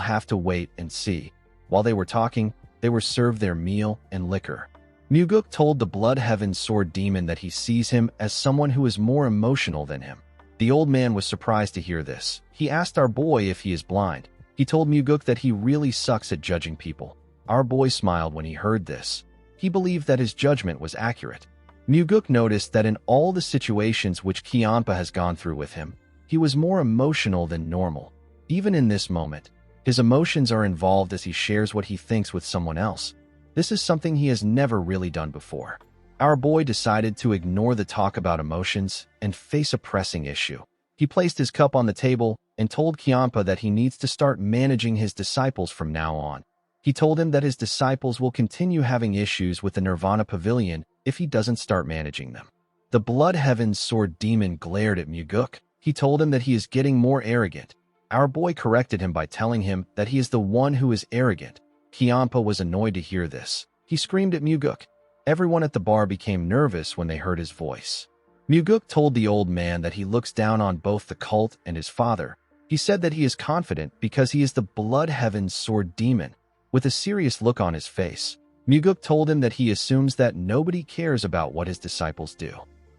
have to wait and see. While they were talking, they were served their meal and liquor. Muguk told the Blood Heaven Sword Demon that he sees him as someone who is more emotional than him. The old man was surprised to hear this. He asked our boy if he is blind. He told Muguk that he really sucks at judging people. Our boy smiled when he heard this. He believed that his judgment was accurate. Muguk noticed that in all the situations which Kiampa has gone through with him, he was more emotional than normal. Even in this moment, his emotions are involved as he shares what he thinks with someone else. This is something he has never really done before. Our boy decided to ignore the talk about emotions and face a pressing issue. He placed his cup on the table and told Kiampa that he needs to start managing his disciples from now on. He told him that his disciples will continue having issues with the Nirvana Pavilion if he doesn't start managing them. The Blood Heaven Sword Demon glared at Muguk. He told him that he is getting more arrogant. Our boy corrected him by telling him that he is the one who is arrogant. Kiampa was annoyed to hear this. He screamed at Muguk. Everyone at the bar became nervous when they heard his voice. Muguk told the old man that he looks down on both the cult and his father. He said that he is confident because he is the Blood Heaven Sword Demon. With a serious look on his face, Muguk told him that he assumes that nobody cares about what his disciples do.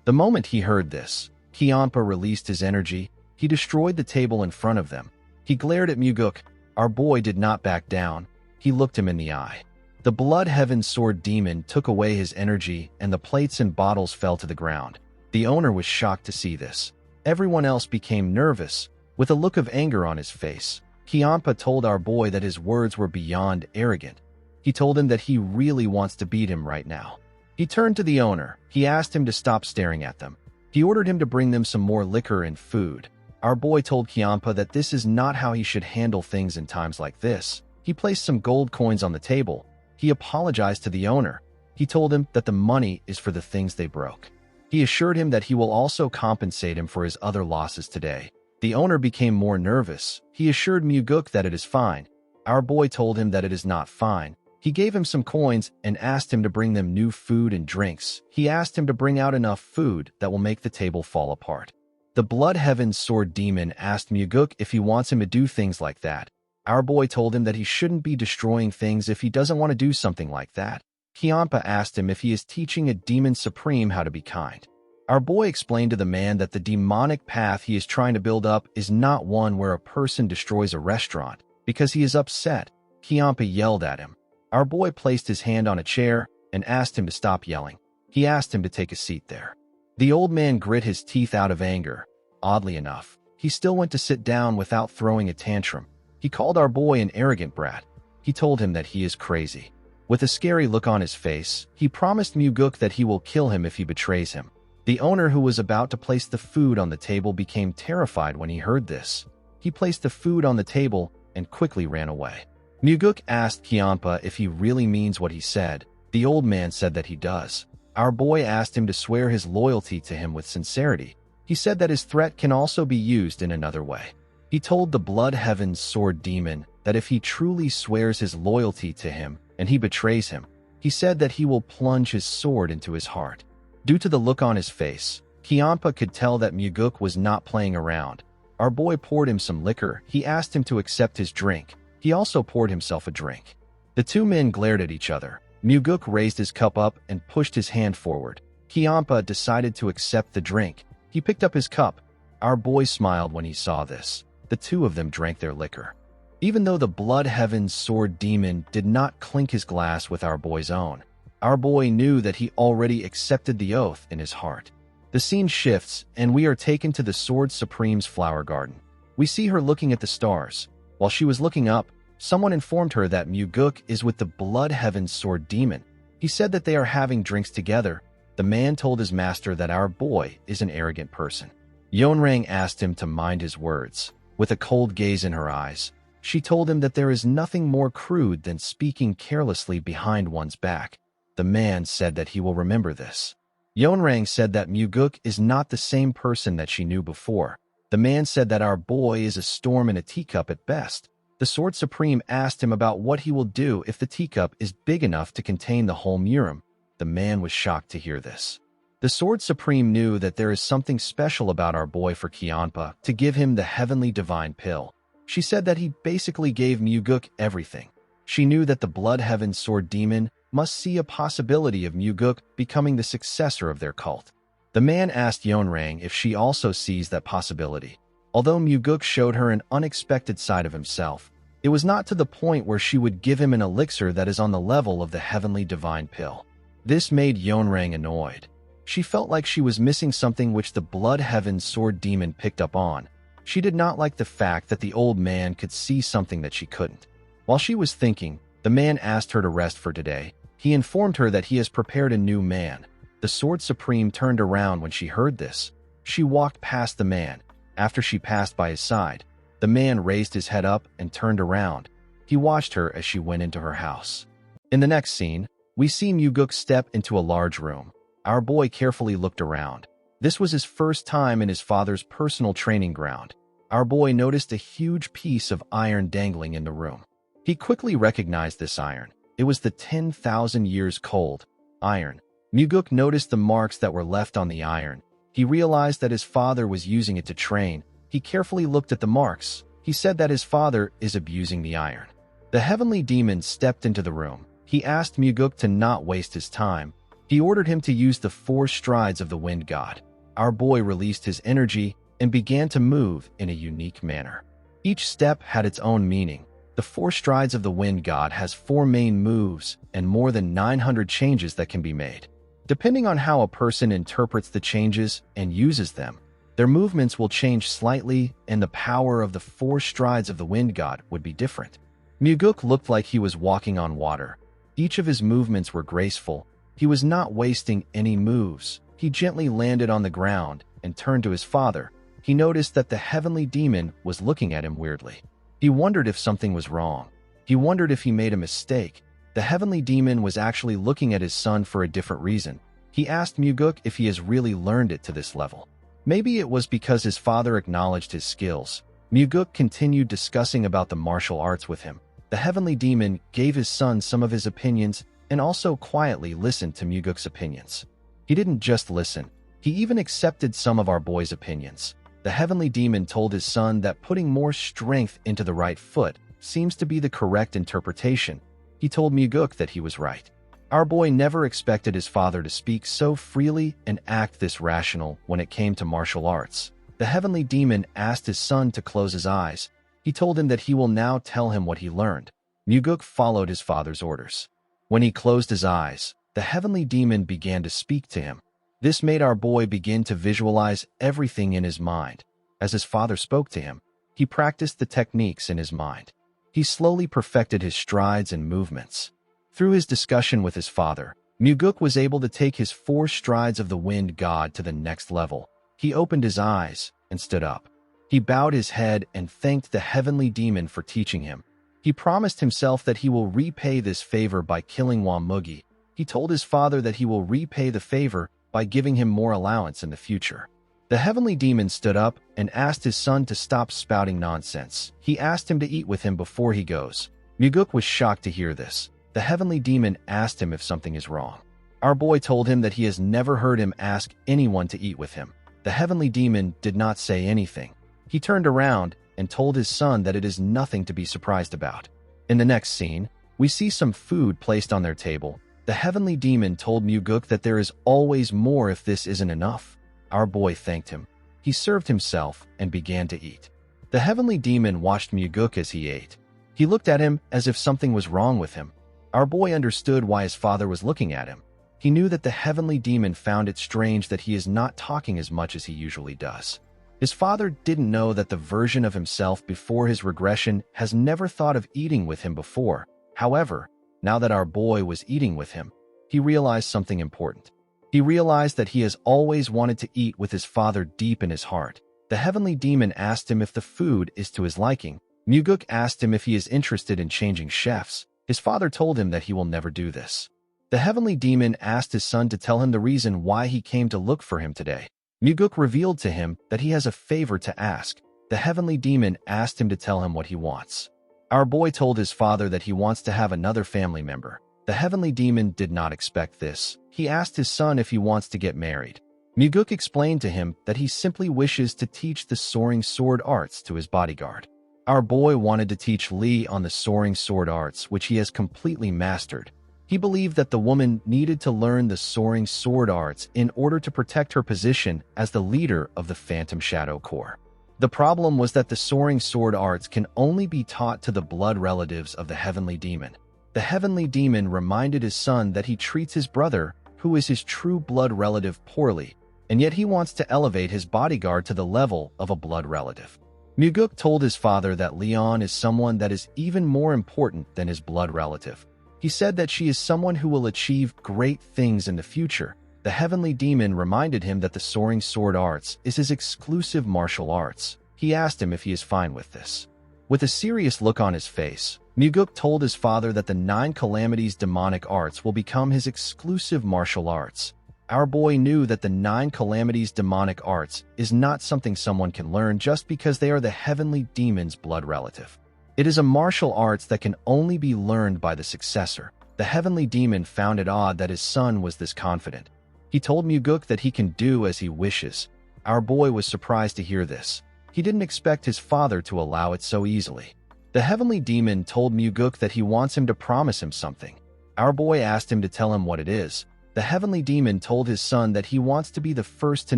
The moment he heard this, Kiampa released his energy. He destroyed the table in front of them. He glared at Muguk. Our boy did not back down. He looked him in the eye. The Blood Heaven Sword Demon took away his energy and the plates and bottles fell to the ground. The owner was shocked to see this. Everyone else became nervous. With a look of anger on his face, Kiampa told our boy that his words were beyond arrogant. He told him that he really wants to beat him right now. He turned to the owner. He asked him to stop staring at them. He ordered him to bring them some more liquor and food. Our boy told Kiampa that this is not how he should handle things in times like this. He placed some gold coins on the table. He apologized to the owner. He told him that the money is for the things they broke. He assured him that he will also compensate him for his other losses today. The owner became more nervous. He assured Muguk that it is fine. Our boy told him that it is not fine. He gave him some coins and asked him to bring them new food and drinks. He asked him to bring out enough food that will make the table fall apart. The Blood Heaven's Sword Demon asked Muguk if he wants him to do things like that. Our boy told him that he shouldn't be destroying things if he doesn't want to do something like that. Kiampa asked him if he is teaching a demon supreme how to be kind. Our boy explained to the man that the demonic path he is trying to build up is not one where a person destroys a restaurant. Because he is upset, Kiampa yelled at him. Our boy placed his hand on a chair and asked him to stop yelling. He asked him to take a seat there. The old man grit his teeth out of anger. Oddly enough, he still went to sit down without throwing a tantrum. He called our boy an arrogant brat. He told him that he is crazy. With a scary look on his face, he promised Muguk that he will kill him if he betrays him. The owner, who was about to place the food on the table, became terrified when he heard this. He placed the food on the table and quickly ran away. Muguk asked Kiampa if he really means what he said. The old man said that he does. Our boy asked him to swear his loyalty to him with sincerity. He said that his threat can also be used in another way. He told the Blood Heaven's Sword Demon that if he truly swears his loyalty to him and he betrays him, he said that he will plunge his sword into his heart. Due to the look on his face, Kiampa could tell that Muguk was not playing around. Our boy poured him some liquor. He asked him to accept his drink. He also poured himself a drink. The two men glared at each other. Muguk raised his cup up and pushed his hand forward. Kiampa decided to accept the drink. He picked up his cup. Our boy smiled when he saw this. The two of them drank their liquor. Even though the Blood Heaven's Sword Demon did not clink his glass with our boy's own, our boy knew that he already accepted the oath in his heart. The scene shifts, and we are taken to the Sword Supreme's flower garden. We see her looking at the stars. While she was looking up, someone informed her that Muguk is with the Blood Heaven's Sword Demon. He said that they are having drinks together. The man told his master that our boy is an arrogant person. Yeonrang asked him to mind his words. With a cold gaze in her eyes, she told him that there is nothing more crude than speaking carelessly behind one's back. The man said that he will remember this. Yeonrang said that Muguk is not the same person that she knew before. The man said that our boy is a storm in a teacup at best. The Sword Supreme asked him about what he will do if the teacup is big enough to contain the whole Murim. The man was shocked to hear this. The Sword Supreme knew that there is something special about our boy for Kiampa to give him the heavenly divine pill. She said that he basically gave Muguk everything. She knew that the Blood Heaven's Sword Demon must see a possibility of Muguk becoming the successor of their cult. The man asked Yeonrang if she also sees that possibility. Although Muguk showed her an unexpected side of himself, it was not to the point where she would give him an elixir that is on the level of the heavenly divine pill. This made Yeonrang annoyed. She felt like she was missing something which the Blood Heaven's Sword Demon picked up on. She did not like the fact that the old man could see something that she couldn't. While she was thinking, the man asked her to rest for today. He informed her that he has prepared a new man. The Sword Supreme turned around when she heard this. She walked past the man. After she passed by his side, the man raised his head up and turned around. He watched her as she went into her house. In the next scene, we see Muguk step into a large room. Our boy carefully looked around. This was his first time in his father's personal training ground. Our boy noticed a huge piece of iron dangling in the room. He quickly recognized this iron. It was the 10,000 years cold iron. Muguk noticed the marks that were left on the iron. He realized that his father was using it to train. He carefully looked at the marks. He said that his father is abusing the iron. The heavenly demon stepped into the room. He asked Muguk to not waste his time. He ordered him to use the 4 strides of the wind god. Our boy released his energy and began to move in a unique manner. Each step had its own meaning. The 4 strides of the wind god has 4 main moves and more than 900 changes that can be made. Depending on how a person interprets the changes and uses them, their movements will change slightly and the power of the 4 strides of the wind god would be different. Muguk looked like he was walking on water. Each of his movements were graceful. He was not wasting any moves. He gently landed on the ground and turned to his father. He noticed that the heavenly demon was looking at him weirdly. He wondered if something was wrong. He wondered if he made a mistake. The heavenly demon was actually looking at his son for a different reason. He asked Muguk if he has really learned it to this level. Maybe it was because his father acknowledged his skills. Muguk continued discussing about the martial arts with him. The heavenly demon gave his son some of his opinions and also quietly listened to Muguk's opinions. He didn't just listen, he even accepted some of our boy's opinions. The heavenly demon told his son that putting more strength into the right foot seems to be the correct interpretation. He told Muguk that he was right. Our boy never expected his father to speak so freely and act this rational when it came to martial arts. The heavenly demon asked his son to close his eyes. He told him that he will now tell him what he learned. Muguk followed his father's orders. When he closed his eyes, the heavenly demon began to speak to him. This made our boy begin to visualize everything in his mind. As his father spoke to him, he practiced the techniques in his mind. He slowly perfected his strides and movements. Through his discussion with his father, Muguk was able to take his 4 strides of the wind god to the next level. He opened his eyes and stood up. He bowed his head and thanked the heavenly demon for teaching him. He promised himself that he will repay this favor by killing Wamugi. He told his father that he will repay the favor by giving him more allowance in the future. The heavenly demon stood up and asked his son to stop spouting nonsense. He asked him to eat with him before he goes. Muguk was shocked to hear this. The heavenly demon asked him if something is wrong. Our boy told him that he has never heard him ask anyone to eat with him. The heavenly demon did not say anything. He turned around and told his son that it is nothing to be surprised about. In the next scene, we see some food placed on their table. The heavenly demon told Muguk that there is always more if this isn't enough. Our boy thanked him. He served himself and began to eat. The heavenly demon watched Muguk as he ate. He looked at him as if something was wrong with him. Our boy understood why his father was looking at him. He knew that the heavenly demon found it strange that he is not talking as much as he usually does. His father didn't know that the version of himself before his regression has never thought of eating with him before. However, now that our boy was eating with him, he realized something important. He realized that he has always wanted to eat with his father deep in his heart. The heavenly demon asked him if the food is to his liking. Muguk asked him if he is interested in changing chefs. His father told him that he will never do this. The heavenly demon asked his son to tell him the reason why he came to look for him today. Muguk revealed to him that he has a favor to ask. The heavenly demon asked him to tell him what he wants. Our boy told his father that he wants to have another family member. The heavenly demon did not expect this. He asked his son if he wants to get married. Muguk explained to him that he simply wishes to teach the soaring sword arts to his bodyguard. Our boy wanted to teach Lee on the soaring sword arts, which he has completely mastered. He believed that the woman needed to learn the soaring sword arts in order to protect her position as the leader of the Phantom Shadow Corps. The problem was that the soaring sword arts can only be taught to the blood relatives of the heavenly demon. The heavenly demon reminded his son that he treats his brother, who is his true blood relative, poorly, and yet he wants to elevate his bodyguard to the level of a blood relative. Muguk told his father that Leon is someone that is even more important than his blood relative. He said that she is someone who will achieve great things in the future. The heavenly demon reminded him that the soaring sword arts is his exclusive martial arts. He asked him if he is fine with this. With a serious look on his face, Muguk told his father that the 9 Calamities demonic arts will become his exclusive martial arts. Our boy knew that the 9 Calamities demonic arts is not something someone can learn just because they are the heavenly demon's blood relative. It is a martial arts that can only be learned by the successor. The heavenly demon found it odd that his son was this confident. He told Muguk that he can do as he wishes. Our boy was surprised to hear this. He didn't expect his father to allow it so easily. The heavenly demon told Muguk that he wants him to promise him something. Our boy asked him to tell him what it is. The heavenly demon told his son that he wants to be the first to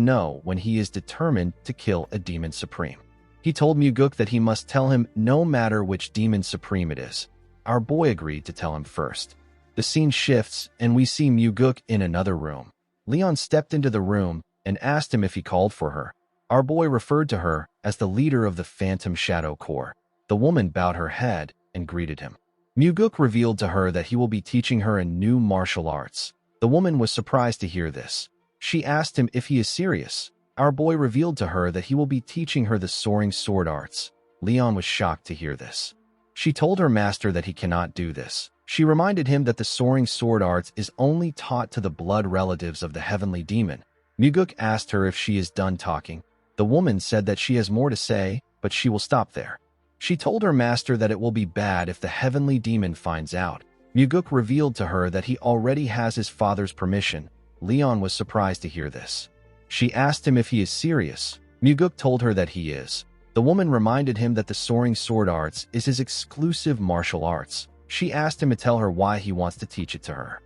know when he is determined to kill a demon supreme. He told Muguk that he must tell him no matter which demon supreme it is. Our boy agreed to tell him first. The scene shifts and we see Muguk in another room. Leon stepped into the room and asked him if he called for her. Our boy referred to her as the leader of the Phantom Shadow Corps. The woman bowed her head and greeted him. Muguk revealed to her that he will be teaching her a new martial arts. The woman was surprised to hear this. She asked him if he is serious. Our boy revealed to her that he will be teaching her the soaring sword arts. Leon was shocked to hear this. She told her master that he cannot do this. She reminded him that the soaring sword arts is only taught to the blood relatives of the heavenly demon. Muguk asked her if she is done talking. The woman said that she has more to say, but she will stop there. She told her master that it will be bad if the heavenly demon finds out. Muguk revealed to her that he already has his father's permission. Leon was surprised to hear this. She asked him if he is serious. Muguk told her that he is. The woman reminded him that the soaring sword arts is his exclusive martial arts. She asked him to tell her why he wants to teach it to her.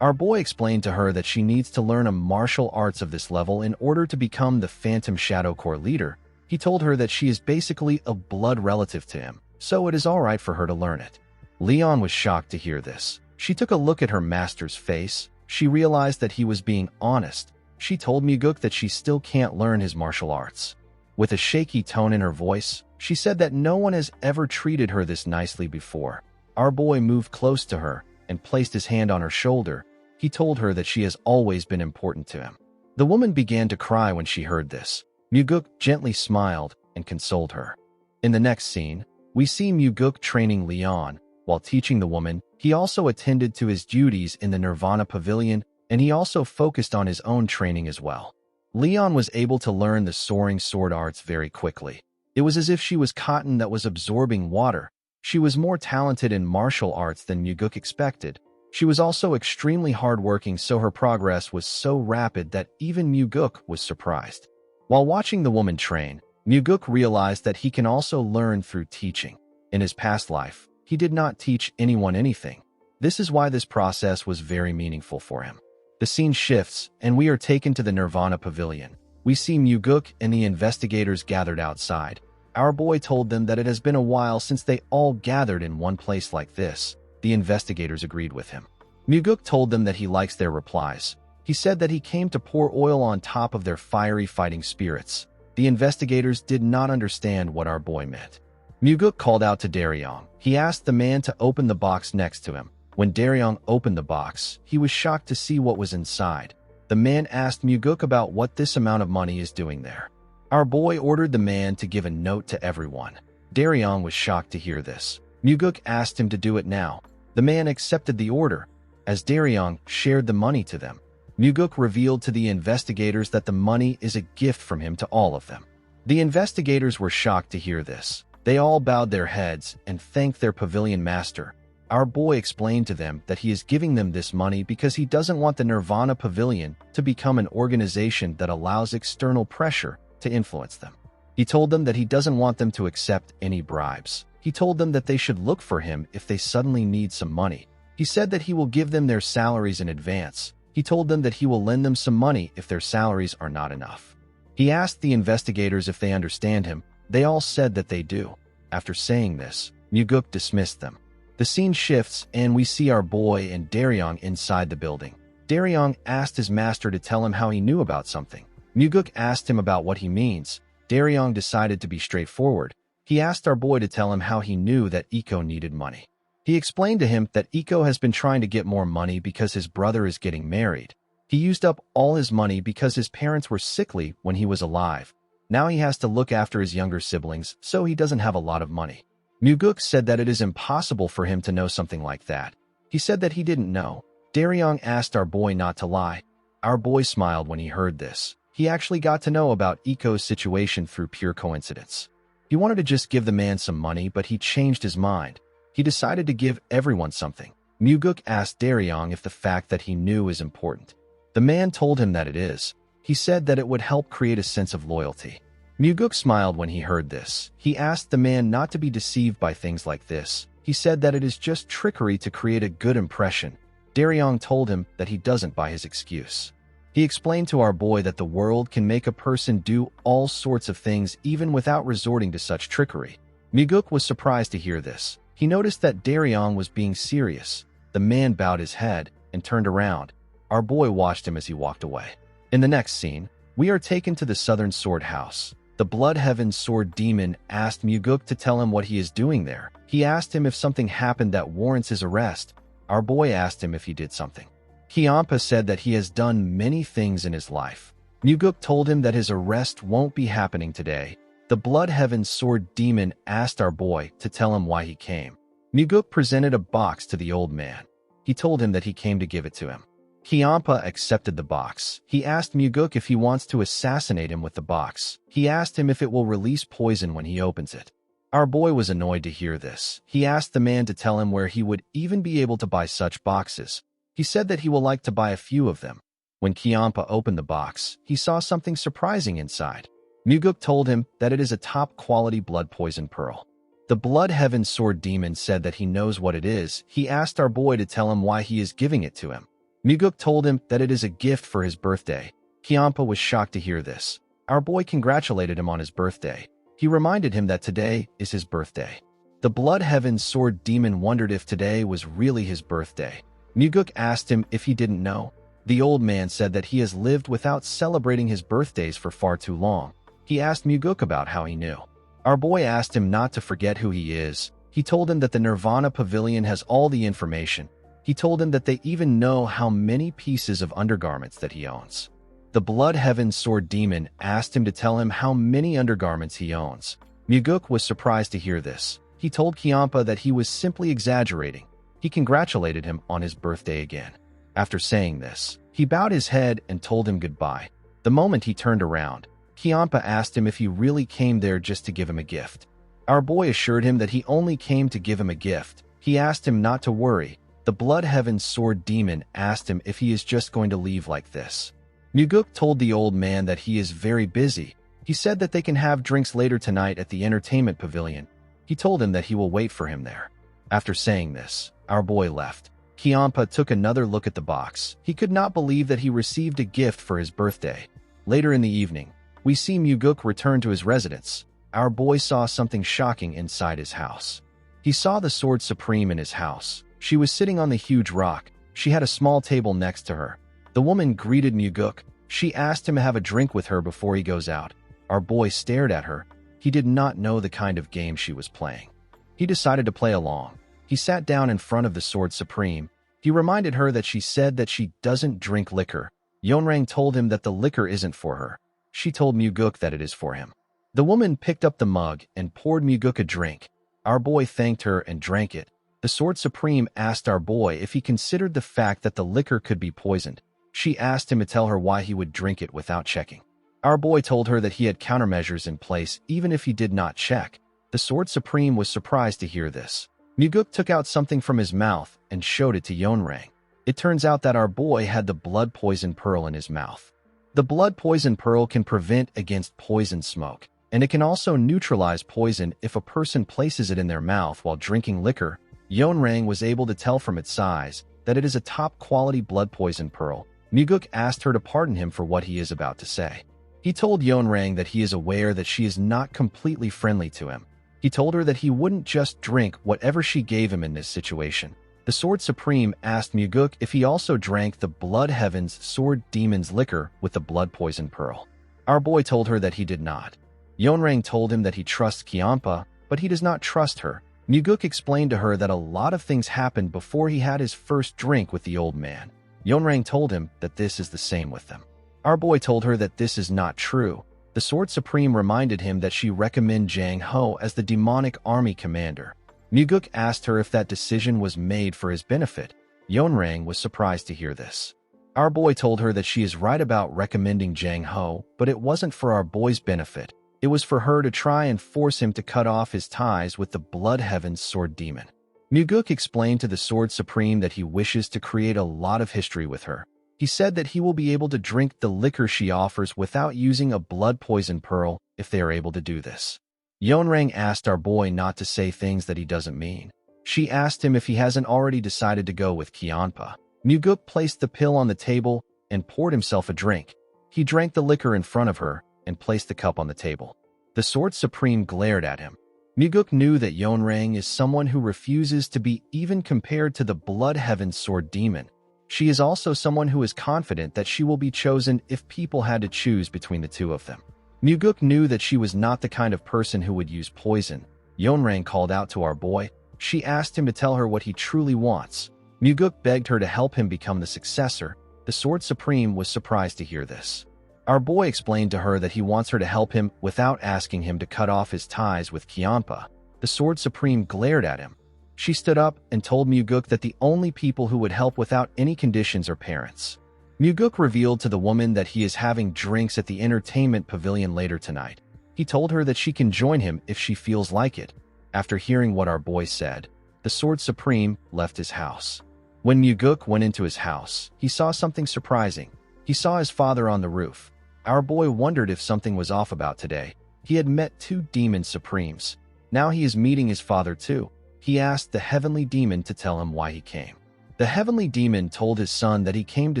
Our boy explained to her that she needs to learn a martial arts of this level in order to become the Phantom Shadow Corps leader. He told her that she is basically a blood relative to him, so it is alright for her to learn it. Leon was shocked to hear this. She took a look at her master's face. She realized that he was being honest. She told Muguk that she still can't learn his martial arts. With a shaky tone in her voice, she said that no one has ever treated her this nicely before. Our boy moved close to her and placed his hand on her shoulder. He told her that she has always been important to him. The woman began to cry when she heard this. Muguk gently smiled and consoled her. In the next scene, we see Muguk training Leon. While teaching the woman, he also attended to his duties in the Nirvana Pavilion, and he also focused on his own training as well. Leon was able to learn the soaring sword arts very quickly. It was as if she was cotton that was absorbing water. She was more talented in martial arts than Muguk expected. She was also extremely hardworking, so her progress was so rapid that even Muguk was surprised. While watching the woman train, Muguk realized that he can also learn through teaching. In his past life, he did not teach anyone anything. This is why this process was very meaningful for him. The scene shifts, and we are taken to the Nirvana Pavilion. We see Muguk and the investigators gathered outside. Our boy told them that it has been a while since they all gathered in one place like this. The investigators agreed with him. Muguk told them that he likes their replies. He said that he came to pour oil on top of their fiery fighting spirits. The investigators did not understand what our boy meant. Muguk called out to Daryong. He asked the man to open the box next to him. When Daryong opened the box, he was shocked to see what was inside. The man asked Muguk about what this amount of money is doing there. Our boy ordered the man to give a note to everyone. Daryong was shocked to hear this. Muguk asked him to do it now. The man accepted the order. As Daryong shared the money to them, Muguk revealed to the investigators that the money is a gift from him to all of them. The investigators were shocked to hear this. They all bowed their heads and thanked their pavilion master. Our boy explained to them that he is giving them this money because he doesn't want the Nirvana Pavilion to become an organization that allows external pressure to influence them. He told them that he doesn't want them to accept any bribes. He told them that they should look for him if they suddenly need some money. He said that he will give them their salaries in advance. He told them that he will lend them some money if their salaries are not enough. He asked the investigators if they understand him. They all said that they do. After saying this, Muguk dismissed them. The scene shifts, and we see our boy and Daryong inside the building. Daryong asked his master to tell him how he knew about something. Muguk asked him about what he means. Daryong decided to be straightforward. He asked our boy to tell him how he knew that Iko needed money. He explained to him that Iko has been trying to get more money because his brother is getting married. He used up all his money because his parents were sickly when he was alive. Now he has to look after his younger siblings, so he doesn't have a lot of money. Muguk said that it is impossible for him to know something like that. He said that he didn't know. Daryong asked our boy not to lie. Our boy smiled when he heard this. He actually got to know about Iko's situation through pure coincidence. He wanted to just give the man some money, but he changed his mind. He decided to give everyone something. Muguk asked Daryong if the fact that he knew is important. The man told him that it is. He said that it would help create a sense of loyalty. Muguk smiled when he heard this. He asked the man not to be deceived by things like this. He said that it is just trickery to create a good impression. Daryong told him that he doesn't buy his excuse. He explained to our boy that the world can make a person do all sorts of things even without resorting to such trickery. Muguk was surprised to hear this. He noticed that Daryong was being serious. The man bowed his head and turned around. Our boy watched him as he walked away. In the next scene, we are taken to the Southern Sword House. The Blood Heaven Sword Demon asked Muguk to tell him what he is doing there. He asked him if something happened that warrants his arrest. Our boy asked him if he did something. Kiampa said that he has done many things in his life. Muguk told him that his arrest won't be happening today. The Blood Heaven Sword Demon asked our boy to tell him why he came. Muguk presented a box to the old man. He told him that he came to give it to him. Kiampa accepted the box. He asked Muguk if he wants to assassinate him with the box. He asked him if it will release poison when he opens it. Our boy was annoyed to hear this. He asked the man to tell him where he would even be able to buy such boxes. He said that he will like to buy a few of them. When Kiampa opened the box, he saw something surprising inside. Muguk told him that it is a top-quality blood poison pearl. The Blood Heaven Sword Demon said that he knows what it is. He asked our boy to tell him why he is giving it to him. Muguk told him that it is a gift for his birthday. Kiampa was shocked to hear this. Our boy congratulated him on his birthday. He reminded him that today is his birthday. The Blood Heaven Sword Demon wondered if today was really his birthday. Muguk asked him if he didn't know. The old man said that he has lived without celebrating his birthdays for far too long. He asked Muguk about how he knew. Our boy asked him not to forget who he is. He told him that the Nirvana Pavilion has all the information. He told him that they even know how many pieces of undergarments that he owns. The Blood Heaven Sword Demon asked him to tell him how many undergarments he owns. Muguk was surprised to hear this. He told Kiampa that he was simply exaggerating. He congratulated him on his birthday again. After saying this, he bowed his head and told him goodbye. The moment he turned around, Kiampa asked him if he really came there just to give him a gift. Our boy assured him that he only came to give him a gift. He asked him not to worry. The Blood Heaven Sword Demon asked him if he is just going to leave like this. Muguk told the old man that he is very busy. He said that they can have drinks later tonight at the entertainment pavilion. He told him that he will wait for him there. After saying this, our boy left. Kiampa took another look at the box. He could not believe that he received a gift for his birthday. Later in the evening, we see Muguk return to his residence. Our boy saw something shocking inside his house. He saw the Sword Supreme in his house. She was sitting on the huge rock. She had a small table next to her. The woman greeted Muguk. She asked him to have a drink with her before he goes out. Our boy stared at her. He did not know the kind of game she was playing. He decided to play along. He sat down in front of the Sword Supreme. He reminded her that she said that she doesn't drink liquor. Yonrang told him that the liquor isn't for her. She told Muguk that it is for him. The woman picked up the mug and poured Muguk a drink. Our boy thanked her and drank it. The Sword Supreme asked our boy if he considered the fact that the liquor could be poisoned. She asked him to tell her why he would drink it without checking. Our boy told her that he had countermeasures in place even if he did not check. The Sword Supreme was surprised to hear this. Muguk took out something from his mouth and showed it to Yonrang. It turns out that our boy had the blood poison pearl in his mouth. The blood poison pearl can prevent against poison smoke, and it can also neutralize poison if a person places it in their mouth while drinking liquor. Yonrang was able to tell from its size that it is a top-quality blood poison pearl. Muguk asked her to pardon him for what he is about to say. He told Yonrang that he is aware that she is not completely friendly to him. He told her that he wouldn't just drink whatever she gave him in this situation. The Sword Supreme asked Muguk if he also drank the Blood Heaven's Sword Demon's liquor with the blood poison pearl. Our boy told her that he did not. Yonrang told him that he trusts Kiampa, but he does not trust her. Muguk explained to her that a lot of things happened before he had his first drink with the old man. Yonrang told him that this is the same with them. Our boy told her that this is not true. The Sword Supreme reminded him that she recommended Jang Ho as the demonic army commander. Muguk asked her if that decision was made for his benefit. Yonrang was surprised to hear this. Our boy told her that she is right about recommending Jang Ho, but it wasn't for our boy's benefit. It was for her to try and force him to cut off his ties with the Blood Heaven's Sword Demon. Muguk explained to the Sword Supreme that he wishes to create a lot of history with her. He said that he will be able to drink the liquor she offers without using a blood poison pearl if they are able to do this. Yonrang asked our boy not to say things that he doesn't mean. She asked him if he hasn't already decided to go with Kiampa. Muguk placed the pill on the table and poured himself a drink. He drank the liquor in front of her and placed the cup on the table. The Sword Supreme glared at him. Muguk knew that Yonrang is someone who refuses to be even compared to the Blood Heaven Sword Demon. She is also someone who is confident that she will be chosen if people had to choose between the two of them. Muguk knew that she was not the kind of person who would use poison. Yonrang called out to our boy. She asked him to tell her what he truly wants. Muguk begged her to help him become the successor. The Sword Supreme was surprised to hear this. Our boy explained to her that he wants her to help him without asking him to cut off his ties with Kiampa. The Sword Supreme glared at him. She stood up and told Muguk that the only people who would help without any conditions are parents. Muguk revealed to the woman that he is having drinks at the entertainment pavilion later tonight. He told her that she can join him if she feels like it. After hearing what our boy said, the Sword Supreme left his house. When Muguk went into his house, he saw something surprising. He saw his father on the roof. Our boy wondered if something was off about today. He had met 2 demon supremes. Now he is meeting his father too. He asked the heavenly demon to tell him why he came. The heavenly demon told his son that he came to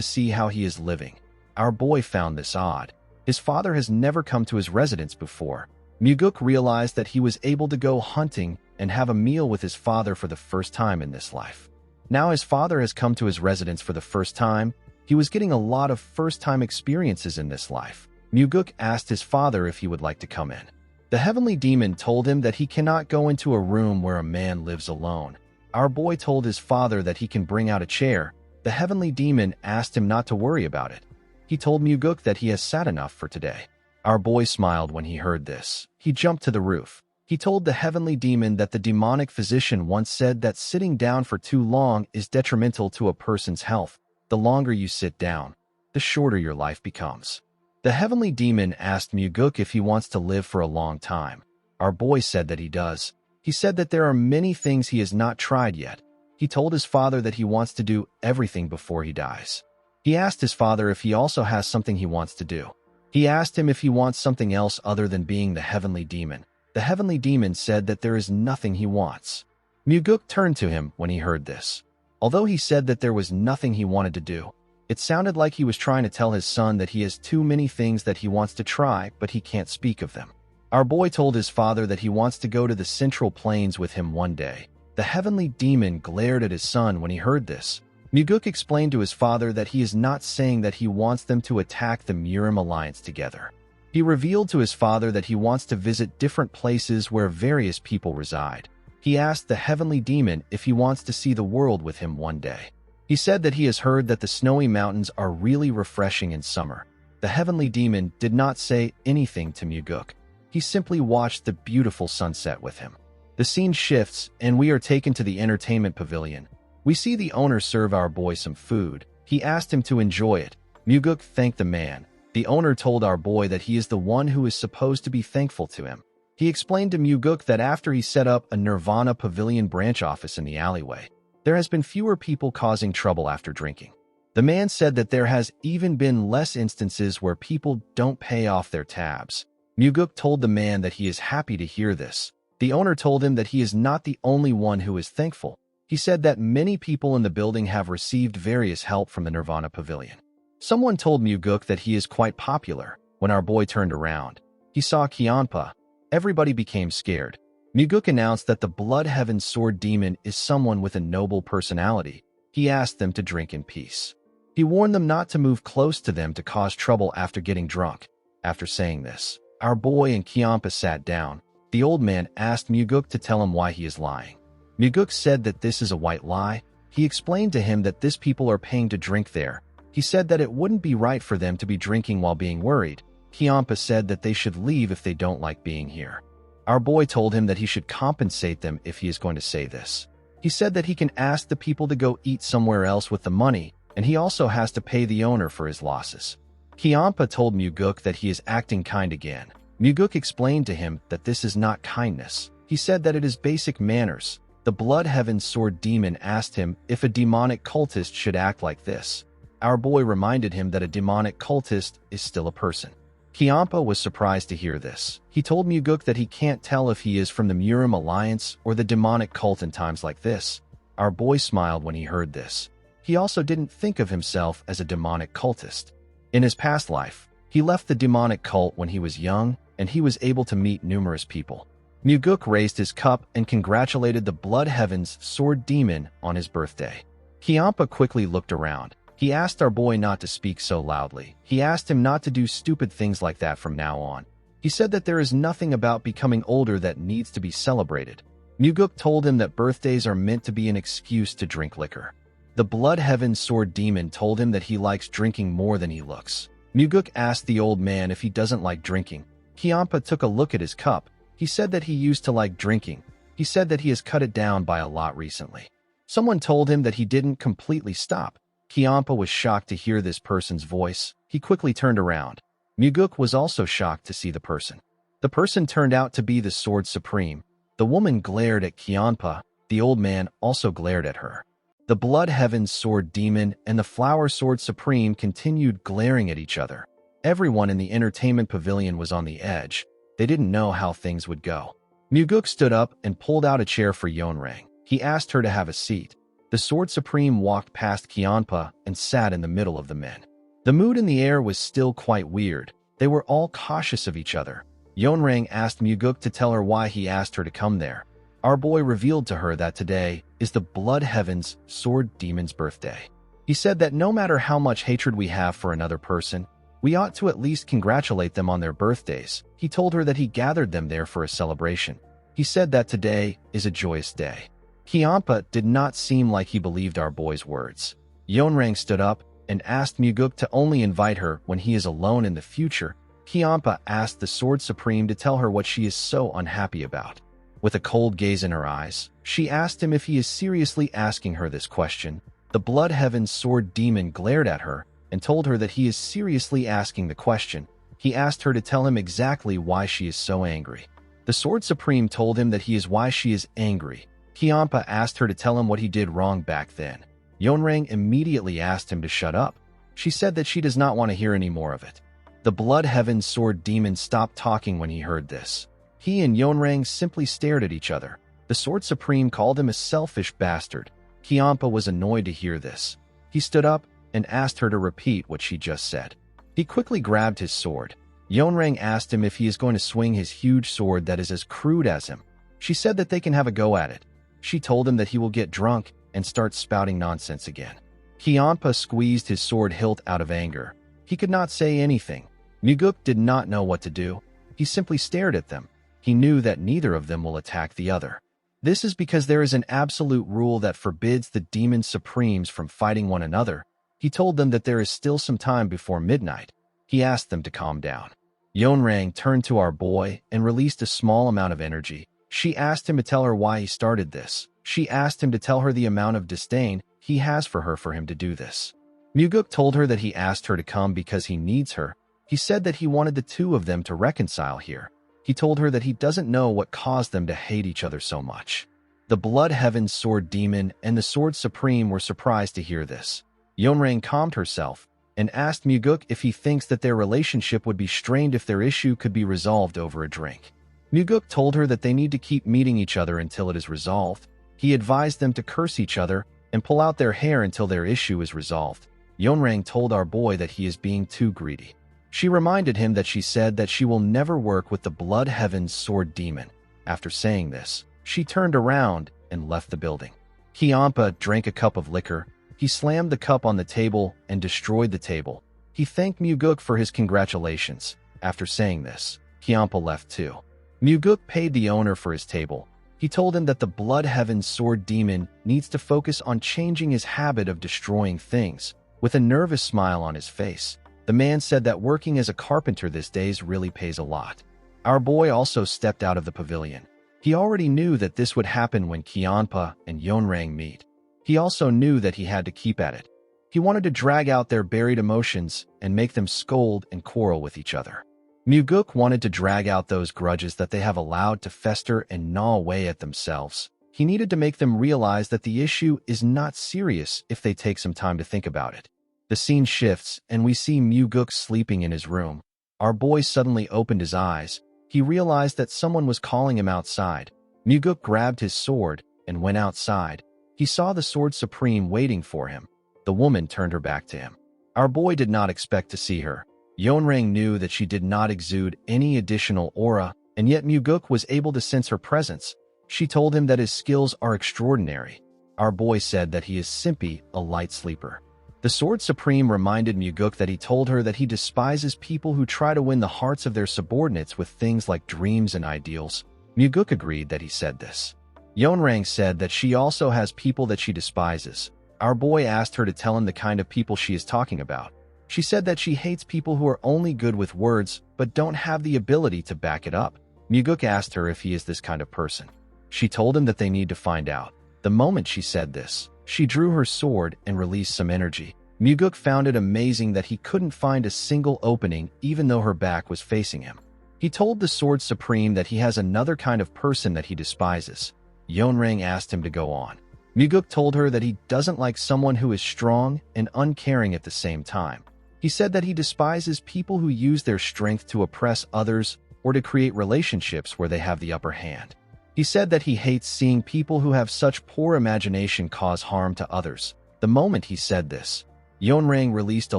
see how he is living. Our boy found this odd. His father has never come to his residence before. Muguk realized that he was able to go hunting and have a meal with his father for the first time in this life. Now his father has come to his residence for the first time. He was getting a lot of first-time experiences in this life. Muguk asked his father if he would like to come in. The heavenly demon told him that he cannot go into a room where a man lives alone. Our boy told his father that he can bring out a chair. The heavenly demon asked him not to worry about it. He told Muguk that he has sat enough for today. Our boy smiled when he heard this. He jumped to the roof. He told the heavenly demon that the demonic physician once said that sitting down for too long is detrimental to a person's health. The longer you sit down, the shorter your life becomes. The heavenly demon asked Muguk if he wants to live for a long time. Our boy said that he does. He said that there are many things he has not tried yet. He told his father that he wants to do everything before he dies. He asked his father if he also has something he wants to do. He asked him if he wants something else other than being the heavenly demon. The heavenly demon said that there is nothing he wants. Muguk turned to him when he heard this. Although he said that there was nothing he wanted to do, it sounded like he was trying to tell his son that he has too many things that he wants to try, but he can't speak of them. Our boy told his father that he wants to go to the Central Plains with him one day. The heavenly demon glared at his son when he heard this. Muguk explained to his father that he is not saying that he wants them to attack the Murim Alliance together. He revealed to his father that he wants to visit different places where various people reside. He asked the heavenly demon if he wants to see the world with him one day. He said that he has heard that the snowy mountains are really refreshing in summer. The heavenly demon did not say anything to Muguk. He simply watched the beautiful sunset with him. The scene shifts, and we are taken to the entertainment pavilion. We see the owner serve our boy some food. He asked him to enjoy it. Muguk thanked the man. The owner told our boy that he is the one who is supposed to be thankful to him. He explained to Muguk that after he set up a Nirvana Pavilion branch office in the alleyway, there has been fewer people causing trouble after drinking. The man said that there has even been less instances where people don't pay off their tabs. Muguk told the man that he is happy to hear this. The owner told him that he is not the only one who is thankful. He said that many people in the building have received various help from the Nirvana Pavilion. Someone told Muguk that he is quite popular. When our boy turned around, he saw Kianpa. Everybody became scared. Muguk announced that the Blood Heaven Sword Demon is someone with a noble personality. He asked them to drink in peace. He warned them not to move close to them to cause trouble after getting drunk. After saying this, our boy and Kianpa sat down. The old man asked Muguk to tell him why he is lying. Muguk said that this is a white lie. He explained to him that these people are paying to drink there. He said that it wouldn't be right for them to be drinking while being worried. Kianpa said that they should leave if they don't like being here. Our boy told him that he should compensate them if he is going to say this. He said that he can ask the people to go eat somewhere else with the money, and he also has to pay the owner for his losses. Kianpa told Muguk that he is acting kind again. Muguk explained to him that this is not kindness. He said that it is basic manners. The Blood Heaven Sword Demon asked him if a demonic cultist should act like this. Our boy reminded him that a demonic cultist is still a person. Kianpa was surprised to hear this. He told Muguk that he can't tell if he is from the Murim Alliance or the demonic cult in times like this. Our boy smiled when he heard this. He also didn't think of himself as a demonic cultist. In his past life, he left the demonic cult when he was young, and he was able to meet numerous people. Muguk raised his cup and congratulated the Blood Heaven's Sword Demon on his birthday. Kianpa quickly looked around. He asked our boy not to speak so loudly. He asked him not to do stupid things like that from now on. He said that there is nothing about becoming older that needs to be celebrated. Muguk told him that birthdays are meant to be an excuse to drink liquor. The Blood Heaven Sword Demon told him that he likes drinking more than he looks. Muguk asked the old man if he doesn't like drinking. Kianpa took a look at his cup. He said that he used to like drinking. He said that he has cut it down by a lot recently. Someone told him that he didn't completely stop. Kyampa was shocked to hear this person's voice. He quickly turned around. Muguk was also shocked to see the person. The person turned out to be the Sword Supreme. The woman glared at Kyampa. The old man also glared at her. The Blood Heaven's Sword Demon and the Flower Sword Supreme continued glaring at each other. Everyone in the entertainment pavilion was on the edge. They didn't know how things would go. Muguk stood up and pulled out a chair for Yeonrang. He asked her to have a seat. The Sword Supreme walked past Kyampa and sat in the middle of the men. The mood in the air was still quite weird. They were all cautious of each other. Yeonrang asked Muguk to tell her why he asked her to come there. Our boy revealed to her that today is the Blood Heaven's Sword Demon's birthday. He said that no matter how much hatred we have for another person, we ought to at least congratulate them on their birthdays. He told her that he gathered them there for a celebration. He said that today is a joyous day. Kyampa did not seem like he believed our boy's words. Yeonrang stood up and asked Muguk to only invite her when he is alone in the future. Kyampa asked the Sword Supreme to tell her what she is so unhappy about. With a cold gaze in her eyes, she asked him if he is seriously asking her this question. The Blood Heaven's Sword Demon glared at her and told her that he is seriously asking the question. He asked her to tell him exactly why she is so angry. The Sword Supreme told him that he is why she is angry. Kyampa asked her to tell him what he did wrong back then. Yeonrang immediately asked him to shut up. She said that she does not want to hear any more of it. The Blood Heaven's Sword Demon stopped talking when he heard this. He and Yeonrang simply stared at each other. The Sword Supreme called him a selfish bastard. Kyampa was annoyed to hear this. He stood up and asked her to repeat what she just said. He quickly grabbed his sword. Yeonrang asked him if he is going to swing his huge sword that is as crude as him. She said that they can have a go at it. She told him that he will get drunk and start spouting nonsense again. Kyampa squeezed his sword hilt out of anger. He could not say anything. Muguk did not know what to do. He simply stared at them. He knew that neither of them will attack the other. This is because there is an absolute rule that forbids the Demon Supremes from fighting one another. He told them that there is still some time before midnight. He asked them to calm down. Yeonrang turned to our boy and released a small amount of energy. She asked him to tell her why he started this. She asked him to tell her the amount of disdain he has for her for him to do this. Muguk told her that he asked her to come because he needs her. He said that he wanted the two of them to reconcile here. He told her that he doesn't know what caused them to hate each other so much. The Blood Heaven's Sword Demon and the Sword Supreme were surprised to hear this. Yeonrang calmed herself and asked Muguk if he thinks that their relationship would be strained if their issue could be resolved over a drink. Muguk told her that they need to keep meeting each other until it is resolved. He advised them to curse each other and pull out their hair until their issue is resolved. Yeonrang told our boy that he is being too greedy. She reminded him that she said that she will never work with the Blood Heaven's Sword Demon. After saying this, she turned around and left the building. Kyampa drank a cup of liquor. He slammed the cup on the table and destroyed the table. He thanked Muguk for his congratulations. After saying this, Kyampa left too. Muguk paid the owner for his table. He told him that the Blood Heaven's Sword Demon needs to focus on changing his habit of destroying things. With a nervous smile on his face, the man said that working as a carpenter these days really pays a lot. Our boy also stepped out of the pavilion. He already knew that this would happen when Kyampa and Yeonrang meet. He also knew that he had to keep at it. He wanted to drag out their buried emotions and make them scold and quarrel with each other. Muguk wanted to drag out those grudges that they have allowed to fester and gnaw away at themselves. He needed to make them realize that the issue is not serious if they take some time to think about it. The scene shifts and we see Muguk sleeping in his room. Our boy suddenly opened his eyes. He realized that someone was calling him outside. Muguk grabbed his sword and went outside. He saw the Sword Supreme waiting for him. The woman turned her back to him. Our boy did not expect to see her. Yeonrang knew that she did not exude any additional aura, and yet Muguk was able to sense her presence. She told him that his skills are extraordinary. Our boy said that he is simply a light sleeper. The Sword Supreme reminded Muguk that he told her that he despises people who try to win the hearts of their subordinates with things like dreams and ideals. Muguk agreed that he said this. Yeonrang said that she also has people that she despises. Our boy asked her to tell him the kind of people she is talking about. She said that she hates people who are only good with words but don't have the ability to back it up. Muguk asked her if he is this kind of person. She told him that they need to find out. The moment she said this, she drew her sword and released some energy. Muguk found it amazing that he couldn't find a single opening even though her back was facing him. He told the Sword Supreme that he has another kind of person that he despises. Yeonrang asked him to go on. Muguk told her that he doesn't like someone who is strong and uncaring at the same time. He said that he despises people who use their strength to oppress others or to create relationships where they have the upper hand. He said that he hates seeing people who have such poor imagination cause harm to others. The moment he said this, Yeonrang released a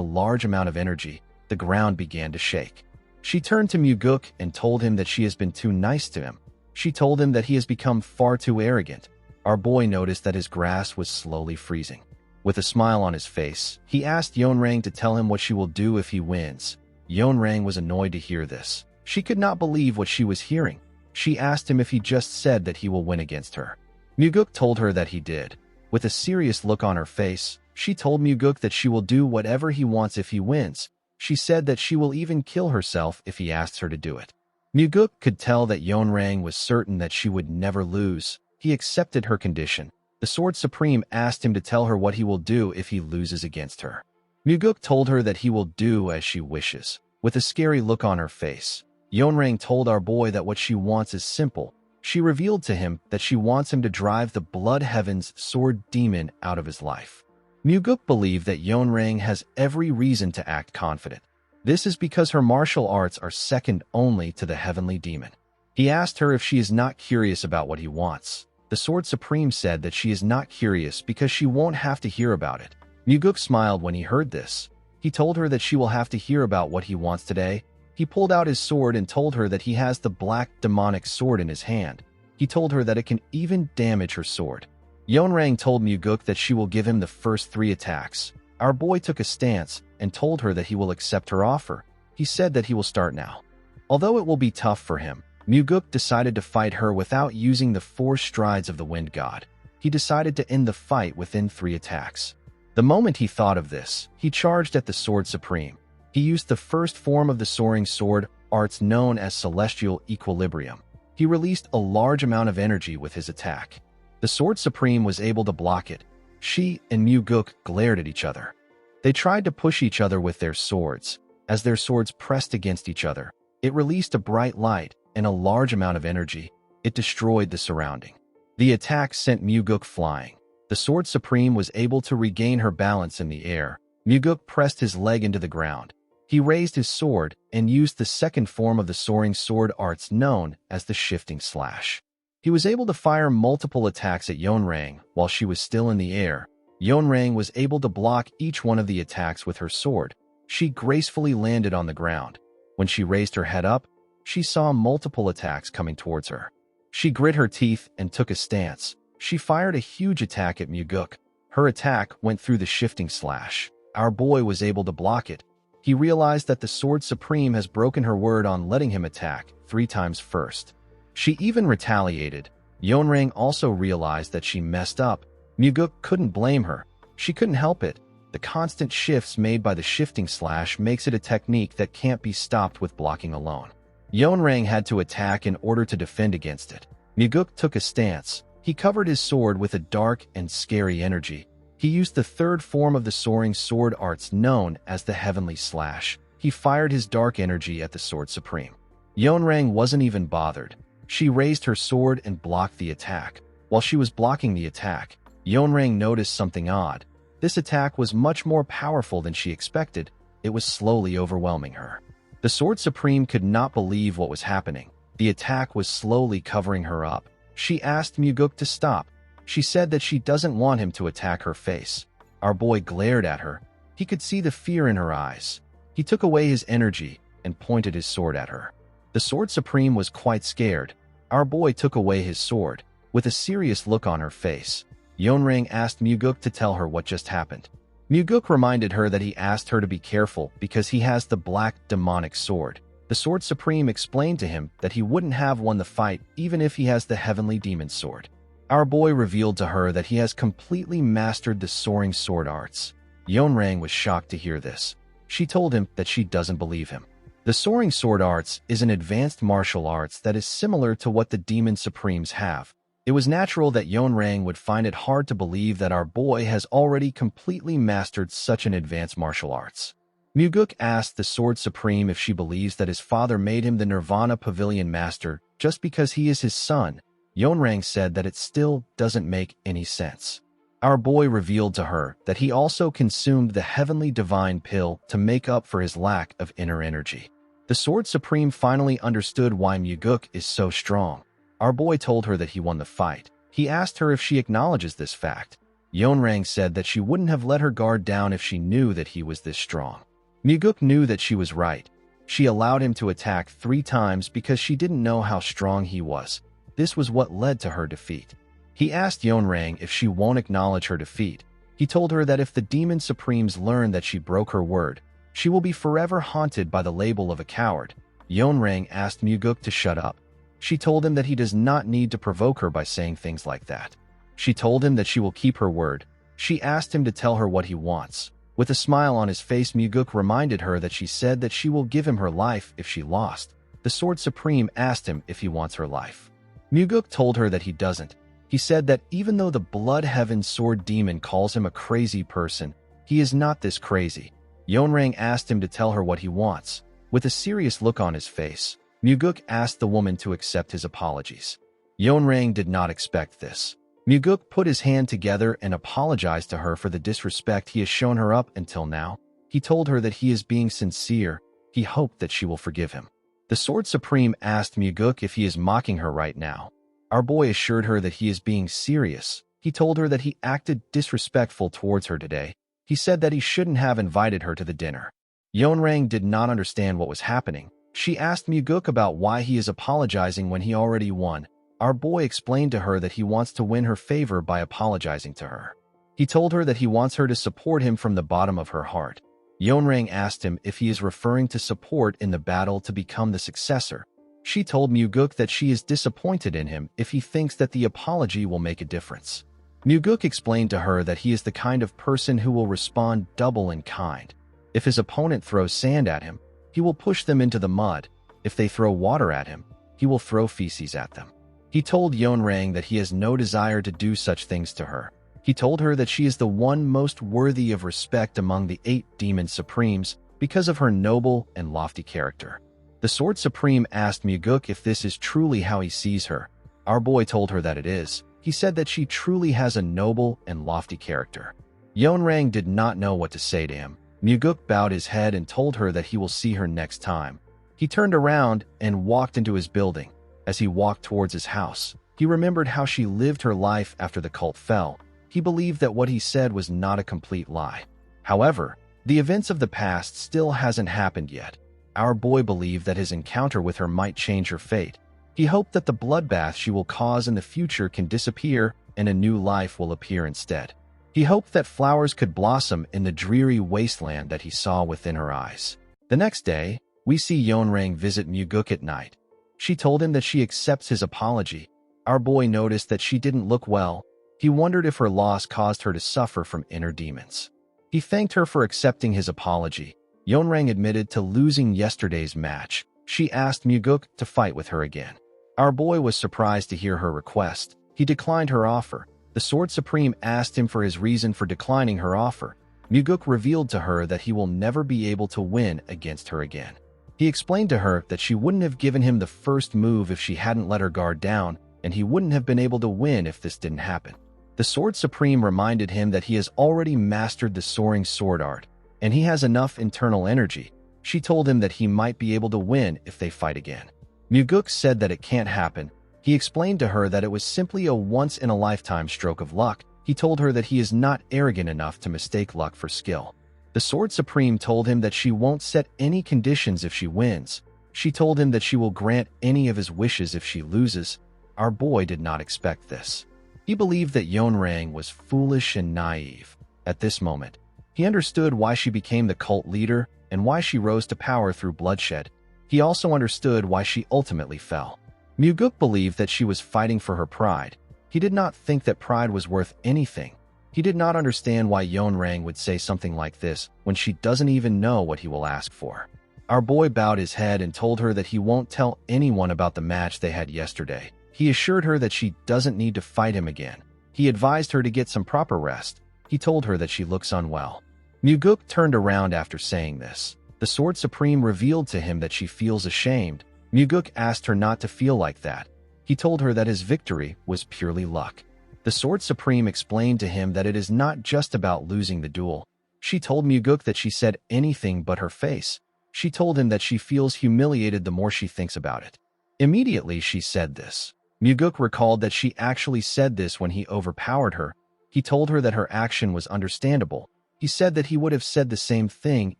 large amount of energy. The ground began to shake. She turned to Muguk and told him that she has been too nice to him. She told him that he has become far too arrogant. Our boy noticed that his grass was slowly freezing. With a smile on his face, he asked Yeonrang to tell him what she will do if he wins. Yeonrang was annoyed to hear this. She could not believe what she was hearing. She asked him if he just said that he will win against her. Muguk told her that he did. With a serious look on her face, she told Muguk that she will do whatever he wants if he wins. She said that she will even kill herself if he asks her to do it. Muguk could tell that Yeonrang was certain that she would never lose. He accepted her condition. The Sword Supreme asked him to tell her what he will do if he loses against her. Muguk told her that he will do as she wishes. With a scary look on her face, Yeonrang told our boy that what she wants is simple. She revealed to him that she wants him to drive the Blood Heaven's sword demon out of his life. Muguk believed that Yeonrang has every reason to act confident. This is because her martial arts are second only to the heavenly demon. He asked her if she is not curious about what he wants. The Sword Supreme said that she is not curious because she won't have to hear about it. Muguk smiled when he heard this. He told her that she will have to hear about what he wants today. He pulled out his sword and told her that he has the black demonic sword in his hand. He told her that it can even damage her sword. Yeonrang told Muguk that she will give him the first 3 attacks. Our boy took a stance and told her that he will accept her offer. He said that he will start now. Although it will be tough for him, Muguk decided to fight her without using the 4 strides of the Wind God. He decided to end the fight within 3 attacks. The moment he thought of this, he charged at the Sword Supreme. He used the first form of the soaring sword arts known as Celestial Equilibrium. He released a large amount of energy with his attack. The Sword Supreme was able to block it. She and Muguk glared at each other. They tried to push each other with their swords. As their swords pressed against each other, it released a bright light and a large amount of energy. It destroyed the surrounding. The attack sent Muguk flying. The Sword Supreme was able to regain her balance in the air. Muguk pressed his leg into the ground. He raised his sword and used the second form of the soaring sword arts known as the Shifting Slash. He was able to fire multiple attacks at Yeonrang while she was still in the air. Yeonrang was able to block each one of the attacks with her sword. She gracefully landed on the ground. When she raised her head up, she saw multiple attacks coming towards her. She grit her teeth and took a stance. She fired a huge attack at Muguk. Her attack went through the Shifting Slash. Our boy was able to block it. He realized that the Sword Supreme has broken her word on letting him attack 3 times first. She even retaliated. Yeonrang also realized that she messed up. Muguk couldn't blame her. She couldn't help it. The constant shifts made by the Shifting Slash makes it a technique that can't be stopped with blocking alone. Yeonrang had to attack in order to defend against it. Muguk took a stance. He covered his sword with a dark and scary energy. He used the third form of the soaring sword arts known as the Heavenly Slash. He fired his dark energy at the Sword Supreme. Yeonrang wasn't even bothered. She raised her sword and blocked the attack. While she was blocking the attack, Yeonrang noticed something odd. This attack was much more powerful than she expected. It was slowly overwhelming her. The Sword Supreme could not believe what was happening. The attack was slowly covering her up. She asked Muguk to stop. She said that she doesn't want him to attack her face. Our boy glared at her. He could see the fear in her eyes. He took away his energy and pointed his sword at her. The Sword Supreme was quite scared. Our boy took away his sword. With a serious look on her face, Yeonrang asked Muguk to tell her what just happened. Muguk reminded her that he asked her to be careful because he has the black demonic sword. The Sword Supreme explained to him that he wouldn't have won the fight even if he has the heavenly demon sword. Our boy revealed to her that he has completely mastered the soaring sword arts. Yeonrang was shocked to hear this. She told him that she doesn't believe him. The soaring sword arts is an advanced martial arts that is similar to what the demon supremes have. It was natural that Yeonrang would find it hard to believe that our boy has already completely mastered such an advanced martial arts. Muguk asked the Sword Supreme if she believes that his father made him the Nirvana Pavilion Master just because he is his son. Yeonrang said that it still doesn't make any sense. Our boy revealed to her that he also consumed the Heavenly Divine Pill to make up for his lack of inner energy. The Sword Supreme finally understood why Muguk is so strong. Our boy told her that he won the fight. He asked her if she acknowledges this fact. Yeonrang said that she wouldn't have let her guard down if she knew that he was this strong. Muguk knew that she was right. She allowed him to attack 3 times because she didn't know how strong he was. This was what led to her defeat. He asked Yeonrang if she won't acknowledge her defeat. He told her that if the Demon Supremes learn that she broke her word, she will be forever haunted by the label of a coward. Yeonrang asked Muguk to shut up. She told him that he does not need to provoke her by saying things like that. She told him that she will keep her word. She asked him to tell her what he wants. With a smile on his face, Muguk reminded her that she said that she will give him her life if she lost. The Sword Supreme asked him if he wants her life. Muguk told her that he doesn't. He said that even though the Blood Heaven Sword Demon calls him a crazy person, he is not this crazy. Yeonrang asked him to tell her what he wants. With a serious look on his face, Muguk asked the woman to accept his apologies. Yeonrang did not expect this. Muguk put his hand together and apologized to her for the disrespect he has shown her up until now. He told her that he is being sincere. He hoped that she will forgive him. The Sword Supreme asked Muguk if he is mocking her right now. Our boy assured her that he is being serious. He told her that he acted disrespectful towards her today. He said that he shouldn't have invited her to the dinner. Yeonrang did not understand what was happening. She asked Muguk about why he is apologizing when he already won. Our boy explained to her that he wants to win her favor by apologizing to her. He told her that he wants her to support him from the bottom of her heart. Yeonrang asked him if he is referring to support in the battle to become the successor. She told Muguk that she is disappointed in him if he thinks that the apology will make a difference. Muguk explained to her that he is the kind of person who will respond double in kind. If his opponent throws sand at him, he will push them into the mud. If they throw water at him, he will throw feces at them. He told Yeonrang that he has no desire to do such things to her. He told her that she is the one most worthy of respect among the 8 Demon Supremes because of her noble and lofty character. The Sword Supreme asked Muguk if this is truly how he sees her. Our boy told her that it is. He said that she truly has a noble and lofty character. Yeonrang did not know what to say to him. Muguk bowed his head and told her that he will see her next time. He turned around and walked into his building. As he walked towards his house, he remembered how she lived her life after the cult fell. He believed that what he said was not a complete lie. However, the events of the past still hasn't happened yet. Our boy believed that his encounter with her might change her fate. He hoped that the bloodbath she will cause in the future can disappear and a new life will appear instead. He hoped that flowers could blossom in the dreary wasteland that he saw within her eyes. The next day, we see Yeonrang visit Muguk at night. She told him that she accepts his apology. Our boy noticed that she didn't look well. He wondered if her loss caused her to suffer from inner demons. He thanked her for accepting his apology. Yeonrang admitted to losing yesterday's match. She asked Muguk to fight with her again. Our boy was surprised to hear her request. He declined her offer. The Sword Supreme asked him for his reason for declining her offer. Muguk revealed to her that he will never be able to win against her again. He explained to her that she wouldn't have given him the first move if she hadn't let her guard down, and he wouldn't have been able to win if this didn't happen. The Sword Supreme reminded him that he has already mastered the soaring sword art, and he has enough internal energy. She told him that he might be able to win if they fight again. Muguk said that it can't happen. He explained to her that it was simply a once-in-a-lifetime stroke of luck. He told her that he is not arrogant enough to mistake luck for skill. The Sword Supreme told him that she won't set any conditions if she wins. She told him that she will grant any of his wishes if she loses. Our boy did not expect this. He believed that Yeonrang was foolish and naive. At this moment, he understood why she became the cult leader and why she rose to power through bloodshed. He also understood why she ultimately fell. Muguk believed that she was fighting for her pride. He did not think that pride was worth anything. He did not understand why Yeonrang would say something like this when she doesn't even know what he will ask for. Our boy bowed his head and told her that he won't tell anyone about the match they had yesterday. He assured her that she doesn't need to fight him again. He advised her to get some proper rest. He told her that she looks unwell. Muguk turned around after saying this. The Sword Supreme revealed to him that she feels ashamed. Muguk asked her not to feel like that. He told her that his victory was purely luck. The Sword Supreme explained to him that it is not just about losing the duel. She told Muguk that she said anything but her face. She told him that she feels humiliated the more she thinks about it. Immediately she said this. Muguk recalled that she actually said this when he overpowered her. He told her that her action was understandable. He said that he would have said the same thing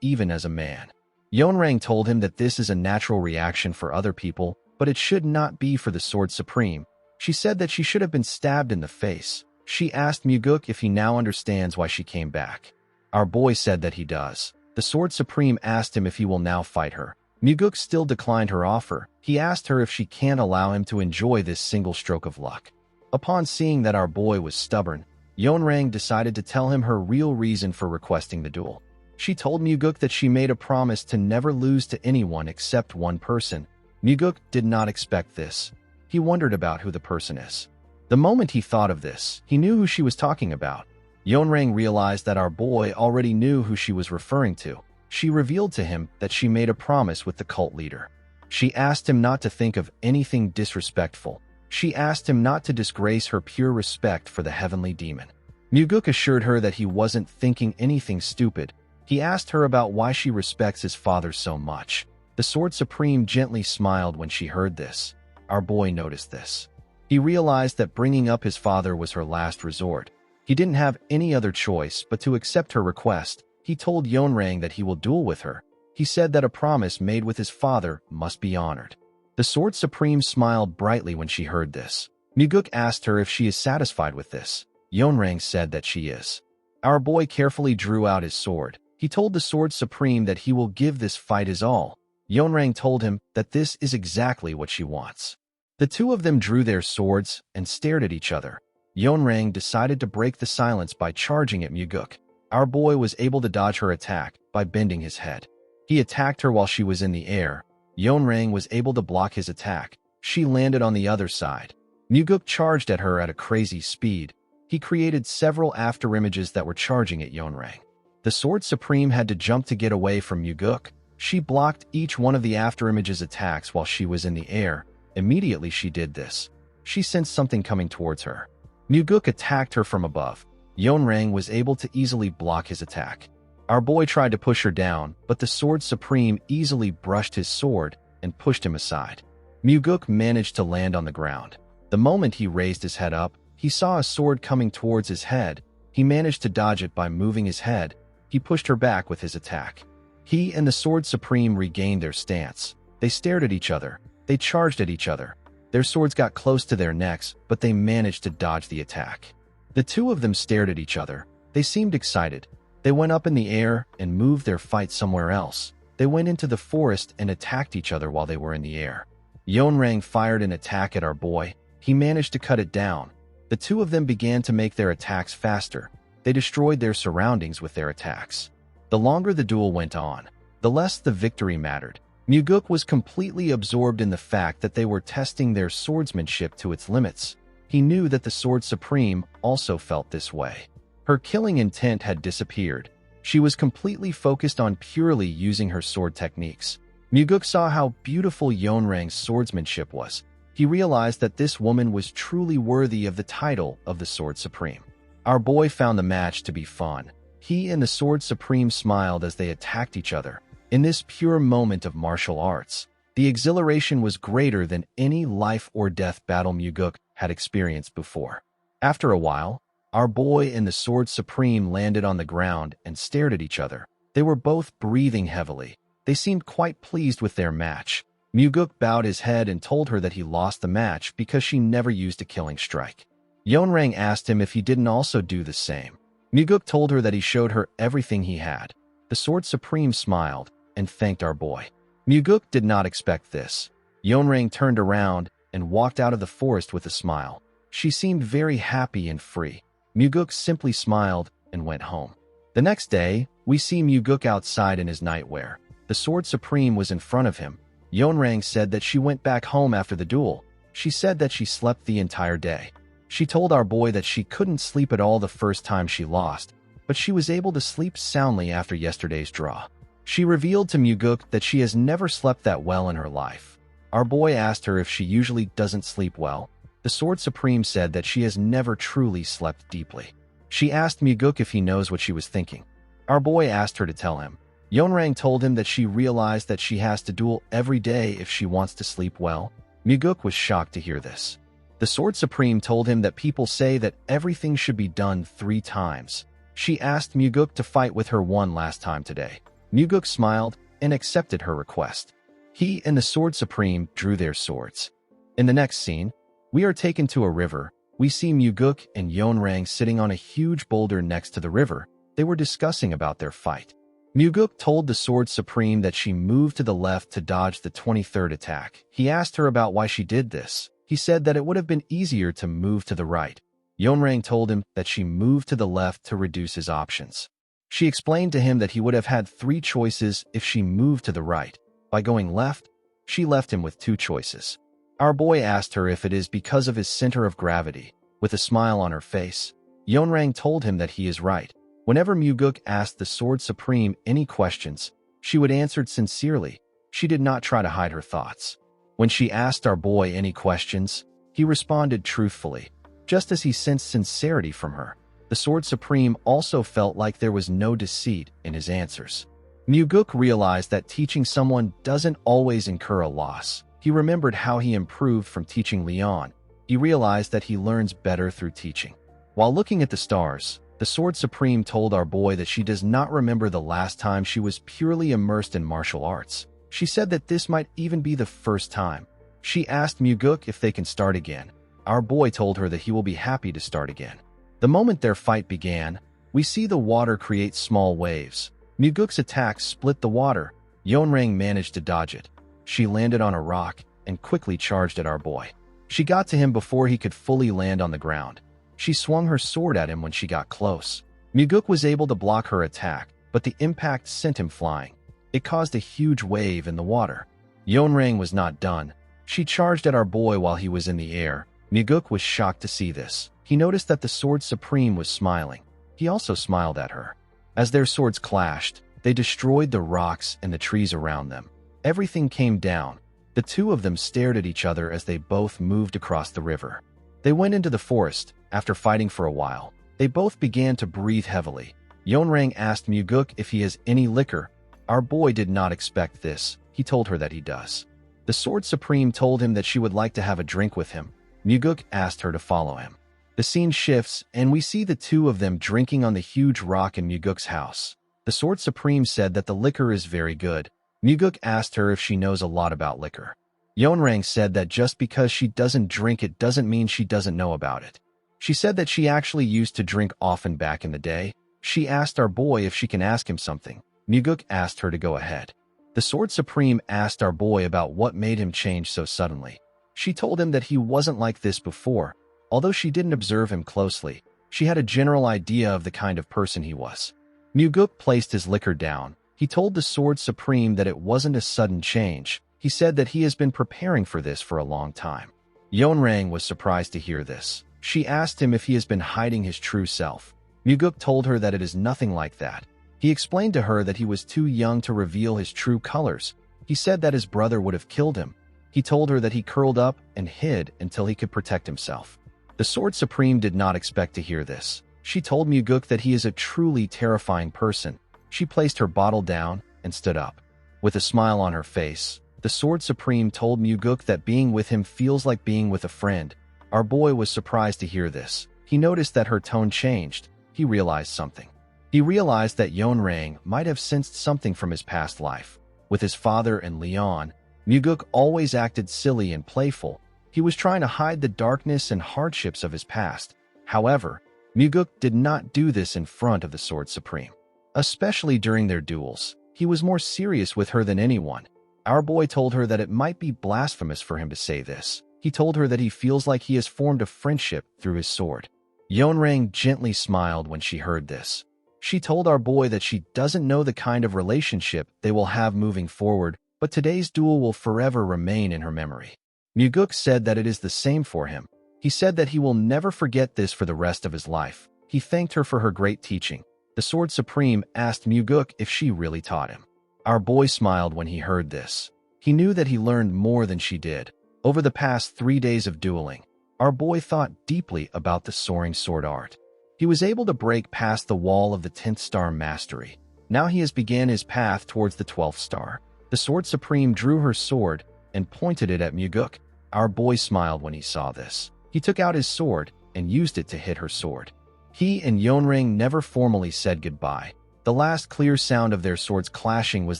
even as a man. Yeonrang told him that this is a natural reaction for other people, but it should not be for the Sword Supreme. She said that she should have been stabbed in the face. She asked Muguk if he now understands why she came back. Our boy said that he does. The Sword Supreme asked him if he will now fight her. Muguk still declined her offer. He asked her if she can't allow him to enjoy this single stroke of luck. Upon seeing that our boy was stubborn, Yeonrang decided to tell him her real reason for requesting the duel. She told Muguk that she made a promise to never lose to anyone except one person. Muguk did not expect this. He wondered about who the person is. The moment he thought of this, he knew who she was talking about. Yeonrang realized that our boy already knew who she was referring to. She revealed to him that she made a promise with the cult leader. She asked him not to think of anything disrespectful. She asked him not to disgrace her pure respect for the heavenly demon. Muguk assured her that he wasn't thinking anything stupid. He asked her about why she respects his father so much. The Sword Supreme gently smiled when she heard this. Our boy noticed this. He realized that bringing up his father was her last resort. He didn't have any other choice but to accept her request. He told Yeonrang that he will duel with her. He said that a promise made with his father must be honored. The Sword Supreme smiled brightly when she heard this. Muguk asked her if she is satisfied with this. Yeonrang said that she is. Our boy carefully drew out his sword. He told the Sword Supreme that he will give this fight his all. Yeonrang told him that this is exactly what she wants. The two of them drew their swords and stared at each other. Yeonrang decided to break the silence by charging at Muguk. Our boy was able to dodge her attack by bending his head. He attacked her while she was in the air. Yeonrang was able to block his attack. She landed on the other side. Muguk charged at her at a crazy speed. He created several afterimages that were charging at Yeonrang. The Sword Supreme had to jump to get away from Muguk. She blocked each one of the afterimages' attacks while she was in the air. Immediately she did this. She sensed something coming towards her. Muguk attacked her from above. Yeonrang was able to easily block his attack. Our boy tried to push her down, but the Sword Supreme easily brushed his sword and pushed him aside. Muguk managed to land on the ground. The moment he raised his head up, he saw a sword coming towards his head. He managed to dodge it by moving his head. He pushed her back with his attack. He and the Sword Supreme regained their stance. They stared at each other. They charged at each other. Their swords got close to their necks, but they managed to dodge the attack. The two of them stared at each other. They seemed excited. They went up in the air and moved their fight somewhere else. They went into the forest and attacked each other while they were in the air. Yeonrang fired an attack at our boy. He managed to cut it down. The two of them began to make their attacks faster. They destroyed their surroundings with their attacks. The longer the duel went on, the less the victory mattered. Muguk was completely absorbed in the fact that they were testing their swordsmanship to its limits. He knew that the Sword Supreme also felt this way. Her killing intent had disappeared. She was completely focused on purely using her sword techniques. Muguk saw how beautiful Yeonrang's swordsmanship was. He realized that this woman was truly worthy of the title of the Sword Supreme. Our boy found the match to be fun. He and the Sword Supreme smiled as they attacked each other. In this pure moment of martial arts, the exhilaration was greater than any life or death battle Muguk had experienced before. After a while, our boy and the Sword Supreme landed on the ground and stared at each other. They were both breathing heavily. They seemed quite pleased with their match. Muguk bowed his head and told her that he lost the match because she never used a killing strike. Yeonrang asked him if he didn't also do the same. Muguk told her that he showed her everything he had. The Sword Supreme smiled and thanked our boy. Muguk did not expect this. Yeonrang turned around and walked out of the forest with a smile. She seemed very happy and free. Muguk simply smiled and went home. The next day, we see Muguk outside in his nightwear. The Sword Supreme was in front of him. Yeonrang said that she went back home after the duel. She said that she slept the entire day. She told our boy that she couldn't sleep at all the first time she lost, but she was able to sleep soundly after yesterday's draw. She revealed to Muguk that she has never slept that well in her life. Our boy asked her if she usually doesn't sleep well. The Sword Supreme said that she has never truly slept deeply. She asked Muguk if he knows what she was thinking. Our boy asked her to tell him. Yeonrang told him that she realized that she has to duel every day if she wants to sleep well. Muguk was shocked to hear this. The Sword Supreme told him that people say that everything should be done 3 times. She asked Muguk to fight with her one last time today. Muguk smiled and accepted her request. He and the Sword Supreme drew their swords. In the next scene, we are taken to a river. We see Muguk and Yeonrang sitting on a huge boulder next to the river. They were discussing about their fight. Muguk told the Sword Supreme that she moved to the left to dodge the 23rd attack. He asked her about why she did this. He said that it would have been easier to move to the right. Yeonrang told him that she moved to the left to reduce his options. She explained to him that he would have had 3 choices if she moved to the right. By going left, she left him with 2 choices. Our boy asked her if it is because of his center of gravity. With a smile on her face, Yeonrang told him that he is right. Whenever Muguk asked the Sword Supreme any questions, she would answer sincerely. She did not try to hide her thoughts. When she asked our boy any questions, he responded truthfully, just as he sensed sincerity from her. The Sword Supreme also felt like there was no deceit in his answers. Muguk realized that teaching someone doesn't always incur a loss. He remembered how he improved from teaching Leon. He realized that he learns better through teaching. While looking at the stars, the Sword Supreme told our boy that she does not remember the last time she was purely immersed in martial arts. She said that this might even be the first time. She asked Muguk if they can start again. Our boy told her that he will be happy to start again. The moment their fight began, we see the water create small waves. Muguk's attack split the water. Yeonrang managed to dodge it. She landed on a rock and quickly charged at our boy. She got to him before he could fully land on the ground. She swung her sword at him when she got close. Muguk was able to block her attack, but the impact sent him flying. It caused a huge wave in the water. Yeonrang was not done. She charged at our boy while he was in the air. Muguk was shocked to see this. He noticed that the Sword Supreme was smiling. He also smiled at her. As their swords clashed, they destroyed the rocks and the trees around them. Everything came down. The 2 of them stared at each other as they both moved across the river. They went into the forest. After fighting for a while, they both began to breathe heavily. Yeonrang asked Muguk if he has any liquor. Our boy did not expect this. He told her that he does. The Sword Supreme told him that she would like to have a drink with him. Muguk asked her to follow him. The scene shifts, and we see the 2 of them drinking on the huge rock in Muguk's house. The Sword Supreme said that the liquor is very good. Muguk asked her if she knows a lot about liquor. Yeonrang said that just because she doesn't drink it doesn't mean she doesn't know about it. She said that she actually used to drink often back in the day. She asked our boy if she can ask him something. Muguk asked her to go ahead. The Sword Supreme asked our boy about what made him change so suddenly. She told him that he wasn't like this before. Although she didn't observe him closely, she had a general idea of the kind of person he was. Muguk placed his liquor down. He told the Sword Supreme that it wasn't a sudden change. He said that he has been preparing for this for a long time. Yeonrang was surprised to hear this. She asked him if he has been hiding his true self. Muguk told her that it is nothing like that. He explained to her that he was too young to reveal his true colors. He said that his brother would have killed him. He told her that he curled up and hid until he could protect himself. The Sword Supreme did not expect to hear this. She told Muguk that he is a truly terrifying person. She placed her bottle down and stood up. With a smile on her face, the Sword Supreme told Muguk that being with him feels like being with a friend. Our boy was surprised to hear this. He noticed that her tone changed. He realized something. He realized that Yeonrang might have sensed something from his past life. With his father and Leon, Muguk always acted silly and playful. He was trying to hide the darkness and hardships of his past. However, Muguk did not do this in front of the Sword Supreme. Especially during their duels, he was more serious with her than anyone. Our boy told her that it might be blasphemous for him to say this. He told her that he feels like he has formed a friendship through his sword. Yeonrang gently smiled when she heard this. She told our boy that she doesn't know the kind of relationship they will have moving forward, but today's duel will forever remain in her memory. Muguk said that it is the same for him. He said that he will never forget this for the rest of his life. He thanked her for her great teaching. The Sword Supreme asked Muguk if she really taught him. Our boy smiled when he heard this. He knew that he learned more than she did. Over the past 3 days of dueling, our boy thought deeply about the soaring sword art. He was able to break past the wall of the 10th star mastery. Now he has begun his path towards the 12th star. The Sword Supreme drew her sword and pointed it at Muguk. Our boy smiled when he saw this. He took out his sword and used it to hit her sword. He and Yeonrang never formally said goodbye. The last clear sound of their swords clashing was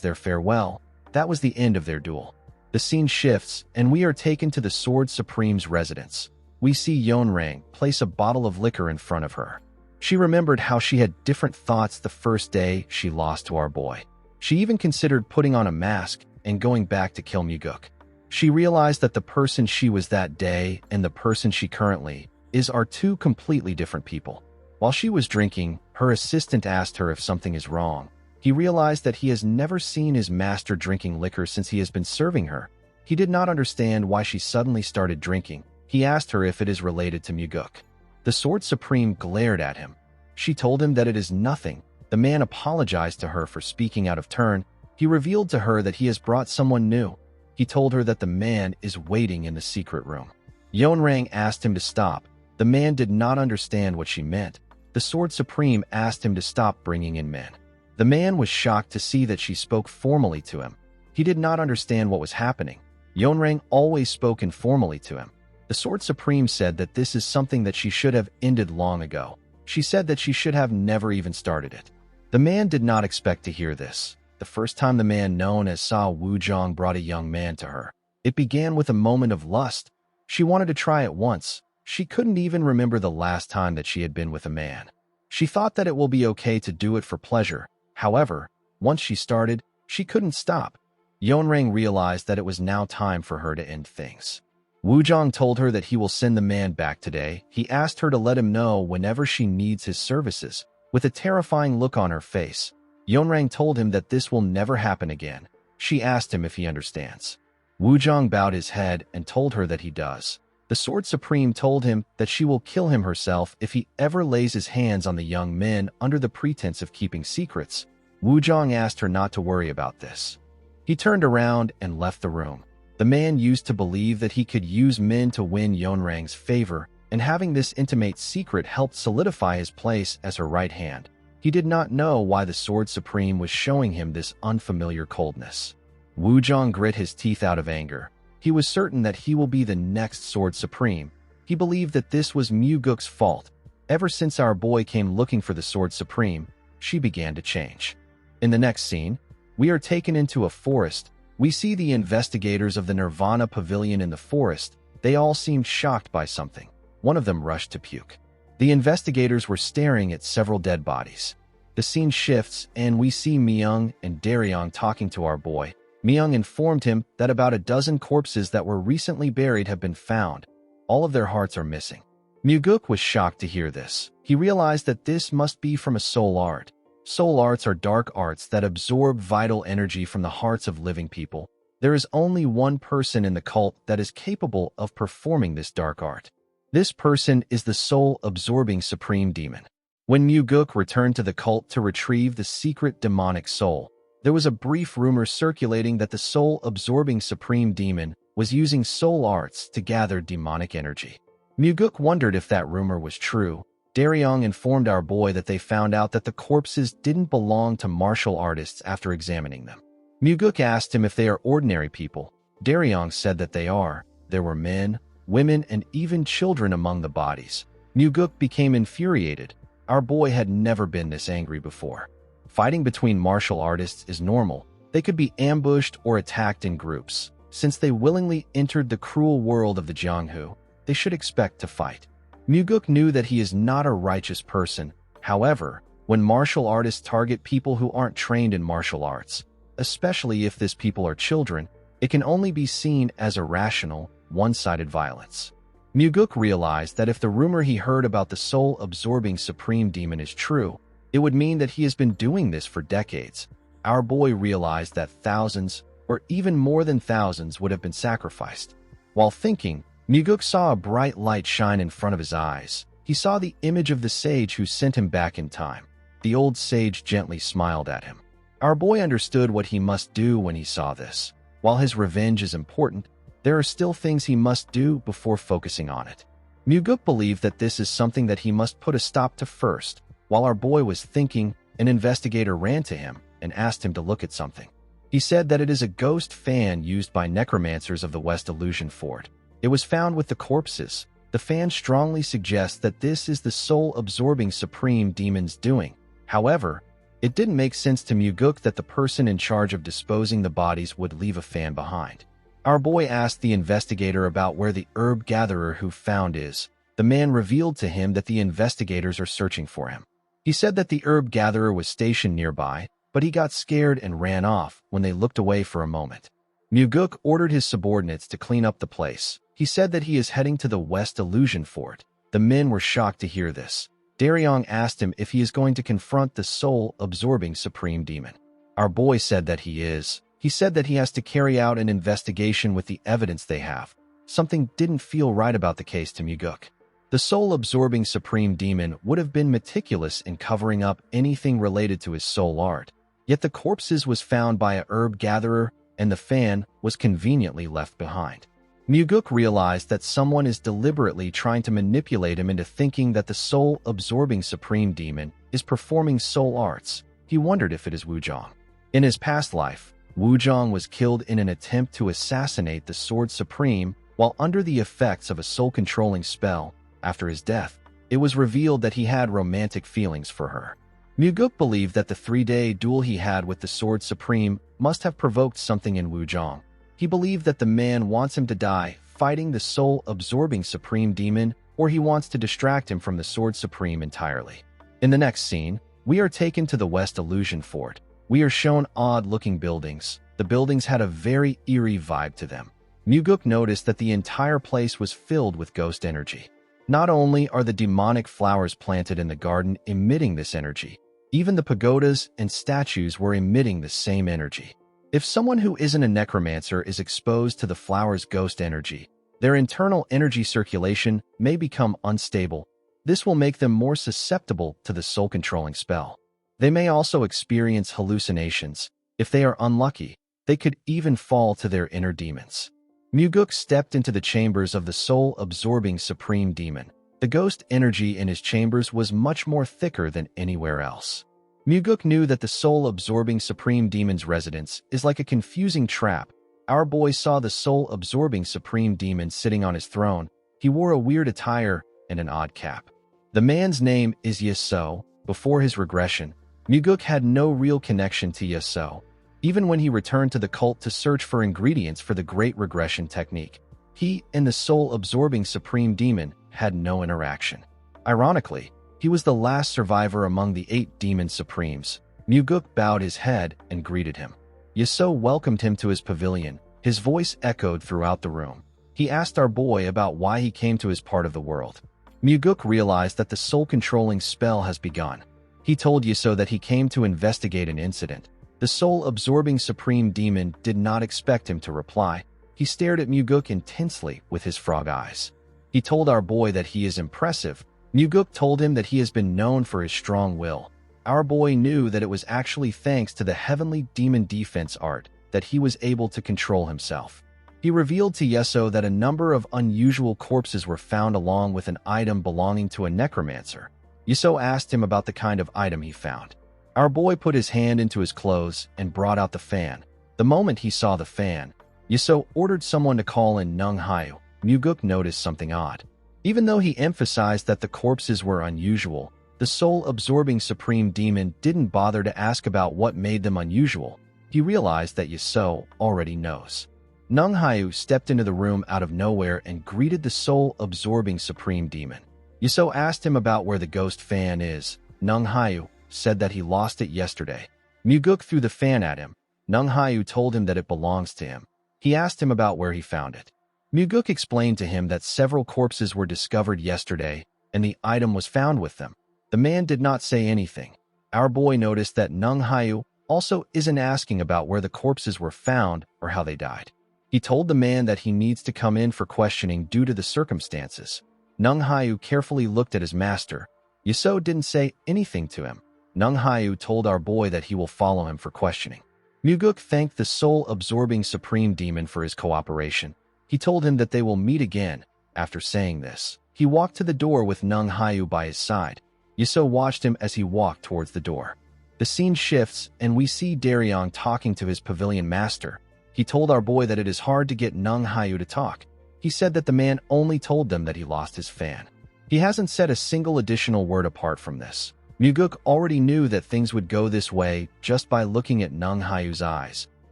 their farewell. That was the end of their duel. The scene shifts, and we are taken to the Sword Supreme's residence. We see Yeonrang place a bottle of liquor in front of her. She remembered how she had different thoughts the first day she lost to our boy. She even considered putting on a mask and going back to kill Muguk. She realized that the person she was that day and the person she currently is are two completely different people. While she was drinking, her assistant asked her if something is wrong. He realized that he has never seen his master drinking liquor since he has been serving her. He did not understand why she suddenly started drinking. He asked her if it is related to Muguk. The Sword Supreme glared at him. She told him that it is nothing. The man apologized to her for speaking out of turn. He revealed to her that he has brought someone new. He told her that the man is waiting in the secret room. Yeonrang asked him to stop. The man did not understand what she meant. The Sword Supreme asked him to stop bringing in men. The man was shocked to see that she spoke formally to him. He did not understand what was happening. Yeonrang always spoke informally to him. The Sword Supreme said that this is something that she should have ended long ago. She said that she should have never even started it. The man did not expect to hear this. The first time the man known as Sa Wuzhong brought a young man to her, it began with a moment of lust. She wanted to try it once. She couldn't even remember the last time that she had been with a man. She thought that it will be okay to do it for pleasure. However, once she started, she couldn't stop. Yeonrang realized that it was now time for her to end things. Wuzhong told her that he will send the man back today. He asked her to let him know whenever she needs his services. With a terrifying look on her face, Yeonrang told him that this will never happen again. She asked him if he understands. Wuzhong bowed his head and told her that he does. The Sword Supreme told him that she will kill him herself if he ever lays his hands on the young men under the pretense of keeping secrets. Wuzhong asked her not to worry about this. He turned around and left the room. The man used to believe that he could use men to win Yeonrang's favor, and having this intimate secret helped solidify his place as her right hand. He did not know why the Sword Supreme was showing him this unfamiliar coldness. Wuzhong grit his teeth out of anger. He was certain that he will be the next Sword Supreme. He believed that this was Muguk's fault. Ever since our boy came looking for the Sword Supreme, she began to change. In the next scene, we are taken into a forest. We see the investigators of the Nirvana Pavilion in the forest. They all seemed shocked by something. One of them rushed to puke. The investigators were staring at several dead bodies. The scene shifts, and we see Myung and Daryong talking to our boy. Myung informed him that about a dozen corpses that were recently buried have been found. All of their hearts are missing. Muguk was shocked to hear this. He realized that this must be from a soul art. Soul arts are dark arts that absorb vital energy from the hearts of living people. There is only one person in the cult that is capable of performing this dark art. This person is the soul-absorbing supreme demon. When Muguk returned to the cult to retrieve the secret demonic soul, there was a brief rumor circulating that the soul-absorbing supreme demon was using soul arts to gather demonic energy. Muguk wondered if that rumor was true. Daryong informed our boy that they found out that the corpses didn't belong to martial artists after examining them. Muguk asked him if they are ordinary people. Daryong said that they are. There were men, women, and even children among the bodies. Muguk became infuriated. Our boy had never been this angry before. Fighting between martial artists is normal. They could be ambushed or attacked in groups. Since they willingly entered the cruel world of the Jianghu, they should expect to fight. Muguk knew that he is not a righteous person. However, when martial artists target people who aren't trained in martial arts, especially if these people are children, it can only be seen as irrational, one-sided violence. Muguk realized that if the rumor he heard about the soul-absorbing supreme demon is true, it would mean that he has been doing this for decades. Our boy realized that thousands, or even more than thousands, would have been sacrificed. While thinking, Muguk saw a bright light shine in front of his eyes. He saw the image of the sage who sent him back in time. The old sage gently smiled at him. Our boy understood what he must do when he saw this. While his revenge is important, there are still things he must do before focusing on it. Muguk believed that this is something that he must put a stop to first. While our boy was thinking, an investigator ran to him and asked him to look at something. He said that it is a ghost fan used by necromancers of the West Illusion Fort. It was found with the corpses. The fan strongly suggests that this is the soul-absorbing supreme demon's doing. However, it didn't make sense to Muguk that the person in charge of disposing the bodies would leave a fan behind. Our boy asked the investigator about where the herb gatherer who found is. The man revealed to him that the investigators are searching for him. He said that the herb gatherer was stationed nearby, but he got scared and ran off when they looked away for a moment. Muguk ordered his subordinates to clean up the place. He said that he is heading to the West Illusion Fort. The men were shocked to hear this. Daryong asked him if he is going to confront the soul-absorbing supreme demon. Our boy said that he is. He said that he has to carry out an investigation with the evidence they have. Something didn't feel right about the case to Muguk. The soul-absorbing supreme demon would have been meticulous in covering up anything related to his soul art. Yet the corpses was found by a herb gatherer, and the fan was conveniently left behind. Muguk realized that someone is deliberately trying to manipulate him into thinking that the soul-absorbing supreme demon is performing soul arts. He wondered if it is Wuzhong. In his past life, Wuzhong was killed in an attempt to assassinate the Sword Supreme while under the effects of a soul-controlling spell. After his death, it was revealed that he had romantic feelings for her. Muguk believed that the 3-day duel he had with the Sword Supreme must have provoked something in Wuzhong. He believed that the man wants him to die fighting the soul-absorbing supreme demon, or he wants to distract him from the Sword Supreme entirely. In the next scene, we are taken to the West Illusion Fort. We are shown odd-looking buildings. The buildings had a very eerie vibe to them. Muguk noticed that the entire place was filled with ghost energy. Not only are the demonic flowers planted in the garden emitting this energy, even the pagodas and statues were emitting the same energy. If someone who isn't a necromancer is exposed to the flower's ghost energy, their internal energy circulation may become unstable. This will make them more susceptible to the soul-controlling spell. They may also experience hallucinations. If they are unlucky, they could even fall to their inner demons. Muguk stepped into the chambers of the soul-absorbing supreme demon. The ghost energy in his chambers was much more thicker than anywhere else. Muguk knew that the soul-absorbing supreme demon's residence is like a confusing trap. Our boy saw the soul-absorbing supreme demon sitting on his throne. He wore a weird attire and an odd cap. The man's name is Yasuo. Before his regression, Muguk had no real connection to Yasuo. Even when he returned to the cult to search for ingredients for the Great Regression Technique, he and the soul-absorbing supreme demon had no interaction. Ironically, he was the last survivor among the 8 demon supremes. Muguk bowed his head and greeted him. Yasuo welcomed him to his pavilion. His voice echoed throughout the room. He asked our boy about why he came to his part of the world. Muguk realized that the soul-controlling spell has begun. He told Yasuo that he came to investigate an incident. The soul-absorbing supreme demon did not expect him to reply. He stared at Muguk intensely with his frog eyes. He told our boy that he is impressive. Muguk told him that he has been known for his strong will. Our boy knew that it was actually thanks to the heavenly demon defense art that he was able to control himself. He revealed to Yasuo that a number of unusual corpses were found along with an item belonging to a necromancer. Yasuo asked him about the kind of item he found. Our boy put his hand into his clothes and brought out the fan. The moment he saw the fan, Yasuo ordered someone to call in Nung Hayu. Muguk noticed something odd. Even though he emphasized that the corpses were unusual, the soul-absorbing supreme demon didn't bother to ask about what made them unusual. He realized that Yasuo already knows. Nung Hayu stepped into the room out of nowhere and greeted the soul-absorbing supreme demon. Yasuo asked him about where the ghost fan is. Nung Hayu said that he lost it yesterday. Muguk threw the fan at him. Nung Hayu told him that it belongs to him. He asked him about where he found it. Muguk explained to him that several corpses were discovered yesterday, and the item was found with them. The man did not say anything. Our boy noticed that Nung Hayu also isn't asking about where the corpses were found or how they died. He told the man that he needs to come in for questioning due to the circumstances. Nung Hayu carefully looked at his master. Yiso didn't say anything to him. Nung Hayu told our boy that he will follow him for questioning. Muguk thanked the soul-absorbing supreme demon for his cooperation. He told him that they will meet again. After saying this, he walked to the door with Nung Hayu by his side. Yiso watched him as he walked towards the door. The scene shifts, and we see Daryong talking to his pavilion master. He told our boy that it is hard to get Nung Hayu to talk. He said that the man only told them that he lost his fan. He hasn't said a single additional word apart from this. Muguk already knew that things would go this way just by looking at Nung Hayu's eyes.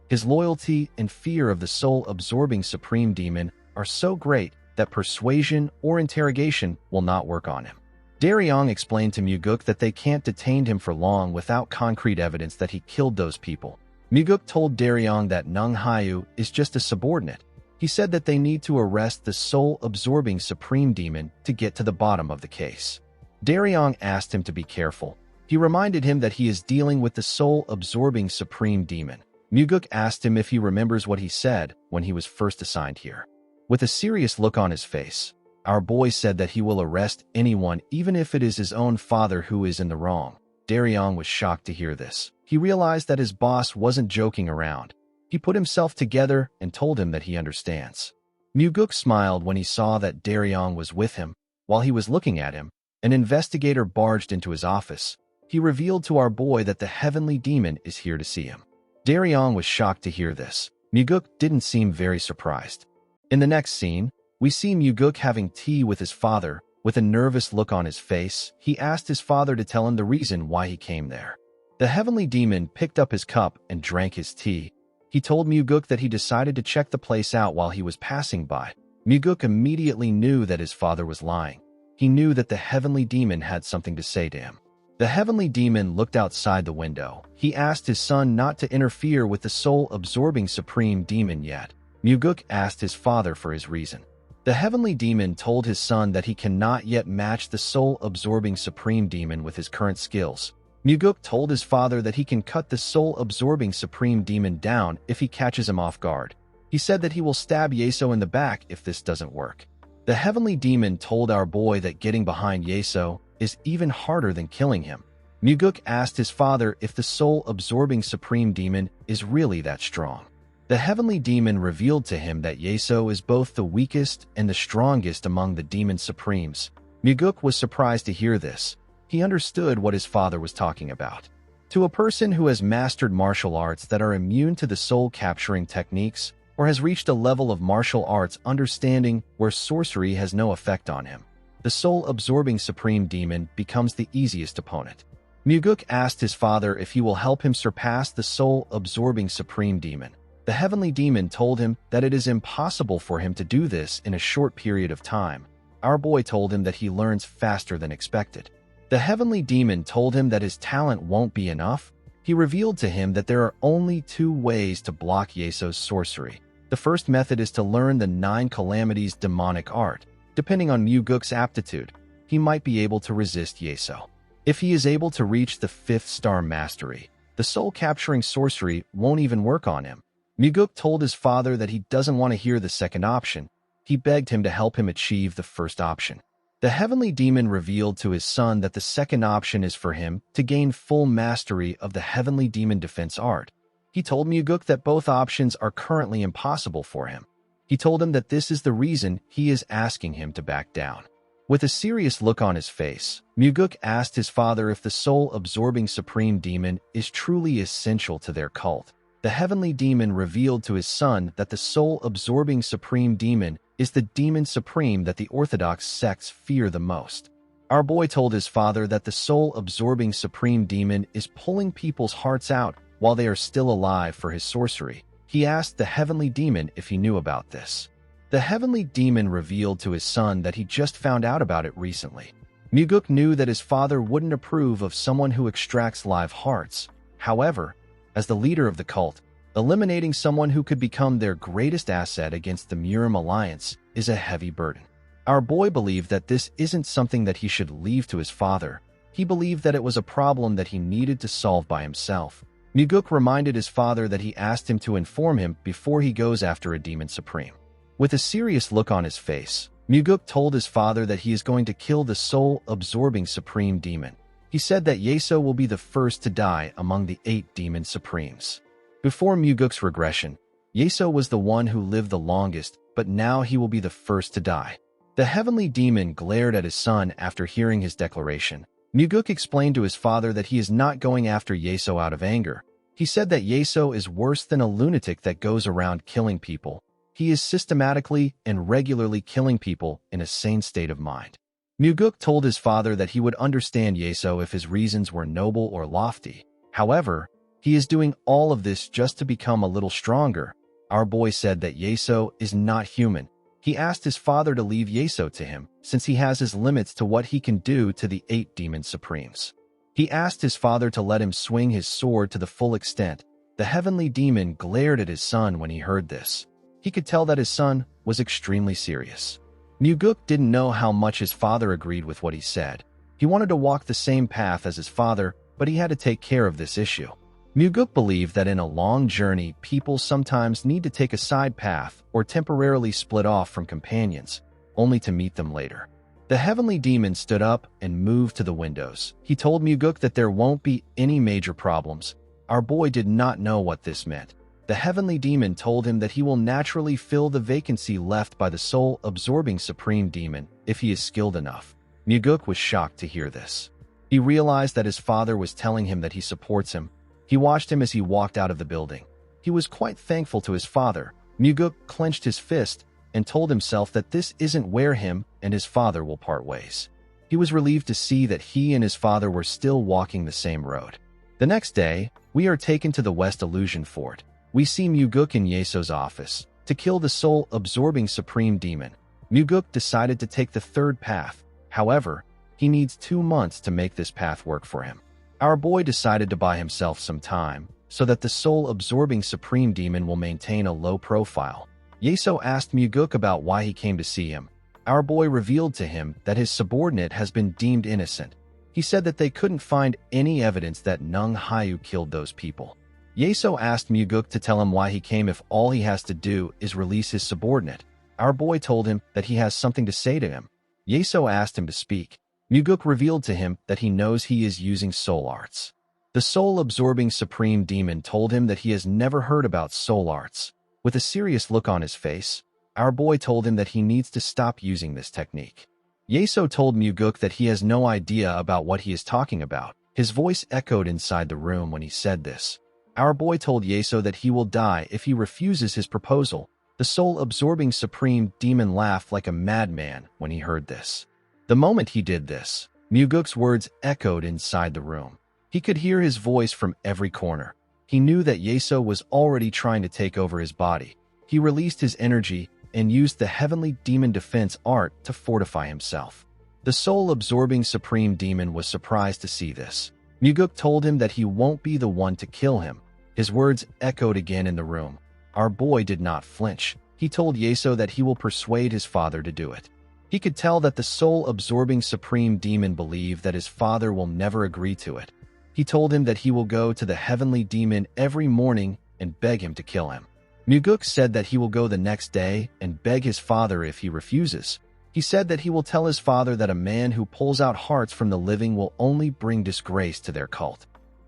His loyalty and fear of the soul-absorbing supreme demon are so great that persuasion or interrogation will not work on him. Daryong explained to Muguk that they can't detain him for long without concrete evidence that he killed those people. Muguk told Daryong that Nung Hayu is just a subordinate. He said that they need to arrest the soul-absorbing supreme demon to get to the bottom of the case. Daryong asked him to be careful. He reminded him that he is dealing with the soul-absorbing supreme demon. Muguk asked him if he remembers what he said when he was first assigned here. With a serious look on his face, our boy said that he will arrest anyone even if it is his own father who is in the wrong. Daryong was shocked to hear this. He realized that his boss wasn't joking around. He put himself together and told him that he understands. Muguk smiled when he saw that Daryong was with him. While he was looking at him, an investigator barged into his office. He revealed to our boy that the heavenly demon is here to see him. Daryong was shocked to hear this. Muguk didn't seem very surprised. In the next scene, we see Muguk having tea with his father. With a nervous look on his face, he asked his father to tell him the reason why he came there. The heavenly demon picked up his cup and drank his tea. He told Muguk that he decided to check the place out while he was passing by. Muguk immediately knew that his father was lying. He knew that the heavenly demon had something to say to him. The heavenly demon looked outside the window. He asked his son not to interfere with the soul-absorbing supreme demon yet. Muguk asked his father for his reason. The heavenly demon told his son that he cannot yet match the soul-absorbing supreme demon with his current skills. Muguk told his father that he can cut the soul-absorbing supreme demon down if he catches him off guard. He said that he will stab Yeso in the back if this doesn't work. The heavenly demon told our boy that getting behind Yeso is even harder than killing him. Muguk asked his father if the soul-absorbing supreme demon is really that strong. The heavenly demon revealed to him that Yeso is both the weakest and the strongest among the demon supremes. Muguk was surprised to hear this. He understood what his father was talking about. To a person who has mastered martial arts that are immune to the soul-capturing techniques, or has reached a level of martial arts understanding where sorcery has no effect on him, the soul-absorbing supreme demon becomes the easiest opponent. Muguk asked his father if he will help him surpass the soul-absorbing supreme demon. The heavenly demon told him that it is impossible for him to do this in a short period of time. Our boy told him that he learns faster than expected. The heavenly demon told him that his talent won't be enough. He revealed to him that there are only 2 ways to block Yeso's sorcery. The first method is to learn the 9 calamities demonic art. Depending on Muguk's aptitude, he might be able to resist Yeso. If he is able to reach the 5th star mastery, the soul-capturing sorcery won't even work on him. Muguk told his father that he doesn't want to hear the second option. He begged him to help him achieve the first option. The heavenly demon revealed to his son that the second option is for him to gain full mastery of the heavenly demon defense art. He told Muguk that both options are currently impossible for him. He told him that this is the reason he is asking him to back down. With a serious look on his face, Muguk asked his father if the soul-absorbing supreme demon is truly essential to their cult. The heavenly demon revealed to his son that the soul-absorbing supreme demon is the demon supreme that the Orthodox sects fear the most. Our boy told his father that the soul-absorbing supreme demon is pulling people's hearts out while they are still alive for his sorcery. He asked the heavenly demon if he knew about this. The heavenly demon revealed to his son that he just found out about it recently. Muguk knew that his father wouldn't approve of someone who extracts live hearts. However, as the leader of the cult, eliminating someone who could become their greatest asset against the Murim Alliance is a heavy burden. Our boy believed that this isn't something that he should leave to his father. He believed that it was a problem that he needed to solve by himself. Muguk reminded his father that he asked him to inform him before he goes after a demon supreme. With a serious look on his face, Muguk told his father that he is going to kill the soul-absorbing supreme demon. He said that Yeso will be the first to die among the 8 demon supremes. Before Muguk's regression, Yeso was the one who lived the longest, but now he will be the first to die. The heavenly demon glared at his son after hearing his declaration. Muguk explained to his father that he is not going after Yeso out of anger. He said that Yeso is worse than a lunatic that goes around killing people. He is systematically and regularly killing people in a sane state of mind. Muguk told his father that he would understand Yeso if his reasons were noble or lofty. However, he is doing all of this just to become a little stronger. Our boy said that Yeso is not human. He asked his father to leave Yeso to him, since he has his limits to what he can do to the 8 demon supremes. He asked his father to let him swing his sword to the full extent. The heavenly demon glared at his son when he heard this. He could tell that his son was extremely serious. Muguk didn't know how much his father agreed with what he said. He wanted to walk the same path as his father, but he had to take care of this issue. Muguk believed that in a long journey, people sometimes need to take a side path or temporarily split off from companions, only to meet them later. The heavenly demon stood up and moved to the windows. He told Muguk that there won't be any major problems. Our boy did not know what this meant. The heavenly demon told him that he will naturally fill the vacancy left by the soul-absorbing supreme demon if he is skilled enough. Muguk was shocked to hear this. He realized that his father was telling him that he supports him. He watched him as he walked out of the building. He was quite thankful to his father. Muguk clenched his fist and told himself that this isn't where him and his father will part ways. He was relieved to see that he and his father were still walking the same road. The next day, we are taken to the West Illusion Fort. We see Muguk in Yeso's office. To kill the soul-absorbing supreme demon, Muguk decided to take the third path. However, he needs 2 months to make this path work for him. Our boy decided to buy himself some time, so that the soul-absorbing supreme demon will maintain a low profile. Yeso asked Muguk about why he came to see him. Our boy revealed to him that his subordinate has been deemed innocent. He said that they couldn't find any evidence that Nung Hayu killed those people. Yeso asked Muguk to tell him why he came if all he has to do is release his subordinate. Our boy told him that he has something to say to him. Yeso asked him to speak. Muguk revealed to him that he knows he is using soul arts. The soul-absorbing supreme demon told him that he has never heard about soul arts. With a serious look on his face, our boy told him that he needs to stop using this technique. Yeso told Muguk that he has no idea about what he is talking about. His voice echoed inside the room when he said this. Our boy told Yeso that he will die if he refuses his proposal. The soul-absorbing supreme demon laughed like a madman when he heard this. The moment he did this, Muguk's words echoed inside the room. He could hear his voice from every corner. He knew that Yeso was already trying to take over his body. He released his energy and used the heavenly demon defense art to fortify himself. The soul-absorbing supreme demon was surprised to see this. Muguk told him that he won't be the one to kill him. His words echoed again in the room. Our boy did not flinch. He told Yeso that he will persuade his father to do it. He could tell that the soul-absorbing supreme demon believed that his father will never agree to it. He told him that he will go to the heavenly demon every morning and beg him to kill him. Muguk said that he will go the next day and beg his father if he refuses. He said that he will tell his father that a man who pulls out hearts from the living will only bring disgrace to their cult.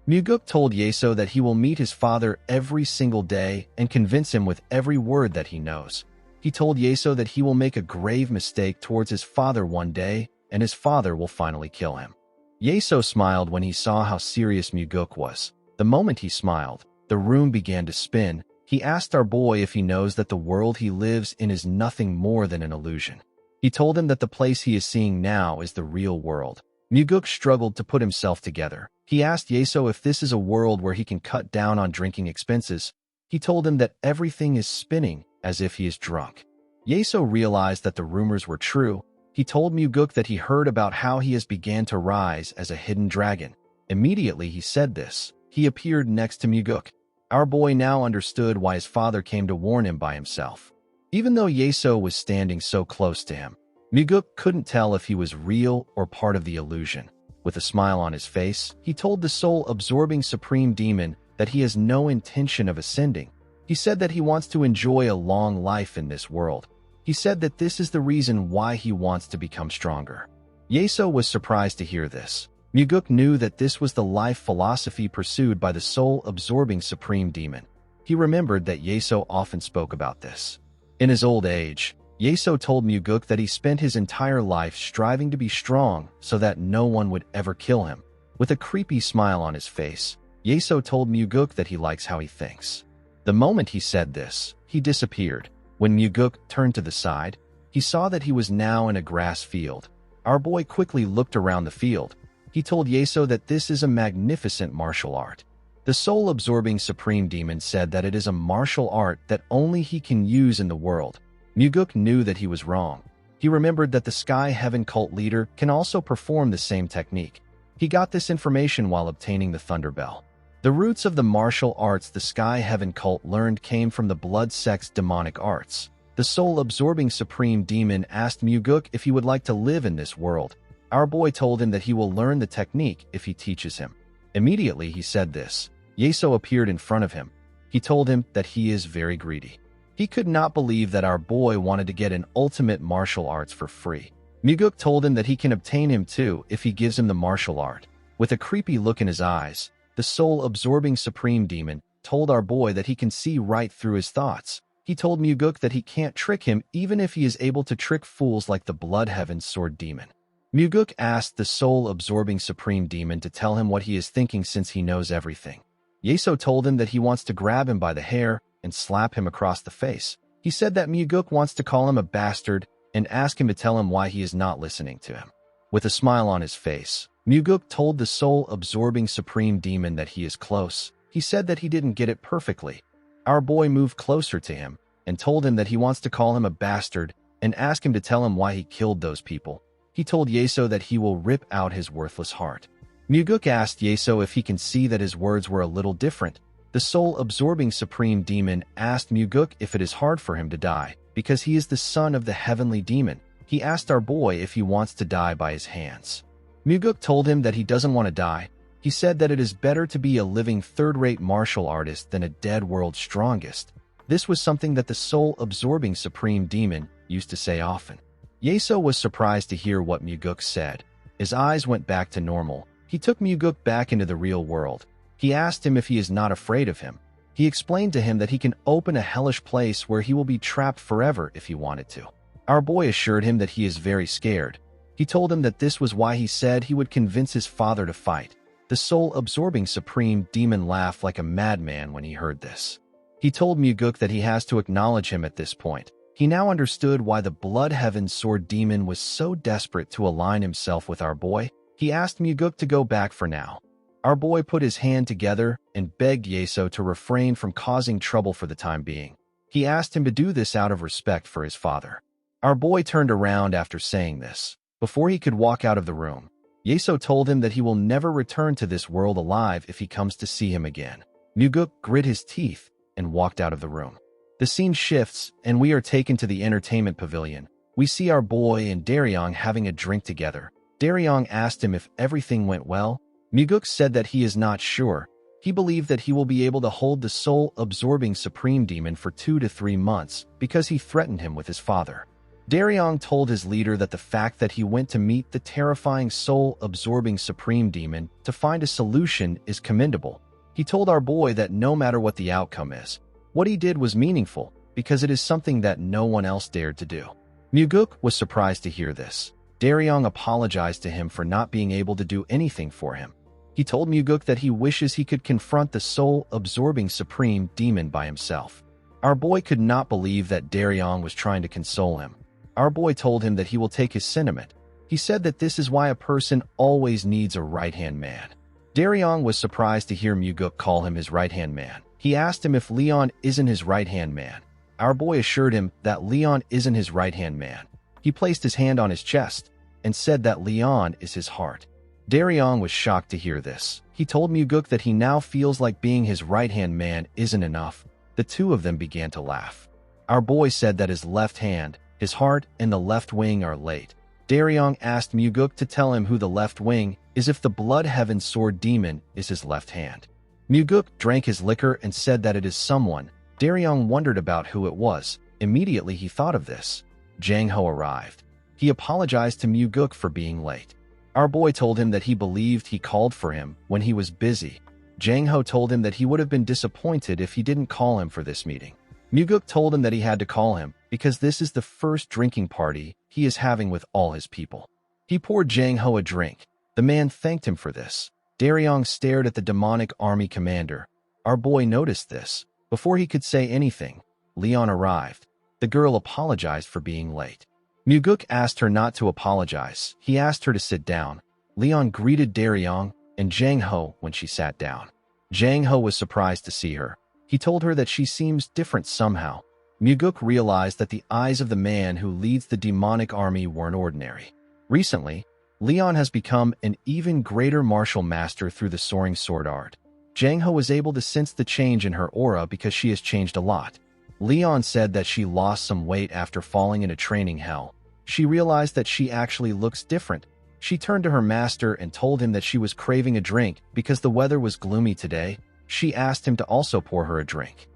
Muguk told Yeso that he will meet his father every single day and convince him with every word that he knows. He told Yeso that he will make a grave mistake towards his father one day, and his father will finally kill him. Yeso smiled when he saw how serious Muguk was. The moment he smiled, the room began to spin. He asked our boy if he knows that the world he lives in is nothing more than an illusion. He told him that the place he is seeing now is the real world. Muguk struggled to put himself together. He asked Yeso if this is a world where he can cut down on drinking expenses. He told him that everything is spinning, as if he is drunk. Yeso realized that the rumors were true. He told Muguk that he heard about how he has began to rise as a hidden dragon. Immediately he said this, he appeared next to Muguk. Our boy now understood why his father came to warn him by himself. Even though Yeso was standing so close to him, Muguk couldn't tell if he was real or part of the illusion. With a smile on his face, he told the soul-absorbing supreme demon that he has no intention of ascending. He said that he wants to enjoy a long life in this world. He said that this is the reason why he wants to become stronger. Yeso was surprised to hear this. Muguk knew that this was the life philosophy pursued by the soul-absorbing supreme demon. He remembered that Yeso often spoke about this. In his old age, Yeso told Muguk that he spent his entire life striving to be strong so that no one would ever kill him. With a creepy smile on his face, Yeso told Muguk that he likes how he thinks. The moment he said this, he disappeared. When Muguk turned to the side, he saw that he was now in a grass field. Our boy quickly looked around the field. He told Yeso that this is a magnificent martial art. The soul-absorbing supreme demon said that it is a martial art that only he can use in the world. Muguk knew that he was wrong. He remembered that the Sky Heaven cult leader can also perform the same technique. He got this information while obtaining the Thunder Bell. The roots of the martial arts the Sky Heaven cult learned came from the blood sex demonic arts. The soul-absorbing supreme demon asked Muguk if he would like to live in this world. Our boy told him that he will learn the technique if he teaches him. Immediately he said this. Yeso appeared in front of him. He told him that he is very greedy. He could not believe that our boy wanted to get an ultimate martial arts for free. Muguk told him that he can obtain him too if he gives him the martial art. With a creepy look in his eyes, the soul-absorbing supreme demon told our boy that he can see right through his thoughts. He told Muguk that he can't trick him even if he is able to trick fools like the Blood Heaven Sword Demon. Muguk asked the soul-absorbing supreme demon to tell him what he is thinking since he knows everything. Yeso told him that he wants to grab him by the hair and slap him across the face. He said that Muguk wants to call him a bastard and ask him to tell him why he is not listening to him. With a smile on his face, Muguk told the soul-absorbing supreme demon that he is close. He said that he didn't get it perfectly. Our boy moved closer to him and told him that he wants to call him a bastard and ask him to tell him why he killed those people. He told Yeso that he will rip out his worthless heart. Muguk asked Yeso if he can see that his words were a little different. The soul-absorbing supreme demon asked Muguk if it is hard for him to die, because he is the son of the heavenly demon. He asked our boy if he wants to die by his hands. Muguk told him that he doesn't want to die. He said that it is better to be a living third-rate martial artist than a dead world's strongest. This was something that the soul-absorbing supreme demon used to say often. Yeso was surprised to hear what Muguk said. His eyes went back to normal. He took Muguk back into the real world. He asked him if he is not afraid of him. He explained to him that he can open a hellish place where he will be trapped forever if he wanted to. Our boy assured him that he is very scared. He told him that this was why he said he would convince his father to fight. The soul-absorbing supreme demon laughed like a madman when he heard this. He told Muguk that he has to acknowledge him at this point. He now understood why the Blood Heaven Sword Demon was so desperate to align himself with our boy. He asked Muguk to go back for now. Our boy put his hand together and begged Yeso to refrain from causing trouble for the time being. He asked him to do this out of respect for his father. Our boy turned around after saying this. Before he could walk out of the room, Yeso told him that he will never return to this world alive if he comes to see him again. Muguk grit his teeth and walked out of the room. The scene shifts, and we are taken to the entertainment pavilion. We see our boy and Daryong having a drink together. Daryong asked him if everything went well. Muguk said that he is not sure. He believed that he will be able to hold the soul-absorbing supreme demon for 2 to 3 months because he threatened him with his father. Daryong told his leader that the fact that he went to meet the terrifying soul-absorbing supreme demon to find a solution is commendable. He told our boy that no matter what the outcome is, what he did was meaningful because it is something that no one else dared to do. Muguk was surprised to hear this. Daryong apologized to him for not being able to do anything for him. He told Muguk that he wishes he could confront the soul-absorbing supreme demon by himself. Our boy could not believe that Daryong was trying to console him. Our boy told him that he will take his sentiment. He said that this is why a person always needs a right-hand man. Daryong was surprised to hear Muguk call him his right-hand man. He asked him if Leon isn't his right-hand man. Our boy assured him that Leon isn't his right-hand man. He placed his hand on his chest and said that Leon is his heart. Daryong was shocked to hear this. He told Muguk that he now feels like being his right-hand man isn't enough. The two of them began to laugh. Our boy said that his left hand, his heart, and the left wing are late. Daryong asked Muguk to tell him who the left wing is if the Blood Heaven Sword Demon is his left hand. Muguk drank his liquor and said that it is someone. Daryong wondered about who it was. Immediately he thought of this. Jang Ho arrived. He apologized to Muguk for being late. Our boy told him that he believed he called for him when he was busy. Jang Ho told him that he would have been disappointed if he didn't call him for this meeting. Muguk told him that he had to call him because this is the first drinking party he is having with all his people. He poured Jang Ho a drink. The man thanked him for this. Daryong stared at the demonic army commander. Our boy noticed this. Before he could say anything, Leon arrived. The girl apologized for being late. Muguk asked her not to apologize. He asked her to sit down. Leon greeted Daryong and Jang Ho when she sat down. Jang Ho was surprised to see her. He told her that she seems different somehow. Muguk realized that the eyes of the man who leads the demonic army weren't ordinary. Recently, Leon has become an even greater martial master through the soaring sword art. Jang Ho was able to sense the change in her aura because she has changed a lot. Leon said that she lost some weight after falling into training hell. She realized that she actually looks different. She turned to her master and told him that she was craving a drink because the weather was gloomy today. She asked him to also pour her a drink.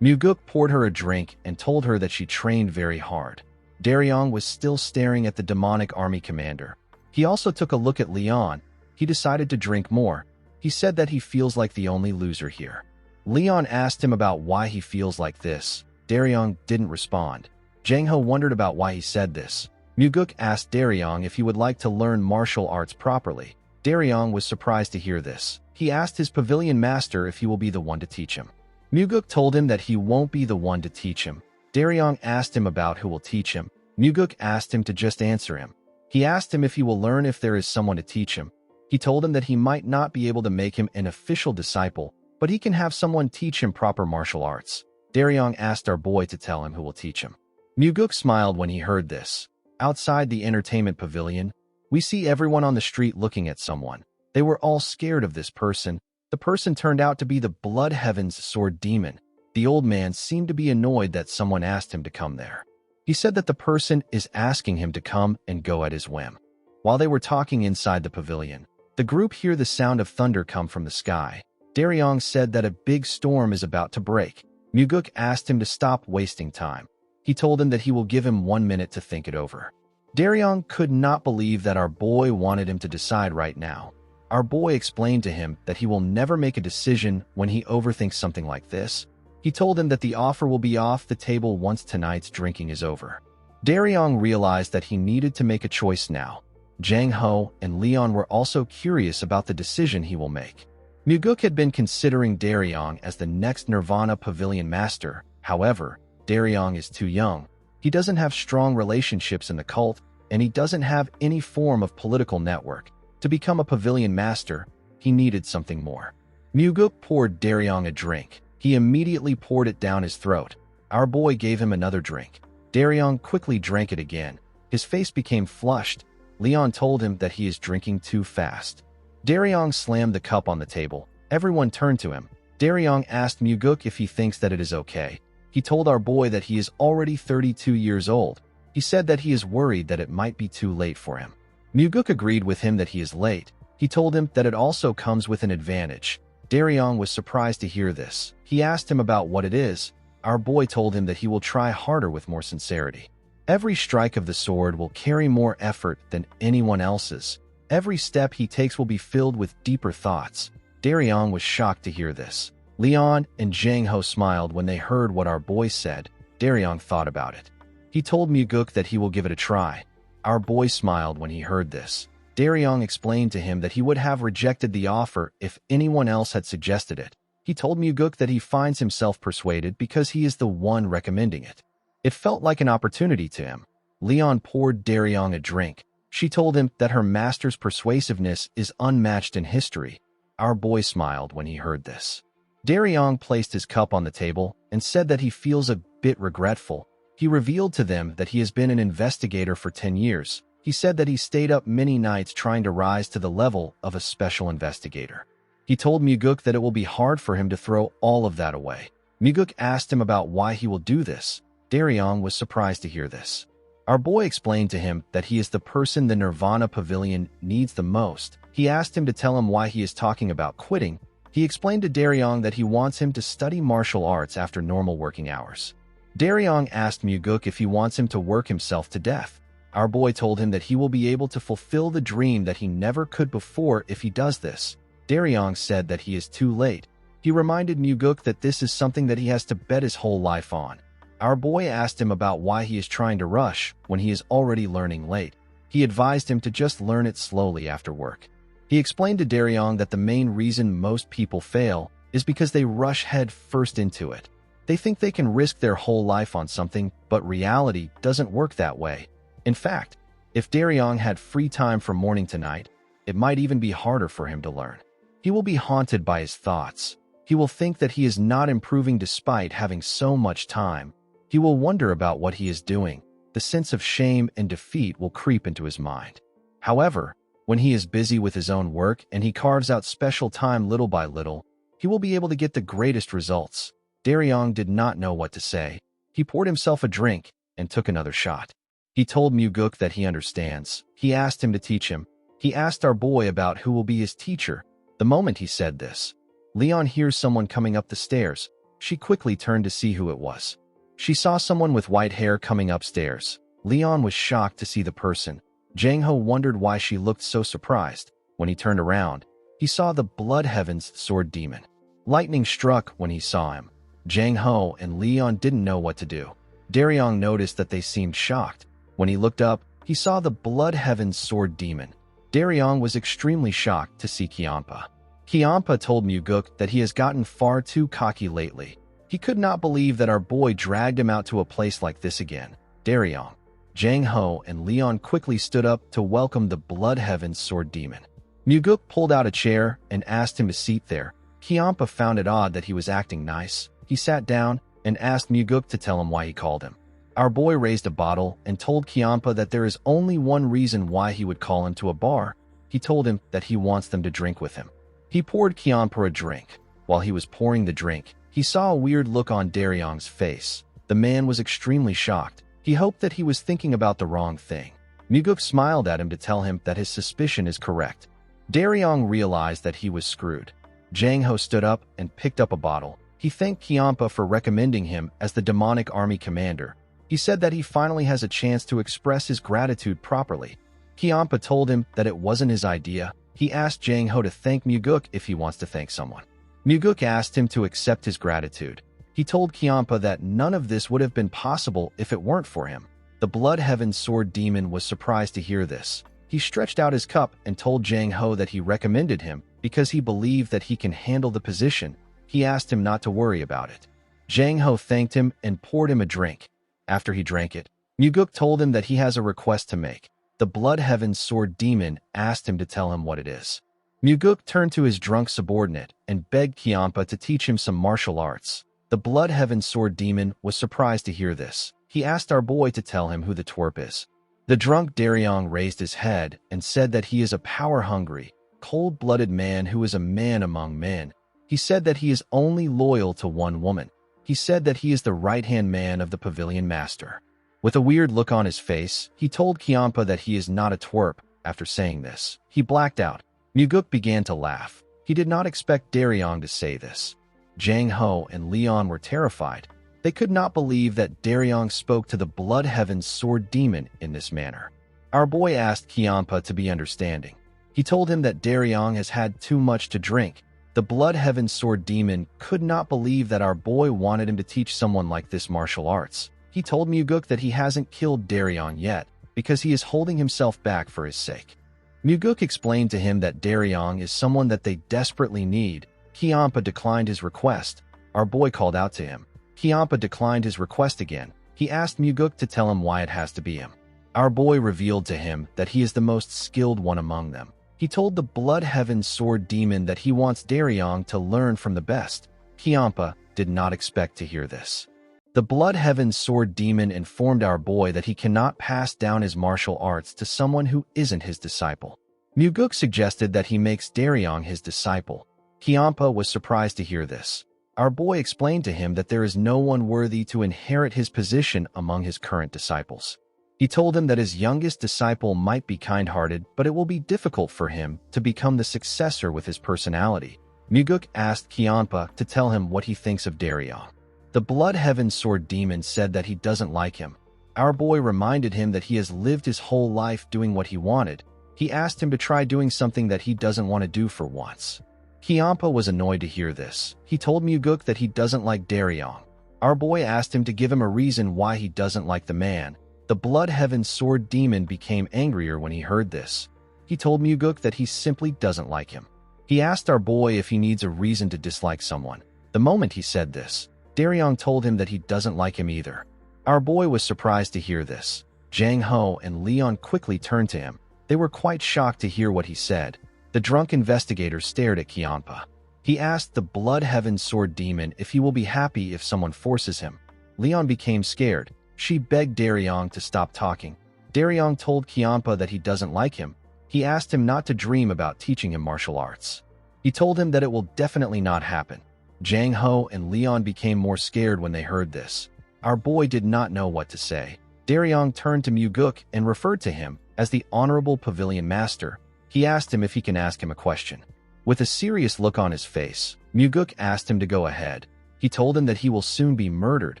Muguk poured her a drink and told her that she trained very hard. Daryong was still staring at the demonic army commander. He also took a look at Leon. He decided to drink more. He said that he feels like the only loser here. Leon asked him about why he feels like this. Daryong didn't respond. Jang Ho wondered about why he said this. Muguk asked Daryong if he would like to learn martial arts properly. Daryong was surprised to hear this. He asked his pavilion master if he will be the one to teach him. Muguk told him that he won't be the one to teach him. Daryong asked him about who will teach him. Muguk asked him to just answer him. He asked him if he will learn if there is someone to teach him. He told him that he might not be able to make him an official disciple, but he can have someone teach him proper martial arts. Daryong asked our boy to tell him who will teach him. Muguk smiled when he heard this. Outside the entertainment pavilion, we see everyone on the street looking at someone. They were all scared of this person. The person turned out to be the Blood Heaven's sword demon. The old man seemed to be annoyed that someone asked him to come there. He said that the person is asking him to come and go at his whim. While they were talking inside the pavilion, the group hear the sound of thunder come from the sky. Daryong said that a big storm is about to break. Muguk asked him to stop wasting time. He told him that he will give him 1 minute to think it over. Daryong could not believe that our boy wanted him to decide right now. Our boy explained to him that he will never make a decision when he overthinks something like this. He told him that the offer will be off the table once tonight's drinking is over. Daryong realized that he needed to make a choice now. Jang Ho and Leon were also curious about the decision he will make. Muguk had been considering Daryong as the next Nirvana Pavilion Master. However, Daryong is too young. He doesn't have strong relationships in the cult, and he doesn't have any form of political network. To become a Pavilion Master, he needed something more. Muguk poured Daryong a drink. He immediately poured it down his throat. Our boy gave him another drink. Daryong quickly drank it again. His face became flushed. Leon told him that he is drinking too fast. Daryong slammed the cup on the table. Everyone turned to him. Daryong asked Muguk if he thinks that it is okay. He told our boy that he is already 32 years old. He said that he is worried that it might be too late for him. Muguk agreed with him that he is late. He told him that it also comes with an advantage. Daryong was surprised to hear this. He asked him about what it is. Our boy told him that he will try harder with more sincerity. Every strike of the sword will carry more effort than anyone else's. Every step he takes will be filled with deeper thoughts. Daryong was shocked to hear this. Leon and Jang Ho smiled when they heard what our boy said. Daryong thought about it. He told Muguk that he will give it a try. Our boy smiled when he heard this. Daryong explained to him that he would have rejected the offer if anyone else had suggested it. He told Muguk that he finds himself persuaded because he is the one recommending it. It felt like an opportunity to him. Leon poured Daryong a drink. She told him that her master's persuasiveness is unmatched in history. Our boy smiled when he heard this. Daryong placed his cup on the table and said that he feels a bit regretful. He revealed to them that he has been an investigator for 10 years. He said that he stayed up many nights trying to rise to the level of a special investigator. He told Muguk that it will be hard for him to throw all of that away. Muguk asked him about why he will do this. Daryong was surprised to hear this. Our boy explained to him that he is the person the Nirvana Pavilion needs the most. He asked him to tell him why he is talking about quitting. He explained to Daryong that he wants him to study martial arts after normal working hours. Daryong asked Muguk if he wants him to work himself to death. Our boy told him that he will be able to fulfill the dream that he never could before if he does this. Daryong said that he is too late. He reminded Muguk that this is something that he has to bet his whole life on. Our boy asked him about why he is trying to rush when he is already learning late. He advised him to just learn it slowly after work. He explained to Daryong that the main reason most people fail is because they rush head first into it. They think they can risk their whole life on something, but reality doesn't work that way. In fact, if Daryong had free time from morning to night, it might even be harder for him to learn. He will be haunted by his thoughts. He will think that he is not improving despite having so much time. He will wonder about what he is doing. The sense of shame and defeat will creep into his mind. However, when he is busy with his own work and he carves out special time little by little, he will be able to get the greatest results. Daryong did not know what to say. He poured himself a drink and took another shot. He told Muguk that he understands. He asked him to teach him. He asked our boy about who will be his teacher. The moment he said this, Leon hears someone coming up the stairs. She quickly turned to see who it was. She saw someone with white hair coming upstairs. Leon was shocked to see the person. Jang Ho wondered why she looked so surprised. When he turned around, he saw the Blood Heaven's sword demon. Lightning struck when he saw him. Jang Ho and Leon didn't know what to do. Daryong noticed that they seemed shocked. When he looked up, he saw the Blood Heaven's sword demon. Daryong was extremely shocked to see Kiampa. Kiampa told Muguk that he has gotten far too cocky lately. He could not believe that our boy dragged him out to a place like this again. Daryong, Jang Ho, and Leon quickly stood up to welcome the Blood Heaven's sword demon. Muguk pulled out a chair and asked him to sit there. Kiampa found it odd that he was acting nice. He sat down and asked Muguk to tell him why he called him. Our boy raised a bottle and told Kiampa that there is only one reason why he would call him to a bar. He told him that he wants them to drink with him. He poured Kiampa a drink. While he was pouring the drink, he saw a weird look on Daryong's face. The man was extremely shocked. He hoped that he was thinking about the wrong thing. Muguk smiled at him to tell him that his suspicion is correct. Daryong realized that he was screwed. Jang Ho stood up and picked up a bottle. He thanked Kiampa for recommending him as the demonic army commander. He said that he finally has a chance to express his gratitude properly. Kiampa told him that it wasn't his idea. He asked Jang Ho to thank Muguk if he wants to thank someone. Muguk asked him to accept his gratitude. He told Kiampa that none of this would have been possible if it weren't for him. The Blood Heaven sword demon was surprised to hear this. He stretched out his cup and told Jang Ho that he recommended him because he believed that he can handle the position. He asked him not to worry about it. Jang Ho thanked him and poured him a drink. After he drank it, Muguk told him that he has a request to make. The Blood Heaven sword demon asked him to tell him what it is. Muguk turned to his drunk subordinate and begged Kiampa to teach him some martial arts. The Blood Heaven sword demon was surprised to hear this. He asked our boy to tell him who the twerp is. The drunk Daryong raised his head and said that he is a power-hungry, cold-blooded man who is a man among men. He said that he is only loyal to one woman. He said that he is the right-hand man of the pavilion master. With a weird look on his face, he told Kiampa that he is not a twerp. After saying this, he blacked out. Muguk began to laugh. He did not expect Daryong to say this. Jang Ho and Leon were terrified. They could not believe that Daryong spoke to the Blood Heaven's sword demon in this manner. Our boy asked Kiampa to be understanding. He told him that Daryong has had too much to drink. The Blood Heaven's sword demon could not believe that our boy wanted him to teach someone like this martial arts. He told Muguk that he hasn't killed Daryong yet because he is holding himself back for his sake. Muguk explained to him that Daryong is someone that they desperately need. Kiampa declined his request. Our boy called out to him. Kiampa declined his request again. He asked Muguk to tell him why it has to be him. Our boy revealed to him that he is the most skilled one among them. He told the Blood Heaven sword demon that he wants Daryong to learn from the best. Kiampa did not expect to hear this. The Blood Heaven sword demon informed our boy that he cannot pass down his martial arts to someone who isn't his disciple. Muguk suggested that he makes Daryong his disciple. Kiampa was surprised to hear this. Our boy explained to him that there is no one worthy to inherit his position among his current disciples. He told him that his youngest disciple might be kind-hearted, but it will be difficult for him to become the successor with his personality. Muguk asked Kianpa to tell him what he thinks of Daryong. The Blood Heaven Sword Demon said that he doesn't like him. Our boy reminded him that he has lived his whole life doing what he wanted. He asked him to try doing something that he doesn't want to do for once. Kianpa was annoyed to hear this. He told Muguk that he doesn't like Daryong. Our boy asked him to give him a reason why he doesn't like the man. The Blood Heaven Sword Demon became angrier when he heard this. He told Muguk that he simply doesn't like him. He asked our boy if he needs a reason to dislike someone. The moment he said this, Daryong told him that he doesn't like him either. Our boy was surprised to hear this. Jang Ho and Leon quickly turned to him. They were quite shocked to hear what he said. The drunk investigator stared at Kianpa. He asked the Blood Heaven Sword Demon if he will be happy if someone forces him. Leon became scared. She begged Daryong to stop talking. Daryong told Kianpa that he doesn't like him. He asked him not to dream about teaching him martial arts. He told him that it will definitely not happen. Jang Ho and Leon became more scared when they heard this. Our boy did not know what to say. Daryong turned to Muguk and referred to him as the Honorable Pavilion Master. He asked him if he can ask him a question. With a serious look on his face, Muguk asked him to go ahead. He told him that he will soon be murdered.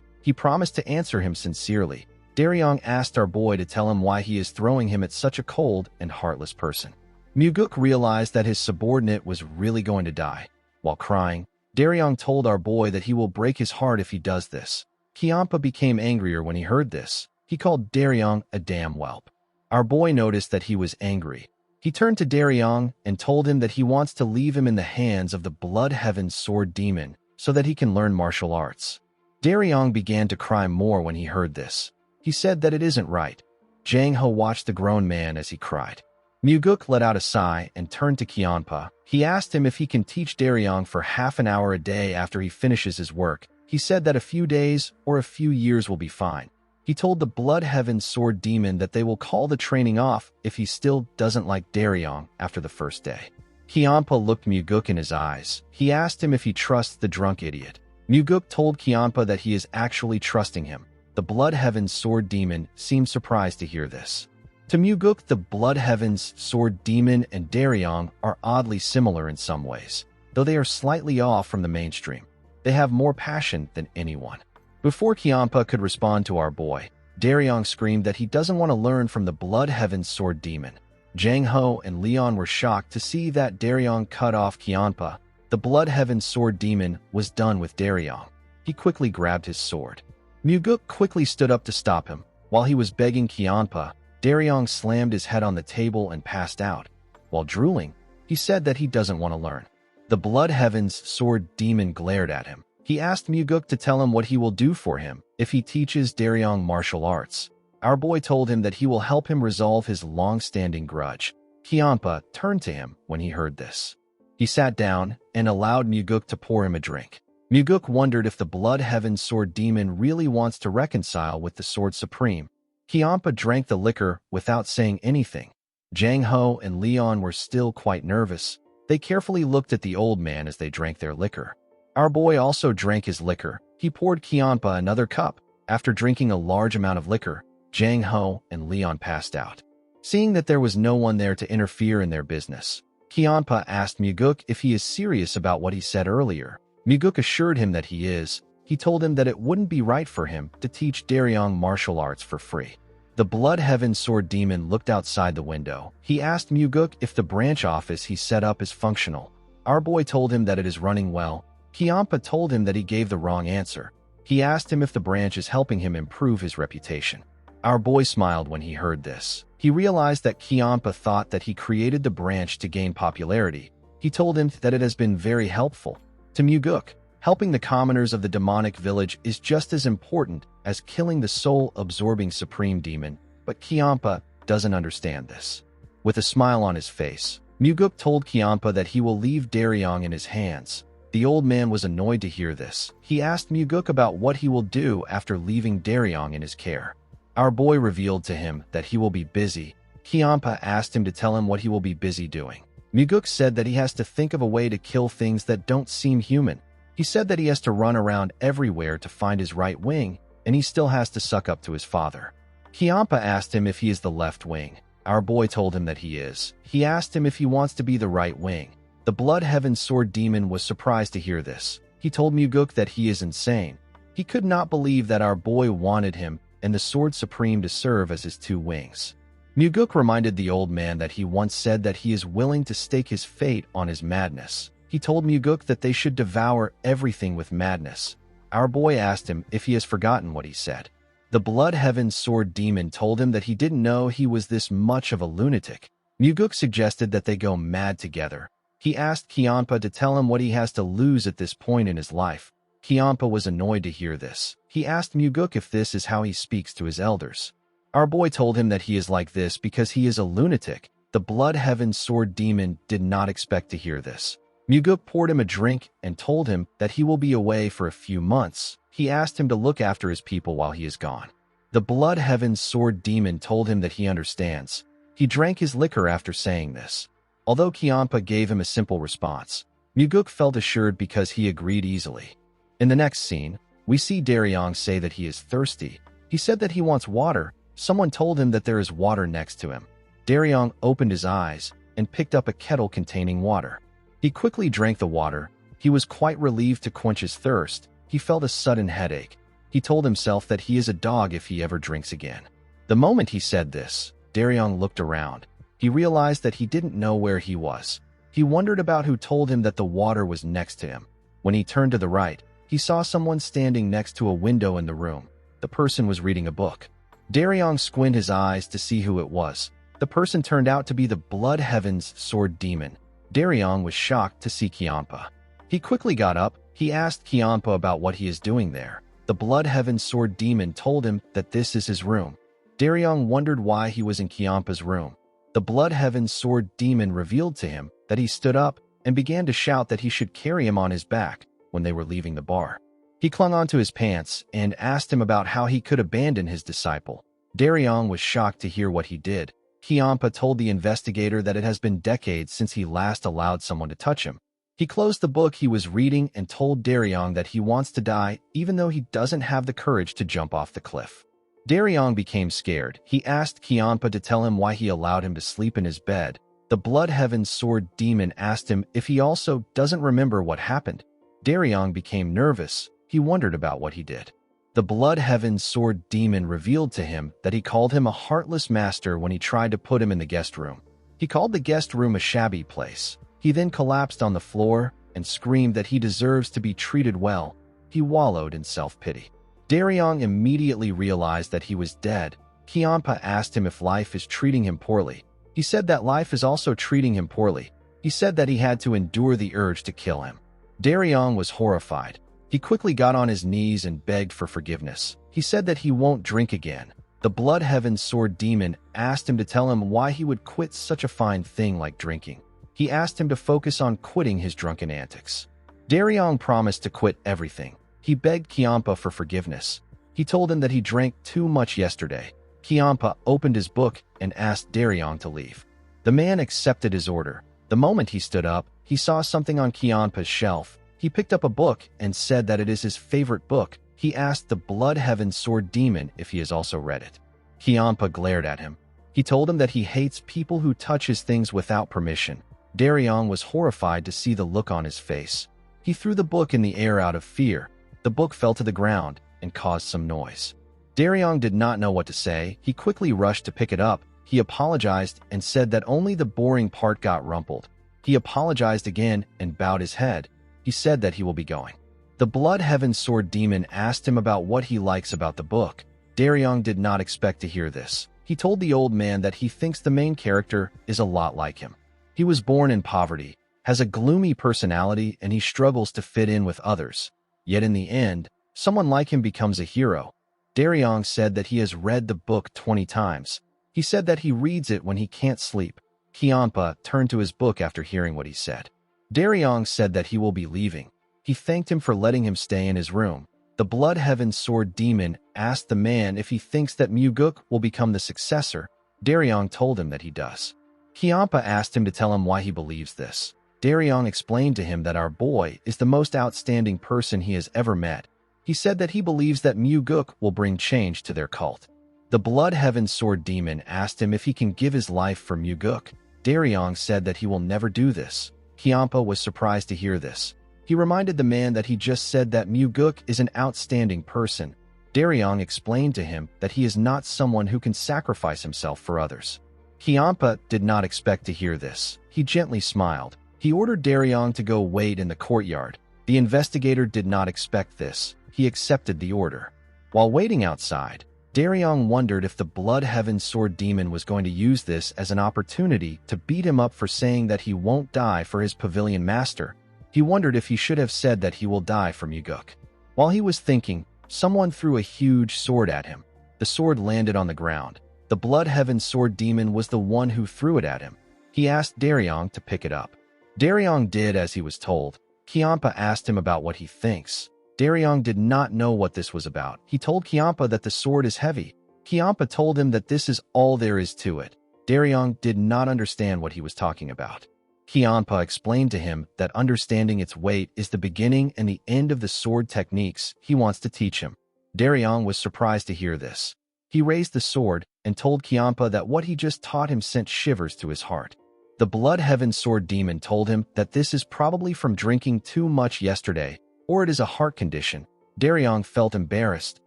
He promised to answer him sincerely. Daryong asked our boy to tell him why he is throwing him at such a cold and heartless person. Muguk realized that his subordinate was really going to die. While crying, Daryong told our boy that he will break his heart if he does this. Kianpa became angrier when he heard this. He called Daryong a damn whelp. Our boy noticed that he was angry. He turned to Daryong and told him that he wants to leave him in the hands of the Blood Heaven Sword Demon so that he can learn martial arts. Daryong began to cry more when he heard this. He said that it isn't right. Jang Ho watched the grown man as he cried. Muguk let out a sigh and turned to Kianpa. He asked him if he can teach Daryong for half an hour a day after he finishes his work. He said that a few days or a few years will be fine. He told the Blood Heaven Sword Demon that they will call the training off if he still doesn't like Daryong after the first day. Kianpa looked Muguk in his eyes. He asked him if he trusts the drunk idiot. Muguk told Kianpa that he is actually trusting him. The Blood Heaven Sword Demon seemed surprised to hear this. To Muguk, the Blood Heaven's Sword Demon and Daryong are oddly similar in some ways, though they are slightly off from the mainstream. They have more passion than anyone. Before Kianpa could respond to our boy, Daryong screamed that he doesn't want to learn from the Blood Heaven Sword Demon. Jang Ho and Leon were shocked to see that Daryong cut off Kianpa. The Blood Heaven Sword Demon was done with Daryong. He quickly grabbed his sword. Muguk quickly stood up to stop him. While he was begging Kianpa, Daryong slammed his head on the table and passed out. While drooling, he said that he doesn't want to learn. The Blood Heaven's Sword Demon glared at him. He asked Muguk to tell him what he will do for him if he teaches Daryong martial arts. Our boy told him that he will help him resolve his long-standing grudge. Kianpa turned to him when he heard this. He sat down and allowed Muguk to pour him a drink. Muguk wondered if the Blood Heaven Sword Demon really wants to reconcile with the Sword Supreme. Kianpa drank the liquor without saying anything. Jang Ho and Leon were still quite nervous. They carefully looked at the old man as they drank their liquor. Our boy also drank his liquor. He poured Kianpa another cup. After drinking a large amount of liquor, Jang Ho and Leon passed out. Seeing that there was no one there to interfere in their business, Kianpa asked Muguk if he is serious about what he said earlier. Muguk assured him that he is. He told him that it wouldn't be right for him to teach Daryong martial arts for free. The Blood Heaven Sword Demon looked outside the window. He asked Muguk if the branch office he set up is functional. Our boy told him that it is running well. Kianpa told him that he gave the wrong answer. He asked him if the branch is helping him improve his reputation. Our boy smiled when he heard this. He realized that Kianpa thought that he created the branch to gain popularity. He told him that it has been very helpful. To Muguk, helping the commoners of the demonic village is just as important as killing the soul-absorbing supreme demon, but Kianpa doesn't understand this. With a smile on his face, Muguk told Kianpa that he will leave Daryong in his hands. The old man was annoyed to hear this. He asked Muguk about what he will do after leaving Daryong in his care. Our boy revealed to him that he will be busy. Kianpa asked him to tell him what he will be busy doing. Muguk said that he has to think of a way to kill things that don't seem human. He said that he has to run around everywhere to find his right wing, and he still has to suck up to his father. Kianpa asked him if he is the left wing. Our boy told him that he is. He asked him if he wants to be the right wing. The Blood Heaven Sword Demon was surprised to hear this. He told Muguk that he is insane. He could not believe that our boy wanted him and the Sword Supreme to serve as his two wings. Muguk reminded the old man that he once said that he is willing to stake his fate on his madness. He told Muguk that they should devour everything with madness. Our boy asked him if he has forgotten what he said. The Blood Heaven Sword Demon told him that he didn't know he was this much of a lunatic. Muguk suggested that they go mad together. He asked Kianpa to tell him what he has to lose at this point in his life. Kianpa was annoyed to hear this. He asked Muguk if this is how he speaks to his elders. Our boy told him that he is like this because he is a lunatic. The Blood Heaven Sword Demon did not expect to hear this. Muguk poured him a drink and told him that he will be away for a few months. He asked him to look after his people while he is gone. The Blood Heaven Sword Demon told him that he understands. He drank his liquor after saying this. Although Kianpa gave him a simple response, Muguk felt assured because he agreed easily. In the next scene, we see Daryong say that he is thirsty. He said that he wants water. Someone told him that there is water next to him. Daryong opened his eyes and picked up a kettle containing water. He quickly drank the water. He was quite relieved to quench his thirst. He felt a sudden headache. He told himself that he is a dog if he ever drinks again. The moment he said this, Daryong looked around. He realized that he didn't know where he was. He wondered about who told him that the water was next to him. When he turned to the right, he saw someone standing next to a window in the room. The person was reading a book. Daryong squinted his eyes to see who it was. The person turned out to be the Blood Heaven's Sword Demon. Daryong was shocked to see Kianpa. He quickly got up. He asked Kianpa about what he is doing there. The Blood Heaven Sword Demon told him that this is his room. Daryong wondered why he was in Kianpa's room. The Blood Heaven Sword Demon revealed to him that he stood up and began to shout that he should carry him on his back when they were leaving the bar. He clung onto his pants and asked him about how he could abandon his disciple. Daryong was shocked to hear what he did. Kianpa told the investigator that it has been decades since he last allowed someone to touch him. He closed the book he was reading and told Daryong that he wants to die even though he doesn't have the courage to jump off the cliff. Daryong became scared. He asked Kianpa to tell him why he allowed him to sleep in his bed. The Blood Heaven Sword Demon asked him if he also doesn't remember what happened. Daryong became nervous. He wondered about what he did. The Blood Heaven Sword Demon revealed to him that he called him a heartless master when he tried to put him in the guest room. He called the guest room a shabby place. He then collapsed on the floor and screamed that he deserves to be treated well. He wallowed in self-pity. Daryong immediately realized that he was dead. Kianpa asked him if life is treating him poorly. He said that life is also treating him poorly. He said that he had to endure the urge to kill him. Daryong was horrified. He quickly got on his knees and begged for forgiveness. He said that he won't drink again. The Blood Heaven Sword Demon asked him to tell him why he would quit such a fine thing like drinking. He asked him to focus on quitting his drunken antics. Daryong promised to quit everything. He begged Kianpa for forgiveness. He told him that he drank too much yesterday. Kianpa opened his book and asked Daryong to leave. The man accepted his order. The moment he stood up, he saw something on Kianpa's shelf. He picked up a book and said that it is his favorite book. He asked the Blood Heaven Sword Demon if he has also read it. Kianpa glared at him. He told him that he hates people who touch his things without permission. Daryong was horrified to see the look on his face. He threw the book in the air out of fear. The book fell to the ground and caused some noise. Daryong did not know what to say. He quickly rushed to pick it up. He apologized and said that only the boring part got rumpled. He apologized again and bowed his head. He said that he will be going. The Blood Heaven Sword Demon asked him about what he likes about the book. Daryong did not expect to hear this. He told the old man that he thinks the main character is a lot like him. He was born in poverty, has a gloomy personality, and he struggles to fit in with others. Yet in the end, someone like him becomes a hero. Daryong said that he has read the book 20 times. He said that he reads it when he can't sleep. Kianpa turned to his book after hearing what he said. Daryong said that he will be leaving. He thanked him for letting him stay in his room. The Blood Heaven Sword Demon asked the man if he thinks that Muguk will become the successor. Daryong told him that he does. Kianpa asked him to tell him why he believes this. Daryong explained to him that our boy is the most outstanding person he has ever met. He said that he believes that Muguk will bring change to their cult. The Blood Heaven Sword Demon asked him if he can give his life for Muguk. Daryong said that he will never do this. Kiampa was surprised to hear this. He reminded the man that he just said that Muguk is an outstanding person. Daryong explained to him that he is not someone who can sacrifice himself for others. Kiampa did not expect to hear this. He gently smiled. He ordered Daryong to go wait in the courtyard. The investigator did not expect this. He accepted the order. While waiting outside, Daryong wondered if the Blood Heaven Sword Demon was going to use this as an opportunity to beat him up for saying that he won't die for his pavilion master. He wondered if he should have said that he will die for Muguk. While he was thinking, someone threw a huge sword at him. The sword landed on the ground. The Blood Heaven Sword Demon was the one who threw it at him. He asked Daryong to pick it up. Daryong did as he was told. Kiampa asked him about what he thinks. Daryong did not know what this was about. He told Kiampa that the sword is heavy. Kiampa told him that this is all there is to it. Daryong did not understand what he was talking about. Kiampa explained to him that understanding its weight is the beginning and the end of the sword techniques he wants to teach him. Daryong was surprised to hear this. He raised the sword and told Kiampa that what he just taught him sent shivers to his heart. The Blood Heaven Sword Demon told him that this is probably from drinking too much yesterday, or it is a heart condition. Daryong felt embarrassed.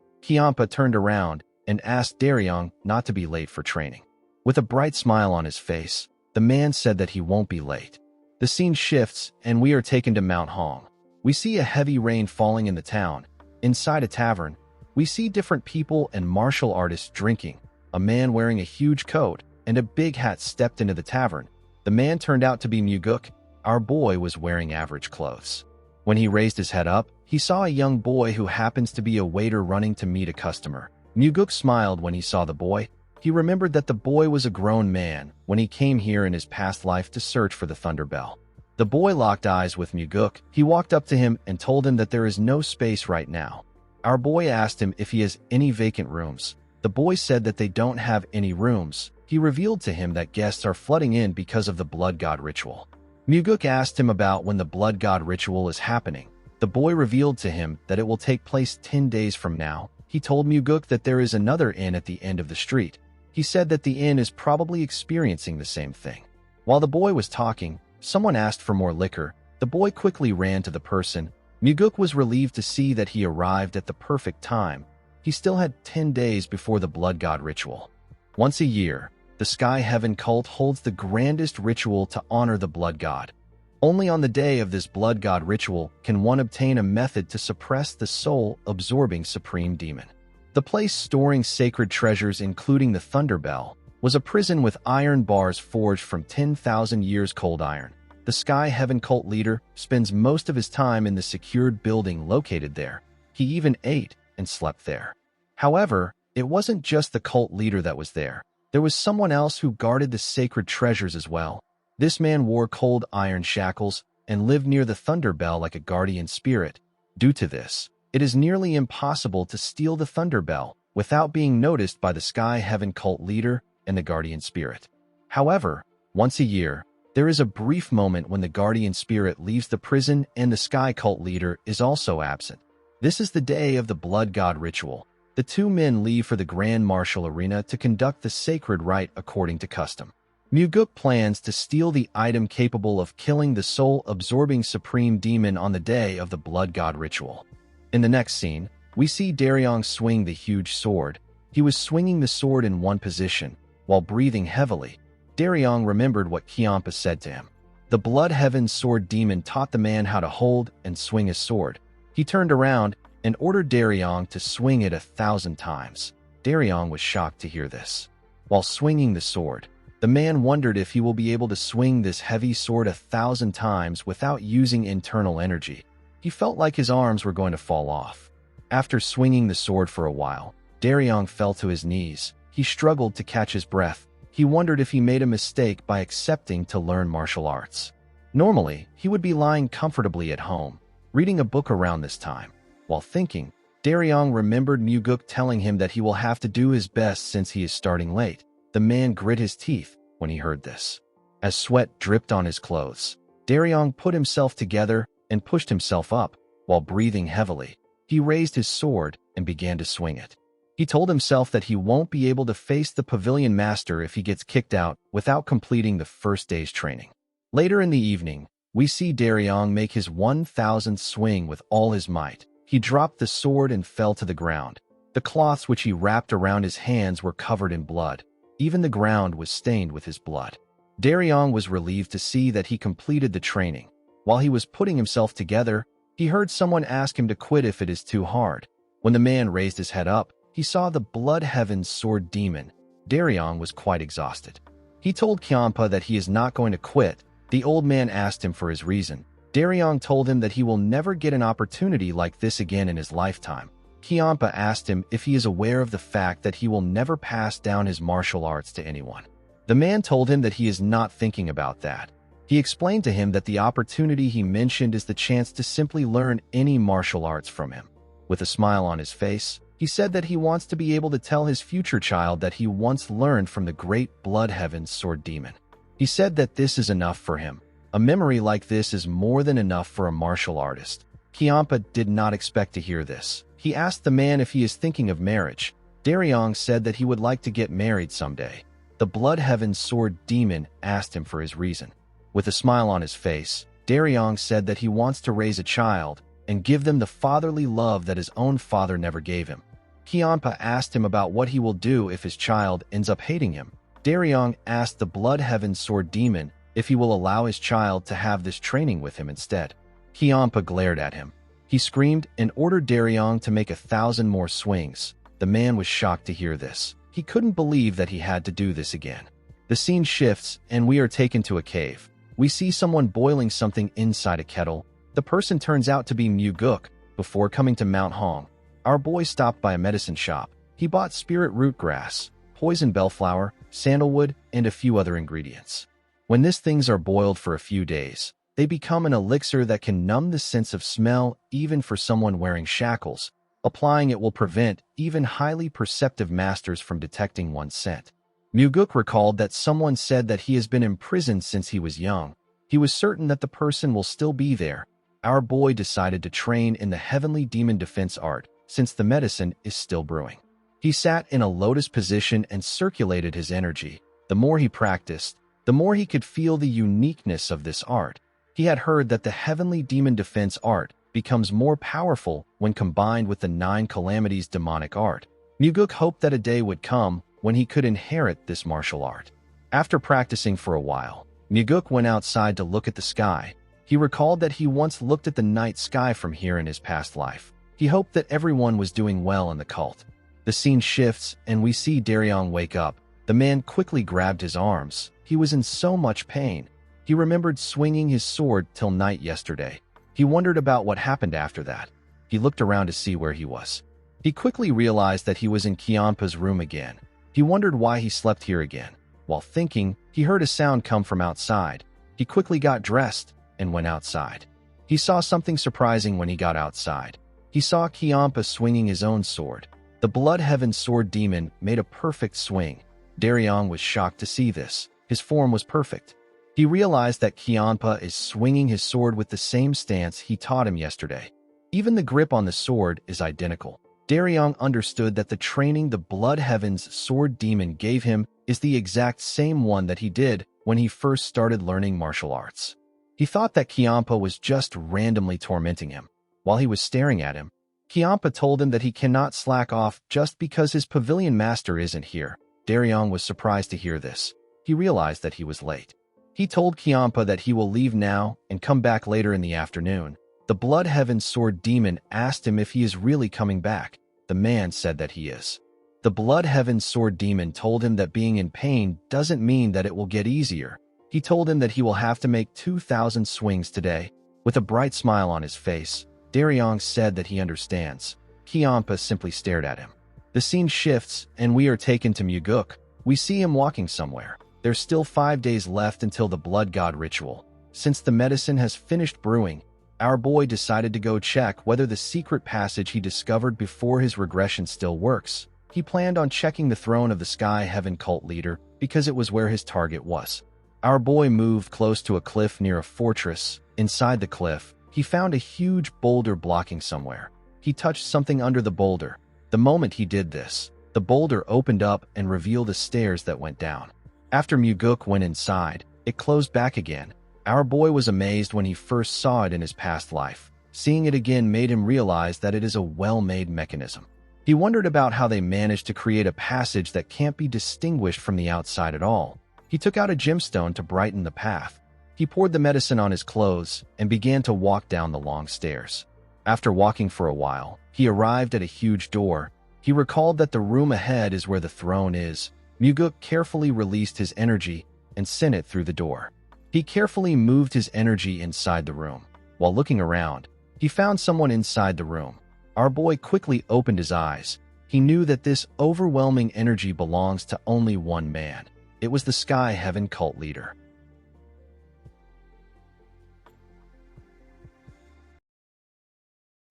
Kiampa turned around and asked Daryong not to be late for training. With a bright smile on his face, the man said that he won't be late. The scene shifts, and we are taken to Mount Hong. We see a heavy rain falling in the town. Inside a tavern, we see different people and martial artists drinking. A man wearing a huge coat and a big hat stepped into the tavern. The man turned out to be Muguk. Our boy was wearing average clothes. When he raised his head up, he saw a young boy who happens to be a waiter running to meet a customer. Muguk smiled when he saw the boy. He remembered that the boy was a grown man when he came here in his past life to search for the Thunder Bell. The boy locked eyes with Muguk. He walked up to him and told him that there is no space right now. Our boy asked him if he has any vacant rooms. The boy said that they don't have any rooms. He revealed to him that guests are flooding in because of the Blood God ritual. Muguk asked him about when the Blood God ritual is happening. The boy revealed to him that it will take place 10 days from now. He told Muguk that there is another inn at the end of the street. He said that the inn is probably experiencing the same thing. While the boy was talking, someone asked for more liquor. The boy quickly ran to the person. Muguk was relieved to see that he arrived at the perfect time. He still had 10 days before the Blood God ritual. Once a year, the Sky Heaven cult holds the grandest ritual to honor the Blood God. Only on the day of this Blood God ritual can one obtain a method to suppress the soul-absorbing supreme demon. The place storing sacred treasures, including the Thunder Bell, was a prison with iron bars forged from 10,000 years cold iron. The Sky Heaven cult leader spends most of his time in the secured building located there. He even ate and slept there. However, it wasn't just the cult leader that was there. There was someone else who guarded the sacred treasures as well. This man wore cold iron shackles and lived near the Thunder Bell like a guardian spirit. Due to this, it is nearly impossible to steal the Thunder Bell without being noticed by the Sky Heaven cult leader and the guardian spirit. However, once a year, there is a brief moment when the guardian spirit leaves the prison and the Sky cult leader is also absent. This is the day of the Blood God ritual. The two men leave for the Grand Martial Arena to conduct the sacred rite according to custom. Muguk plans to steal the item capable of killing the soul-absorbing supreme demon on the day of the Blood God ritual. In the next scene, we see Daryong swing the huge sword. He was swinging the sword in one position, while breathing heavily. Daryong remembered what Kiampa said to him. The Blood Heaven Sword Demon taught the man how to hold and swing his sword. He turned around and ordered Daryong to swing it 1,000 times. Daryong was shocked to hear this. While swinging the sword, the man wondered if he will be able to swing this heavy sword 1,000 times without using internal energy. He felt like his arms were going to fall off. After swinging the sword for a while, Daryong fell to his knees. He struggled to catch his breath. He wondered if he made a mistake by accepting to learn martial arts. Normally, he would be lying comfortably at home, reading a book around this time. While thinking, Daryong remembered Muguk telling him that he will have to do his best since he is starting late. The man grit his teeth when he heard this. As sweat dripped on his clothes, Daryong put himself together and pushed himself up. While breathing heavily, he raised his sword and began to swing it. He told himself that he won't be able to face the pavilion master if he gets kicked out without completing the first day's training. Later in the evening, We see Daryong make his 1,000th swing with all his might. He dropped the sword and fell to the ground. The cloths which he wrapped around his hands were covered in blood. Even the ground was stained with his blood. Daryong was relieved to see that he completed the training. While he was putting himself together, he heard someone ask him to quit if it is too hard. When the man raised his head up, he saw the Blood Heaven's sword demon. Daryong was quite exhausted. He told Kiampa that he is not going to quit. The old man asked him for his reason. Daryong told him that he will never get an opportunity like this again in his lifetime. Kiampa asked him if he is aware of the fact that he will never pass down his martial arts to anyone. The man told him that he is not thinking about that. He explained to him that the opportunity he mentioned is the chance to simply learn any martial arts from him. With a smile on his face, he said that he wants to be able to tell his future child that he once learned from the great Blood Heaven's sword demon. He said that this is enough for him. A memory like this is more than enough for a martial artist. Kiampa did not expect to hear this. He asked the man if he is thinking of marriage. Daryong said that he would like to get married someday. The Blood Heaven's sword demon asked him for his reason. With a smile on his face, Daryong said that he wants to raise a child and give them the fatherly love that his own father never gave him. Kiampa asked him about what he will do if his child ends up hating him. Daryong asked the Blood Heaven's sword demon if he will allow his child to have this training with him instead. Kiampa glared at him. He screamed and ordered Daryong to make 1,000 more swings. The man was shocked to hear this. He couldn't believe that he had to do this again. The scene shifts and we are taken to a cave. We see someone boiling something inside a kettle. The person turns out to be Muguk. Before coming to Mount Hong, our boy stopped by a medicine shop. He bought spirit root grass, poison bellflower, sandalwood, and a few other ingredients. When these things are boiled for a few days, they become an elixir that can numb the sense of smell even for someone wearing shackles. Applying it will prevent even highly perceptive masters from detecting one's scent. Muguk recalled that someone said that he has been imprisoned since he was young. He was certain that the person will still be there. Our boy decided to train in the heavenly demon defense art since the medicine is still brewing. He sat in a lotus position and circulated his energy. The more he practiced, the more he could feel the uniqueness of this art. He had heard that the heavenly demon defense art becomes more powerful when combined with the 9 calamities demonic art. Muguk hoped that a day would come when he could inherit this martial art. After practicing for a while, Muguk went outside to look at the sky. He recalled that he once looked at the night sky from here in his past life. He hoped that everyone was doing well in the cult. The scene shifts and we see Daryong wake up. The man quickly grabbed his arms. He was in so much pain. He remembered swinging his sword till night yesterday. He wondered about what happened after that. He looked around to see where he was. He quickly realized that he was in Kiampa's room again. He wondered why he slept here again. While thinking, he heard a sound come from outside. He quickly got dressed and went outside. He saw something surprising when he got outside. He saw Kiampa swinging his own sword. The Blood Heaven's sword demon made a perfect swing. Daryong was shocked to see this. His form was perfect. He realized that Kiampa is swinging his sword with the same stance he taught him yesterday. Even the grip on the sword is identical. Daryong understood that the training the Blood Heaven's sword demon gave him is the exact same one that he did when he first started learning martial arts. He thought that Kiampa was just randomly tormenting him. While he was staring at him, Kiampa told him that he cannot slack off just because his pavilion master isn't here. Daryong was surprised to hear this. He realized that he was late. He told Kiampa that he will leave now and come back later in the afternoon. The Blood Heaven's sword demon asked him if he is really coming back. The man said that he is. The Blood Heaven's sword demon told him that being in pain doesn't mean that it will get easier. He told him that he will have to make 2,000 swings today. With a bright smile on his face, Daryong said that he understands. Kiampa simply stared at him. The scene shifts and we are taken to Muguk. We see him walking somewhere. There's still 5 days left until the blood god ritual. Since the medicine has finished brewing, our boy decided to go check whether the secret passage he discovered before his regression still works. He planned on checking the throne of the Sky Heaven cult leader because it was where his target was. Our boy moved close to a cliff near a fortress. Inside the cliff, he found a huge boulder blocking somewhere. He touched something under the boulder. The moment he did this, the boulder opened up and revealed the stairs that went down. After Muguk went inside, it closed back again. Our boy was amazed when he first saw it in his past life. Seeing it again made him realize that it is a well-made mechanism. He wondered about how they managed to create a passage that can't be distinguished from the outside at all. He took out a gemstone to brighten the path. He poured the medicine on his clothes and began to walk down the long stairs. After walking for a while, he arrived at a huge door. He recalled that the room ahead is where the throne is. Muguk carefully released his energy and sent it through the door. He carefully moved his energy inside the room. While looking around, he found someone inside the room. Our boy quickly opened his eyes. He knew that this overwhelming energy belongs to only one man. It was the Sky Heaven cult leader.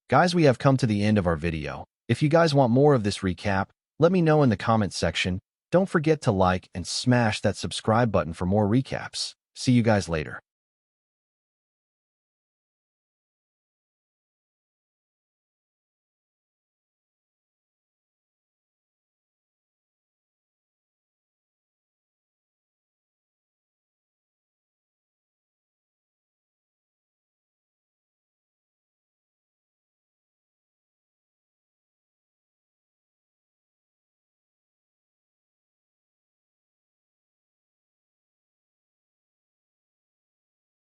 Guys, we have come to the end of our video. If you guys want more of this recap, let me know in the comments section. Don't forget to like and smash that subscribe button for more recaps. See you guys later.